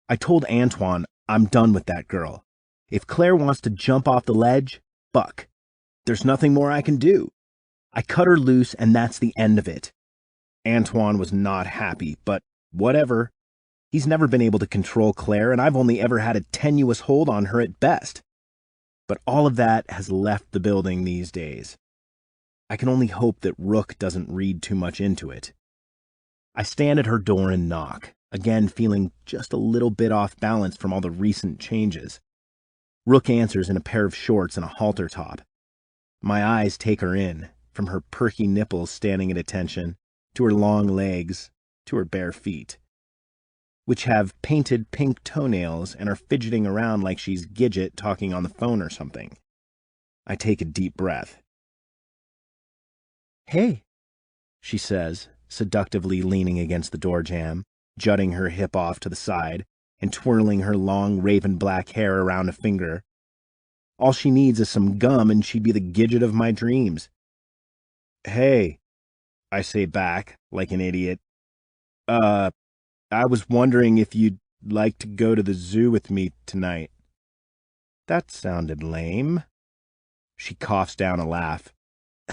S1: I told Antoine I'm done with that girl. If Claire wants to jump off the ledge, fuck. There's nothing more I can do. I cut her loose and that's the end of it. Antoine was not happy, but whatever. He's never been able to control Claire, and I've only ever had a tenuous hold on her at best. But all of that has left the building these days. I can only hope that Rook doesn't read too much into it. I stand at her door and knock, again feeling just a little bit off balance from all the recent changes. Rook answers in a pair of shorts and a halter top. My eyes take her in, from her perky nipples standing at attention, to her long legs, to her bare feet. which have painted pink toenails and are fidgeting around like she's Gidget talking on the phone or something. I take a deep breath. "Hey," she says, seductively leaning against the door jamb, jutting her hip off to the side, and twirling her long raven black hair around a finger. All she needs is some gum and she'd be the Gidget of my dreams. "Hey," I say back, like an idiot. I was wondering if you'd like to go to the zoo with me tonight." That sounded lame. She coughs down a laugh.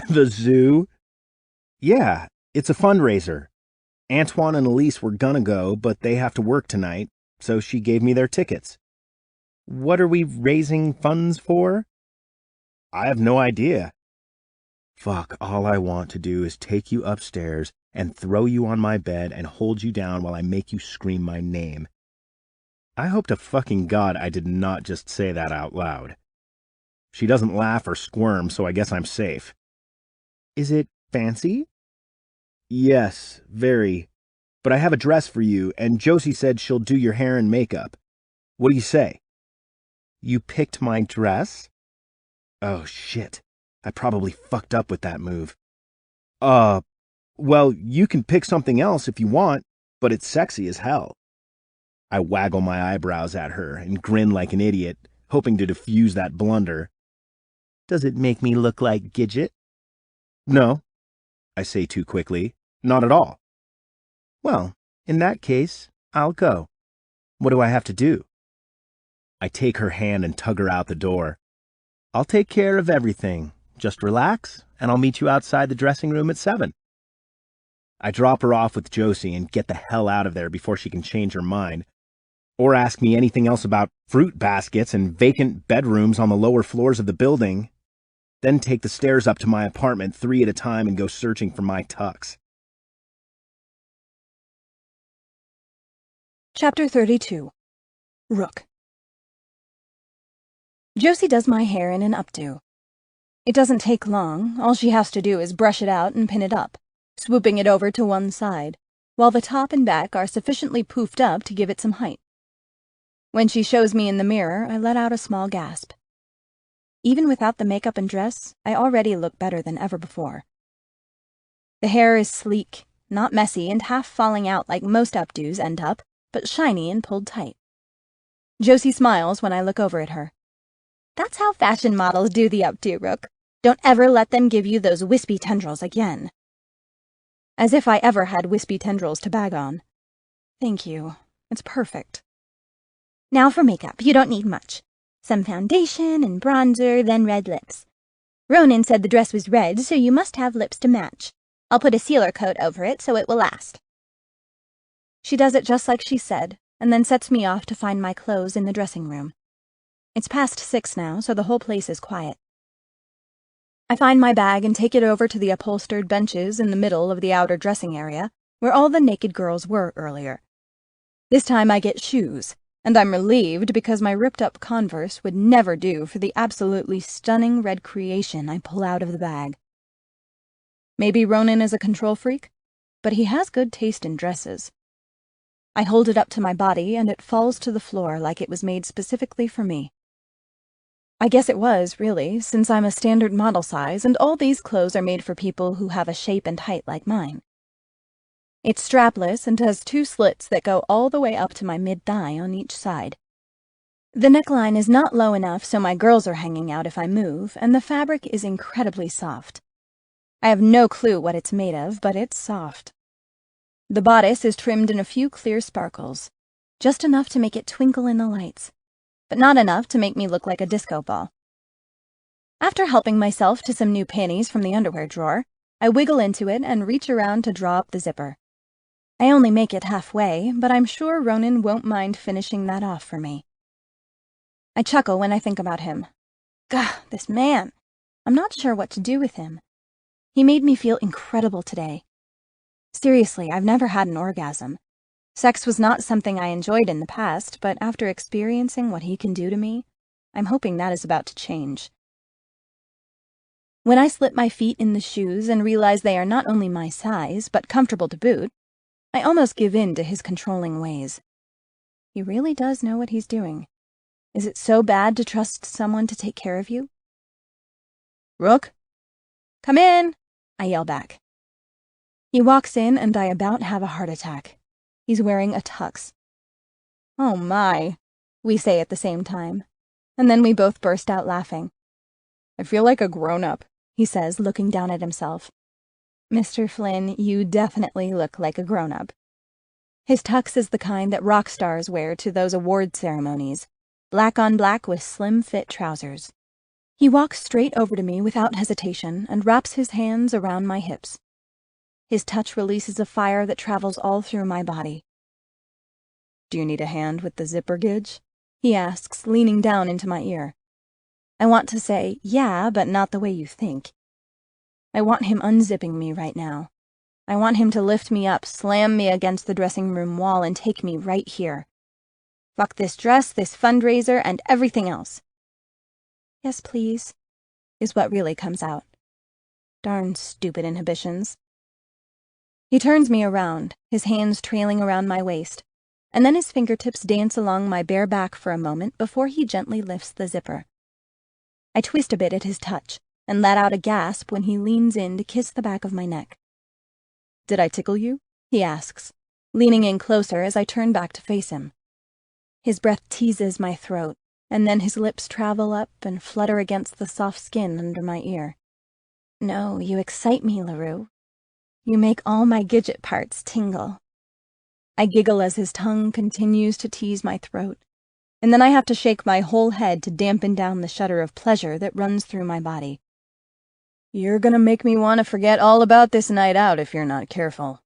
S1: "The zoo?" "Yeah, it's a fundraiser. Antoine and Elise were gonna go, but they have to work tonight, so she gave me their tickets." "What are we raising funds for?" "I have no idea." Fuck, all I want to do is take you upstairs and throw you on my bed and hold you down while I make you scream my name. I hope to fucking God I did not just say that out loud. She doesn't laugh or squirm, so I guess I'm safe. "Is it fancy?" "Yes, very. But I have a dress for you, and Josie said she'll do your hair and makeup. What do you say?" "You picked my dress?" Oh, shit. I probably fucked up with that move. Well, you can pick something else if you want, but it's sexy as hell." I waggle my eyebrows at her and grin like an idiot, hoping to diffuse that blunder. "Does it make me look like Gidget?" "No," I say too quickly. "Not at all." "Well, in that case, I'll go. What do I have to do?" I take her hand and tug her out the door. "I'll take care of everything. Just relax, and I'll meet you outside the dressing room at 7. I drop her off with Josie and get the hell out of there before she can change her mind, or ask me anything else about fruit baskets and vacant bedrooms on the lower floors of the building, then take the stairs up to my apartment 3 at a time and go searching for my tux.
S2: Chapter 32. Rook. Josie does my hair in an updo. It doesn't take long. All she has to do is brush it out and pin it up, swooping it over to one side, while the top and back are sufficiently poofed up to give it some height. When she shows me in the mirror, I let out a small gasp. Even without the makeup and dress, I already look better than ever before. The hair is sleek, not messy and half falling out like most updos end up, but shiny and pulled tight. Josie smiles when I look over at her. "That's how fashion models do the updo, Rook. Don't ever let them give you those wispy tendrils again." As if I ever had wispy tendrils to bag on. "Thank you. It's perfect." "Now for makeup. You don't need much. Some foundation and bronzer, then red lips. Ronan said the dress was red, so you must have lips to match. I'll put a sealer coat over it so it will last." She does it just like she said, and then sets me off to find my clothes in the dressing room. It's past 6 now, so the whole place is quiet. I find my bag and take it over to the upholstered benches in the middle of the outer dressing area, where all the naked girls were earlier. This time I get shoes, and I'm relieved because my ripped-up Converse would never do for the absolutely stunning red creation I pull out of the bag. Maybe Ronan is a control freak, but he has good taste in dresses. I hold it up to my body, and it falls to the floor like it was made specifically for me. I guess it was, really, since I'm a standard model size, and all these clothes are made for people who have a shape and height like mine. It's strapless and has 2 slits that go all the way up to my mid-thigh on each side. The neckline is not low enough so my girls are hanging out if I move, and the fabric is incredibly soft. I have no clue what it's made of, but it's soft. The bodice is trimmed in a few clear sparkles, just enough to make it twinkle in the lights, but not enough to make me look like a disco ball. After helping myself to some new panties from the underwear drawer, I wiggle into it and reach around to draw up the zipper. I only make it halfway, but I'm sure Ronan won't mind finishing that off for me. I chuckle when I think about him. Gah, this man! I'm not sure what to do with him. He made me feel incredible today. Seriously, I've never had an orgasm. Sex was not something I enjoyed in the past, but after experiencing what he can do to me, I'm hoping that is about to change. When I slip my feet in the shoes and realize they are not only my size, but comfortable to boot, I almost give in to his controlling ways. He really does know what he's doing. Is it so bad to trust someone to take care of you?
S3: Rook?
S2: Come in, I yell back. He walks in and I about have a heart attack. He's wearing a tux. Oh my, we say at the same time, and then we both burst out laughing.
S3: I feel like a grown-up,
S2: he says, looking down at himself. Mr. Flynn, you definitely look like a grown-up. His tux is the kind that rock stars wear to those award ceremonies, black on black with slim-fit trousers. He walks straight over to me without hesitation and wraps his hands around my hips. His touch releases a fire that travels all through my body.
S3: Do you need a hand with the zipper, Gidge?
S2: He asks, leaning down into my ear. I want to say, yeah, but not the way you think. I want him unzipping me right now. I want him to lift me up, slam me against the dressing room wall, and take me right here. Fuck this dress, this fundraiser, and everything else. Yes, please, is what really comes out. Darn stupid inhibitions. He turns me around, his hands trailing around my waist, and then his fingertips dance along my bare back for a moment before he gently lifts the zipper. I twist a bit at his touch and let out a gasp when he leans in to kiss the back of my neck.
S3: Did I tickle you?
S2: He asks, leaning in closer as I turn back to face him. His breath teases my throat, and then his lips travel up and flutter against the soft skin under my ear. No, you excite me, LaRue. You make all my Gidget parts tingle. I giggle as his tongue continues to tease my throat, and then I have to shake my whole head to dampen down the shudder of pleasure that runs through my body.
S3: You're gonna make me want to forget all about this night out if you're not careful.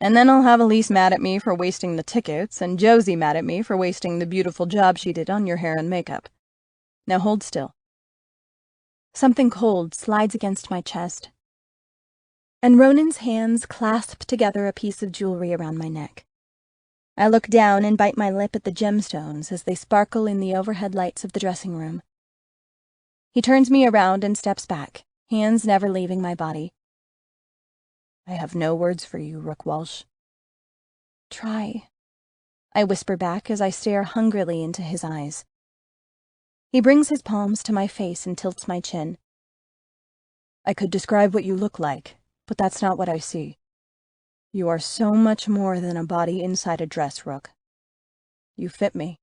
S3: And then I'll have Elise mad at me for wasting the tickets, and Josie mad at me for wasting the beautiful job she did on your hair and makeup. Now hold still.
S2: Something cold slides against my chest, and Ronan's hands clasp together a piece of jewelry around my neck. I look down and bite my lip at the gemstones as they sparkle in the overhead lights of the dressing room. He turns me around and steps back, hands never leaving my body.
S3: I have no words for you, Rook Walsh.
S2: Try, I whisper back as I stare hungrily into his eyes. He brings his palms to my face and tilts my chin.
S3: I could describe what you look like, but that's not what I see. You are so much more than a body inside a dress, Rook. You fit me.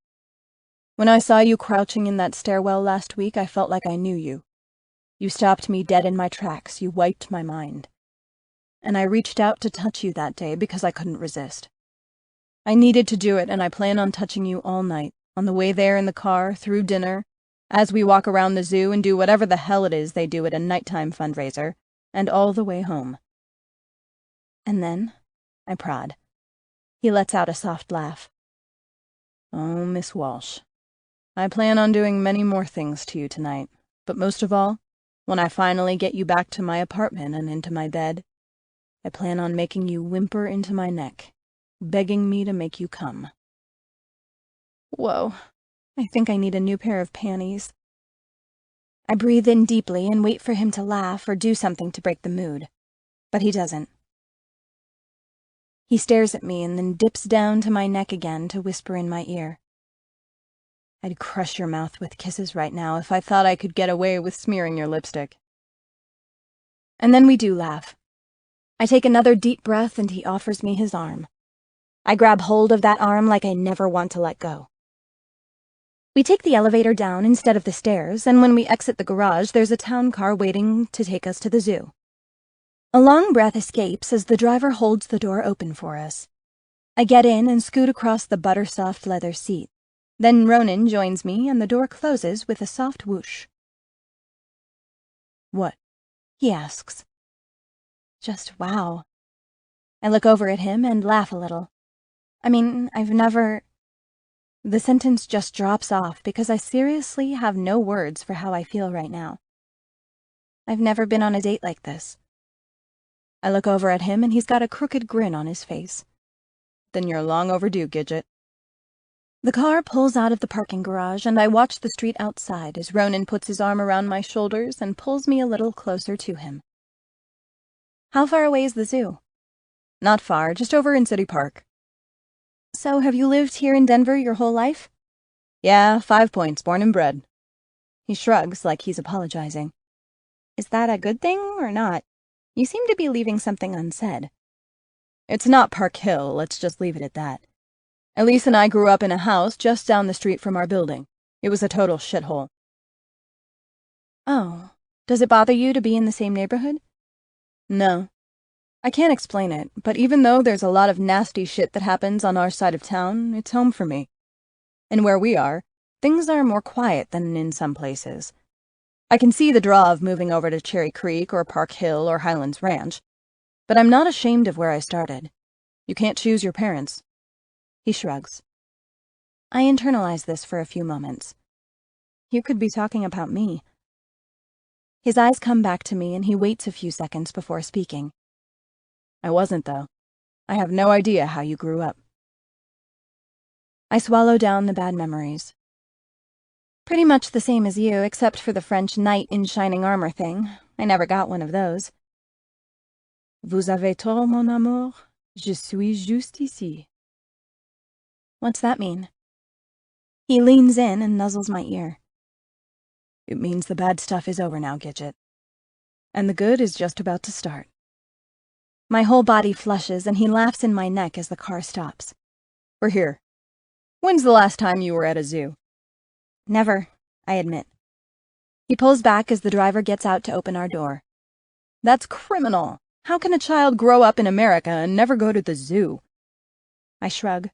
S3: When I saw you crouching in that stairwell last week, I felt like I knew you. You stopped me dead in my tracks. You wiped my mind. And I reached out to touch you that day because I couldn't resist. I needed to do it, and I plan on touching you all night, on the way there in the car, through dinner, as we walk around the zoo and do whatever the hell it is they do at a nighttime fundraiser, and all the way home.
S2: And then, I prod. He lets out a soft laugh.
S3: Oh, Miss Walsh. I plan on doing many more things to you tonight, but most of all, when I finally get you back to my apartment and into my bed, I plan on making you whimper into my neck, begging me to make you come.
S2: Whoa, I think I need a new pair of panties. I breathe in deeply and wait for him to laugh or do something to break the mood, but he doesn't. He stares at me and then dips down to my neck again to whisper in my ear.
S3: I'd crush your mouth with kisses right now if I thought I could get away with smearing your lipstick.
S2: And then we do laugh. I take another deep breath and he offers me his arm. I grab hold of that arm like I never want to let go. We take the elevator down instead of the stairs, and when we exit the garage, there's a town car waiting to take us to the zoo. A long breath escapes as the driver holds the door open for us. I get in and scoot across the butter-soft leather seat. Then Ronan joins me and the door closes with a soft whoosh.
S3: What?
S2: He asks. Just wow. I look over at him and laugh a little. I mean, I've never... The sentence just drops off because I seriously have no words for how I feel right now. I've never been on a date like this.
S3: I look over at him and he's got a crooked grin on his face. Then you're long overdue, Gidget.
S2: The car pulls out of the parking garage and I watch the street outside as Ronan puts his arm around my shoulders and pulls me a little closer to him. How far away is the zoo?
S3: Not far, just over in City Park.
S2: So have you lived here in Denver your whole life?
S3: Yeah, 5 points, born and bred.
S2: He shrugs like he's apologizing. Is that a good thing or not? You seem to be leaving something unsaid.
S3: It's not Park Hill, let's just leave it at that. Elise and I grew up in a house just down the street from our building. It was a total shithole.
S2: Oh, does it bother you to be in the same neighborhood?
S3: No. I can't explain it, but even though there's a lot of nasty shit that happens on our side of town, it's home for me. And where we are, things are more quiet than in some places. I can see the draw of moving over to Cherry Creek or Park Hill or Highlands Ranch, but I'm not ashamed of where I started. You can't choose your parents.
S2: He shrugs. I internalize this for a few moments. You could be talking about me. His eyes come back to me and he waits a few seconds before speaking.
S3: I wasn't, though. I have no idea how you grew up.
S2: I swallow down the bad memories. Pretty much the same as you, except for the French knight in shining armor thing. I never got one of those.
S3: Vous avez tort, mon amour. Je suis juste ici.
S2: What's that mean? He leans in and nuzzles my ear.
S3: It means the bad stuff is over now, Gidget. And the good is just about to start.
S2: My whole body flushes and he laughs in my neck as the car stops.
S3: We're here. When's the last time you were at a zoo?
S2: Never, I admit. He pulls back as the driver gets out to open our door.
S3: That's criminal. How can a child grow up in America and never go to the zoo?
S2: I shrug.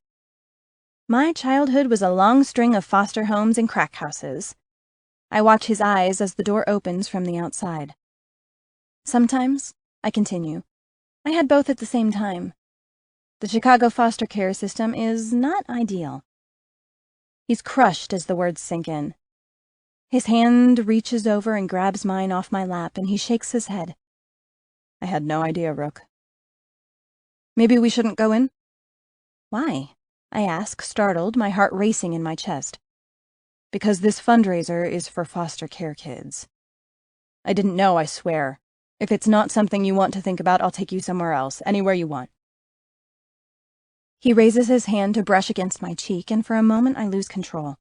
S2: My childhood was a long string of foster homes and crack houses. I watch his eyes as the door opens from the outside. Sometimes, I continue, I had both at the same time. The Chicago foster care system is not ideal. He's crushed as the words sink in. His hand reaches over and grabs mine off my lap, and he shakes his head.
S3: I had no idea, Rook. Maybe we shouldn't go in?
S2: Why? I ask, startled, my heart racing in my chest.
S3: Because this fundraiser is for foster care kids. I didn't know, I swear. If it's not something you want to think about, I'll take you somewhere else, anywhere you want.
S2: He raises his hand to brush against my cheek, and for a moment I lose control.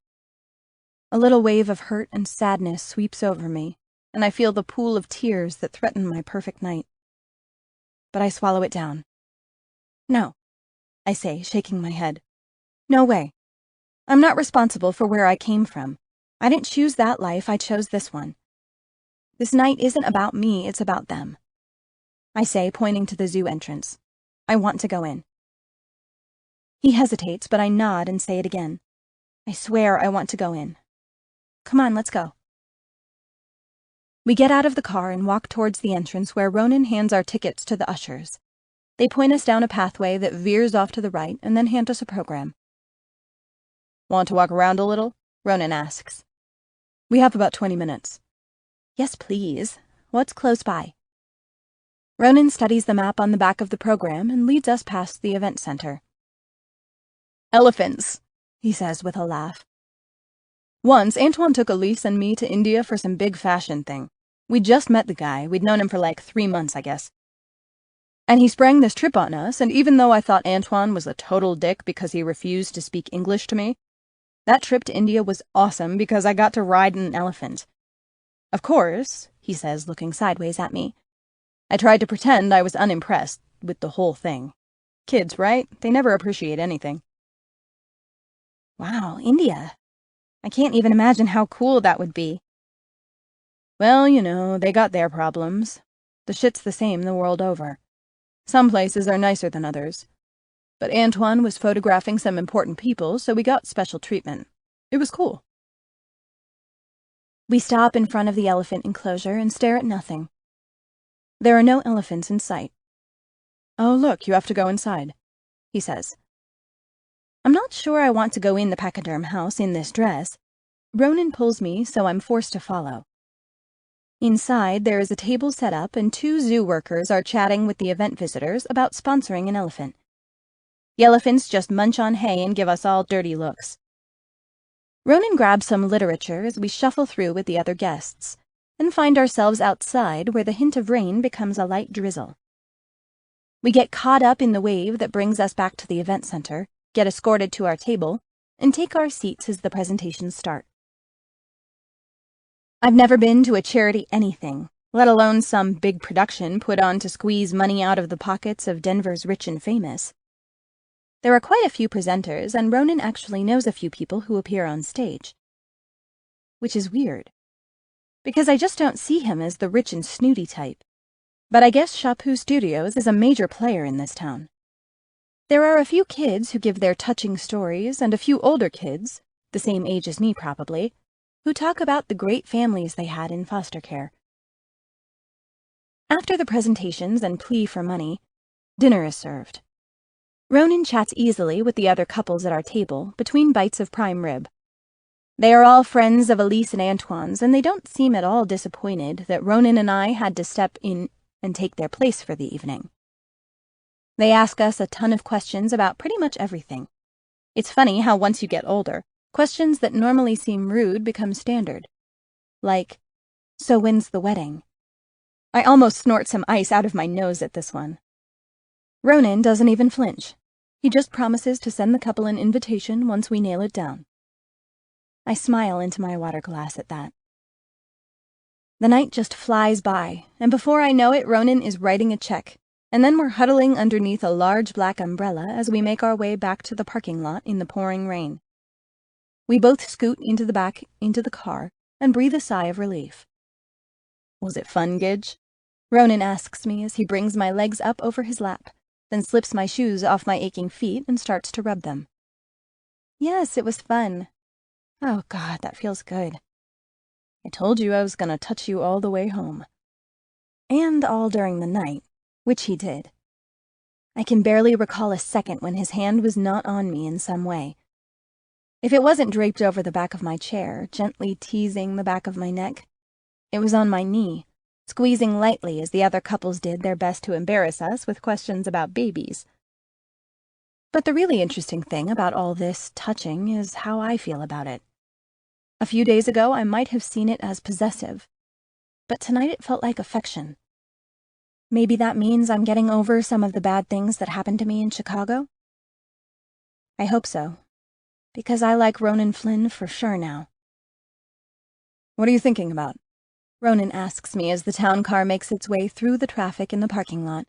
S2: A little wave of hurt and sadness sweeps over me, and I feel the pool of tears that threaten my perfect night. But I swallow it down. No, I say, shaking my head. No way. I'm not responsible for where I came from. I didn't choose that life, I chose this one. This night isn't about me, it's about them. I say, pointing to the zoo entrance. I want to go in. He hesitates, but I nod and say it again. I swear I want to go in. Come on, let's go. We get out of the car and walk towards the entrance where Ronan hands our tickets to the ushers. They point us down a pathway that veers off to the right and then hand us a program.
S3: Want to walk around a little? Ronan asks. We have about 20 minutes.
S2: Yes, please. What's close by? Ronan studies the map on the back of the program and leads us past the event center.
S3: Elephants,
S2: he says with a laugh.
S3: Once, Antoine took Elise and me to India for some big fashion thing. We'd just met the guy. We'd known him for like 3 months, I guess. And he sprang this trip on us, and even though I thought Antoine was a total dick because he refused to speak English to me, that trip to India was awesome because I got to ride an elephant. Of course, he says, looking sideways at me, I tried to pretend I was unimpressed with the whole thing. Kids, right? They never appreciate anything.
S2: Wow, India. I can't even imagine how cool that would be.
S3: Well, you know, they got their problems. The shit's the same the world over. Some places are nicer than others. But Antoine was photographing some important people, so we got special treatment. It was cool.
S2: We stop in front of the elephant enclosure and stare at nothing. There are no elephants in sight.
S3: Oh, look, you have to go inside, he says.
S2: I'm not sure I want to go in the pachyderm house in this dress. Ronan pulls me, so I'm forced to follow. Inside, there is a table set up and 2 zoo workers are chatting with the event visitors about sponsoring an elephant. The elephants just munch on hay and give us all dirty looks. Ronan grabs some literature as we shuffle through with the other guests and find ourselves outside where the hint of rain becomes a light drizzle. We get caught up in the wave that brings us back to the event center, get escorted to our table, and take our seats as the presentations start. I've never been to a charity anything, let alone some big production put on to squeeze money out of the pockets of Denver's rich and famous. There are quite a few presenters, and Ronan actually knows a few people who appear on stage. Which is weird, because I just don't see him as the rich and snooty type. But I guess Shapu Studios is a major player in this town. There are a few kids who give their touching stories, and a few older kids, the same age as me probably, who talk about the great families they had in foster care. After the presentations and plea for money, dinner is served. Ronan chats easily with the other couples at our table between bites of prime rib. They are all friends of Elise and Antoine's, and they don't seem at all disappointed that Ronan and I had to step in and take their place for the evening. They ask us a ton of questions about pretty much everything. It's funny how once you get older, questions that normally seem rude become standard. Like, so when's the wedding? I almost snort some ice out of my nose at this one. Ronan doesn't even flinch. He just promises to send the couple an invitation once we nail it down. I smile into my water glass at that. The night just flies by, and before I know it, Ronan is writing a check, and then we're huddling underneath a large black umbrella as we make our way back to the parking lot in the pouring rain. We both scoot into the car, and breathe a sigh of relief. Was it fun, Gidge? Ronan asks me as he brings my legs up over his lap, then slips my shoes off my aching feet and starts to rub them. Yes, it was fun. Oh God, that feels good. I told you I was gonna touch you all the way home. And all during the night, which he did. I can barely recall a second when his hand was not on me in some way. If it wasn't draped over the back of my chair, gently teasing the back of my neck, it was on my knee, squeezing lightly as the other couples did their best to embarrass us with questions about babies. But the really interesting thing about all this touching is how I feel about it. A few days ago, I might have seen it as possessive, but tonight it felt like affection. Maybe that means I'm getting over some of the bad things that happened to me in Chicago? I hope so, because I like Ronan Flynn for sure now. What are you thinking about? Ronan asks me as the town car makes its way through the traffic in the parking lot.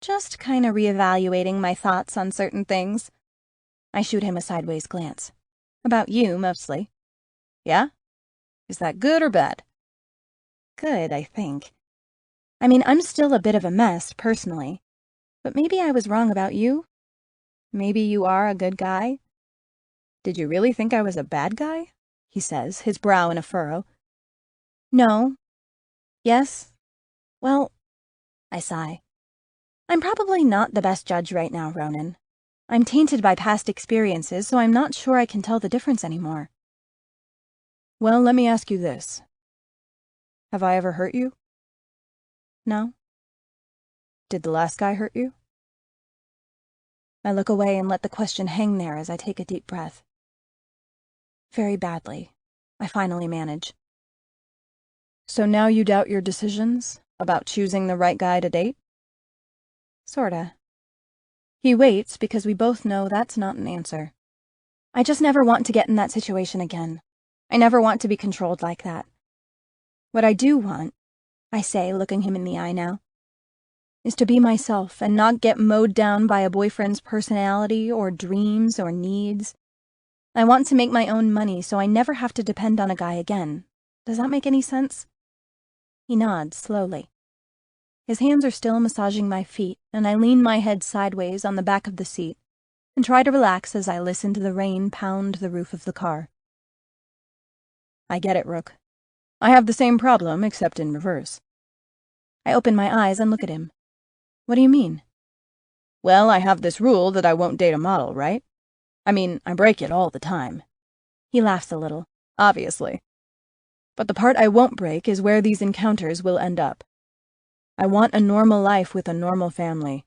S2: Just kinda reevaluating my thoughts on certain things. I shoot him a sideways glance. About you, mostly. Yeah? Is that good or bad? Good, I think. I mean, I'm still a bit of a mess, personally. But maybe I was wrong about you? Maybe you are a good guy? Did you really think I was a bad guy? He says, his brow in a furrow. No. Yes. Well, I sigh. I'm probably not the best judge right now, Ronan. I'm tainted by past experiences, so I'm not sure I can tell the difference anymore. Well, let me ask you this. Have I ever hurt you? No. Did the last guy hurt you? I look away and let the question hang there as I take a deep breath. Very badly, I finally manage. So now you doubt your decisions about choosing the right guy to date? Sorta. He waits because we both know that's not an answer. I just never want to get in that situation again. I never want to be controlled like that. What I do want, I say, looking him in the eye now, is to be myself and not get mowed down by a boyfriend's personality or dreams or needs. I want to make my own money so I never have to depend on a guy again. Does that make any sense? He nods slowly. His hands are still massaging my feet, and I lean my head sideways on the back of the seat and try to relax as I listen to the rain pound the roof of the car. I get it, Rook. I have the same problem, except in reverse. I open my eyes and look at him. What do you mean? Well, I have this rule that I won't date a model, right? I mean, I break it all the time. He laughs a little, obviously. But the part I won't break is where these encounters will end up. I want a normal life with a normal family.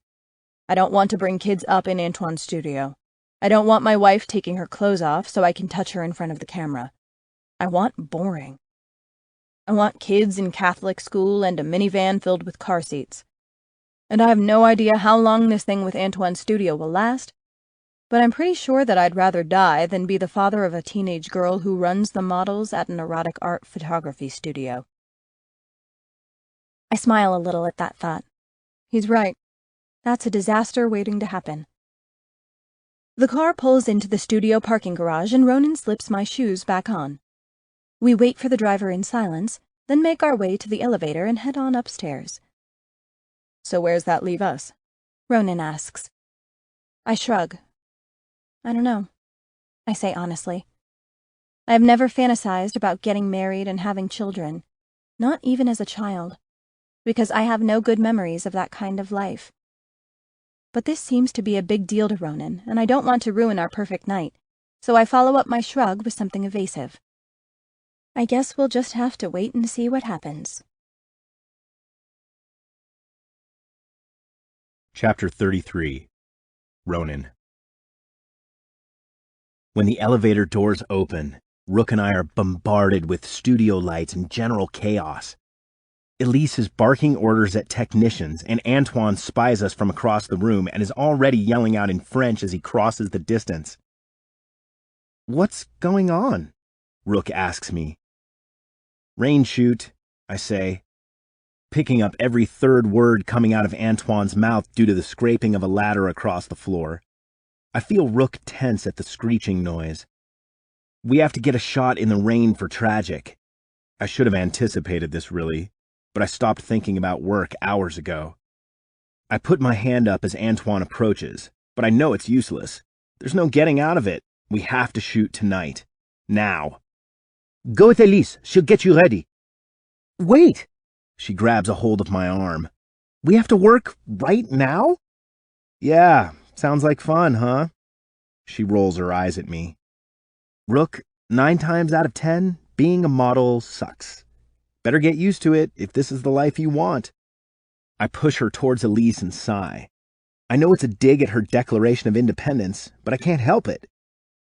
S2: I don't want to bring kids up in Antoine's studio. I don't want my wife taking her clothes off so I can touch her in front of the camera. I want boring. I want kids in Catholic school and a minivan filled with car seats. And I have no idea how long this thing with Antoine's studio will last,
S3: but I'm pretty sure that I'd rather die than be the father of a teenage girl who runs the models at an erotic art photography studio. I smile a little at that thought. He's right. That's a disaster waiting to happen. The car pulls into the studio parking garage and Ronan slips my shoes back on. We wait for the driver in silence, then make our way to the elevator and head on upstairs. So where's that leave us? Ronan asks. I shrug. I don't know, I say honestly. I have never fantasized about getting married and having children, not even as a child, because I have no good memories of that kind of life. But this seems to be a big deal to Ronan, and I don't want to ruin our perfect night, so I follow up my shrug with something evasive. I guess we'll just have to wait and see what happens.
S1: Chapter 33. Ronan. When the elevator doors open, Rook and I are bombarded with studio lights and general chaos. Elise is barking orders at technicians, and Antoine spies us from across the room and is already yelling out in French as he crosses the distance. What's going on? Rook asks me. Rain shoot, I say, picking up every third word coming out of Antoine's mouth due to the scraping of a ladder across the floor. I feel Rook tense at the screeching noise. We have to get a shot in the rain for Tragic. I should have anticipated this, really, but I stopped thinking about work hours ago. I put my hand up as Antoine approaches, but I know it's useless. There's no getting out of it. We have to shoot tonight. Now. Go with Elise. She'll get you ready. Wait! She grabs a hold of my arm. We have to work right now? Yeah, sounds like fun, huh? She rolls her eyes at me. Rook, 9 times out of 10, being a model sucks. Better get used to it if this is the life you want. I push her towards Elise and sigh. I know it's a dig at her Declaration of Independence, but I can't help it.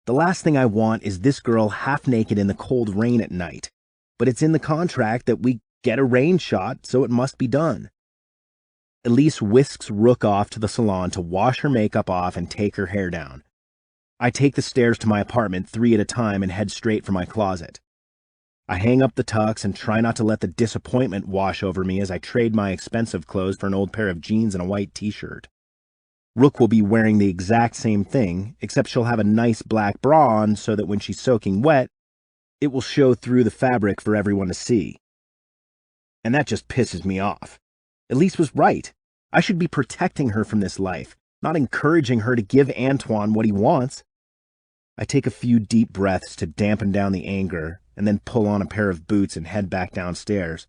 S1: The last thing I want is this girl half naked in the cold rain at night, but it's in the contract that we get a rain shot, so it must be done. Elise whisks Rook off to the salon to wash her makeup off and take her hair down. I take the stairs to my apartment 3 at a time and head straight for my closet. I hang up the tux and try not to let the disappointment wash over me as I trade my expensive clothes for an old pair of jeans and a white t-shirt. Rook will be wearing the exact same thing, except she'll have a nice black bra on so that when she's soaking wet, it will show through the fabric for everyone to see. And that just pisses me off. Elise was right. I should be protecting her from this life, not encouraging her to give Antoine what he wants. I take a few deep breaths to dampen down the anger, and then pull on a pair of boots and head back downstairs.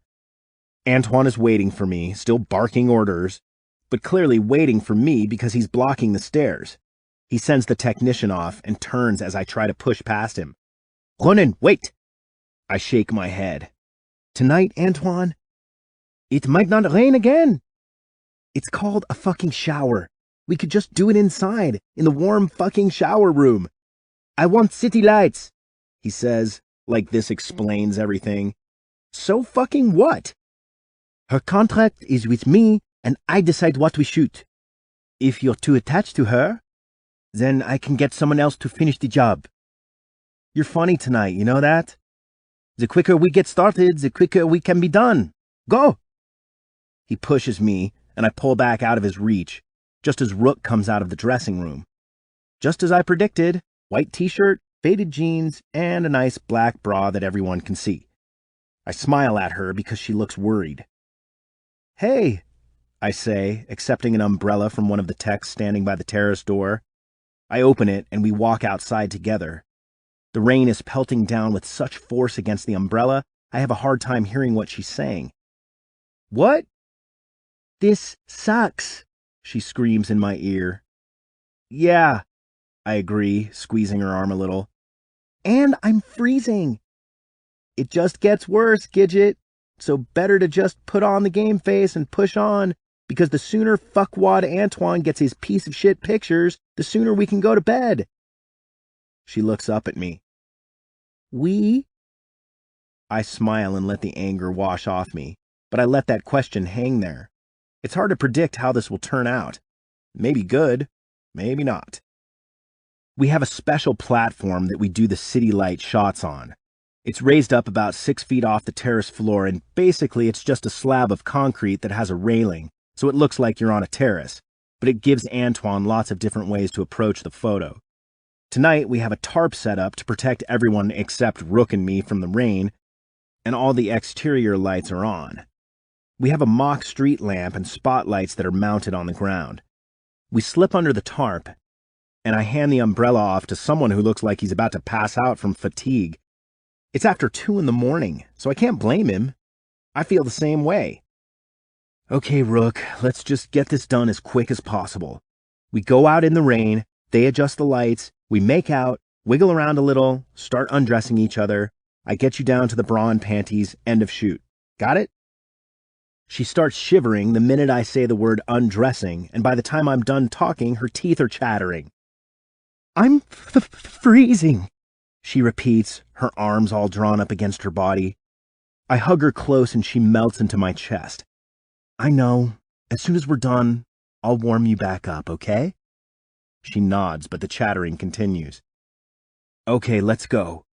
S1: Antoine is waiting for me, still barking orders, but clearly waiting for me because he's blocking the stairs. He sends the technician off and turns as I try to push past him. Ronan, wait! I shake my head. Tonight, Antoine? It might not rain again. It's called a fucking shower. We could just do it inside, in the warm fucking shower room. I want city lights, he says, like this explains everything. So fucking what? Her contract is with me, and I decide what we shoot. If you're too attached to her, then I can get someone else to finish the job. You're funny tonight, you know that? The quicker we get started, the quicker we can be done. Go! He pushes me, and I pull back out of his reach, just as Rook comes out of the dressing room. Just as I predicted, white t-shirt, faded jeans, and a nice black bra that everyone can see. I smile at her because she looks worried. Hey, I say, accepting an umbrella from one of the techs standing by the terrace door. I open it, and we walk outside together. The rain is pelting down with such force against the umbrella, I have a hard time hearing what she's saying. What? This sucks, she screams in my ear. Yeah, I agree, squeezing her arm a little. And I'm freezing. It just gets worse, Gidget. So better to just put on the game face and push on, because the sooner fuckwad Antoine gets his piece of shit pictures, the sooner we can go to bed. She looks up at me. We? I smile and let the anger wash off me, but I let that question hang there. It's hard to predict how this will turn out. Maybe good, maybe not. We have a special platform that we do the city light shots on. It's raised up about 6 feet off the terrace floor, and basically it's just a slab of concrete that has a railing, so it looks like you're on a terrace, but it gives Antoine lots of different ways to approach the photo. Tonight, we have a tarp set up to protect everyone except Rook and me from the rain, and all the exterior lights are on. We have a mock street lamp and spotlights that are mounted on the ground. We slip under the tarp, and I hand the umbrella off to someone who looks like he's about to pass out from fatigue. It's after 2 a.m, so I can't blame him. I feel the same way. Okay, Rook, let's just get this done as quick as possible. We go out in the rain, they adjust the lights, we make out, wiggle around a little, start undressing each other. I get you down to the bra and panties, end of shoot. Got it? She starts shivering the minute I say the word undressing, and by the time I'm done talking, her teeth are chattering. I'm freezing, she repeats, her arms all drawn up against her body. I hug her close and she melts into my chest. I know. As soon as we're done, I'll warm you back up, okay? She nods, but the chattering continues. Okay, let's go.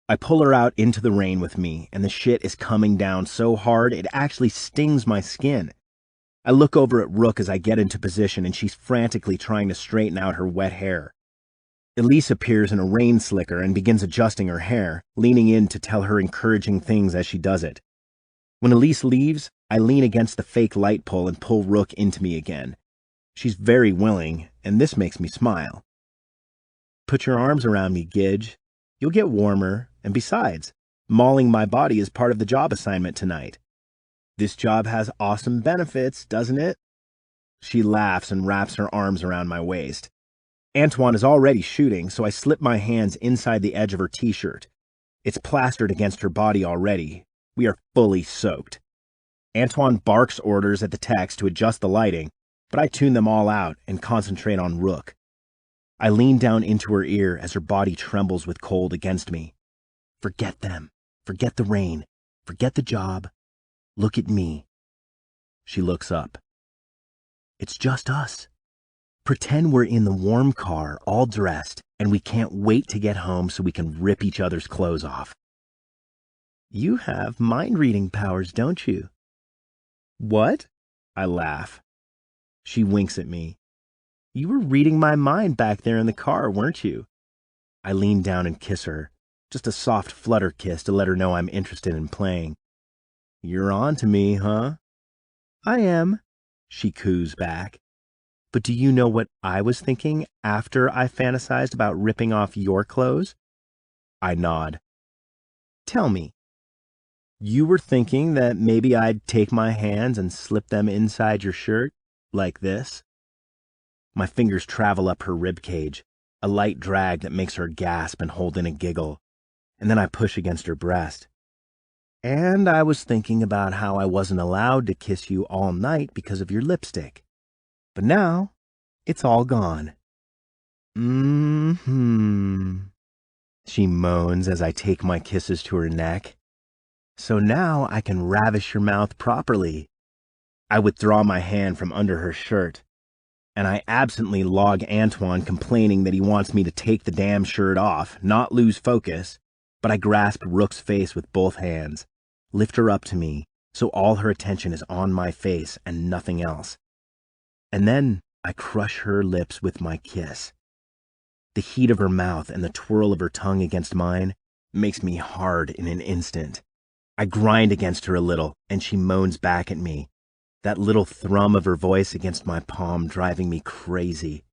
S1: I pull her out into the rain with me, and the shit is coming down so hard it actually stings my skin. I look over at Rook as I get into position, and she's frantically trying to straighten out her wet hair. Elise appears in a rain slicker and begins adjusting her hair, leaning in to tell her encouraging things as she does it. When Elise leaves, I lean against the fake light pole and pull Rook into me again. She's very willing, and this makes me smile. Put your arms around me, Gidge. You'll get warmer, and besides, mauling my body is part of the job assignment tonight. This job has awesome benefits, doesn't it? She laughs and wraps her arms around my waist. Antoine is already shooting, so I slip my hands inside the edge of her t-shirt. It's plastered against her body already. We are fully soaked. Antoine barks orders at the techs to adjust the lighting, but I tune them all out and concentrate on Rook. I lean down into her ear as her body trembles with cold against me. Forget them. Forget the rain. Forget the job. Look at me. She looks up. It's just us. Pretend we're in the warm car, all dressed, and we can't wait to get home so we can rip each other's clothes off. You have mind-reading powers, don't you? What? I laugh. She winks at me. You were reading my mind back there in the car, weren't you? I lean down and kiss her, just a soft flutter kiss to let her know I'm interested in playing. You're on to me, huh? I am, she coos back. But do you know what I was thinking after I fantasized about ripping off your clothes? I nod. Tell me. You were thinking that maybe I'd take my hands and slip them inside your shirt, like this? My fingers travel up her rib cage, a light drag that makes her gasp and hold in a giggle, and then I push against her breast. And I was thinking about how I wasn't allowed to kiss you all night because of your lipstick. But now, it's all gone. She moans as I take my kisses to her neck. So now I can ravish your mouth properly. I withdraw my hand from under her shirt, and I absently log Antoine complaining that he wants me to take the damn shirt off, not lose focus, but I grasp Rook's face with both hands, lift her up to me, so all her attention is on my face and nothing else. And then I crush her lips with my kiss. The heat of her mouth and the twirl of her tongue against mine makes me hard in an instant. I grind against her a little, and she moans back at me, that little thrum of her voice against my palm driving me crazy.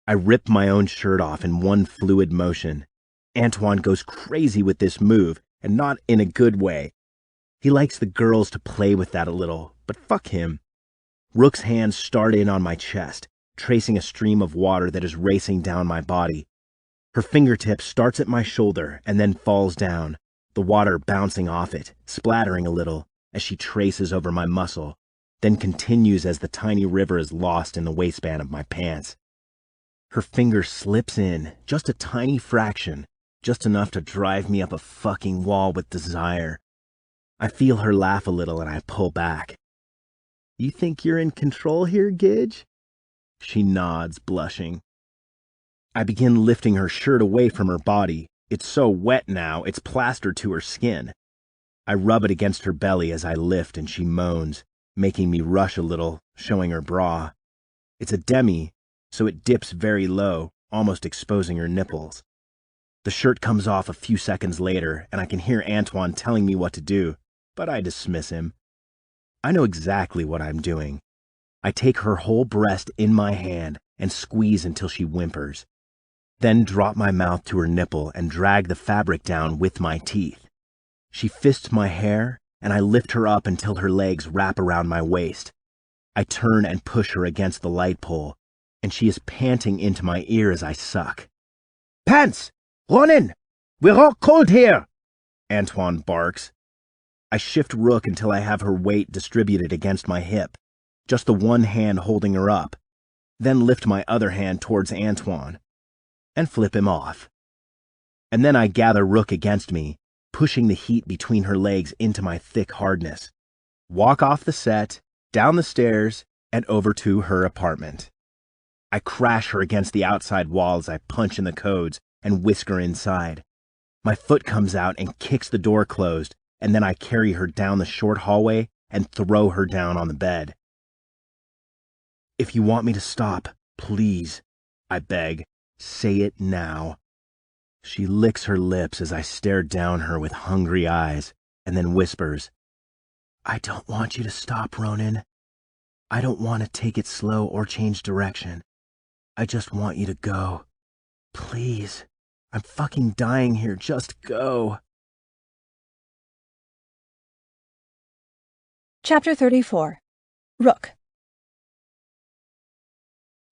S1: I rip my own shirt off in one fluid motion. Antoine goes crazy with this move, and not in a good way. He likes the girls to play with that a little, but fuck him. Rook's hands start in on my chest, tracing a stream of water that is racing down my body. Her fingertip starts at my shoulder and then falls down, the water bouncing off it, splattering a little as she traces over my muscle, then continues as the tiny river is lost in the waistband of my pants. Her finger slips in, just a tiny fraction, just enough to drive me up a fucking wall with desire. I feel her laugh a little and I pull back. You think you're in control here, Gidge? She nods, blushing. I begin lifting her shirt away from her body. It's so wet now, it's plastered to her skin. I rub it against her belly as I lift, and she moans, making me rush a little, showing her bra. It's a demi, so it dips very low, almost exposing her nipples. The shirt comes off a few seconds later, and I can hear Antoine telling me what to do, but I dismiss him. I know exactly what I'm doing. I take her whole breast in my hand and squeeze until she whimpers, then drop my mouth to her nipple and drag the fabric down with my teeth. She fists my hair, and I lift her up until her legs wrap around my waist. I turn and push her against the light pole, and she is panting into my ear as I suck. "Pants! Run in! We're all cold here!" Antoine barks. I shift Rook until I have her weight distributed against my hip, just the one hand holding her up, then lift my other hand towards Antoine, and flip him off. And then I gather Rook against me, pushing the heat between her legs into my thick hardness. Walk off the set, down the stairs, and over to her apartment. I crash her against the outside wall as I punch in the codes and whisk her inside. My foot comes out and kicks the door closed, and then I carry her down the short hallway and throw her down on the bed. "If you want me to stop, please," I beg. "Say it now." She licks her lips as I stare down her with hungry eyes, and then whispers, "I don't want you to stop, Ronan. I don't want to take it slow or change direction. I just want you to go. Please. I'm fucking dying here. Just go."
S2: Chapter 34. Rook.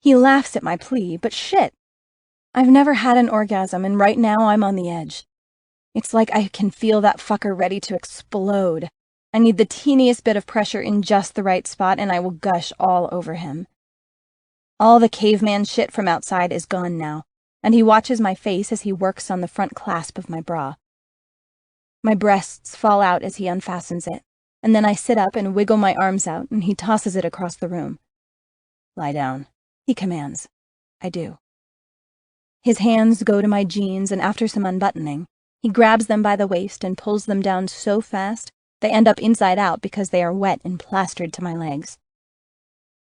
S2: He laughs at my plea, but shit. I've never had an orgasm, and right now I'm on the edge. It's like I can feel that fucker ready to explode. I need the teeniest bit of pressure in just the right spot, and I will gush all over him. All the caveman shit from outside is gone now, and he watches my face as he works on the front clasp of my bra. My breasts fall out as he unfastens it, and then I sit up and wiggle my arms out, and he tosses it across the room. "Lie down," he commands. I do. His hands go to my jeans, and after some unbuttoning, he grabs them by the waist and pulls them down so fast they end up inside out because they are wet and plastered to my legs.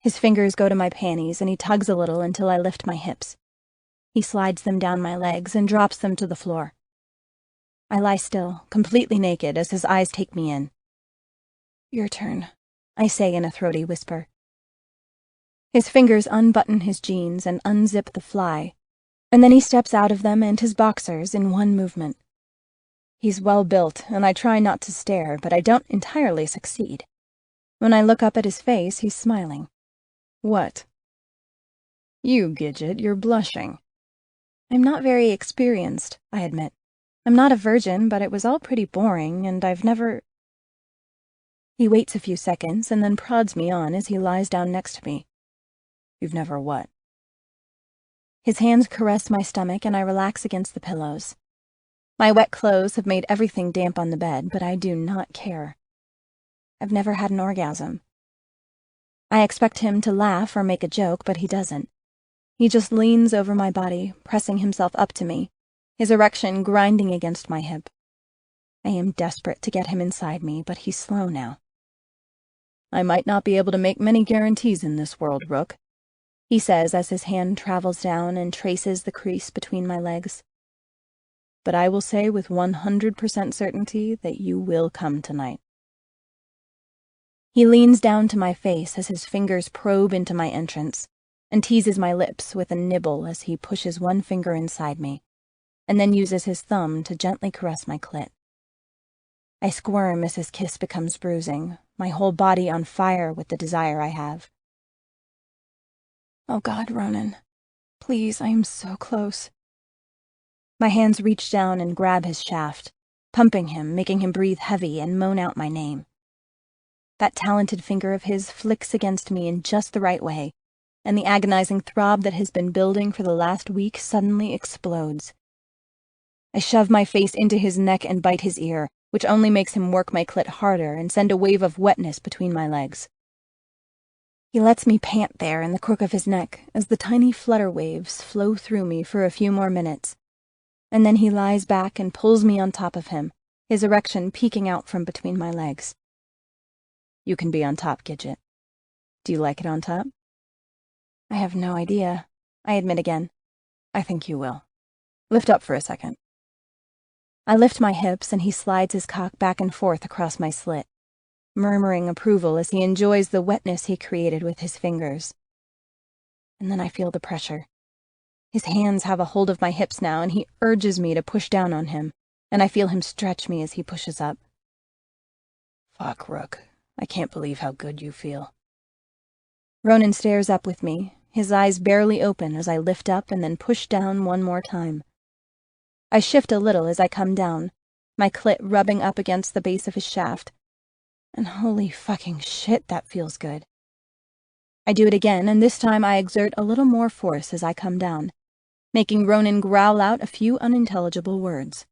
S2: His fingers go to my panties, and he tugs a little until I lift my hips. He slides them down my legs and drops them to the floor. I lie still, completely naked, as his eyes take me in. "Your turn," I say in a throaty whisper. His fingers unbutton his jeans and unzip the fly, and then he steps out of them and his boxers in one movement. He's well built, and I try not to stare, but I don't entirely succeed. When I look up at his face, he's smiling. "What?" "You, Gidget, you're blushing." "I'm not very experienced," I admit. "I'm not a virgin, but it was all pretty boring, and I've never—" He waits a few seconds and then prods me on as he lies down next to me. "You've never what?" His hands caress my stomach, and I relax against the pillows. My wet clothes have made everything damp on the bed, but I do not care. I've never had an orgasm. I expect him to laugh or make a joke, but he doesn't. He just leans over my body, pressing himself up to me, his erection grinding against my hip. I am desperate to get him inside me, but he's slow now. "I might not be able to make many guarantees in this world, Rook," he says as his hand travels down and traces the crease between my legs. "But I will say with 100% certainty that you will come tonight." He leans down to my face as his fingers probe into my entrance, and teases my lips with a nibble as he pushes one finger inside me, and then uses his thumb to gently caress my clit. I squirm as his kiss becomes bruising, my whole body on fire with the desire I have. "Oh God, Ronan. Please, I am so close." My hands reach down and grab his shaft, pumping him, making him breathe heavy and moan out my name. That talented finger of his flicks against me in just the right way, and the agonizing throb that has been building for the last week suddenly explodes. I shove my face into his neck and bite his ear, which only makes him work my clit harder and send a wave of wetness between my legs. He lets me pant there in the crook of his neck as the tiny flutter waves flow through me for a few more minutes, and then he lies back and pulls me on top of him, his erection peeking out from between my legs. You can be on top, Gidget. Do you like it on top? I have no idea, I admit again. I think you will. Lift up for a second. I lift my hips and he slides his cock back and forth across my slit, murmuring approval as he enjoys the wetness he created with his fingers. And then I feel the pressure. His hands have a hold of my hips now, and he urges me to push down on him, and I feel him stretch me as he pushes up. Fuck, Rook. I can't believe how good you feel. Ronan stares up with me, his eyes barely open as I lift up and then push down one more time. I shift a little as I come down, my clit rubbing up against the base of his shaft. And holy fucking shit, that feels good. I do it again, and this time I exert a little more force as I come down, making Ronan growl out a few unintelligible words.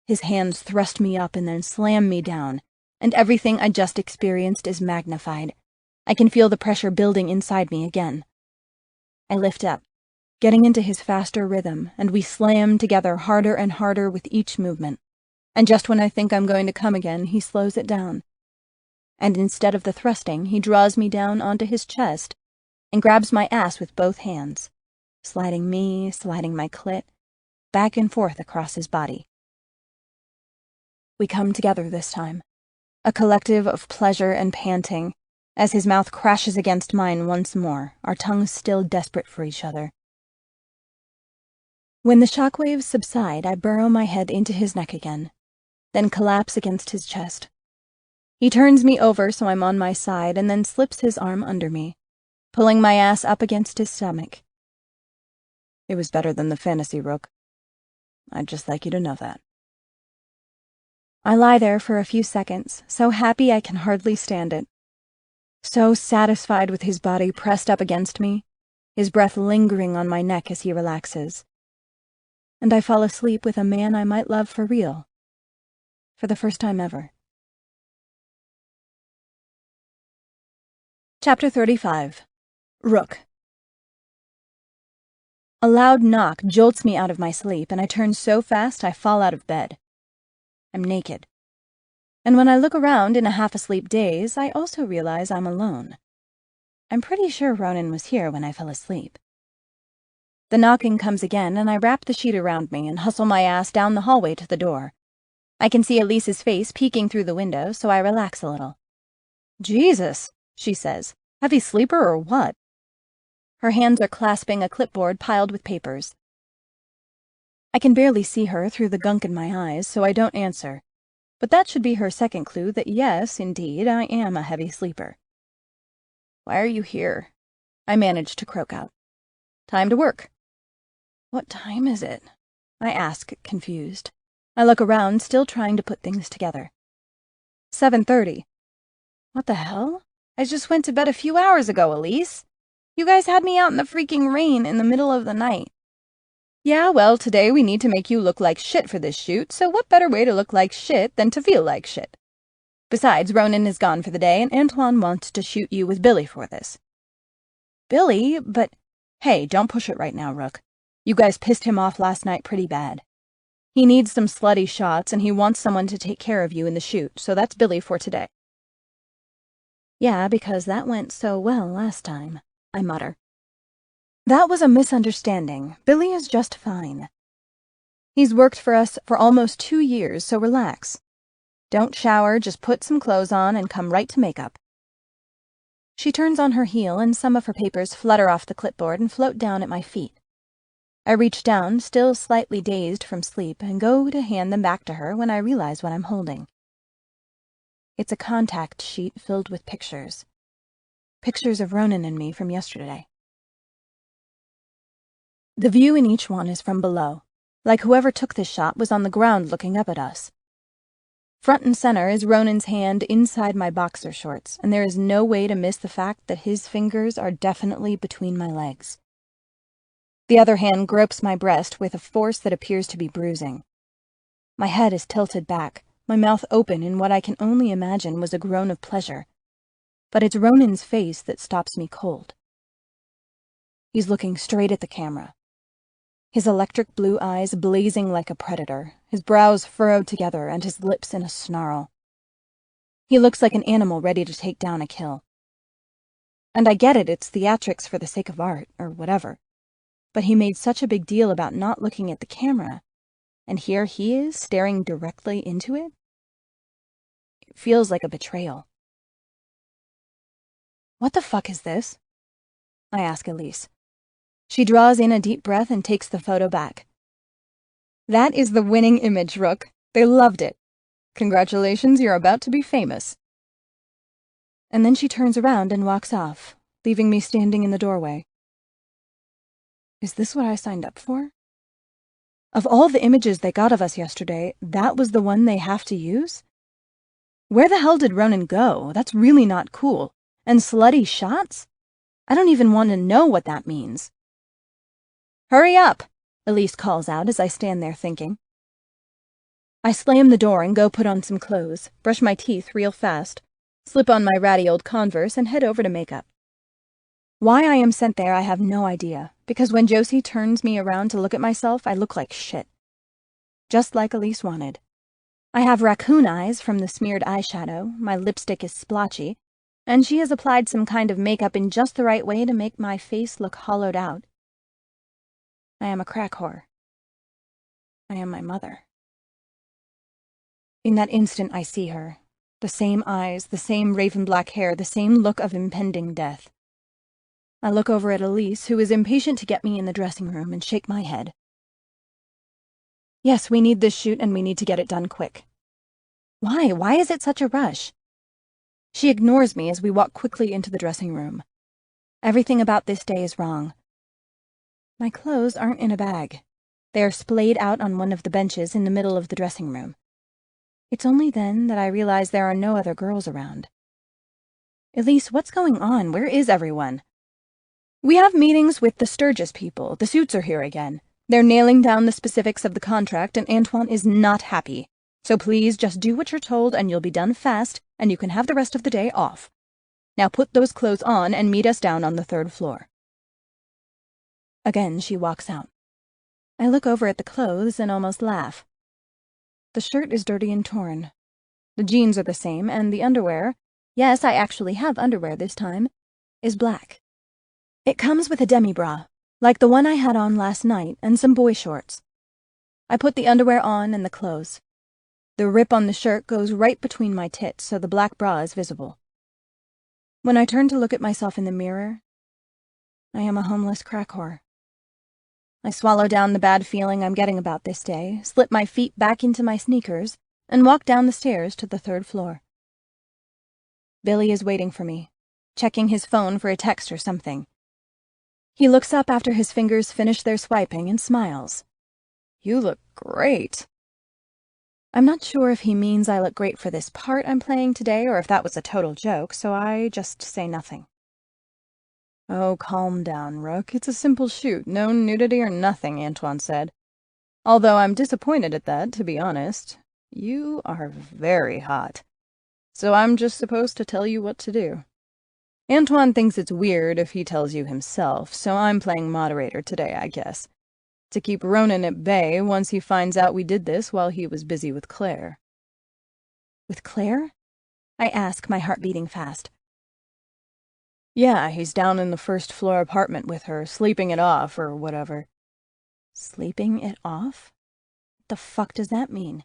S2: His hands thrust me up and then slam me down, and everything I just experienced is magnified. I can feel the pressure building inside me again. I lift up, getting into his faster rhythm, and we slam together harder and harder with each movement. And just when I think I'm going to come again, he slows it down. And instead of the thrusting, he draws me down onto his chest and grabs my ass with both hands, sliding my clit, back and forth across his body. We come together this time, a collective of pleasure and panting, as his mouth crashes against mine once more, our tongues still desperate for each other. When the shockwaves subside, I burrow my head into his neck again, then collapse against his chest. He turns me over so I'm on my side and then slips his arm under me, pulling my ass up against his stomach. It was better than the fantasy, Rook. I'd just like you to know that. I lie there for a few seconds, so happy I can hardly stand it. So satisfied with his body pressed up against me, his breath lingering on my neck as he relaxes. And I fall asleep with a man I might love for real. For the first time ever. Chapter 35. Rook. A loud knock jolts me out of my sleep, and I turn so fast I fall out of bed. I'm naked. And when I look around in a half-asleep daze, I also realize I'm alone. I'm pretty sure Ronan was here when I fell asleep. The knocking comes again, and I wrap the sheet around me and hustle my ass down the hallway to the door. I can see Elise's face peeking through the window, so I relax a little. Jesus, she says. Heavy sleeper or what? Her hands are clasping a clipboard piled with papers. I can barely see her through the gunk in my eyes, so I don't answer. But that should be her second clue that yes, indeed, I am a heavy sleeper. Why are you here? I manage to croak out. Time to work. What time is it? I ask, confused. I look around, still trying to put things together. 7:30. What the hell? I just went to bed a few hours ago, Elise. You guys had me out in the freaking rain in the middle of the night. Yeah, well, today we need to make you look like shit for this shoot, so what better way to look like shit than to feel like shit? Besides, Ronan is gone for the day, and Antoine wants to shoot you with Billy for this. Billy? But, hey, don't push it right now, Rook. You guys pissed him off last night pretty bad. He needs some slutty shots, and he wants someone to take care of you in the shoot, so that's Billy for today. Yeah, because that went so well last time, I mutter. That was a misunderstanding. Billy is just fine. He's worked for us for almost 2 years, so relax. Don't shower, just put some clothes on and come right to makeup. She turns on her heel and some of her papers flutter off the clipboard and float down at my feet. I reach down, still slightly dazed from sleep, and go to hand them back to her when I realize what I'm holding. It's a contact sheet filled with pictures. Pictures of Ronan and me from yesterday. The view in each one is from below, like whoever took this shot was on the ground looking up at us. Front and center is Ronan's hand inside my boxer shorts, and there is no way to miss the fact that his fingers are definitely between my legs. The other hand gropes my breast with a force that appears to be bruising. My head is tilted back, my mouth open in what I can only imagine was a groan of pleasure. but it's Ronan's face that stops me cold. He's looking straight at the camera, his electric blue eyes blazing like a predator, his brows furrowed together and his lips in a snarl. He looks like an animal ready to take down a kill. And I get it, it's theatrics for the sake of art, or whatever. But he made such a big deal about not looking at the camera, and here he is, staring directly into it? It feels like a betrayal. What the fuck is this? I ask Elise. She draws in a deep breath and takes the photo back. That is the winning image, Rook. They loved it. Congratulations, you're about to be famous. And then she turns around and walks off, leaving me standing in the doorway. Is this what I signed up for? Of all the images they got of us yesterday, that was the one they have to use? Where the hell did Ronan go? That's really not cool. And slutty shots? I don't even want to know what that means. Hurry up, Elise calls out as I stand there thinking. I slam the door and go put on some clothes, brush my teeth real fast, slip on my ratty old Converse, and head over to makeup. Why I am sent there I have no idea, because when Josie turns me around to look at myself, I look like shit. Just like Elise wanted. I have raccoon eyes from the smeared eyeshadow, my lipstick is splotchy, and she has applied some kind of makeup in just the right way to make my face look hollowed out. I am a crack whore. I am my mother. In that instant I see her. The same eyes, the same raven-black hair, the same look of impending death. I look over at Elise, who is impatient to get me in the dressing room, and shake my head. Yes, we need this shoot and we need to get it done quick. Why? Why is it such a rush? She ignores me as we walk quickly into the dressing room. Everything about this day is wrong. My clothes aren't in a bag. They are splayed out on one of the benches in the middle of the dressing room. It's only then that I realize there are no other girls around. Elise, what's going on? Where is everyone? We have meetings with the Sturgis people. The suits are here again. They're nailing down the specifics of the contract, and Antoine is not happy. So please just do what you're told and you'll be done fast, and you can have the rest of the day off. Now put those clothes on and meet us down on the 3rd floor. Again, she walks out. I look over at the clothes and almost laugh. The shirt is dirty and torn. The jeans are the same, and the underwear, yes, I actually have underwear this time, is black. It comes with a demi-bra, like the one I had on last night, and some boy shorts. I put the underwear on and the clothes. The rip on the shirt goes right between my tits, so the black bra is visible. When I turn to look at myself in the mirror, I am a homeless crack whore. I swallow down the bad feeling I'm getting about this day, slip my feet back into my sneakers, and walk down the stairs to the 3rd floor. Billy is waiting for me, checking his phone for a text or something. He looks up after his fingers finish their swiping and smiles. You look great. I'm not sure if he means I look great for this part I'm playing today or if that was a total joke, so I just say nothing. Oh, calm down, Rook. It's a simple shoot, no nudity or nothing, Antoine said. Although I'm disappointed at that, to be honest. You are very hot. So I'm just supposed to tell you what to do. Antoine thinks it's weird if he tells you himself, so I'm playing moderator today, I guess. To keep Ronan at bay once he finds out we did this while he was busy with Claire. With Claire? I ask, my heart beating fast. Yeah, he's down in the 1st floor apartment with her, sleeping it off or whatever. Sleeping it off? What the fuck does that mean?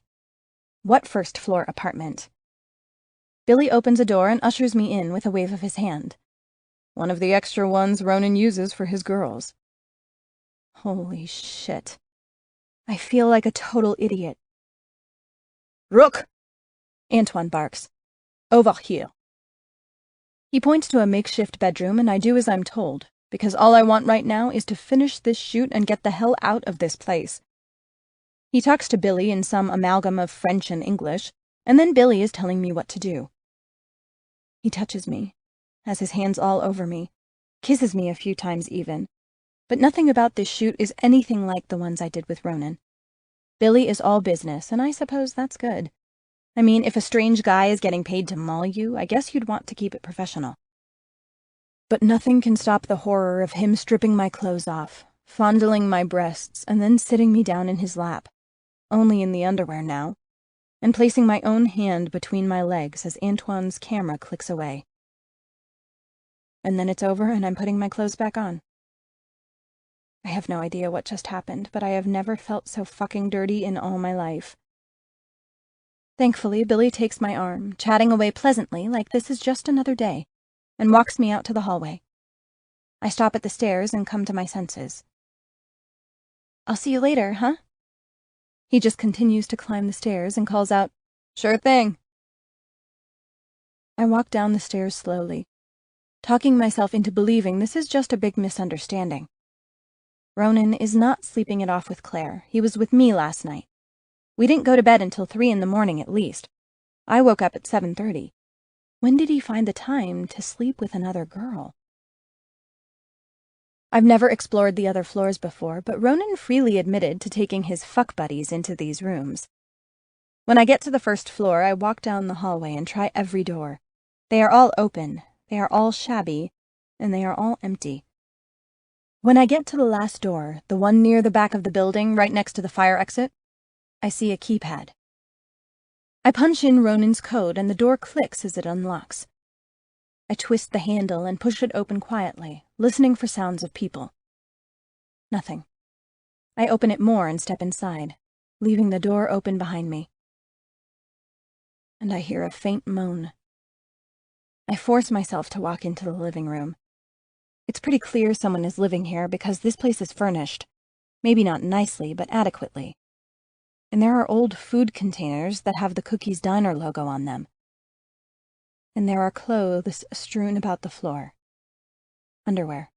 S2: What 1st floor apartment? Billy opens a door and ushers me in with a wave of his hand. One of the extra ones Ronan uses for his girls. Holy shit. I feel like a total idiot. Rook! Antoine barks. Over here. He points to a makeshift bedroom and I do as I'm told, because all I want right now is to finish this shoot and get the hell out of this place. He talks to Billy in some amalgam of French and English, and then Billy is telling me what to do. He touches me, has his hands all over me, kisses me a few times even, but nothing about this shoot is anything like the ones I did with Ronan. Billy is all business, and I suppose that's good. I mean, if a strange guy is getting paid to maul you, I guess you'd want to keep it professional. But nothing can stop the horror of him stripping my clothes off, fondling my breasts, and then sitting me down in his lap, only in the underwear now, and placing my own hand between my legs as Antoine's camera clicks away. And then it's over and I'm putting my clothes back on. I have no idea what just happened, but I have never felt so fucking dirty in all my life. Thankfully, Billy takes my arm, chatting away pleasantly like this is just another day, and walks me out to the hallway. I stop at the stairs and come to my senses. "I'll see you later, huh?" He just continues to climb the stairs and calls out, "Sure thing." I walk down the stairs slowly, talking myself into believing this is just a big misunderstanding. Ronan is not sleeping it off with Claire. He was with me last night. We didn't go to bed until 3 in the morning at least. I woke up at 7:30. When did he find the time to sleep with another girl? I've never explored the other floors before, but Ronan freely admitted to taking his fuck buddies into these rooms. When I get to the first floor, I walk down the hallway and try every door. They are all open, they are all shabby, and they are all empty. When I get to the last door, the one near the back of the building, right next to the fire exit, I see a keypad. I punch in Ronan's code and the door clicks as it unlocks. I twist the handle and push it open quietly, listening for sounds of people. Nothing. I open it more and step inside, leaving the door open behind me. And I hear a faint moan. I force myself to walk into the living room. It's pretty clear someone is living here because this place is furnished. Maybe not nicely, but adequately. And there are old food containers that have the Cookies Diner logo on them. And there are clothes strewn about the floor. Underwear.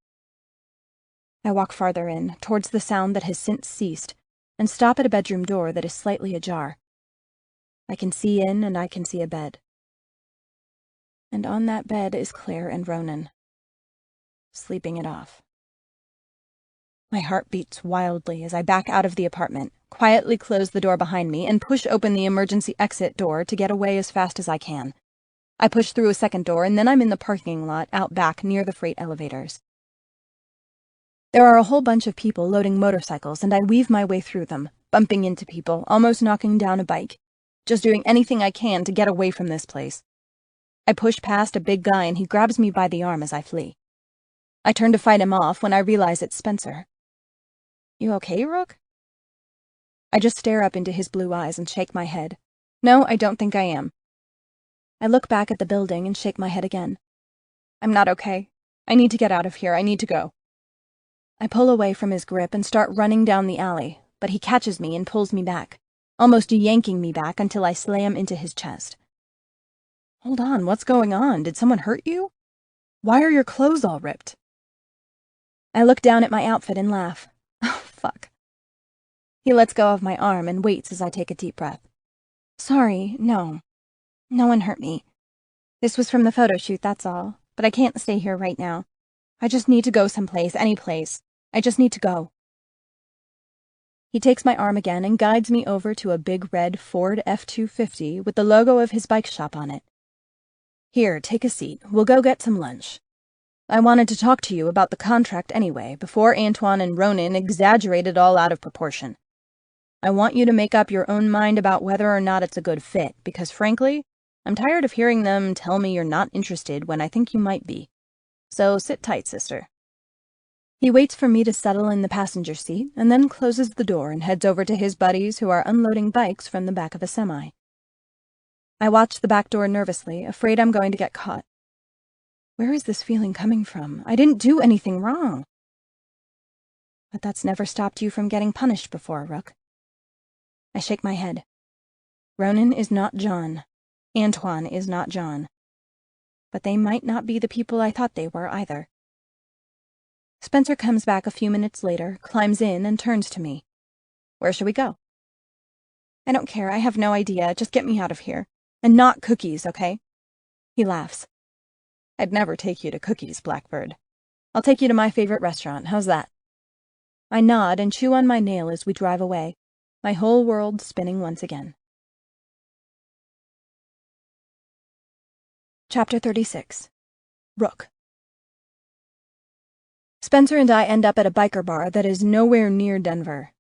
S2: I walk farther in, towards the sound that has since ceased, and stop at a bedroom door that is slightly ajar. I can see in and I can see a bed. And on that bed is Claire and Ronan, sleeping it off. My heart beats wildly as I back out of the apartment, quietly close the door behind me, and push open the emergency exit door to get away as fast as I can. I push through a second door, and then I'm in the parking lot out back near the freight elevators. There are a whole bunch of people loading motorcycles, and I weave my way through them, bumping into people, almost knocking down a bike, just doing anything I can to get away from this place. I push past a big guy, and he grabs me by the arm as I flee. I turn to fight him off when I realize it's Spencer. "You okay, Rook?" I just stare up into his blue eyes and shake my head. No, I don't think I am. I look back at the building and shake my head again. I'm not okay. I need to get out of here. I need to go. I pull away from his grip and start running down the alley, but he catches me and pulls me back, almost yanking me back until I slam into his chest. Hold on, what's going on? Did someone hurt you? Why are your clothes all ripped? I look down at my outfit and laugh. Oh, fuck. He lets go of my arm and waits as I take a deep breath. Sorry, no. No one hurt me. This was from the photo shoot, that's all. But I can't stay here right now. I just need to go someplace, any place. I just need to go. He takes my arm again and guides me over to a big red Ford F-250 with the logo of his bike shop on it. Here, take a seat. We'll go get some lunch. I wanted to talk to you about the contract anyway, before Antoine and Ronan exaggerated all out of proportion. I want you to make up your own mind about whether or not it's a good fit, because frankly, I'm tired of hearing them tell me you're not interested when I think you might be. So sit tight, sister. He waits for me to settle in the passenger seat and then closes the door and heads over to his buddies who are unloading bikes from the back of a semi. I watch the back door nervously, afraid I'm going to get caught. Where is this feeling coming from? I didn't do anything wrong. But that's never stopped you from getting punished before, Rook. I shake my head. Ronan is not John. Antoine is not John. But they might not be the people I thought they were either. Spencer comes back a few minutes later, climbs in, and turns to me. Where should we go? I don't care. I have no idea. Just get me out of here. And not Cookies, okay? He laughs. I'd never take you to Cookies, Blackbird. I'll take you to my favorite restaurant. How's that? I nod and chew on my nail as we drive away, my whole world spinning once again. Chapter 36. Rook. Spencer and I end up at a biker bar that is nowhere near Denver.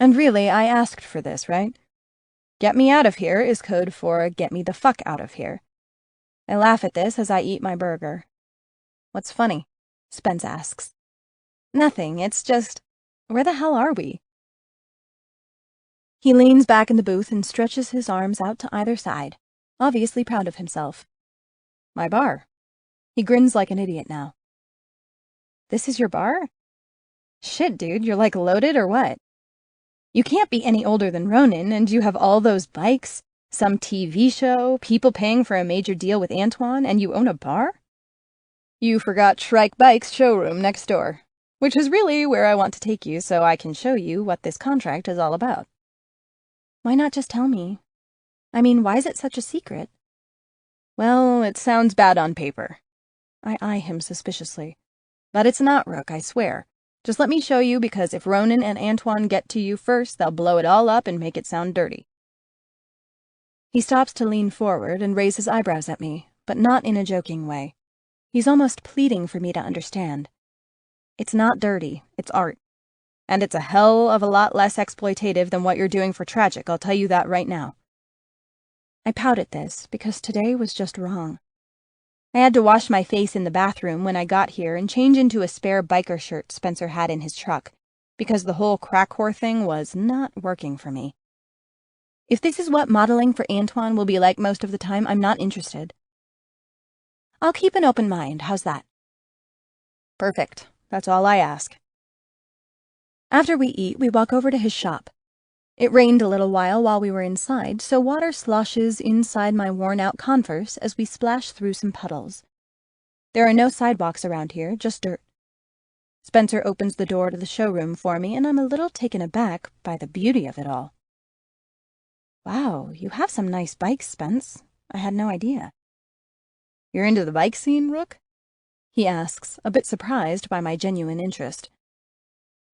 S2: And really, I asked for this, right? Get me out of here is code for get me the fuck out of here. I laugh at this as I eat my burger. What's funny? Spence asks. Nothing, it's just, where the hell are we? He leans back in the booth and stretches his arms out to either side, obviously proud of himself. My bar. He grins like an idiot now. This is your bar? Shit, dude, you're like loaded or what? You can't be any older than Ronan, and you have all those bikes, some TV show, people paying for a major deal with Antoine, and you own a bar? You forgot Shrike Bike's showroom next door, which is really where I want to take you so I can show you what this contract is all about. Why not just tell me? I mean, why is it such a secret? Well, it sounds bad on paper. I eye him suspiciously. But it's not, Rook, I swear. Just let me show you, because if Ronan and Antoine get to you first, they'll blow it all up and make it sound dirty. He stops to lean forward and raise his eyebrows at me, but not in a joking way. He's almost pleading for me to understand. It's not dirty, it's art. And it's a hell of a lot less exploitative than what you're doing for Tragic, I'll tell you that right now. I pout at this, because today was just wrong. I had to wash my face in the bathroom when I got here and change into a spare biker shirt Spencer had in his truck, because the whole crack whore thing was not working for me. If this is what modeling for Antoine will be like most of the time, I'm not interested. I'll keep an open mind, how's that? Perfect, that's all I ask. After we eat, we walk over to his shop. It rained a little while we were inside, so water sloshes inside my worn-out Converse as we splash through some puddles. There are no sidewalks around here, just dirt. Spencer opens the door to the showroom for me, and I'm a little taken aback by the beauty of it all. Wow, you have some nice bikes, Spence. I had no idea. You're into the bike scene, Rook? He asks, a bit surprised by my genuine interest.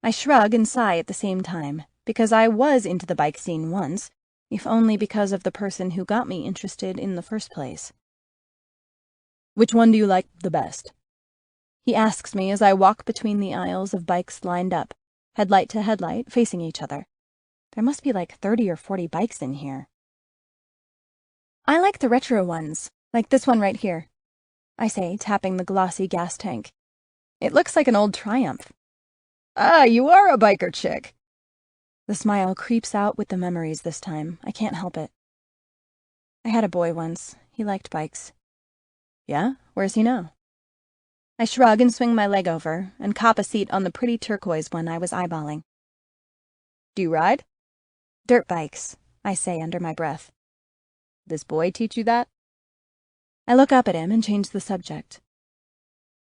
S2: I shrug and sigh at the same time, because I was into the bike scene once, if only because of the person who got me interested in the first place. Which one do you like the best? He asks me as I walk between the aisles of bikes lined up, headlight to headlight, facing each other. There must be like 30 or 40 bikes in here. I like the retro ones, like this one right here, I say, tapping the glossy gas tank. It looks like an old Triumph. Ah, you are a biker chick. The smile creeps out with the memories this time. I can't help it. I had a boy once. He liked bikes. Yeah? Where's he now? I shrug and swing my leg over, and cop a seat on the pretty turquoise one I was eyeballing. Do you ride? Dirt bikes, I say under my breath. This boy teach you that? I look up at him and change the subject.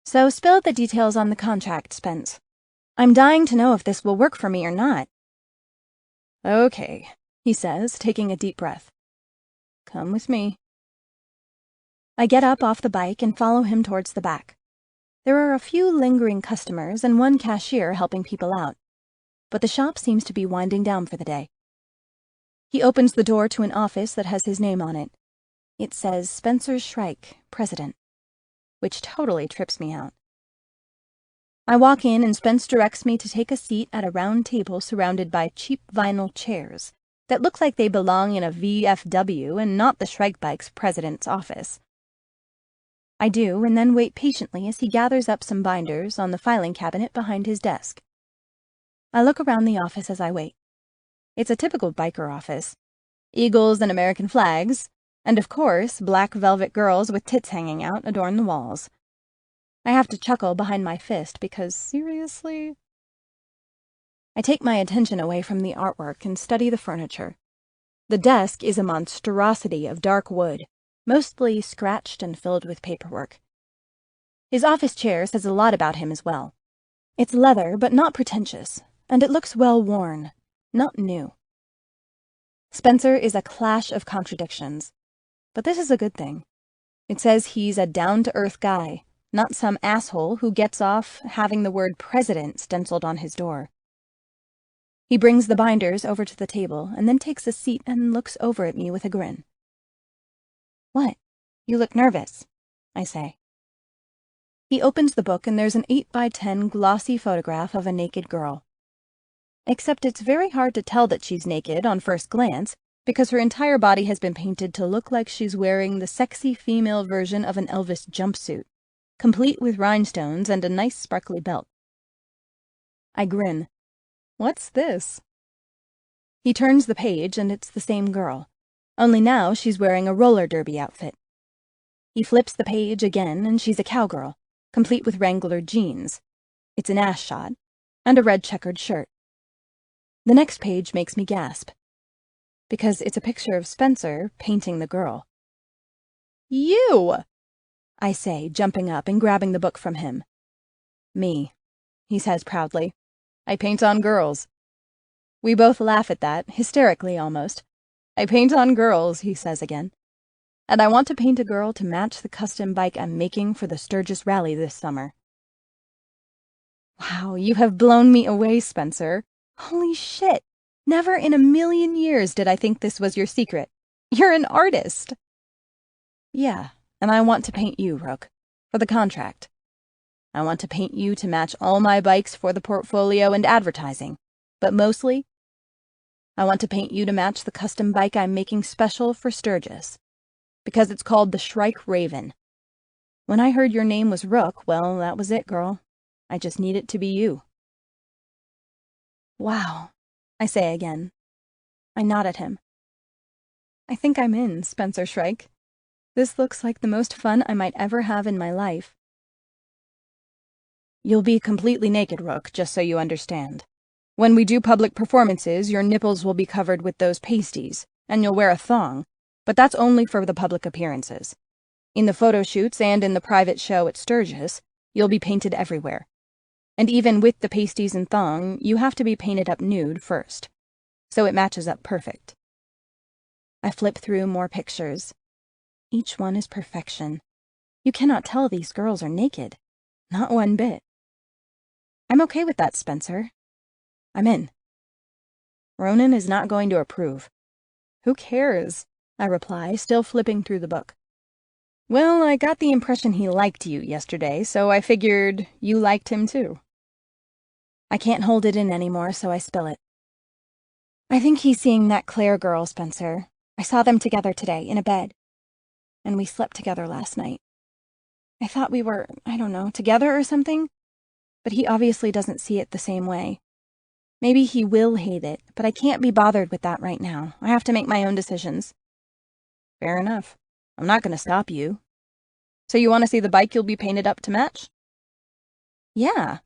S2: So spill the details on the contract, Spence. I'm dying to know if this will work for me or not. Okay, he says, taking a deep breath. Come with me. I get up off the bike and follow him towards the back. There are a few lingering customers and one cashier helping people out, but the shop seems to be winding down for the day. He opens the door to an office that has his name on it. It says Spencer Shrike, President, which totally trips me out. I walk in and Spence directs me to take a seat at a round table surrounded by cheap vinyl chairs that look like they belong in a VFW and not the Shrike Bike's president's office. I do, and then wait patiently as he gathers up some binders on the filing cabinet behind his desk. I look around the office as I wait. It's a typical biker office. Eagles and American flags, and of course, black velvet girls with tits hanging out adorn the walls. I have to chuckle behind my fist because, seriously? I take my attention away from the artwork and study the furniture. The desk is a monstrosity of dark wood, mostly scratched and filled with paperwork. His office chair says a lot about him as well. It's leather, but not pretentious, and it looks well worn, not new. Spencer is a clash of contradictions, but this is a good thing. It says he's a down-to-earth guy, not some asshole who gets off having the word president stenciled on his door. He brings the binders over to the table and then takes a seat and looks over at me with a grin. What? You look nervous. I say. He opens the book and there's an 8x10 glossy photograph of a naked girl. Except it's very hard to tell that she's naked on first glance because her entire body has been painted to look like she's wearing the sexy female version of an Elvis jumpsuit, complete with rhinestones and a nice sparkly belt. I grin. What's this? He turns the page and it's the same girl, only now she's wearing a roller derby outfit. He flips the page again and she's a cowgirl, complete with Wrangler jeans. It's an ass shot, and a red checkered shirt. The next page makes me gasp, because it's a picture of Spencer painting the girl. You! I say, jumping up and grabbing the book from him. Me, he says proudly. I paint on girls. We both laugh at that, hysterically almost. I paint on girls, he says again. And I want to paint a girl to match the custom bike I'm making for the Sturgis Rally this summer. Wow, you have blown me away, Spencer. Holy shit! Never in a million years did I think this was your secret. You're an artist! Yeah, and I want to paint you, Rook, for the contract. I want to paint you to match all my bikes for the portfolio and advertising, but mostly, I want to paint you to match the custom bike I'm making special for Sturgis, because it's called the Shrike Raven. When I heard your name was Rook, well, that was it, girl. I just need it to be you. Wow, I say again. I nod at him. I think I'm in, Spencer Shrike. This looks like the most fun I might ever have in my life. You'll be completely naked, Rook, just so you understand. When we do public performances, your nipples will be covered with those pasties, and you'll wear a thong, but that's only for the public appearances. In the photo shoots and in the private show at Sturgis, you'll be painted everywhere. And even with the pasties and thong, you have to be painted up nude first, so it matches up perfect. I flip through more pictures. Each one is perfection. You cannot tell these girls are naked. Not one bit. I'm okay with that, Spencer. I'm in. Ronan is not going to approve. Who cares? I reply, still flipping through the book. Well, I got the impression he liked you yesterday, so I figured you liked him too. I can't hold it in anymore, so I spill it. I think he's seeing that Claire girl, Spencer. I saw them together today, in a bed. And we slept together last night. I thought we were, I don't know, together or something? But he obviously doesn't see it the same way. Maybe he will hate it, but I can't be bothered with that right now. I have to make my own decisions. Fair enough. I'm not going to stop you. So you want to see the bike you'll be painted up to match? Yeah.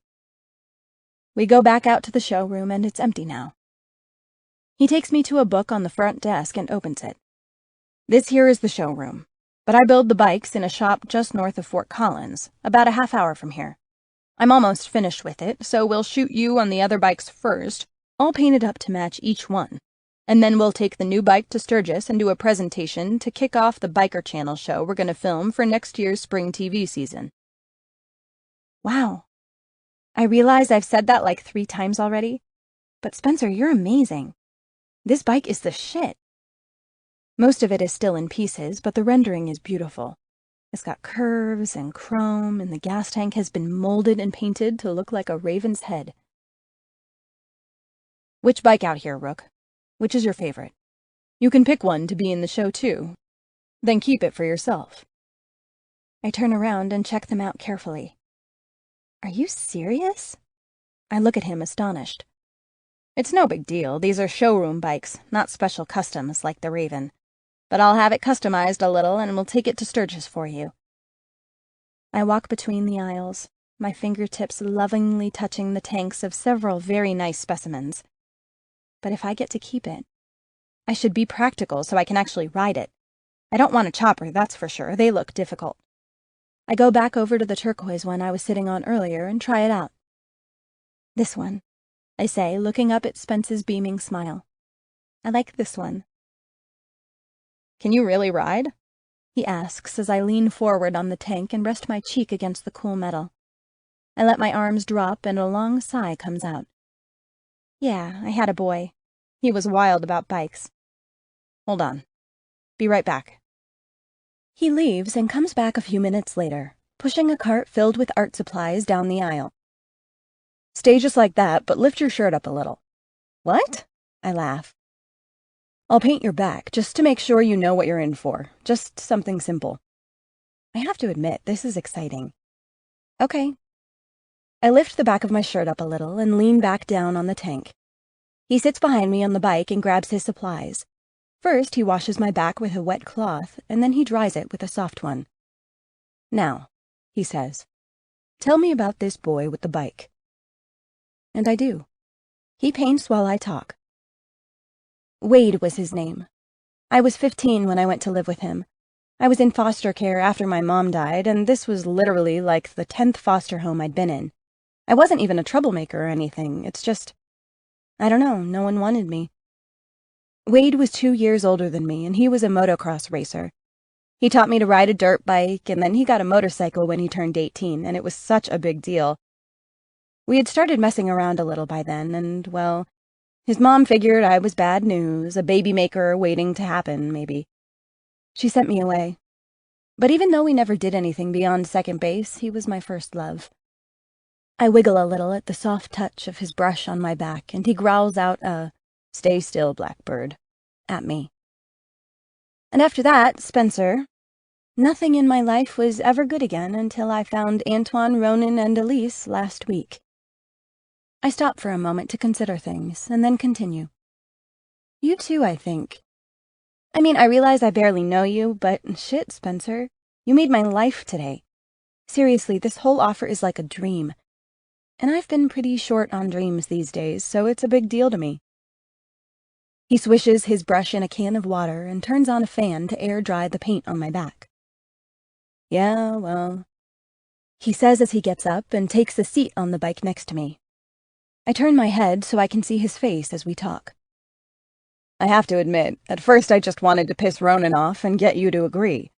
S2: We go back out to the showroom and it's empty now. He takes me to a book on the front desk and opens it. This here is the showroom, but I build the bikes in a shop just north of Fort Collins, about a half hour from here. I'm almost finished with it, so we'll shoot you on the other bikes first, all painted up to match each one. And then we'll take the new bike to Sturgis and do a presentation to kick off the Biker Channel show we're going to film for next year's spring TV season. Wow. I realize I've said that like 3 times already, but Spencer, you're amazing. This bike is the shit. Most of it is still in pieces, but the rendering is beautiful. It's got curves and chrome, and the gas tank has been molded and painted to look like a raven's head. Which bike out here, Rook? Which is your favorite? You can pick one to be in the show, too. Then keep it for yourself. I turn around and check them out carefully. Are you serious? I look at him astonished. It's no big deal. These are showroom bikes, not special customs like the Raven. But I'll have it customized a little and we'll take it to Sturgis for you. I walk between the aisles, my fingertips lovingly touching the tanks of several very nice specimens. But if I get to keep it, I should be practical so I can actually ride it. I don't want a chopper, that's for sure. They look difficult. I go back over to the turquoise one I was sitting on earlier and try it out. This one, I say, looking up at Spence's beaming smile. I like this one. Can you really ride? He asks as I lean forward on the tank and rest my cheek against the cool metal. I let my arms drop and a long sigh comes out. Yeah, I had a boy. He was wild about bikes. Hold on. Be right back. He leaves and comes back a few minutes later, pushing a cart filled with art supplies down the aisle.
S3: Stay just like that, but lift your shirt up a little.
S2: What? I laugh.
S3: I'll paint your back, just to make sure you know what you're in for. Just something simple.
S2: I have to admit, this is exciting. Okay.
S3: I lift the back of my shirt up a little and lean back down on the tank. He sits behind me on the bike and grabs his supplies. First, he washes my back with a wet cloth, and then he dries it with a soft one.
S2: Now, he says, tell me about this boy with the bike. And I do. He paints while I talk. Wade was his name. I was 15 when I went to live with him. I was in foster care after my mom died, and this was literally like the 10th foster home I'd been in. I wasn't even a troublemaker or anything. It's just, I don't know, no one wanted me. Wade was 2 years older than me, and he was a motocross racer. He taught me to ride a dirt bike, and then he got a motorcycle when he turned 18, and it was such a big deal. We had started messing around a little by then, and, well, his mom figured I was bad news, a baby maker waiting to happen, maybe. She sent me away. But even though we never did anything beyond second base, he was my first love. I wiggle a little at the soft touch of his brush on my back, and he growls out a, "Stay still, Blackbird," at me. And after that, Spencer, nothing in my life was ever good again until I found Antoine, Ronan, and Elise last week. I stop for a moment to consider things, and then continue. You too, I think. I mean, I realize I barely know you, but shit, Spencer, you made my life today. Seriously, this whole offer is like a dream. And I've been pretty short on dreams these days, so it's a big deal to me. He swishes his brush in a can of water and turns on a fan to air dry the paint on my back. Yeah, well, he says as he gets up and takes a seat on the bike next to me. I turn my head so I can see his face as we talk.
S3: I have to admit, at first I just wanted to piss Ronan off and get you to agree.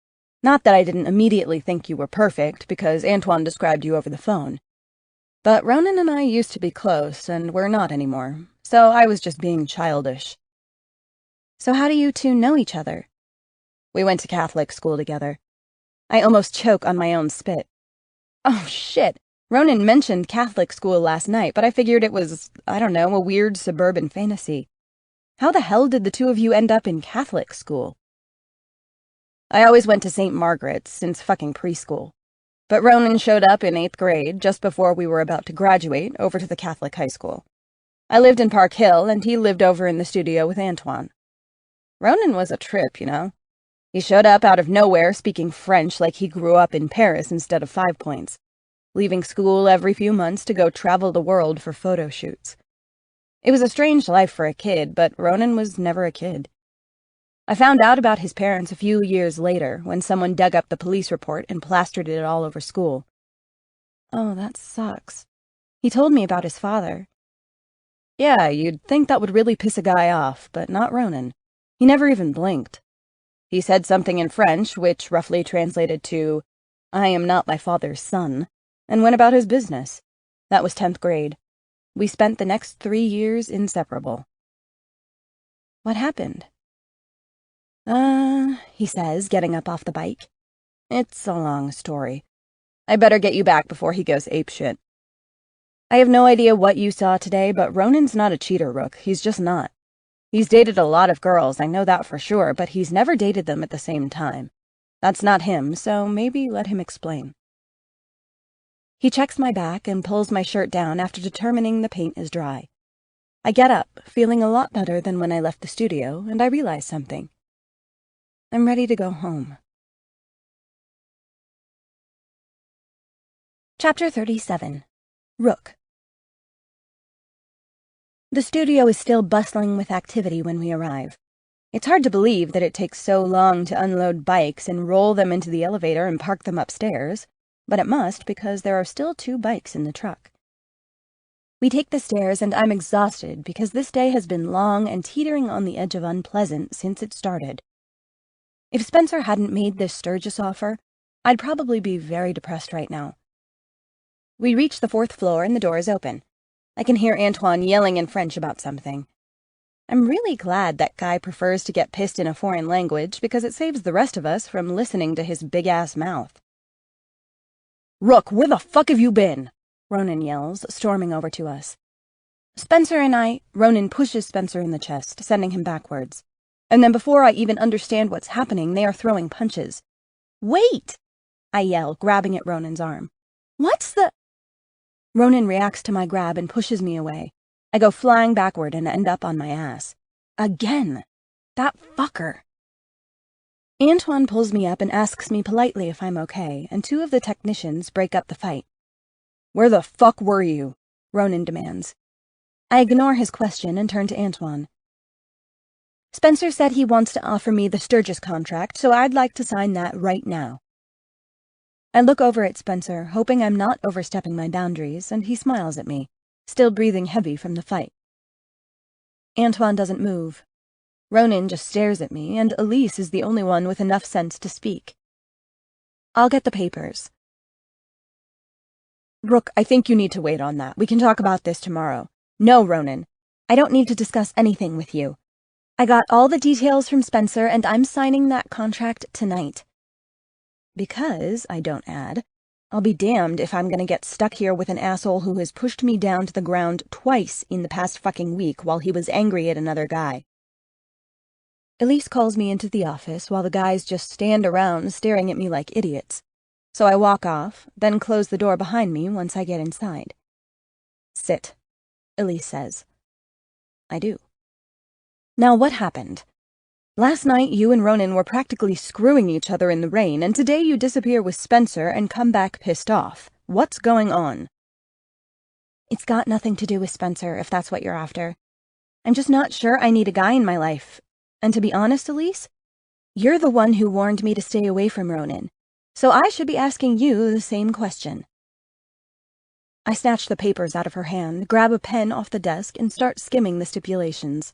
S3: Not that I didn't immediately think you were perfect, because Antoine described you over the phone. But Ronan and I used to be close, and we're not anymore, so I was just being childish.
S2: So how do you two know each other?
S3: We went to Catholic school together. I almost choke on my own spit. Oh, shit! Ronan mentioned Catholic school last night, but I figured it was, I don't know, a weird suburban fantasy. How the hell did the two of you end up in Catholic school? I always went to St. Margaret's since fucking preschool. But Ronan showed up in 8th grade, just before we were about to graduate, over to the Catholic high school. I lived in Park Hill, and he lived over in the studio with Antoine. Ronan was a trip, you know. He showed up out of nowhere speaking French like he grew up in Paris instead of 5 Points, leaving school every few months to go travel the world for photo shoots. It was a strange life for a kid, but Ronan was never a kid. I found out about his parents a few years later when someone dug up the police report and plastered it all over school.
S2: Oh, that sucks. He told me about his father.
S3: Yeah, you'd think that would really piss a guy off, but not Ronan. He never even blinked. He said something in French, which roughly translated to, "I am not my father's son," and went about his business. That was 10th grade. We spent the next 3 years inseparable.
S2: What happened?
S3: He says, getting up off the bike. It's a long story. I better get you back before he goes apeshit. I have no idea what you saw today, but Ronan's not a cheater, Rook. He's just not. He's dated a lot of girls, I know that for sure, but he's never dated them at the same time. That's not him, so maybe let him explain.
S2: He checks my back and pulls my shirt down after determining the paint is dry. I get up, feeling a lot better than when I left the studio, and I realize something. I'm ready to go home. Chapter 37. Rook. The studio is still bustling with activity when we arrive. It's hard to believe that it takes so long to unload bikes and roll them into the elevator and park them upstairs, but it must because there are still 2 bikes in the truck. We take the stairs and I'm exhausted because this day has been long and teetering on the edge of unpleasant since it started. If Spencer hadn't made this Sturgis offer, I'd probably be very depressed right now. We reach the 4th floor and the door is open. I can hear Antoine yelling in French about something.
S3: I'm really glad that guy prefers to get pissed in a foreign language because it saves the rest of us from listening to his big-ass mouth. "Rook, where the fuck have you been?" Ronan yells, storming over to us. Ronan pushes Spencer in the chest, sending him backwards. And then before I even understand what's happening, they are throwing punches. "Wait!" I yell, grabbing at Ronan's arm. "What's the—" Ronan reacts to my grab and pushes me away. I go flying backward and end up on my ass. Again. That fucker. Antoine pulls me up and asks me politely if I'm okay, and two of the technicians break up the fight. "Where the fuck were you?" Ronan demands. I ignore his question and turn to Antoine. "Spencer said he wants to offer me the Sturgis contract, so I'd like to sign that right now." I look over at Spencer, hoping I'm not overstepping my boundaries, and he smiles at me, still breathing heavy from the fight. Antoine doesn't move. Ronan just stares at me, and Elise is the only one with enough sense to speak. "I'll get the papers." "Rook, I think you need to wait on that. We can talk about this tomorrow." "No, Ronan. I don't need to discuss anything with you. I got all the details from Spencer, and I'm signing that contract tonight. Because, I don't add, I'll be damned if I'm gonna get stuck here with an asshole who has pushed me down to the ground twice in the past fucking week while he was angry at another guy." Elise calls me into the office while the guys just stand around staring at me like idiots. So I walk off, then close the door behind me once I get inside. "Sit," Elise says. I do. "Now what happened? Last night you and Ronan were practically screwing each other in the rain, and today you disappear with Spencer and come back pissed off. What's going on?" "It's got nothing to do with Spencer, if that's what you're after. I'm just not sure I need a guy in my life. And to be honest, Elise, you're the one who warned me to stay away from Ronan, so I should be asking you the same question." I snatch the papers out of her hand, grab a pen off the desk, and start skimming the stipulations.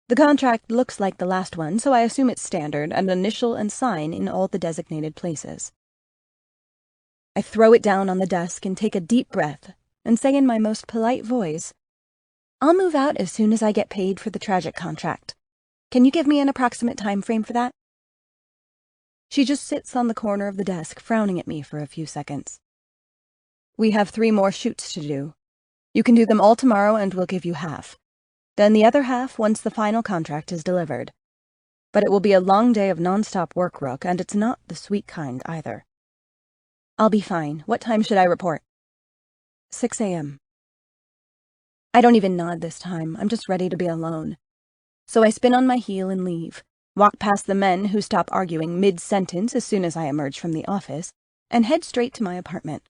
S3: The contract looks like the last one, so I assume it's standard and initial and sign in all the designated places. I throw it down on the desk and take a deep breath and say in my most polite voice, "I'll move out as soon as I get paid for the tragic contract. Can you give me an approximate time frame for that?" She just sits on the corner of the desk, frowning at me for a few seconds. "We have 3 more shoots to do. You can do them all tomorrow and we'll give you half. Then the other half once the final contract is delivered. But it will be a long day of non-stop work, Rook, and it's not the sweet kind either." "I'll be fine. What time should I report?" 6 a.m. I don't even nod this time. I'm just ready to be alone. So I spin on my heel and leave, walk past the men who stop arguing mid-sentence as soon as I emerge from the office, and head straight to my apartment.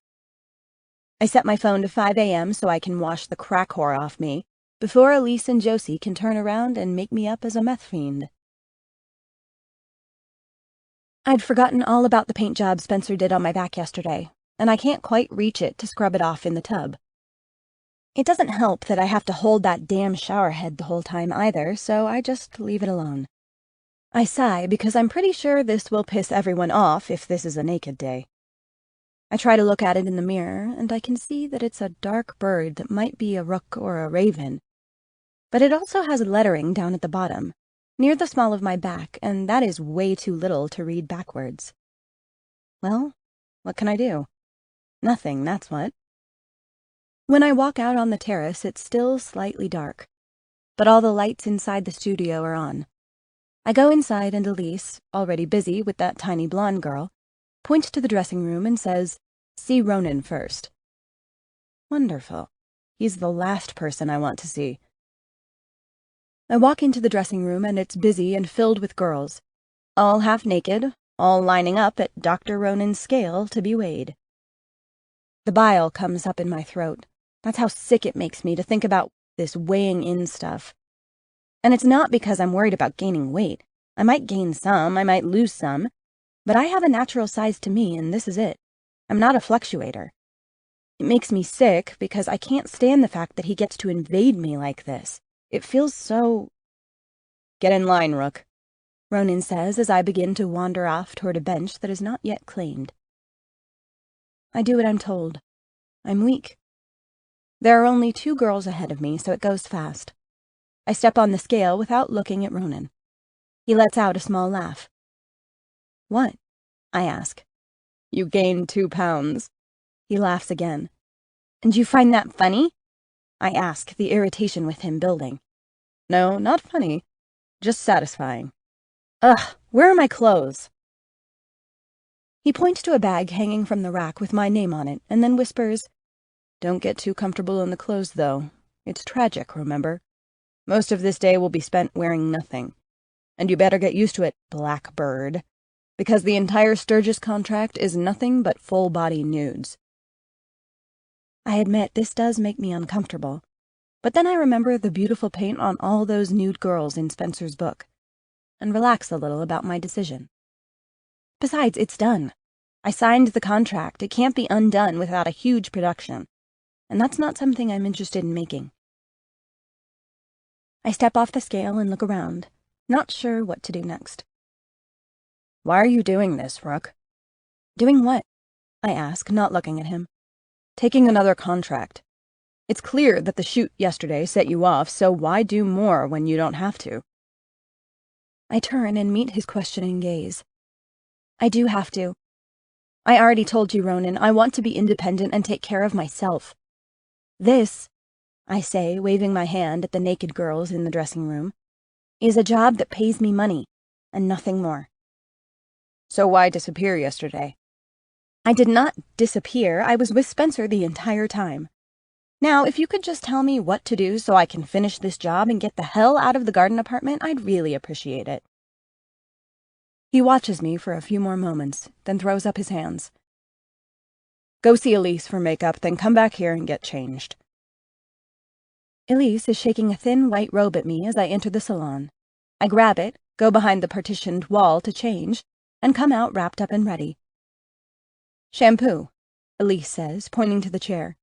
S3: I set my phone to 5 a.m. so I can wash the crack whore off me before Elise and Josie can turn around and make me up as a meth fiend. I'd forgotten all about the paint job Spencer did on my back yesterday, and I can't quite reach it to scrub it off in the tub. It doesn't help that I have to hold that damn shower head the whole time either, so I just leave it alone. I sigh because I'm pretty sure this will piss everyone off if this is a naked day. I try to look at it in the mirror, and I can see that it's a dark bird that might be a rook or a raven. But it also has lettering down at the bottom, near the small of my back, and that is way too little to read backwards. Well, what can I do? Nothing, that's what. When I walk out on the terrace, it's still slightly dark, but all the lights inside the studio are on. I go inside and Elise, already busy with that tiny blonde girl, points to the dressing room and says, "See Ronan first." Wonderful. He's the last person I want to see. I walk into the dressing room and it's busy and filled with girls, all half naked, all lining up at Dr. Ronan's scale to be weighed. The bile comes up in my throat. That's how sick it makes me to think about this weighing in stuff. And it's not because I'm worried about gaining weight. I might gain some, I might lose some, but I have a natural size to me, and this is it. I'm not a fluctuator. It makes me sick because I can't stand the fact that he gets to invade me like this. It feels so... "Get in line, Rook," Ronan says as I begin to wander off toward a bench that is not yet claimed. I do what I'm told. I'm weak. There are only 2 girls ahead of me, so it goes fast.
S2: I step on the scale without looking at Ronan. He lets out a small laugh. What? I ask.
S3: You gained 2 pounds.
S2: He laughs again. And you find that funny? I ask, the irritation with him building.
S3: No, not funny. Just satisfying.
S2: Ugh, where are my clothes? He points to a bag hanging from the rack with my name on it, and then whispers,
S3: Don't get too comfortable in the clothes, though. It's tragic, remember? Most of this day will be spent wearing nothing. And you better get used to it, Blackbird, because the entire Sturgis contract is nothing but full-body nudes.
S2: I admit this does make me uncomfortable, but then I remember the beautiful paint on all those nude girls in Spencer's book, and relax a little about my decision. Besides, it's done. I signed the contract. It can't be undone without a huge production, and that's not something I'm interested in making. I step off the scale and look around, not sure what to do next.
S3: Why are you doing this, Rook?
S2: Doing what? I ask, not looking at him.
S3: Taking another contract. It's clear that the shoot yesterday set you off, so why do more when you don't have to?
S2: I turn and meet his questioning gaze. I do have to. I already told you, Ronan, I want to be independent and take care of myself. This, I say, waving my hand at the naked girls in the dressing room, is a job that pays me money, and nothing more.
S3: So why disappear yesterday?
S2: I did not disappear. I was with Spencer the entire time. Now, if you could just tell me what to do so I can finish this job and get the hell out of the garden apartment, I'd really appreciate it. He watches me for a few more moments, then throws up his hands.
S3: Go see Elise for makeup, then come back here and get changed.
S2: Elise is shaking a thin white robe at me as I enter the salon. I grab it, go behind the partitioned wall to change, and come out wrapped up and ready.
S3: Shampoo,
S2: Elise says, pointing to the chair.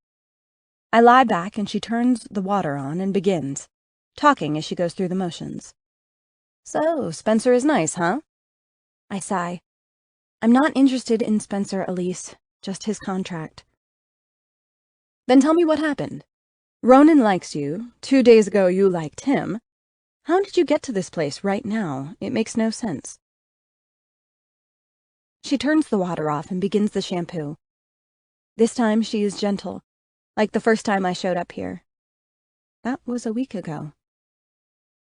S2: I lie back and she turns the water on and begins, talking as she goes through the motions.
S3: So, Spencer is nice, huh?
S2: I sigh. I'm not interested in Spencer, Elise, just his contract.
S3: Then tell me what happened. Ronan likes you. 2 days ago you liked him. How did you get to this place right now? It makes no sense.
S2: She turns the water off and begins the shampoo. This time she is gentle, like the first time I showed up here. That was a week ago.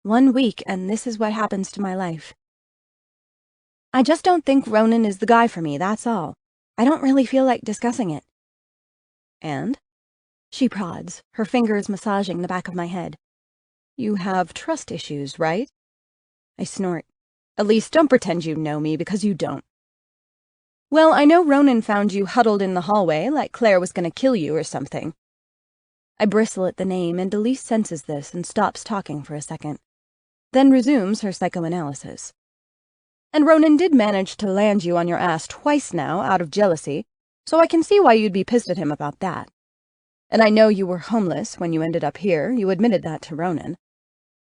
S2: 1 week, and this is what happens to my life. I just don't think Ronan is the guy for me, that's all. I don't really feel like discussing it.
S3: And?
S2: She prods, her fingers massaging the back of my head.
S3: You have trust issues, right?
S2: I snort.
S3: Elise, don't pretend you know me, because you don't. Well, I know Ronan found you huddled in the hallway like Claire was going to kill you or something.
S2: I bristle at the name, and Elise senses this and stops talking for a second,
S3: then resumes her psychoanalysis. And Ronan did manage to land you on your ass twice now out of jealousy, so I can see why you'd be pissed at him about that. And I know you were homeless when you ended up here. You admitted that to Ronan.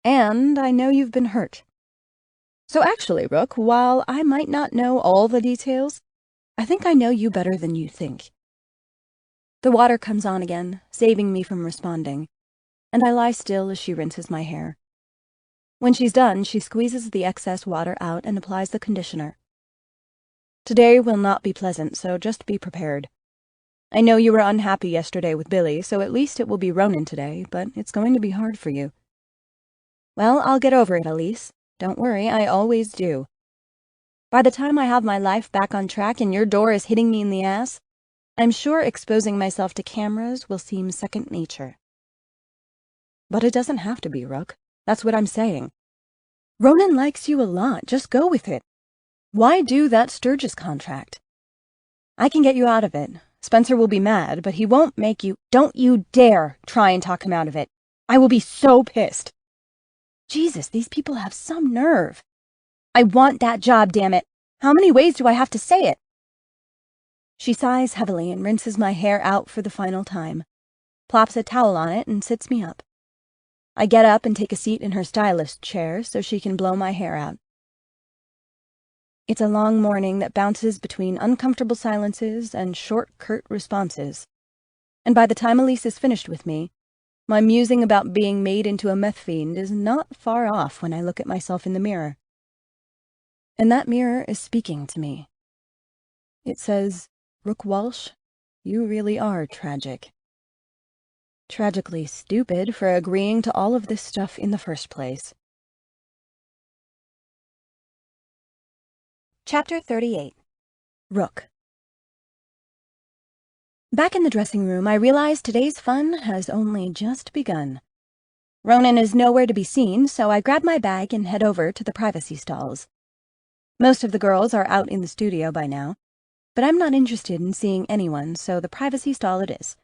S3: And I know you've been hurt. So actually, Rook, while I might not know all the details, I think I know you better than you think.
S2: The water comes on again, saving me from responding, and I lie still as she rinses my hair. When she's done, she squeezes the excess water out and applies the conditioner.
S3: Today will not be pleasant, so just be prepared. I know you were unhappy yesterday with Billy, so at least it will be Ronan today, but it's going to be hard for you.
S2: Well, I'll get over it, Elise. Don't worry, I always do. By the time I have my life back on track and your door is hitting me in the ass, I'm sure exposing myself to cameras will seem second nature.
S3: But it doesn't have to be, Rook. That's what I'm saying.
S2: Ronan likes you a lot. Just go with it.
S3: Why do that Sturgis contract? I can get you out of it. Spencer will be mad, but he won't make you— Don't you dare try and talk him out of it. I will be so pissed.
S2: Jesus, these people have some nerve. I want that job, damn it. How many ways do I have to say it? She sighs heavily and rinses my hair out for the final time, plops a towel on it and sits me up. I get up and take a seat in her stylist chair so she can blow my hair out. It's a long morning that bounces between uncomfortable silences and short, curt responses, and by the time Elise is finished with me,
S3: My musing about being made into a meth fiend is not far off when I look at myself in the mirror. And that mirror is speaking to me. It says, "Rook Walsh, you really are tragic. Tragically stupid for agreeing to all of this stuff in the first place."
S2: Chapter 38.
S3: Rook. Back in the dressing room, I realize today's fun has only just begun. Ronan is nowhere to be seen, so I grab my bag and head over to the privacy stalls. Most of the girls are out in the studio by now, but I'm not interested in seeing anyone, so the privacy stall it is.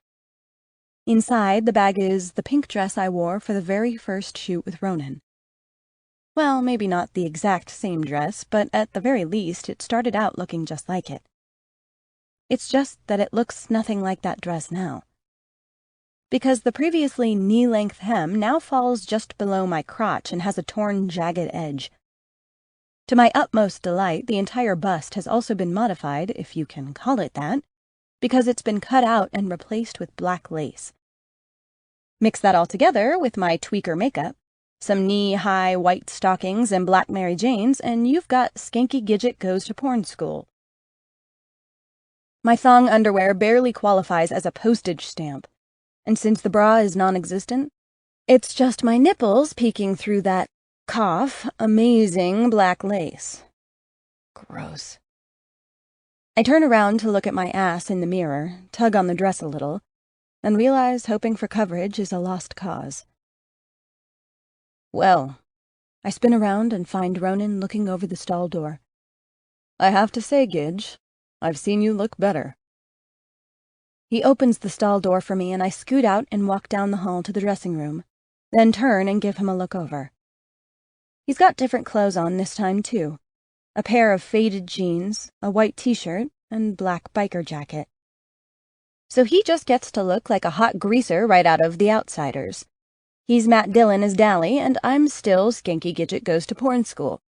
S3: Inside, the bag is the pink dress I wore for the very first shoot with Ronan. Well, maybe not the exact same dress, but at the very least, it started out looking just like it. It's just that it looks nothing like that dress now. Because the previously knee-length hem now falls just below my crotch and has a torn, jagged edge. To my utmost delight, the entire bust has also been modified, if you can call it that, because it's been cut out and replaced with black lace. Mix that all together with my tweaker makeup, some knee-high white stockings and black Mary Janes, and you've got Skanky Gidget Goes to Porn School. My thong underwear barely qualifies as a postage stamp, and since the bra is non-existent, it's just my nipples peeking through that amazing black lace. Gross. I turn around to look at my ass in the mirror, tug on the dress a little, and realize hoping for coverage is a lost cause. Well, I spin around and find Ronan looking over the stall door. "I have to say, Gidge, I've seen you look better." He opens the stall door for me, and I scoot out and walk down the hall to the dressing room, then turn and give him a look over. He's got different clothes on this time, too. A pair of faded jeans, a white t-shirt, and black biker jacket. So he just gets to look like a hot greaser right out of The Outsiders. He's Matt Dillon as Dally, and I'm still Skanky Gidget Goes to Porn School.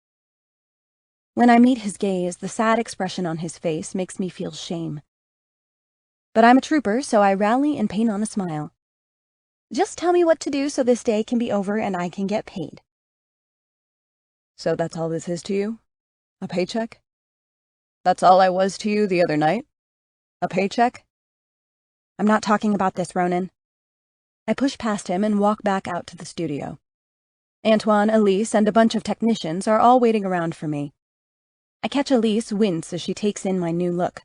S3: When I meet his gaze, the sad expression on his face makes me feel shame. But I'm a trooper, so I rally and paint on a smile. Just tell me what to do so this day can be over and I can get paid. "So that's all this is to you? A paycheck? That's all I was to you the other night? A paycheck?" "I'm not talking about this, Ronan." I push past him and walk back out to the studio. Antoine, Elise, and a bunch of technicians are all waiting around for me. I catch Elise wince as she takes in my new look,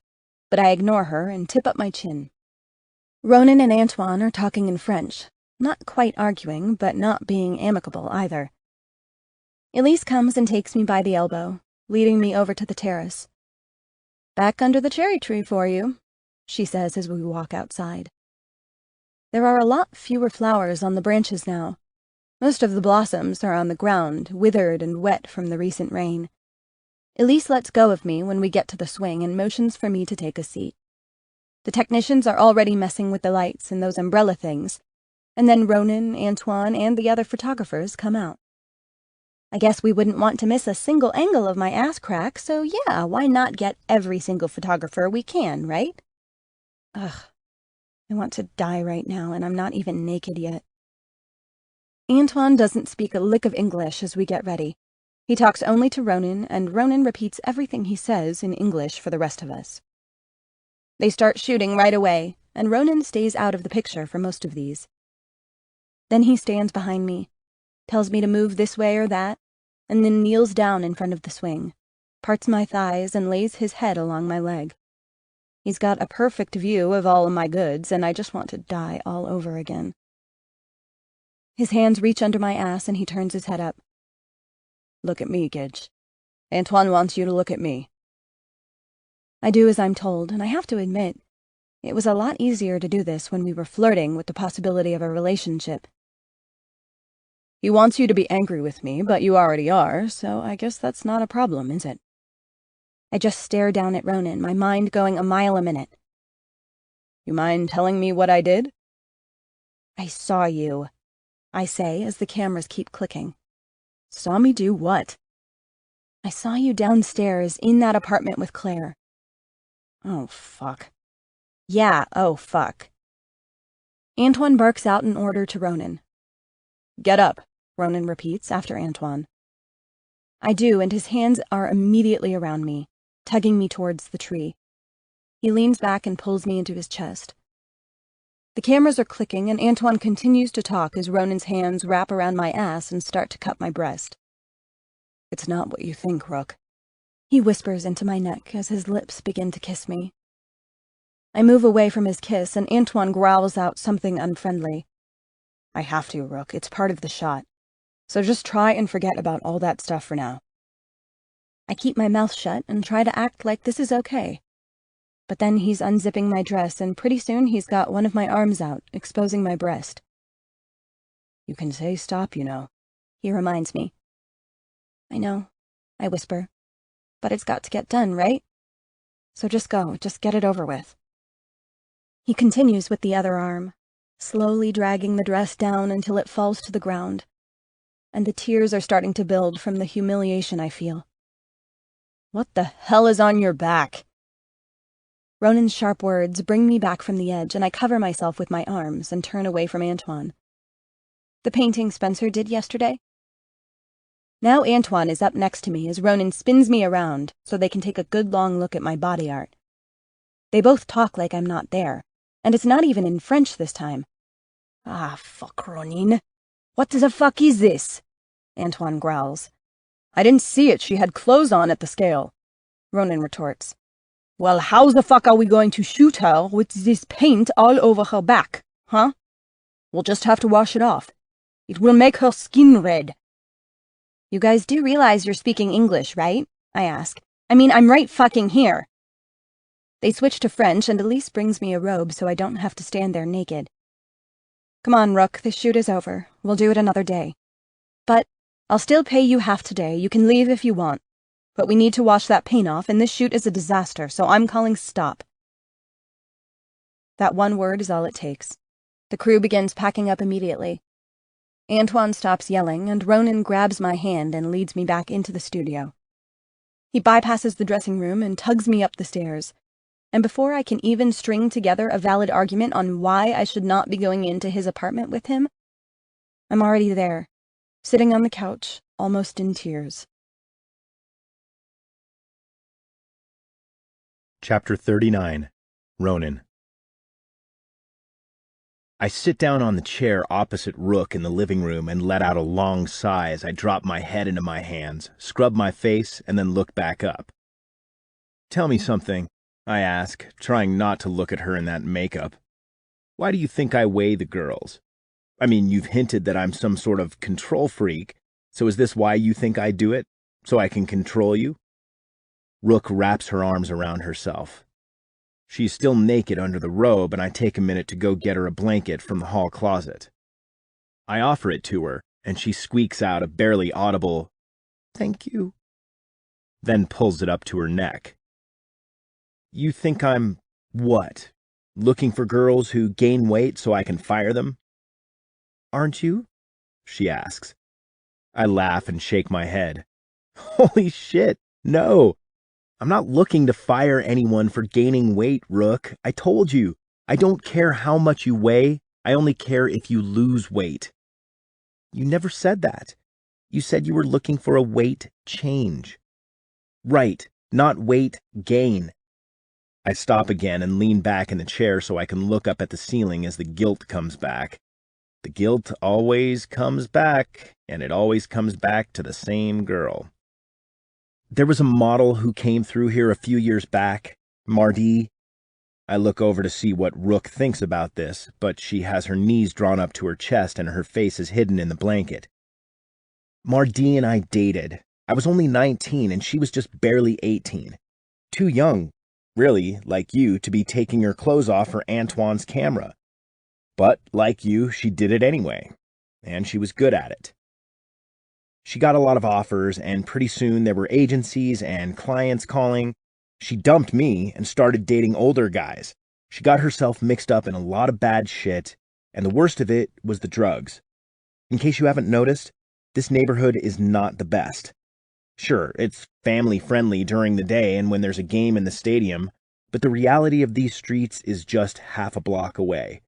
S3: but I ignore her and tip up my chin. Ronan and Antoine are talking in French, not quite arguing, but not being amicable either. Elise comes and takes me by the elbow, leading me over to the terrace. "Back under the cherry tree for you," she says as we walk outside. There are a lot fewer flowers on the branches now. Most of the blossoms are on the ground, withered and wet from the recent rain. Elise lets go of me when we get to the swing and motions for me to take a seat. The technicians are already messing with the lights and those umbrella things, and then Ronan, Antoine, and the other photographers come out. I guess we wouldn't want to miss a single angle of my ass crack, so yeah, why not get every single photographer we can, right? Ugh, I want to die right now, and I'm not even naked yet. Antoine doesn't speak a lick of English as we get ready. He talks only to Ronan, and Ronan repeats everything he says in English for the rest of us. They start shooting right away, and Ronan stays out of the picture for most of these. Then he stands behind me, tells me to move this way or that, and then kneels down in front of the swing, parts my thighs, and lays his head along my leg. He's got a perfect view of all of my goods, and I just want to die all over again. His hands reach under my ass, and he turns his head up. "Look at me, Gidge. Antoine wants you to look at me." I do as I'm told, and I have to admit, it was a lot easier to do this when we were flirting with the possibility of a relationship. "He wants you to be angry with me, but you already are, so I guess that's not a problem, is it?" I just stare down at Ronan, my mind going a mile a minute. "You mind telling me what I did?" "I saw you," I say as the cameras keep clicking. "Saw me do what?" "I saw you downstairs in that apartment with Claire." "Oh, fuck." "Yeah, oh, fuck."
S2: Antoine barks out an order to Ronan.
S3: Get up,
S2: Ronan repeats after Antoine. I do, and his hands are immediately around me, tugging me towards the tree. He leans back and pulls me into his chest. The cameras are clicking, and Antoine continues to talk as Ronan's hands wrap around my ass and start to cut my breast.
S3: It's not what you think, Rook.
S2: He whispers into my neck as his lips begin to kiss me. I move away from his kiss, and Antoine growls out something unfriendly.
S3: I have to, Rook. It's part of the shot. So just try and forget about all that stuff for now.
S2: I keep my mouth shut and try to act like this is okay. But then he's unzipping my dress, and pretty soon he's got one of my arms out, exposing my breast.
S3: You can say stop, you know,
S2: he reminds me. I know, I whisper. But it's got to get done, right? So just go, just get it over with. He continues with the other arm, slowly dragging the dress down until it falls to the ground, and the tears are starting to build from the humiliation I feel.
S3: What the hell is on your back?
S2: Ronan's sharp words bring me back from the edge, and I cover myself with my arms and turn away from Antoine. The painting Spencer did yesterday? Now Antoine is up next to me as Ronan spins me around so they can take a good long look at my body art. They both talk like I'm not there, and it's not even in French this time.
S3: Ah, fuck, Ronin. What the fuck is this? Antoine growls. I didn't see it. She had clothes on at the scale.
S2: Ronan retorts.
S3: Well, how the fuck are we going to shoot her with this paint all over her back, huh? We'll just have to wash it off. It will make her skin red.
S2: You guys do realize you're speaking English, right? I ask. I mean, I'm right fucking here. They switch to French, and Elise brings me a robe so I don't have to stand there naked. Come on, Rook, this shoot is over. We'll do it another day. But I'll still pay you half today. You can leave if you want. But we need to wash that paint off, and this shoot is a disaster, so I'm calling stop. That one word is all it takes. The crew begins packing up immediately. Antoine stops yelling, and Ronan grabs my hand and leads me back into the studio. He bypasses the dressing room and tugs me up the stairs. And before I can even string together a valid argument on why I should not be going into his apartment with him, I'm already there, sitting on the couch, almost in tears.
S1: Chapter 39. Ronan. I sit down on the chair opposite Rook in the living room and let out a long sigh as I drop my head into my hands, scrub my face, and then look back up. Tell me something, I ask, trying not to look at her in that makeup. Why do you think I weigh the girls? I mean, you've hinted that I'm some sort of control freak, so is this why you think I do it? So I can control you? Rook wraps her arms around herself. She's still naked under the robe, and I take a minute to go get her a blanket from the hall closet. I offer it to her, and she squeaks out a barely audible, "Thank you," then pulls it up to her neck. You think I'm, what, looking for girls who gain weight so I can fire them? Aren't you? She asks. I laugh and shake my head. Holy shit, no. I'm not looking to fire anyone for gaining weight, Rook. I told you, I don't care how much you weigh. I only care if you lose weight. You never said that. You said you were looking for a weight change. Right, not weight gain. I stop again and lean back in the chair so I can look up at the ceiling as the guilt comes back. The guilt always comes back, and it always comes back to the same girl. There was a model who came through here a few years back, Mardi. I look over to see what Rook thinks about this, but she has her knees drawn up to her chest and her face is hidden in the blanket. Mardi and I dated. I was only 19 and she was just barely 18. Too young, really, like you, to be taking her clothes off for Antoine's camera. But, like you, she did it anyway, and she was good at it. She got a lot of offers, and pretty soon there were agencies and clients calling. She dumped me and started dating older guys. She got herself mixed up in a lot of bad shit, and the worst of it was the drugs. In case you haven't noticed, this neighborhood is not the best. Sure, it's family-friendly during the day and when there's a game in the stadium, but the reality of these streets is just half a block away.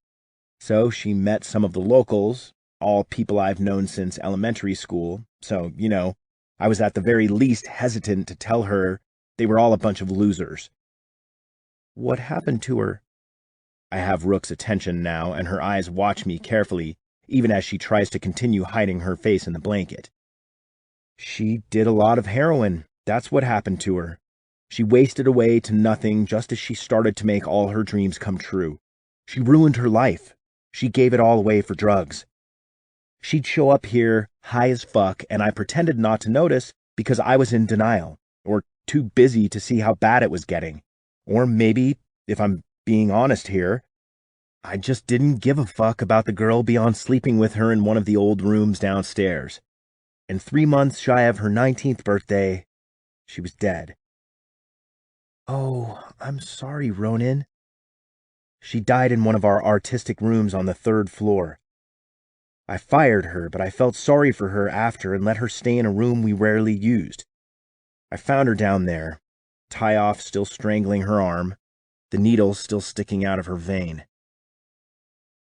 S1: So she met some of the locals, all people I've known since elementary school, so, I was at the very least hesitant to tell her they were all a bunch of losers. What happened to her? I have Rook's attention now, and her eyes watch me carefully, even as she tries to continue hiding her face in the blanket. She did a lot of heroin. That's what happened to her. She wasted away to nothing just as she started to make all her dreams come true. She ruined her life. She gave it all away for drugs. She'd show up here high as fuck, and I pretended not to notice because I was in denial, or too busy to see how bad it was getting. Or maybe, if I'm being honest here, I just didn't give a fuck about the girl beyond sleeping with her in one of the old rooms downstairs. And 3 months shy of her 19th birthday, she was dead. Oh, I'm sorry, Ronan. She died in one of our artistic rooms on the 3rd floor. I fired her, but I felt sorry for her after and let her stay in a room we rarely used. I found her down there, tie-off still strangling her arm, the needle still sticking out of her vein.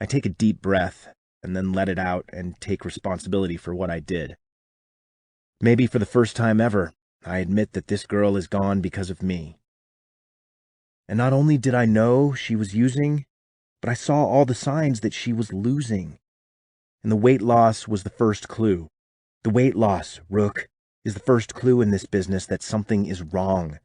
S1: I take a deep breath and then let it out and take responsibility for what I did. Maybe for the first time ever, I admit that this girl is gone because of me. And not only did I know she was using, but I saw all the signs that she was losing. And the weight loss was the first clue. The weight loss, Rook, is the first clue in this business that something is wrong.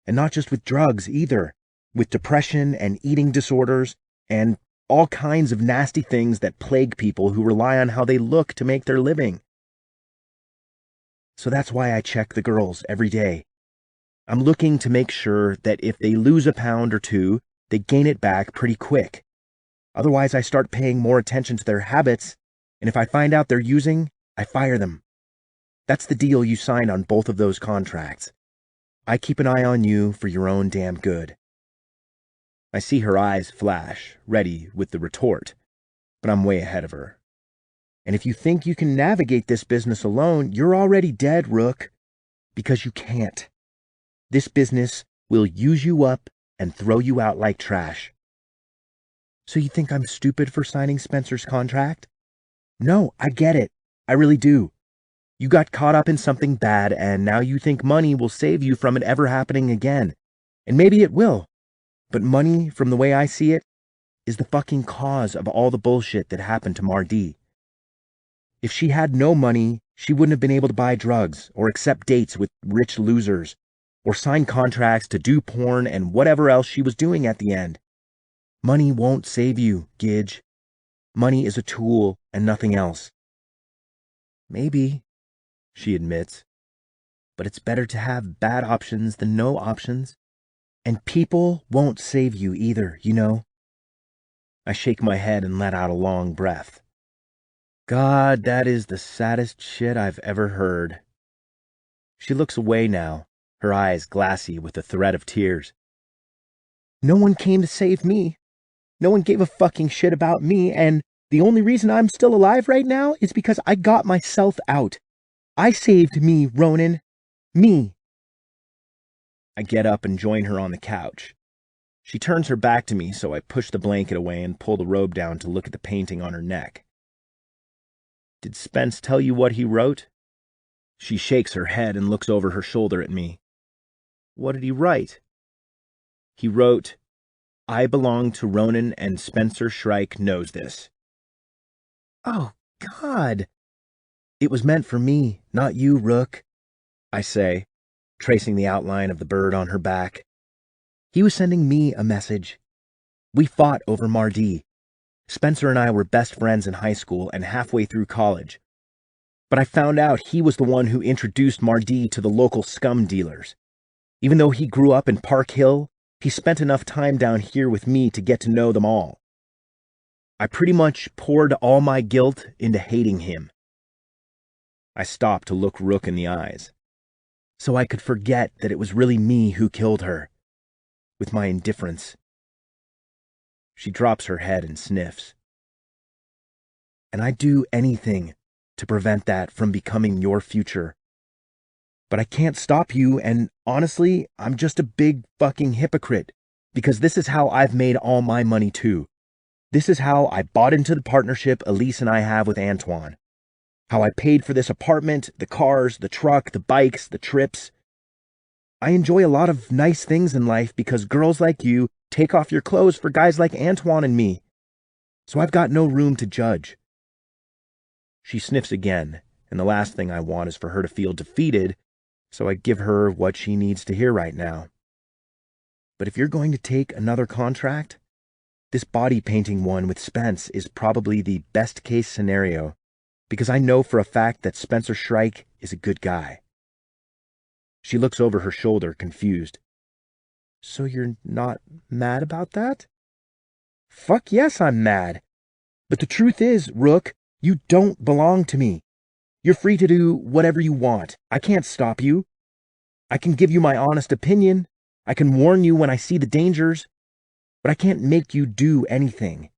S1: And not just with drugs either, with depression and eating disorders and all kinds of nasty things that plague people who rely on how they look to make their living. So that's why I check the girls every day. I'm looking to make sure that if they lose a pound or two, they gain it back pretty quick. Otherwise, I start paying more attention to their habits, and if I find out they're using, I fire them. That's the deal you signed on both of those contracts. I keep an eye on you for your own damn good. I see her eyes flash, ready with the retort, but I'm way ahead of her. And if you think you can navigate this business alone, you're already dead, Rook, because you can't. This business will use you up and throw you out like trash. So you think I'm stupid for signing Spencer's contract? No, I get it. I really do. You got caught up in something bad, and now you think money will save you from it ever happening again. And maybe it will. But money, from the way I see it, is the fucking cause of all the bullshit that happened to Mardi. If she had no money, she wouldn't have been able to buy drugs, or accept dates with rich losers, or sign contracts to do porn and whatever else she was doing at the end. Money won't save you, Gidge. Money is a tool and nothing else. Maybe, she admits, but it's better to have bad options than no options. And people won't save you either, you know. I shake my head and let out a long breath. God, that is the saddest shit I've ever heard. She looks away now, her eyes glassy with a threat of tears. No one came to save me. No one gave a fucking shit about me, and the only reason I'm still alive right now is because I got myself out. I saved me, Ronan. Me. I get up and join her on the couch. She turns her back to me, so I push the blanket away and pull the robe down to look at the painting on her neck. Did Spence tell you what he wrote? She shakes her head and looks over her shoulder at me. What did he write? He wrote, I belong to Ronan and Spencer Shrike knows this. Oh, God. It was meant for me, not you, Rook, I say, tracing the outline of the bird on her back. He was sending me a message. We fought over Mardi. Spencer and I were best friends in high school and halfway through college. But I found out he was the one who introduced Mardi to the local scum dealers. Even though he grew up in Park Hill, he spent enough time down here with me to get to know them all. I pretty much poured all my guilt into hating him. I stopped to look Rook in the eyes, so I could forget that it was really me who killed her, with my indifference. She drops her head and sniffs. And I'd do anything to prevent that from becoming your future. But I can't stop you, and honestly, I'm just a big fucking hypocrite, because this is how I've made all my money too. This is how I bought into the partnership Elise and I have with Antoine. How I paid for this apartment, the cars, the truck, the bikes, the trips. I enjoy a lot of nice things in life because girls like you take off your clothes for guys like Antoine and me. So I've got no room to judge. She sniffs again, and the last thing I want is for her to feel defeated, so I give her what she needs to hear right now. But if you're going to take another contract, this body painting one with Spence is probably the best case scenario, because I know for a fact that Spencer Shrike is a good guy. She looks over her shoulder, confused. So you're not mad about that? Fuck yes, I'm mad. But the truth is, Rook, you don't belong to me. You're free to do whatever you want. I can't stop you. I can give you my honest opinion. I can warn you when I see the dangers. But I can't make you do anything.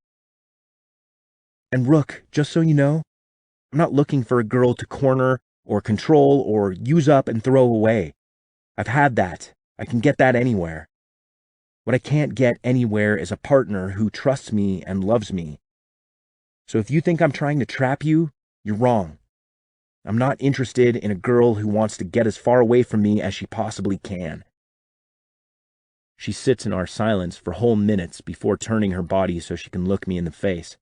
S1: And Rook, just so you know, I'm not looking for a girl to corner or control or use up and throw away. I've had that. I can get that anywhere. What I can't get anywhere is a partner who trusts me and loves me. So if you think I'm trying to trap you, you're wrong. I'm not interested in a girl who wants to get as far away from me as she possibly can. She sits in our silence for whole minutes before turning her body so she can look me in the face.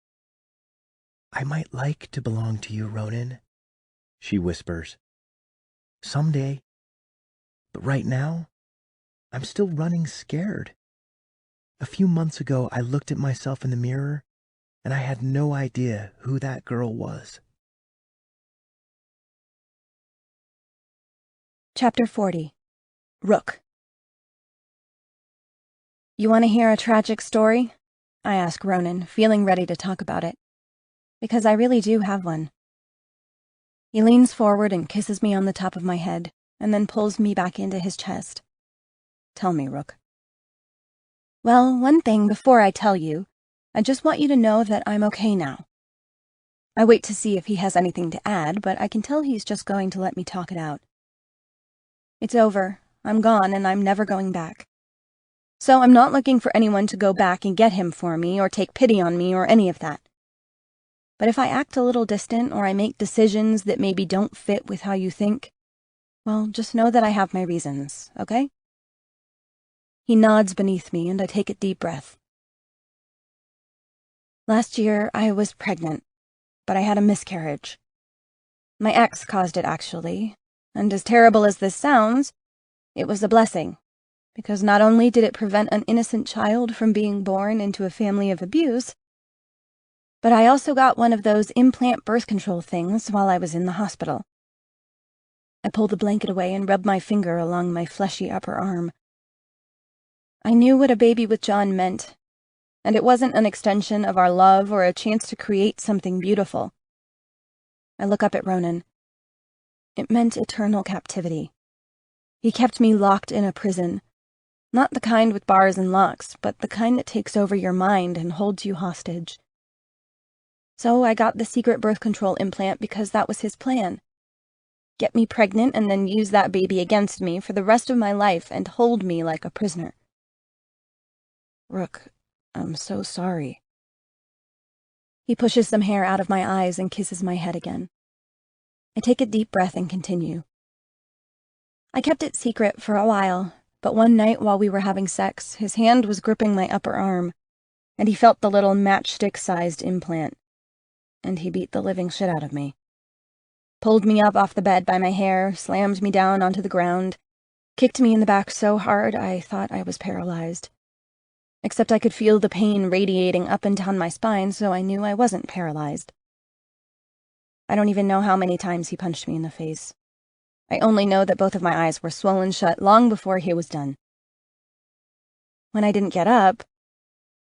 S1: I might like to belong to you, Ronan, she whispers. Someday. But right now, I'm still running scared. A few months ago, I looked at myself in the mirror, and I had no idea who that girl was.
S2: Chapter 40. Rook. You want to hear a tragic story? I ask Ronan, feeling ready to talk about it. Because I really do have one. He leans forward and kisses me on the top of my head, and then pulls me back into his chest. Tell me, Rook. Well, one thing before I tell you, I just want you to know that I'm okay now. I wait to see if he has anything to add, but I can tell he's just going to let me talk it out. It's over. I'm gone, and I'm never going back. So I'm not looking for anyone to go back and get him for me, or take pity on me, or any of that. But if I act a little distant, or I make decisions that maybe don't fit with how you think, well, just know that I have my reasons, okay? He nods beneath me, and I take a deep breath. Last year, I was pregnant, but I had a miscarriage. My ex caused it, actually, and as terrible as this sounds, it was a blessing, because not only did it prevent an innocent child from being born into a family of abuse, but I also got one of those implant birth control things while I was in the hospital. I pulled the blanket away and rubbed my finger along my fleshy upper arm. I knew what a baby with John meant, and it wasn't an extension of our love or a chance to create something beautiful. I look up at Ronan. It meant eternal captivity. He kept me locked in a prison, not the kind with bars and locks, but the kind that takes over your mind and holds you hostage. So I got the secret birth control implant because that was his plan. Get me pregnant and then use that baby against me for the rest of my life and hold me like a prisoner. Rook, I'm so sorry. He pushes some hair out of my eyes and kisses my head again. I take a deep breath and continue. I kept it secret for a while, but one night while we were having sex, his hand was gripping my upper arm, and he felt the little matchstick-sized implant, and he beat the living shit out of me. Pulled me up off the bed by my hair, slammed me down onto the ground, kicked me in the back so hard I thought I was paralyzed. Except I could feel the pain radiating up and down my spine, so I knew I wasn't paralyzed. I don't even know how many times he punched me in the face. I only know that both of my eyes were swollen shut long before he was done. When I didn't get up,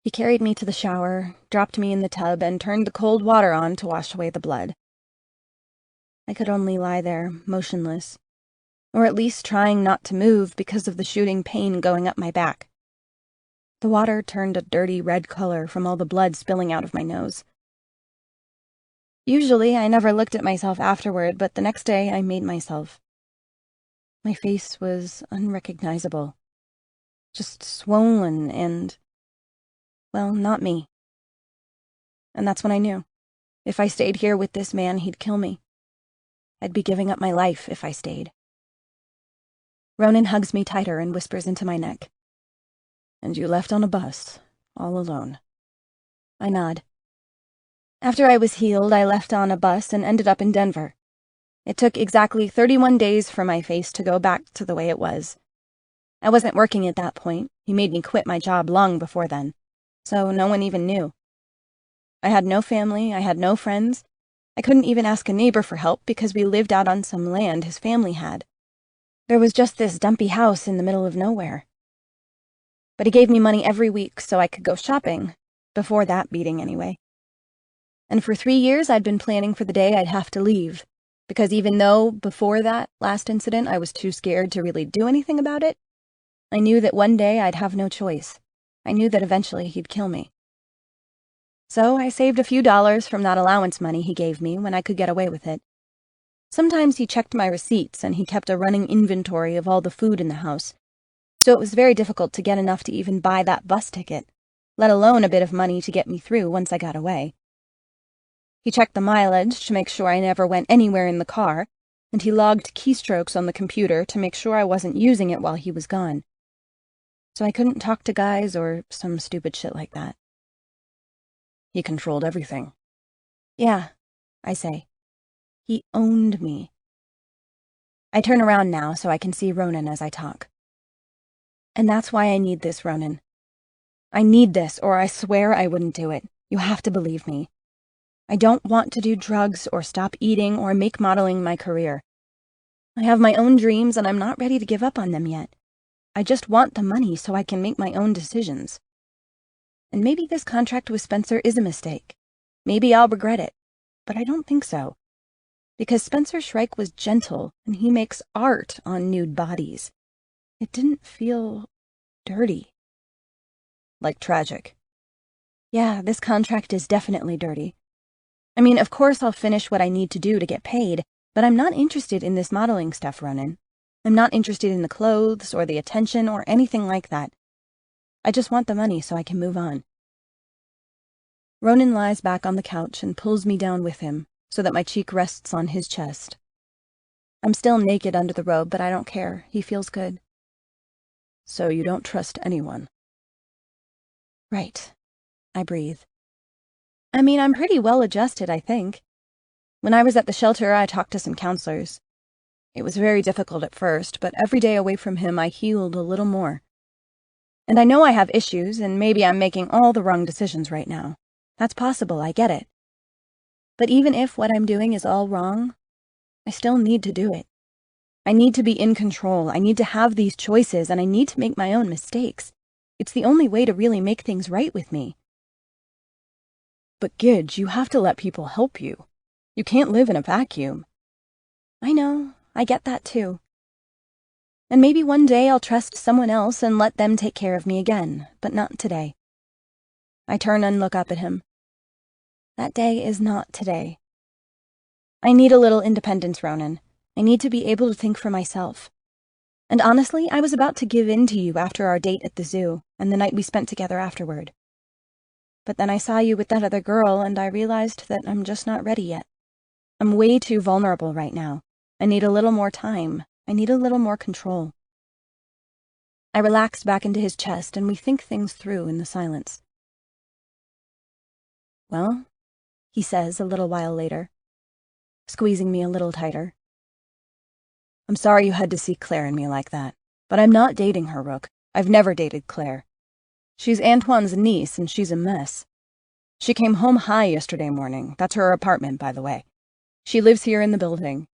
S2: he carried me to the shower, dropped me in the tub, and turned the cold water on to wash away the blood. I could only lie there, motionless, or at least trying not to move because of the shooting pain going up my back. The water turned a dirty red color from all the blood spilling out of my nose. Usually, I never looked at myself afterward, but the next day I made myself. My face was unrecognizable. Just swollen and, well, not me. And that's when I knew. If I stayed here with this man, he'd kill me. I'd be giving up my life if I stayed. Ronan hugs me tighter and whispers into my neck.
S3: And you left on a bus, all alone.
S2: I nod. After I was healed, I left on a bus and ended up in Denver. It took exactly 31 days for my face to go back to the way it was. I wasn't working at that point. He made me quit my job long before then, so no one even knew. I had no family, I had no friends. I couldn't even ask a neighbor for help because we lived out on some land his family had. There was just this dumpy house in the middle of nowhere. But he gave me money every week so I could go shopping, before that beating anyway. And for 3 years I'd been planning for the day I'd have to leave, because even though before that last incident I was too scared to really do anything about it, I knew that one day I'd have no choice. I knew that eventually he'd kill me. So I saved a few dollars from that allowance money he gave me when I could get away with it. Sometimes he checked my receipts and he kept a running inventory of all the food in the house, so it was very difficult to get enough to even buy that bus ticket, let alone a bit of money to get me through once I got away. He checked the mileage to make sure I never went anywhere in the car, and he logged keystrokes on the computer to make sure I wasn't using it while he was gone. So I couldn't talk to guys or some stupid shit like that.
S3: He controlled everything.
S2: Yeah, I say. He owned me. I turn around now so I can see Ronan as I talk. And that's why I need this, Ronan. I need this, or I swear I wouldn't do it. You have to believe me. I don't want to do drugs or stop eating or make modeling my career. I have my own dreams and I'm not ready to give up on them yet. I just want the money so I can make my own decisions. And maybe this contract with Spencer is a mistake. Maybe I'll regret it, but I don't think so. Because Spencer Shrike was gentle and he makes art on nude bodies. It didn't feel dirty.
S3: Like tragic.
S2: Yeah, this contract is definitely dirty. I mean, of course I'll finish what I need to do to get paid, but I'm not interested in this modeling stuff, Ronan. I'm not interested in the clothes or the attention or anything like that. I just want the money so I can move on. Ronan lies back on the couch and pulls me down with him so that my cheek rests on his chest. I'm still naked under the robe, but I don't care. He feels good.
S3: So you don't trust anyone?
S2: Right. I breathe. I mean, I'm pretty well adjusted, I think. When I was at the shelter, I talked to some counselors. It was very difficult at first, but every day away from him, I healed a little more. And I know I have issues, and maybe I'm making all the wrong decisions right now. That's possible, I get it. But even if what I'm doing is all wrong, I still need to do it. I need to be in control, I need to have these choices, and I need to make my own mistakes. It's the only way to really make things right with me.
S3: But Gidge, you have to let people help you. You can't live in a vacuum.
S2: I know, I get that too. And maybe one day I'll trust someone else and let them take care of me again, but not today. I turn and look up at him. That day is not today. I need a little independence, Ronan. I need to be able to think for myself. And honestly, I was about to give in to you after our date at the zoo and the night we spent together afterward. But then I saw you with that other girl and I realized that I'm just not ready yet. I'm way too vulnerable right now. I need a little more time. I need a little more control. I relaxed back into his chest and we think things through in the silence. Well, he says a little while later, squeezing me a little tighter.
S3: I'm sorry you had to see Claire and me like that, but I'm not dating her, Rook. I've never dated Claire. She's Antoine's niece and she's a mess. She came home high yesterday morning. That's her apartment, by the way. She lives here in the building.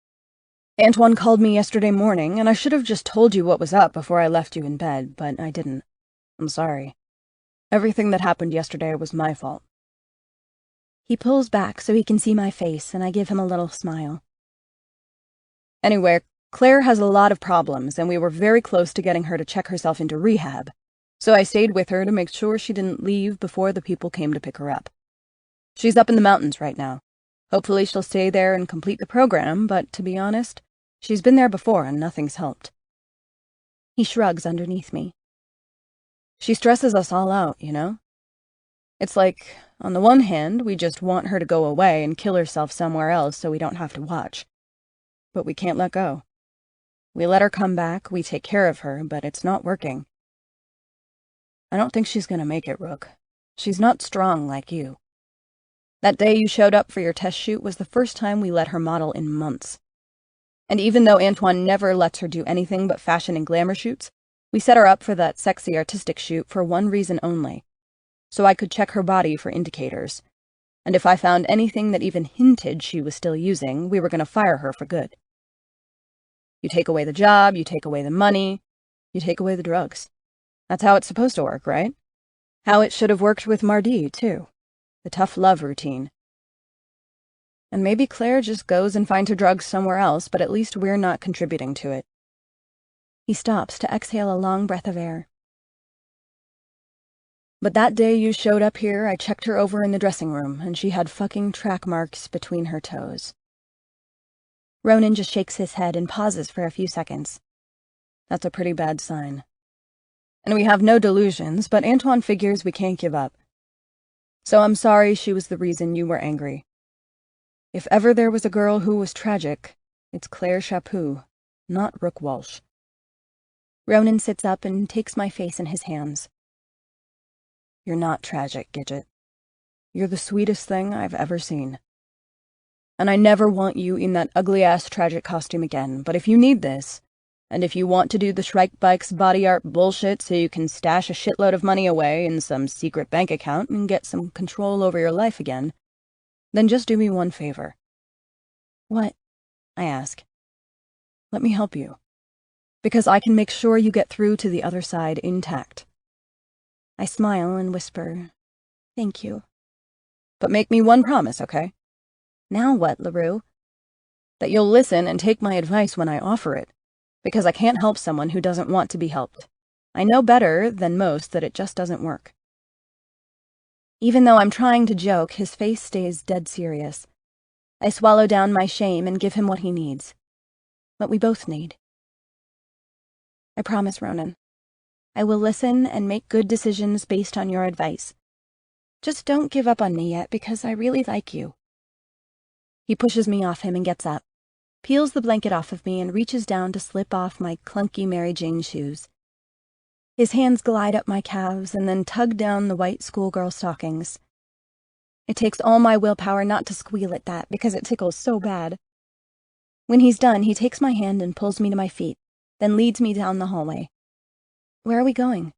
S3: Antoine called me yesterday morning, and I should have just told you what was up before I left you in bed, but I didn't. I'm sorry. Everything that happened yesterday was my fault.
S2: He pulls back so he can see my face, and I give him a little smile.
S3: Anyway, Claire has a lot of problems, and we were very close to getting her to check herself into rehab, so I stayed with her to make sure she didn't leave before the people came to pick her up. She's up in the mountains right now. Hopefully she'll stay there and complete the program, but to be honest, she's been there before and nothing's helped.
S2: He shrugs underneath me.
S3: She stresses us all out, you know? It's like On the one hand, we just want her to go away and kill herself somewhere else so we don't have to watch. But we can't let go. We let her come back, we take care of her, but it's not working. I don't think she's gonna make it, Rook. She's not strong like you. That day you showed up for your test shoot was the first time we let her model in months. And even though Antoine never lets her do anything but fashion and glamour shoots, we set her up for that sexy artistic shoot for one reason only. So I could check her body for indicators. And if I found anything that even hinted she was still using, we were going to fire her for good. You take away the job, you take away the money, you take away the drugs. That's how it's supposed to work, right? How it should have worked with Mardi, too. The tough love routine. And maybe Claire just goes and finds her drugs somewhere else, but at least we're not contributing to it. He stops to exhale a long breath of air. But that day you showed up here, I checked her over in the dressing room, and she had fucking track marks between her toes. Ronan just shakes his head and pauses for a few seconds. That's a pretty bad sign. And we have no delusions, but Antoine figures we can't give up. So I'm sorry she was the reason you were angry. If ever there was a girl who was tragic, it's Claire Chaput, not Rook Walsh. Ronan sits up and takes my face in his hands. You're not tragic, Gidget. You're the sweetest thing I've ever seen. And I never want you in that ugly-ass tragic costume again, but if you need this, and if you want to do the Shrike Bikes body art bullshit so you can stash a shitload of money away in some secret bank account and get some control over your life again, then just do me one favor. What? I ask. Let me help you. Because I can make sure you get through to the other side intact. I smile and whisper, "Thank you." But make me one promise, okay? Now what, LaRue? That you'll listen and take my advice when I offer it, because I can't help someone who doesn't want to be helped. I know better than most that it just doesn't work. Even though I'm trying to joke, his face stays dead serious. I swallow down my shame and give him what he needs. What we both need. I promise, Ronan. I will listen and make good decisions based on your advice. Just don't give up on me yet, because I really like you. He pushes me off him and gets up, peels the blanket off of me and reaches down to slip off my clunky Mary Jane shoes. His hands glide up my calves and then tug down the white schoolgirl stockings. It takes all my willpower not to squeal at that, because it tickles so bad. When he's done, he takes my hand and pulls me to my feet, then leads me down the hallway. Where are we going?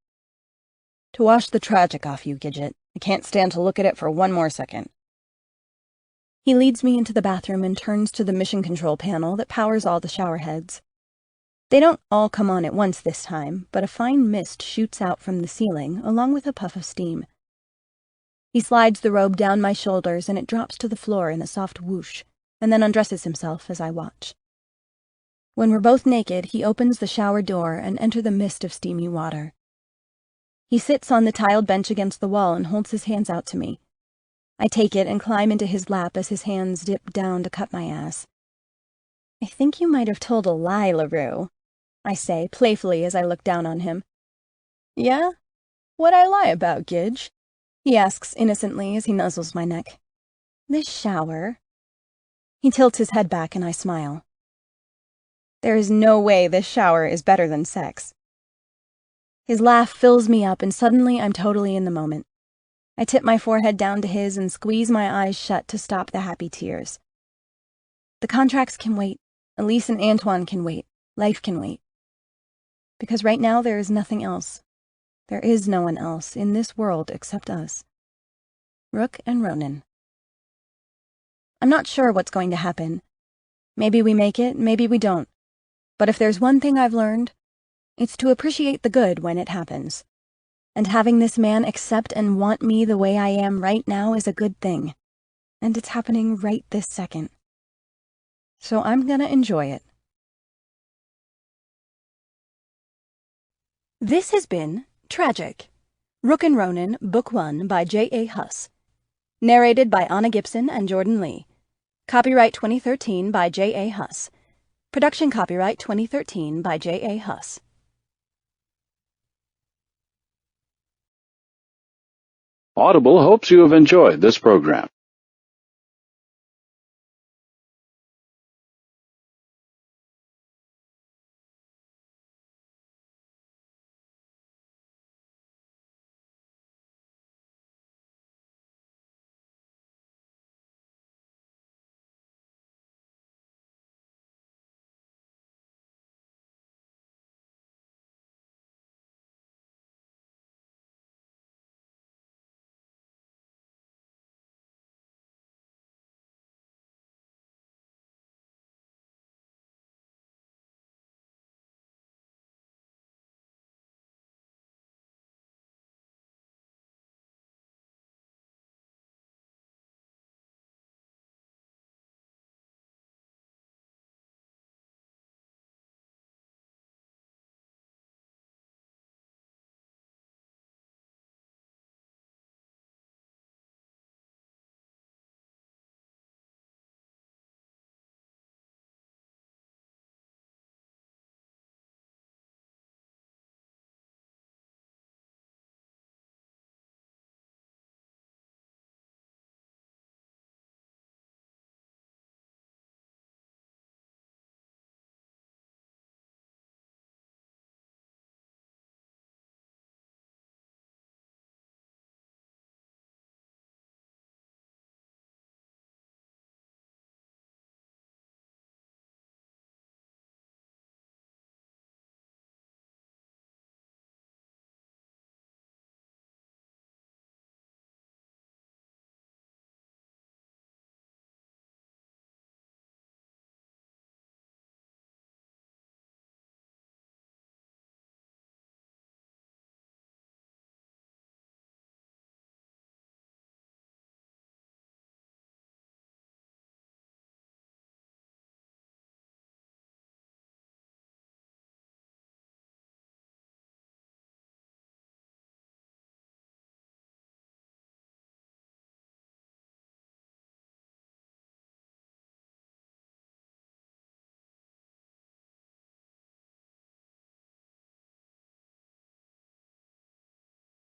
S3: To wash the tragic off you, Gidget. I can't stand to look at it for one more second. He leads me into the bathroom and turns to the mission control panel that powers all the shower heads. They don't all come on at once this time, but a fine mist shoots out from the ceiling, along with a puff of steam. He slides the robe down my shoulders and it drops to the floor in a soft whoosh, and then undresses himself as I watch. When we're both naked, he opens the shower door and enters the mist of steamy water. He sits on the tiled bench against the wall and holds his hands out to me. I take it and climb into his lap as his hands dip down to cut my ass. I think you might have told a lie, LaRue, I say, playfully as I look down on him. Yeah? What'd I lie about, Gidge? He asks innocently as he nuzzles my neck. This shower. He tilts his head back and I smile. There is no way this shower is better than sex. His laugh fills me up and suddenly I'm totally in the moment. I tip my forehead down to his and squeeze my eyes shut to stop the happy tears. The contracts can wait. Elise and Antoine can wait. Life can wait. Because right now there is nothing else. There is no one else in this world except us. Rook and Ronan. I'm not sure what's going to happen. Maybe we make it, maybe we don't. But if there's one thing I've learned, it's to appreciate the good when it happens. And having this man accept and want me the way I am right now is a good thing. And it's happening right this second. So I'm gonna enjoy it. This has been Tragic, Rook and Ronan, Book 1 by J.A. Huss. Narrated by Anna Gibson and Jordan Lee. Copyright 2013 by J.A. Huss. Production copyright 2013 by J.A. Huss.
S4: Audible hopes you have enjoyed this program.